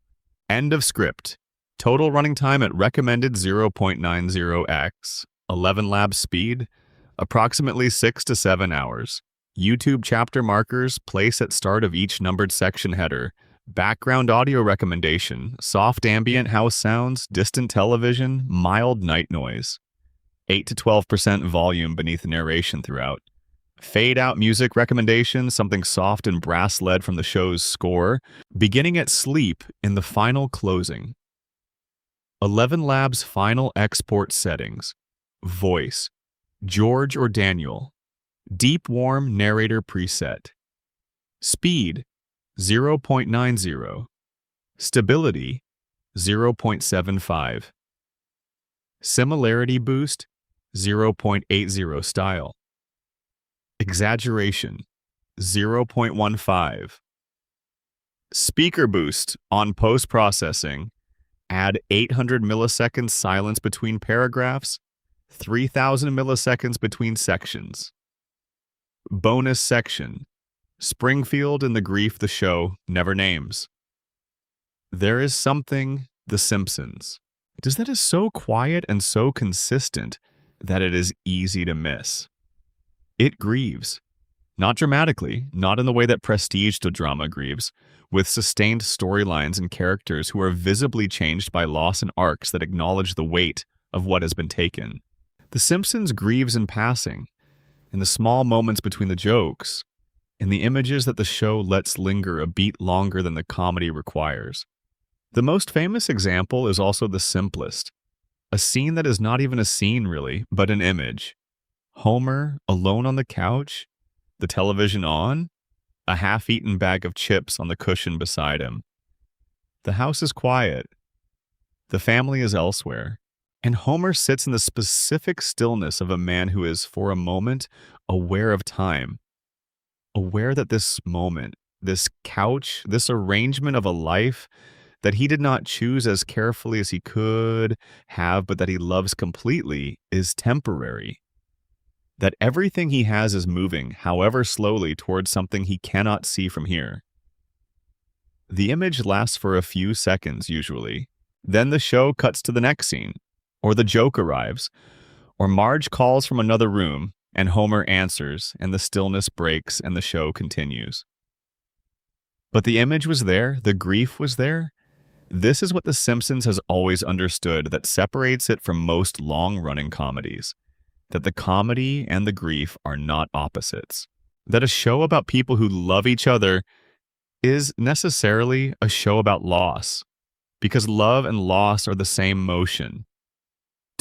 End of script. Total running time at recommended 0.90x. 11 lab speed. Approximately 6 to 7 hours. YouTube chapter markers place at start of each numbered section header. Background audio recommendation. Soft ambient house sounds. Distant television. Mild night noise. 8 to 12% volume beneath narration throughout. Fade out music recommendation, something soft and brass led from the show's score, beginning at sleep in the final closing. 11 Labs final export settings. Voice. George or Daniel. Deep warm narrator preset. Speed. 0.90. Stability. 0.75. Similarity boost. 0.80 style. Exaggeration, 0.15. Speaker boost on post-processing. Add 800 milliseconds silence between paragraphs, 3,000 milliseconds between sections. Bonus section, Springfield and the grief the show never names. There is something, The Simpsons. That is so quiet and so consistent that it is easy to miss. It grieves. Not dramatically, not in the way that prestige to drama grieves, with sustained storylines and characters who are visibly changed by loss and arcs that acknowledge the weight of what has been taken. The Simpsons grieves in passing, in the small moments between the jokes, in the images that the show lets linger a beat longer than the comedy requires. The most famous example is also the simplest, a scene that is not even a scene really, but an image. Homer, alone on the couch, the television on, a half-eaten bag of chips on the cushion beside him. The house is quiet. The family is elsewhere. And Homer sits in the specific stillness of a man who is, for a moment, aware of time. Aware that this moment, this couch, this arrangement of a life that he did not choose as carefully as he could have, but that he loves completely, is temporary. That everything he has is moving, however slowly, towards something he cannot see from here. The image lasts for a few seconds, usually. Then the show cuts to the next scene, or the joke arrives, or Marge calls from another room, and Homer answers, and the stillness breaks, and the show continues. But the image was there, the grief was there. This is what The Simpsons has always understood that separates it from most long-running comedies. That the comedy and the grief are not opposites. That a show about people who love each other is necessarily a show about loss, because love and loss are the same motion.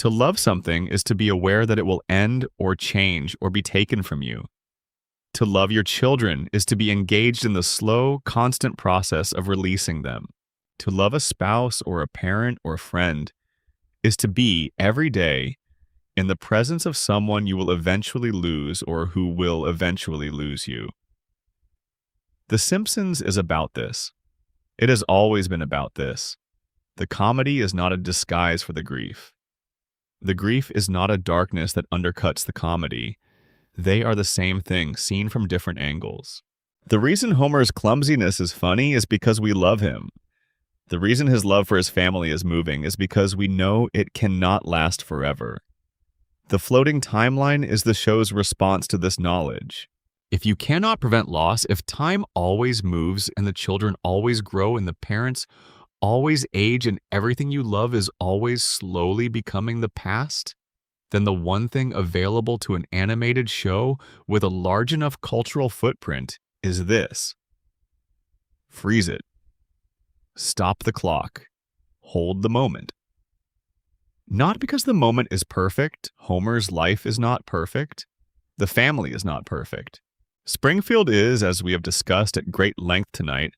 To love something is to be aware that it will end or change or be taken from you. To love your children is to be engaged in the slow, constant process of releasing them. To love a spouse or a parent or a friend is to be, every day, in the presence of someone you will eventually lose or who will eventually lose you. The Simpsons is about this. It has always been about this. The comedy is not a disguise for the grief. The grief is not a darkness that undercuts the comedy. They are the same thing, seen from different angles. The reason Homer's clumsiness is funny is because we love him. The reason his love for his family is moving is because we know it cannot last forever. The floating timeline is the show's response to this knowledge. If you cannot prevent loss, if time always moves and the children always grow and the parents always age and everything you love is always slowly becoming the past, then the one thing available to an animated show with a large enough cultural footprint is this. Freeze it. Stop the clock. Hold the moment. Not because the moment is perfect. Homer's life is not perfect. The family is not perfect. Springfield is, as we have discussed at great length tonight,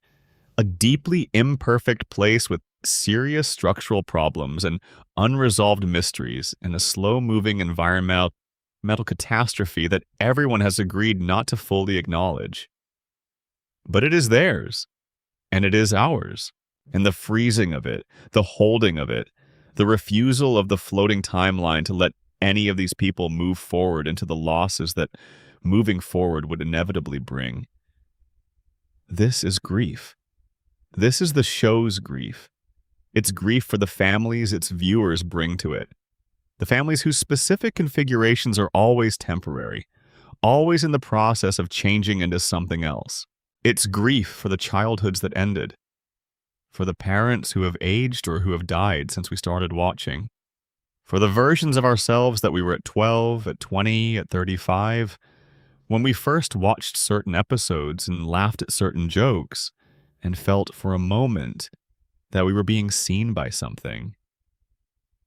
a deeply imperfect place with serious structural problems and unresolved mysteries and a slow-moving environmental catastrophe that everyone has agreed not to fully acknowledge. But it is theirs, and it is ours. And the freezing of it, the holding of it, the refusal of the floating timeline to let any of these people move forward into the losses that moving forward would inevitably bring. This is grief. This is the show's grief. It's grief for the families its viewers bring to it. The families whose specific configurations are always temporary, always in the process of changing into something else. It's grief for the childhoods that ended, for the parents who have aged or who have died since we started watching, for the versions of ourselves that we were at 12, at 20, at 35, when we first watched certain episodes and laughed at certain jokes and felt for a moment that we were being seen by something.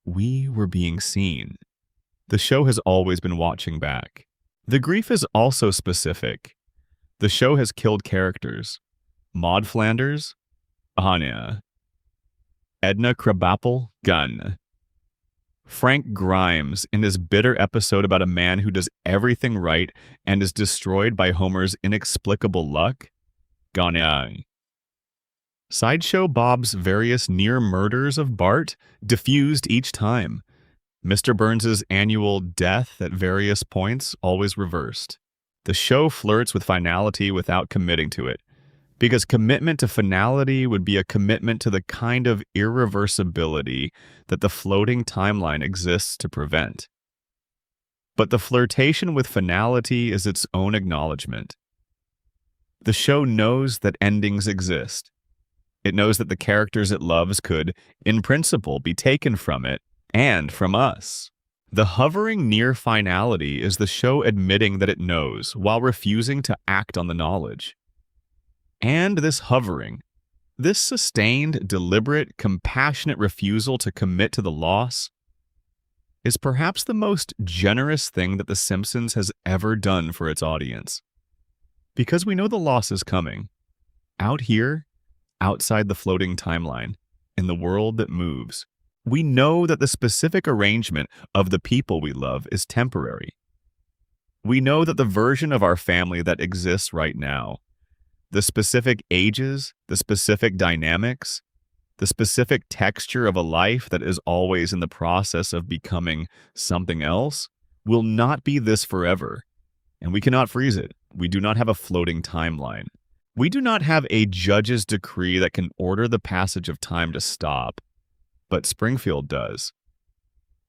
We were being seen. The show has always been watching back. The grief is also specific. The show has killed characters. Maud Flanders, Anya. Edna Krabappel, Gun. Frank Grimes in his bitter episode about a man who does everything right and is destroyed by Homer's inexplicable luck, Gone. Sideshow Bob's various near murders of Bart, diffused each time. Mr. Burns's annual death at various points, always reversed. The show flirts with finality without committing to it, because commitment to finality would be a commitment to the kind of irreversibility that the floating timeline exists to prevent. But the flirtation with finality is its own acknowledgement. The show knows that endings exist. It knows that the characters it loves could, in principle, be taken from it and from us. The hovering near finality is the show admitting that it knows while refusing to act on the knowledge. And this hovering, this sustained, deliberate, compassionate refusal to commit to the loss is perhaps the most generous thing that The Simpsons has ever done for its audience. Because we know the loss is coming. Out here, outside the floating timeline, in the world that moves, we know that the specific arrangement of the people we love is temporary. We know that the version of our family that exists right now, the specific ages, the specific dynamics, the specific texture of a life that is always in the process of becoming something else, will not be this forever. And we cannot freeze it. We do not have a floating timeline. We do not have a judge's decree that can order the passage of time to stop, but Springfield does.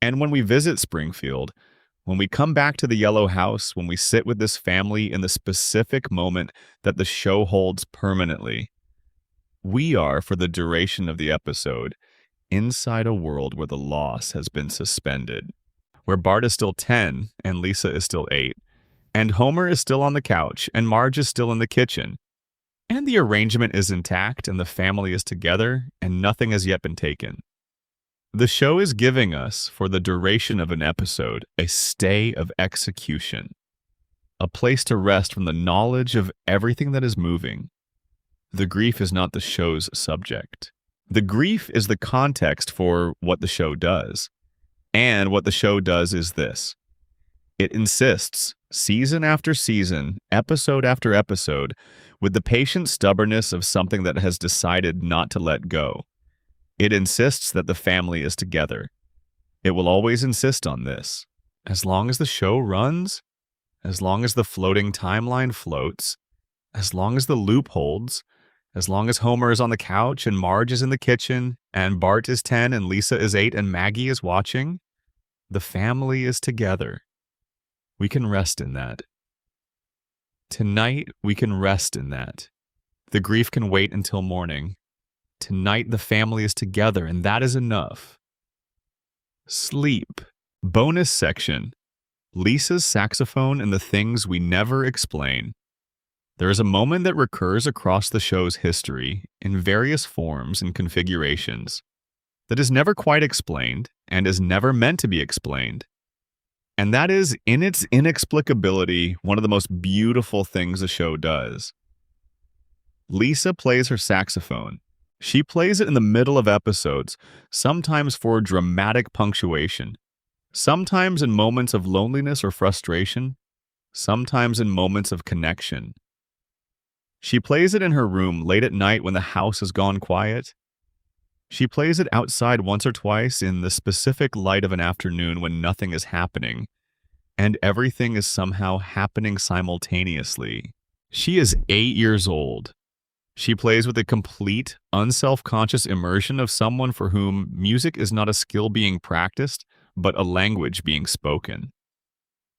And when we visit Springfield, when we come back to the yellow house, when we sit with this family in the specific moment that the show holds permanently, we are, for the duration of the episode, inside a world where the loss has been suspended, where Bart is still 10 and Lisa is still 8, and Homer is still on the couch and Marge is still in the kitchen, and the arrangement is intact and the family is together and nothing has yet been taken. The show is giving us, for the duration of an episode, a stay of execution, a place to rest from the knowledge of everything that is moving. The grief is not the show's subject. The grief is the context for what the show does. And what the show does is this. It insists, season after season, episode after episode, with the patient stubbornness of something that has decided not to let go. It insists that the family is together. It will always insist on this. As long as the show runs, as long as the floating timeline floats, as long as the loop holds, as long as Homer is on the couch and Marge is in the kitchen, and Bart is 10 and Lisa is 8 and Maggie is watching, the family is together. We can rest in that. Tonight, we can rest in that. The grief can wait until morning. Tonight, the family is together, and that is enough. Sleep. Bonus section. Lisa's saxophone and the things we never explain. There is a moment that recurs across the show's history in various forms and configurations that is never quite explained and is never meant to be explained. And that is, in its inexplicability, one of the most beautiful things the show does. Lisa plays her saxophone. She plays it in the middle of episodes, sometimes for dramatic punctuation, sometimes in moments of loneliness or frustration, sometimes in moments of connection. She plays it in her room late at night when the house has gone quiet. She plays it outside once or twice in the specific light of an afternoon when nothing is happening, and everything is somehow happening simultaneously. She is 8 years old. She plays with a complete, unself-conscious immersion of someone for whom music is not a skill being practiced, but a language being spoken.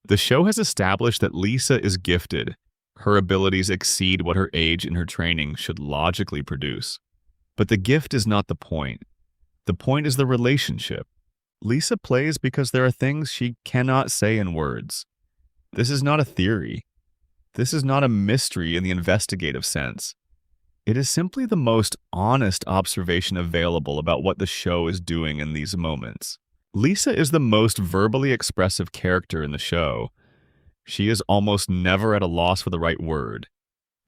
The show has established that Lisa is gifted. Her abilities exceed what her age and her training should logically produce. But the gift is not the point. The point is the relationship. Lisa plays because there are things she cannot say in words. This is not a theory. This is not a mystery in the investigative sense. It is simply the most honest observation available about what the show is doing in these moments. Lisa is the most verbally expressive character in the show. She is almost never at a loss for the right word,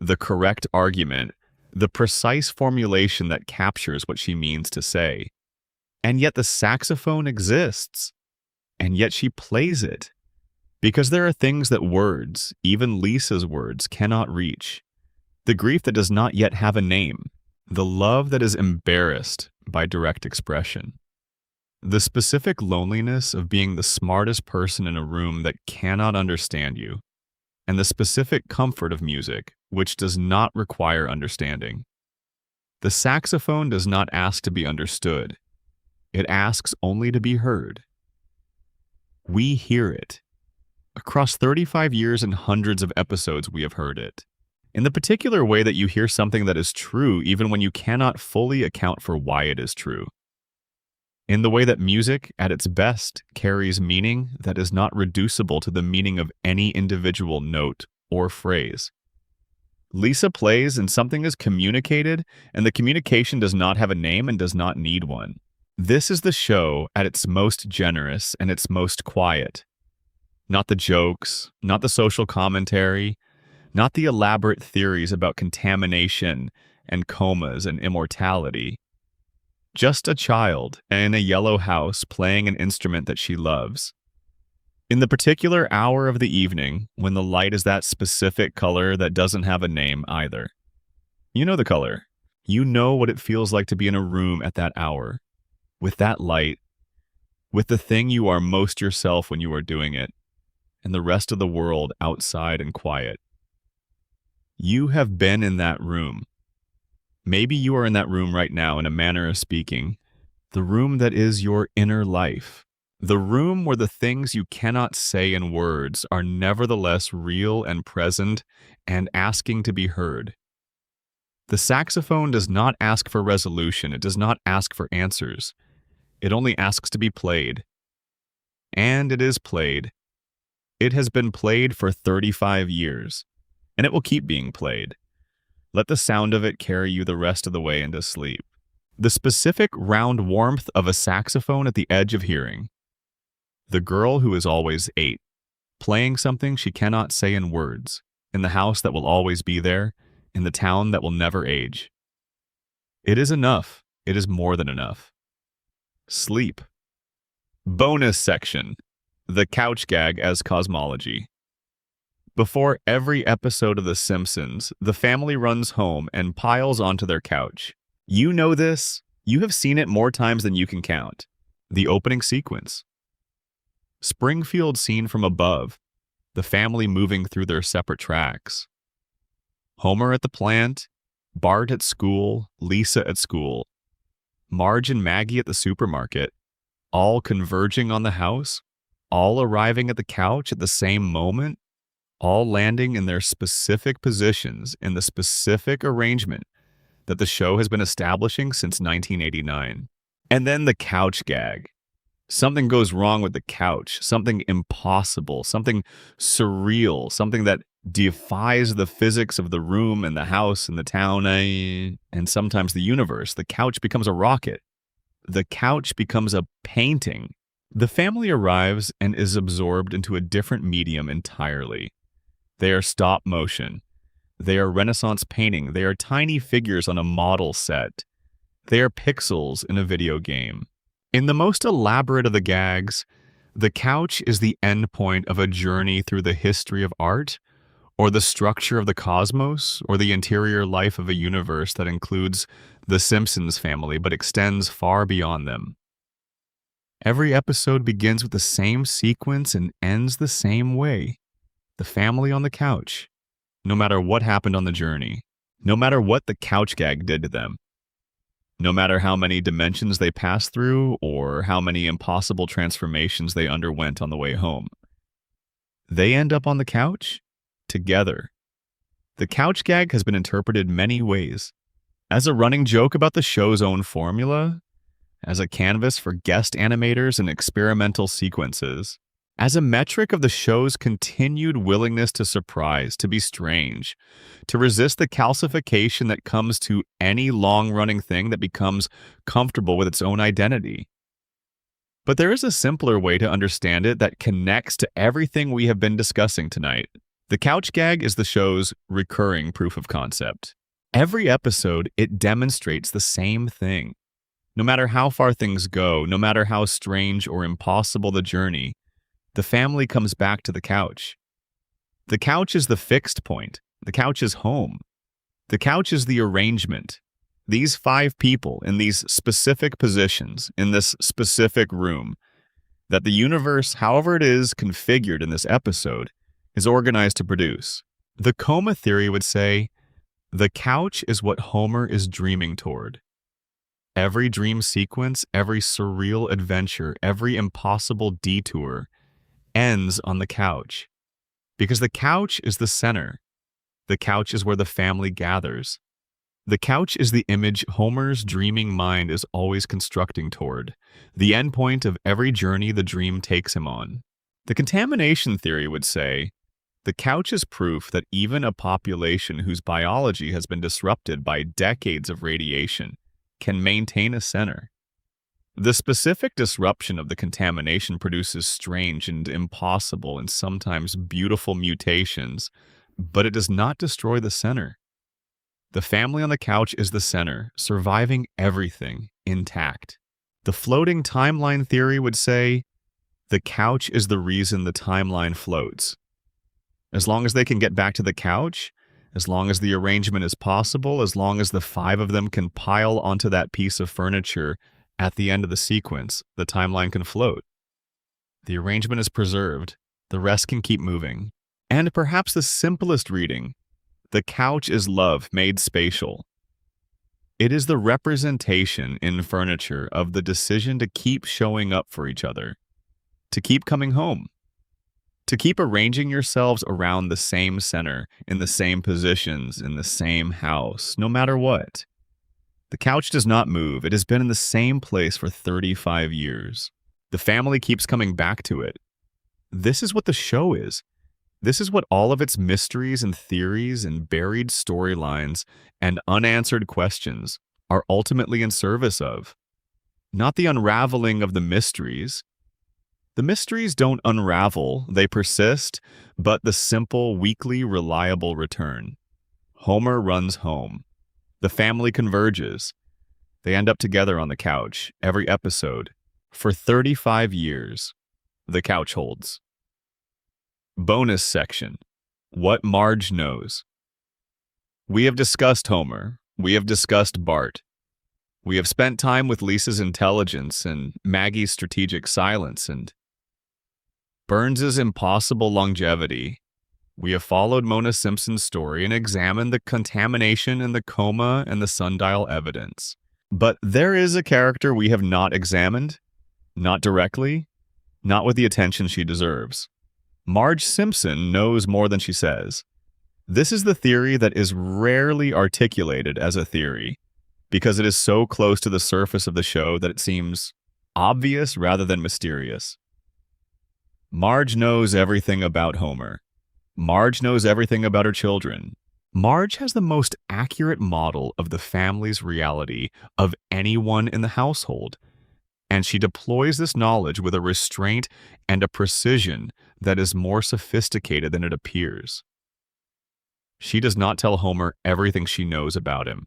the correct argument, the precise formulation that captures what she means to say. And yet the saxophone exists, and yet she plays it. Because there are things that words, even Lisa's words, cannot reach. The grief that does not yet have a name, the love that is embarrassed by direct expression. The specific loneliness of being the smartest person in a room that cannot understand you, and the specific comfort of music, which does not require understanding. The saxophone does not ask to be understood. It asks only to be heard. We hear it. Across 35 years and hundreds of episodes, we have heard it. In the particular way that you hear something that is true even when you cannot fully account for why it is true. In the way that music, at its best, carries meaning that is not reducible to the meaning of any individual note or phrase. Lisa plays and something is communicated, and the communication does not have a name and does not need one. This is the show at its most generous and its most quiet. Not the jokes, not the social commentary, not the elaborate theories about contamination and comas and immortality. Just a child in a yellow house playing an instrument that she loves. In the particular hour of the evening, when the light is that specific color that doesn't have a name either. You know the color. You know what it feels like to be in a room at that hour, with that light, with the thing you are most yourself when you are doing it, and the rest of the world outside and quiet. You have been in that room. Maybe you are in that room right now in a manner of speaking, the room that is your inner life. The room where the things you cannot say in words are nevertheless real and present and asking to be heard. The saxophone does not ask for resolution. It does not ask for answers. It only asks to be played. And it is played. It has been played for 35 years, and it will keep being played. Let the sound of it carry you the rest of the way into sleep. The specific round warmth of a saxophone at the edge of hearing. The girl who is always 8, playing something she cannot say in words, in the house that will always be there, in the town that will never age. It is enough. It is more than enough. Sleep. Bonus section. The couch gag as cosmology. Before every episode of The Simpsons, the family runs home and piles onto their couch. You know this. You have seen it more times than you can count. The opening sequence. Springfield seen from above. The family moving through their separate tracks. Homer at the plant. Bart at school. Lisa at school. Marge and Maggie at the supermarket. All converging on the house. All arriving at the couch at the same moment. All landing in their specific positions in the specific arrangement that the show has been establishing since 1989. And then the couch gag. Something goes wrong with the couch, something impossible, something surreal, something that defies the physics of the room and the house and the town, and sometimes the universe. The couch becomes a rocket. The couch becomes a painting. The family arrives and is absorbed into a different medium entirely. They are stop motion. They are Renaissance painting. They are tiny figures on a model set. They are pixels in a video game. In the most elaborate of the gags, the couch is the endpoint of a journey through the history of art, or the structure of the cosmos, or the interior life of a universe that includes the Simpsons family but extends far beyond them. Every episode begins with the same sequence and ends the same way. The family on the couch. No matter what happened on the journey. No matter what the couch gag did to them. No matter how many dimensions they passed through or how many impossible transformations they underwent on the way home. They end up on the couch together. The couch gag has been interpreted many ways. As a running joke about the show's own formula, as a canvas for guest animators and experimental sequences, as a metric of the show's continued willingness to surprise, to be strange, to resist the calcification that comes to any long-running thing that becomes comfortable with its own identity. But there is a simpler way to understand it that connects to everything we have been discussing tonight. The couch gag is the show's recurring proof of concept. Every episode, it demonstrates the same thing. No matter how far things go, no matter how strange or impossible the journey, the family comes back to the couch. The couch is the fixed point. The couch is home. The couch is the arrangement. These 5 people in these specific positions, in this specific room, that the universe, however it is configured in this episode, is organized to produce. The coma theory would say, the couch is what Homer is dreaming toward. Every dream sequence, every surreal adventure, every impossible detour ends on the couch. Because the couch is the center. The couch is where the family gathers. The couch is the image Homer's dreaming mind is always constructing toward, the endpoint of every journey the dream takes him on. The contamination theory would say, the couch is proof that even a population whose biology has been disrupted by decades of radiation can maintain a center. The specific disruption of the contamination produces strange and impossible and sometimes beautiful mutations, but it does not destroy the center. The family on the couch is the center, surviving everything intact. The floating timeline theory would say, the couch is the reason the timeline floats. As long as they can get back to the couch, as long as the arrangement is possible, as long as the 5 of them can pile onto that piece of furniture at the end of the sequence, the timeline can float. The arrangement is preserved. The rest can keep moving. And perhaps the simplest reading, the couch is love made spatial. It is the representation in furniture of the decision to keep showing up for each other, to keep coming home, to keep arranging yourselves around the same center, in the same positions, in the same house, no matter what. The couch does not move. It has been in the same place for 35 years. The family keeps coming back to it. This is what the show is. This is what all of its mysteries and theories and buried storylines and unanswered questions are ultimately in service of, not the unraveling of the mysteries. The mysteries don't unravel, they persist, but the simple, weekly, reliable return. Homer runs home. The family converges. They end up together on the couch, every episode. For 35 years, the couch holds. Bonus section. What Marge knows. We have discussed Homer. We have discussed Bart. We have spent time with Lisa's intelligence and Maggie's strategic silence and Burns's impossible longevity. We have followed Mona Simpson's story and examined the contamination in the coma and the sundial evidence. But there is a character we have not examined, not directly, not with the attention she deserves. Marge Simpson knows more than she says. This is the theory that is rarely articulated as a theory, because it is so close to the surface of the show that it seems obvious rather than mysterious. Marge knows everything about Homer. Marge knows everything about her children. Marge has the most accurate model of the family's reality of anyone in the household, and she deploys this knowledge with a restraint and a precision that is more sophisticated than it appears. She does not tell Homer everything she knows about him.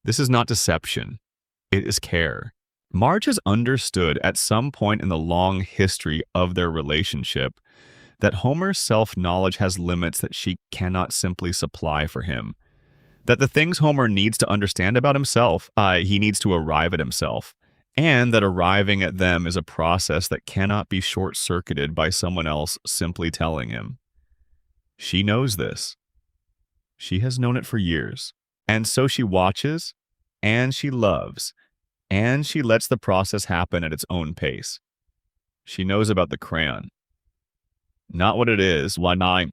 This is not deception. It is care. Marge has understood at some point in the long history of their relationship that Homer's self-knowledge has limits that she cannot simply supply for him. That the things Homer needs to understand about himself, he needs to arrive at himself. And that arriving at them is a process that cannot be short-circuited by someone else simply telling him. She knows this. She has known it for years. And so she watches, and she loves, and she lets the process happen at its own pace. She knows about the crayon. Not what it is, why not?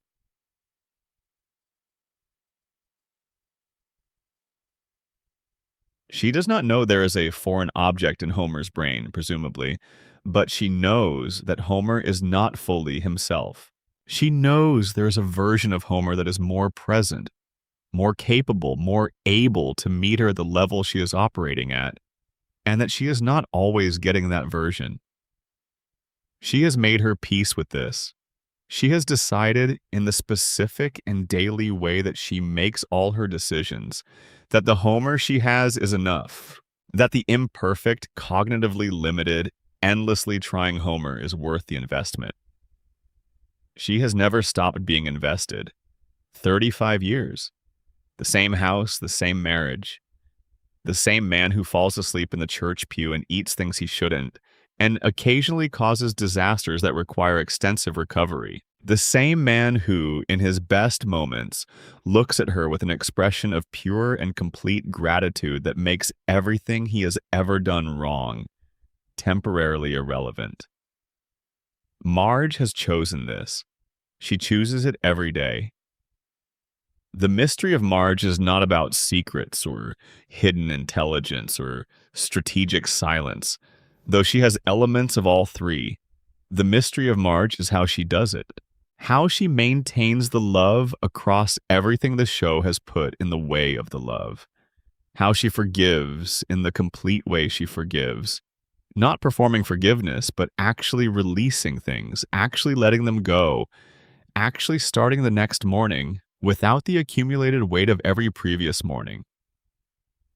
She does not know there is a foreign object in Homer's brain, presumably, but she knows that Homer is not fully himself. She knows there is a version of Homer that is more present, more capable, more able to meet her at the level she is operating at, and that she is not always getting that version. She has made her peace with this. She has decided in the specific and daily way that she makes all her decisions that the Homer she has is enough, that the imperfect, cognitively limited, endlessly trying Homer is worth the investment. She has never stopped being invested. 35 years. The same house, the same marriage. The same man who falls asleep in the church pew and eats things he shouldn't, and occasionally causes disasters that require extensive recovery. The same man who, in his best moments, looks at her with an expression of pure and complete gratitude that makes everything he has ever done wrong temporarily irrelevant. Marge has chosen this. She chooses it every day. The mystery of Marge is not about secrets or hidden intelligence or strategic silence, though she has elements of all three. The mystery of Marge is how she does it, how she maintains the love across everything the show has put in the way of the love, how she forgives in the complete way she forgives, not performing forgiveness, but actually releasing things, actually letting them go, actually starting the next morning without the accumulated weight of every previous morning.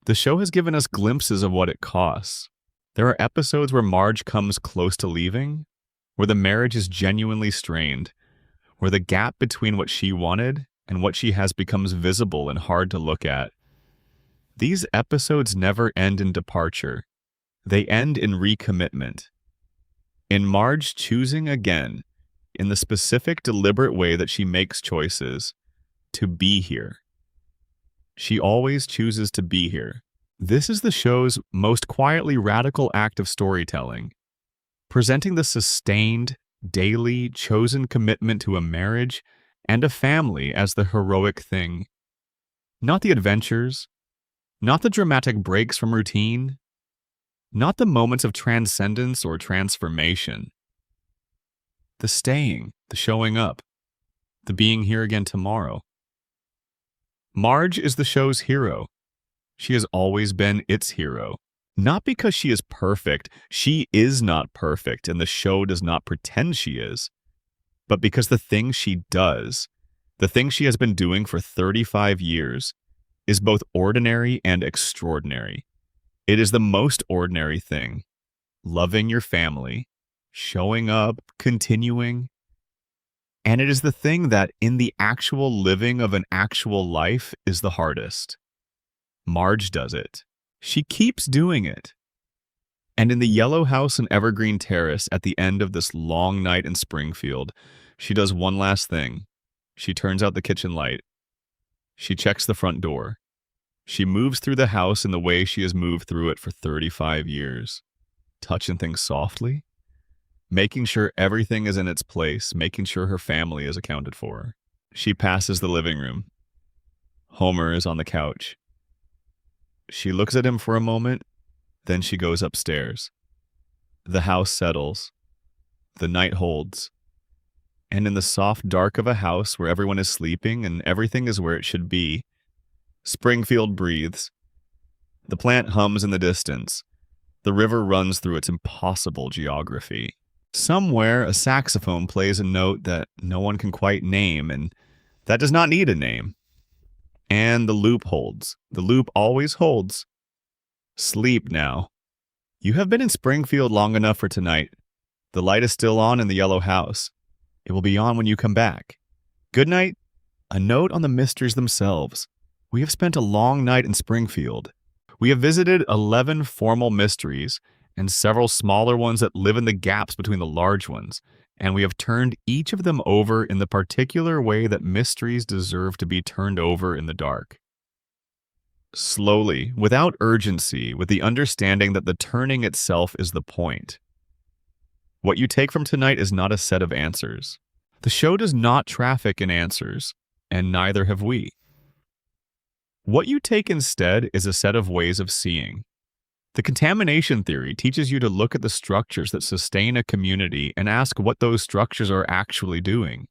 The show has given us glimpses of what it costs. There are episodes where Marge comes close to leaving, where the marriage is genuinely strained, where the gap between what she wanted and what she has becomes visible and hard to look at. These episodes never end in departure. They end in recommitment. In Marge choosing again, in the specific deliberate way that she makes choices, to be here. She always chooses to be here. This is the show's most quietly radical act of storytelling, presenting the sustained, daily, chosen commitment to a marriage and a family as the heroic thing. Not the adventures, not the dramatic breaks from routine, not the moments of transcendence or transformation. The staying, the showing up, the being here again tomorrow. Marge is the show's hero. She has always been its hero. Not because she is perfect, she is not perfect, and the show does not pretend she is, but because the thing she does, the thing she has been doing for 35 years, is both ordinary and extraordinary. It is the most ordinary thing: loving your family, showing up, continuing. And it is the thing that, in the actual living of an actual life, is the hardest. Marge does it. She keeps doing it. And in the yellow house in Evergreen Terrace at the end of this long night in Springfield, she does one last thing. She turns out the kitchen light. She checks the front door. She moves through the house in the way she has moved through it for 35 years, touching things softly, making sure everything is in its place, making sure her family is accounted for. She passes the living room. Homer is on the couch. She looks at him for a moment, then she goes upstairs. The house settles. The night holds. And in the soft dark of a house where everyone is sleeping and everything is where it should be, Springfield breathes. The plant hums in the distance. The river runs through its impossible geography. Somewhere, a saxophone plays a note that no one can quite name, and that does not need a name. And the loop holds. The loop always holds. Sleep now. You have been in Springfield long enough for tonight. The light is still on in the yellow house. It will be on when you come back. Good night. A note on the mysteries themselves. We have spent a long night in Springfield. We have visited 11 formal mysteries and several smaller ones that live in the gaps between the large ones, and we have turned each of them over in the particular way that mysteries deserve to be turned over in the dark. Slowly, without urgency, with the understanding that the turning itself is the point. What you take from tonight is not a set of answers. The show does not traffic in answers, and neither have we. What you take instead is a set of ways of seeing. The contamination theory teaches you to look at the structures that sustain a community and ask what those structures are actually doing.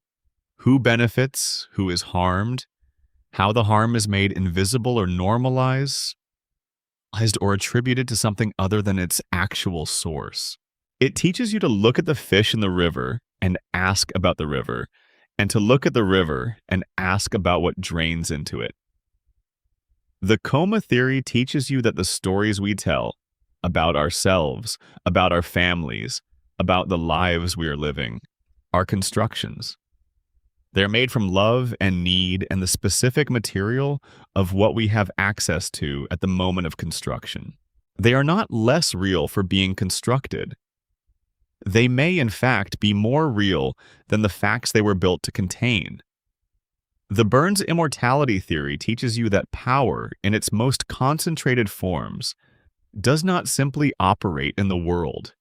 Who benefits, who is harmed, how the harm is made invisible or normalized or attributed to something other than its actual source. It teaches you to look at the fish in the river and ask about the river, and to look at the river and ask about what drains into it. The coma theory teaches you that the stories we tell about ourselves, about our families, about the lives we are living, are constructions. They're made from love and need and the specific material of what we have access to at the moment of construction. They are not less real for being constructed. They may, in fact, be more real than the facts they were built to contain. The Burns immortality theory teaches you that power, in its most concentrated forms, does not simply operate in the world.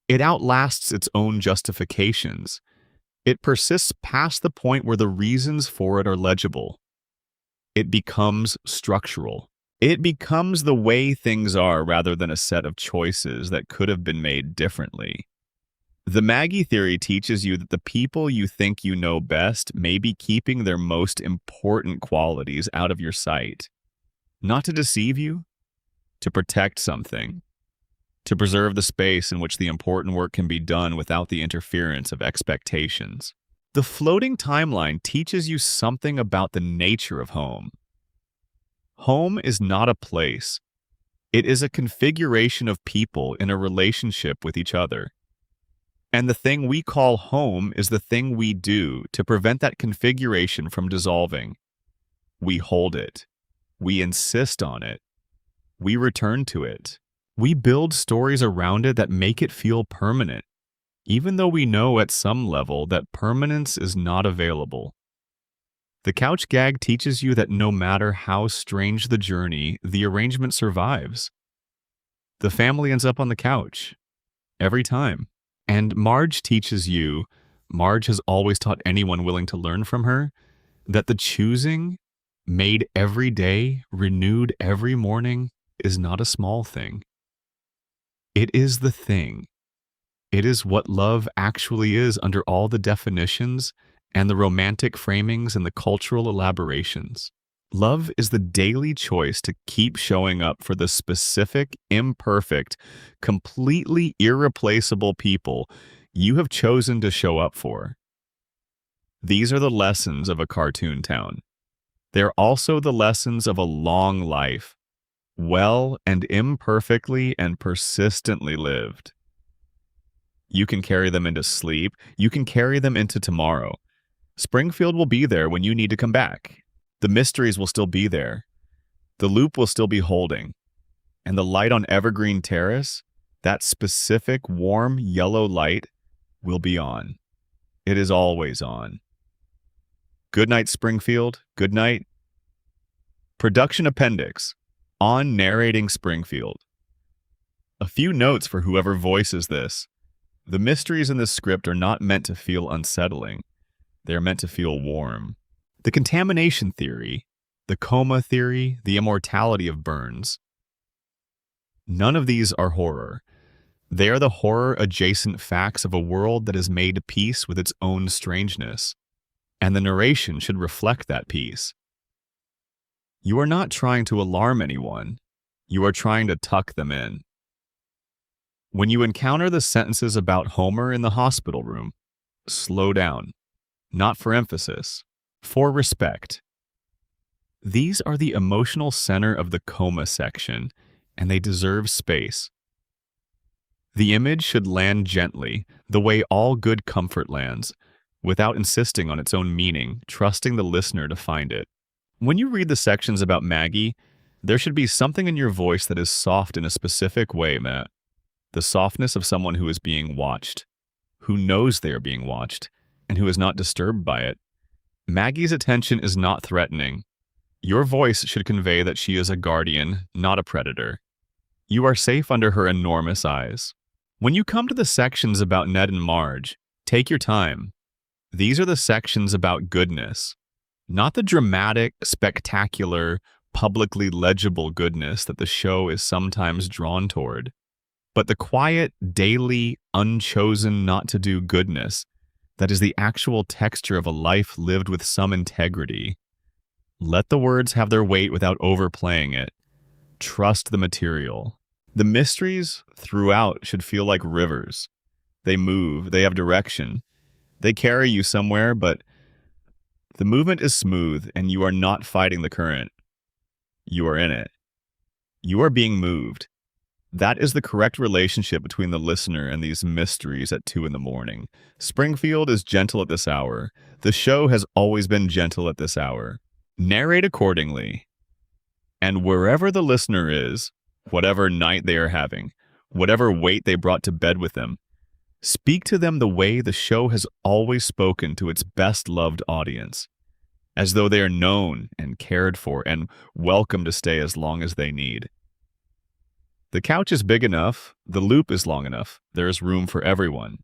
It outlasts its own justifications. It persists past the point where the reasons for it are legible. It becomes structural. It becomes the way things are rather than a set of choices that could have been made differently. The Maggie theory teaches you that the people you think you know best may be keeping their most important qualities out of your sight. Not to deceive you, to protect something, to preserve the space in which the important work can be done without the interference of expectations. The floating timeline teaches you something about the nature of home. Home is not a place. It is a configuration of people in a relationship with each other. And the thing we call home is the thing we do to prevent that configuration from dissolving. We hold it. We insist on it. We return to it. We build stories around it that make it feel permanent, even though we know at some level that permanence is not available. The couch gag teaches you that no matter how strange the journey, the arrangement survives. The family ends up on the couch. Every time. And Marge teaches you, Marge has always taught anyone willing to learn from her, that the choosing, made every day, renewed every morning, is not a small thing. It is the thing. It is what love actually is under all the definitions and the romantic framings and the cultural elaborations. Love is the daily choice to keep showing up for the specific, imperfect, completely irreplaceable people you have chosen to show up for. These are the lessons of a cartoon town. They're also the lessons of a long life, well and imperfectly and persistently lived. You can carry them into sleep. You can carry them into tomorrow. Springfield will be there when you need to come back. The mysteries will still be there. The loop will still be holding. And the light on Evergreen Terrace, that specific warm yellow light, will be on. It is always on. Good night, Springfield. Good night. Production Appendix. On narrating Springfield. A few notes for whoever voices this. The mysteries in this script are not meant to feel unsettling. They are meant to feel warm. The contamination theory, the coma theory, the immortality of Burns. None of these are horror. They are the horror-adjacent facts of a world that has made peace with its own strangeness. And the narration should reflect that peace. You are not trying to alarm anyone. You are trying to tuck them in. When you encounter the sentences about Homer in the hospital room, slow down. Not for emphasis, for respect. These are the emotional center of the coma section, and they deserve space. The image should land gently, the way all good comfort lands, without insisting on its own meaning, trusting the listener to find it. When you read the sections about Maggie, there should be something in your voice that is soft in a specific way, Matt. The softness of someone who is being watched, who knows they are being watched, and who is not disturbed by it. Maggie's attention is not threatening. Your voice should convey that she is a guardian, not a predator. You are safe under her enormous eyes. When you come to the sections about Ned and Marge, take your time. These are the sections about goodness, not the dramatic, spectacular, publicly legible goodness that the show is sometimes drawn toward, but the quiet, daily, unchosen not-to-do goodness that is the actual texture of a life lived with some integrity. Let the words have their weight without overplaying it. Trust the material. The mysteries throughout should feel like rivers. They move, they have direction. They carry you somewhere, but the movement is smooth and you are not fighting the current. You are in it. You are being moved. That is the correct relationship between the listener and these mysteries at 2 a.m. Springfield is gentle at this hour. The show has always been gentle at this hour. Narrate accordingly. And wherever the listener is, whatever night they are having, whatever weight they brought to bed with them, speak to them the way the show has always spoken to its best-loved audience, as though they are known and cared for and welcome to stay as long as they need. The couch is big enough, the loop is long enough, there is room for everyone.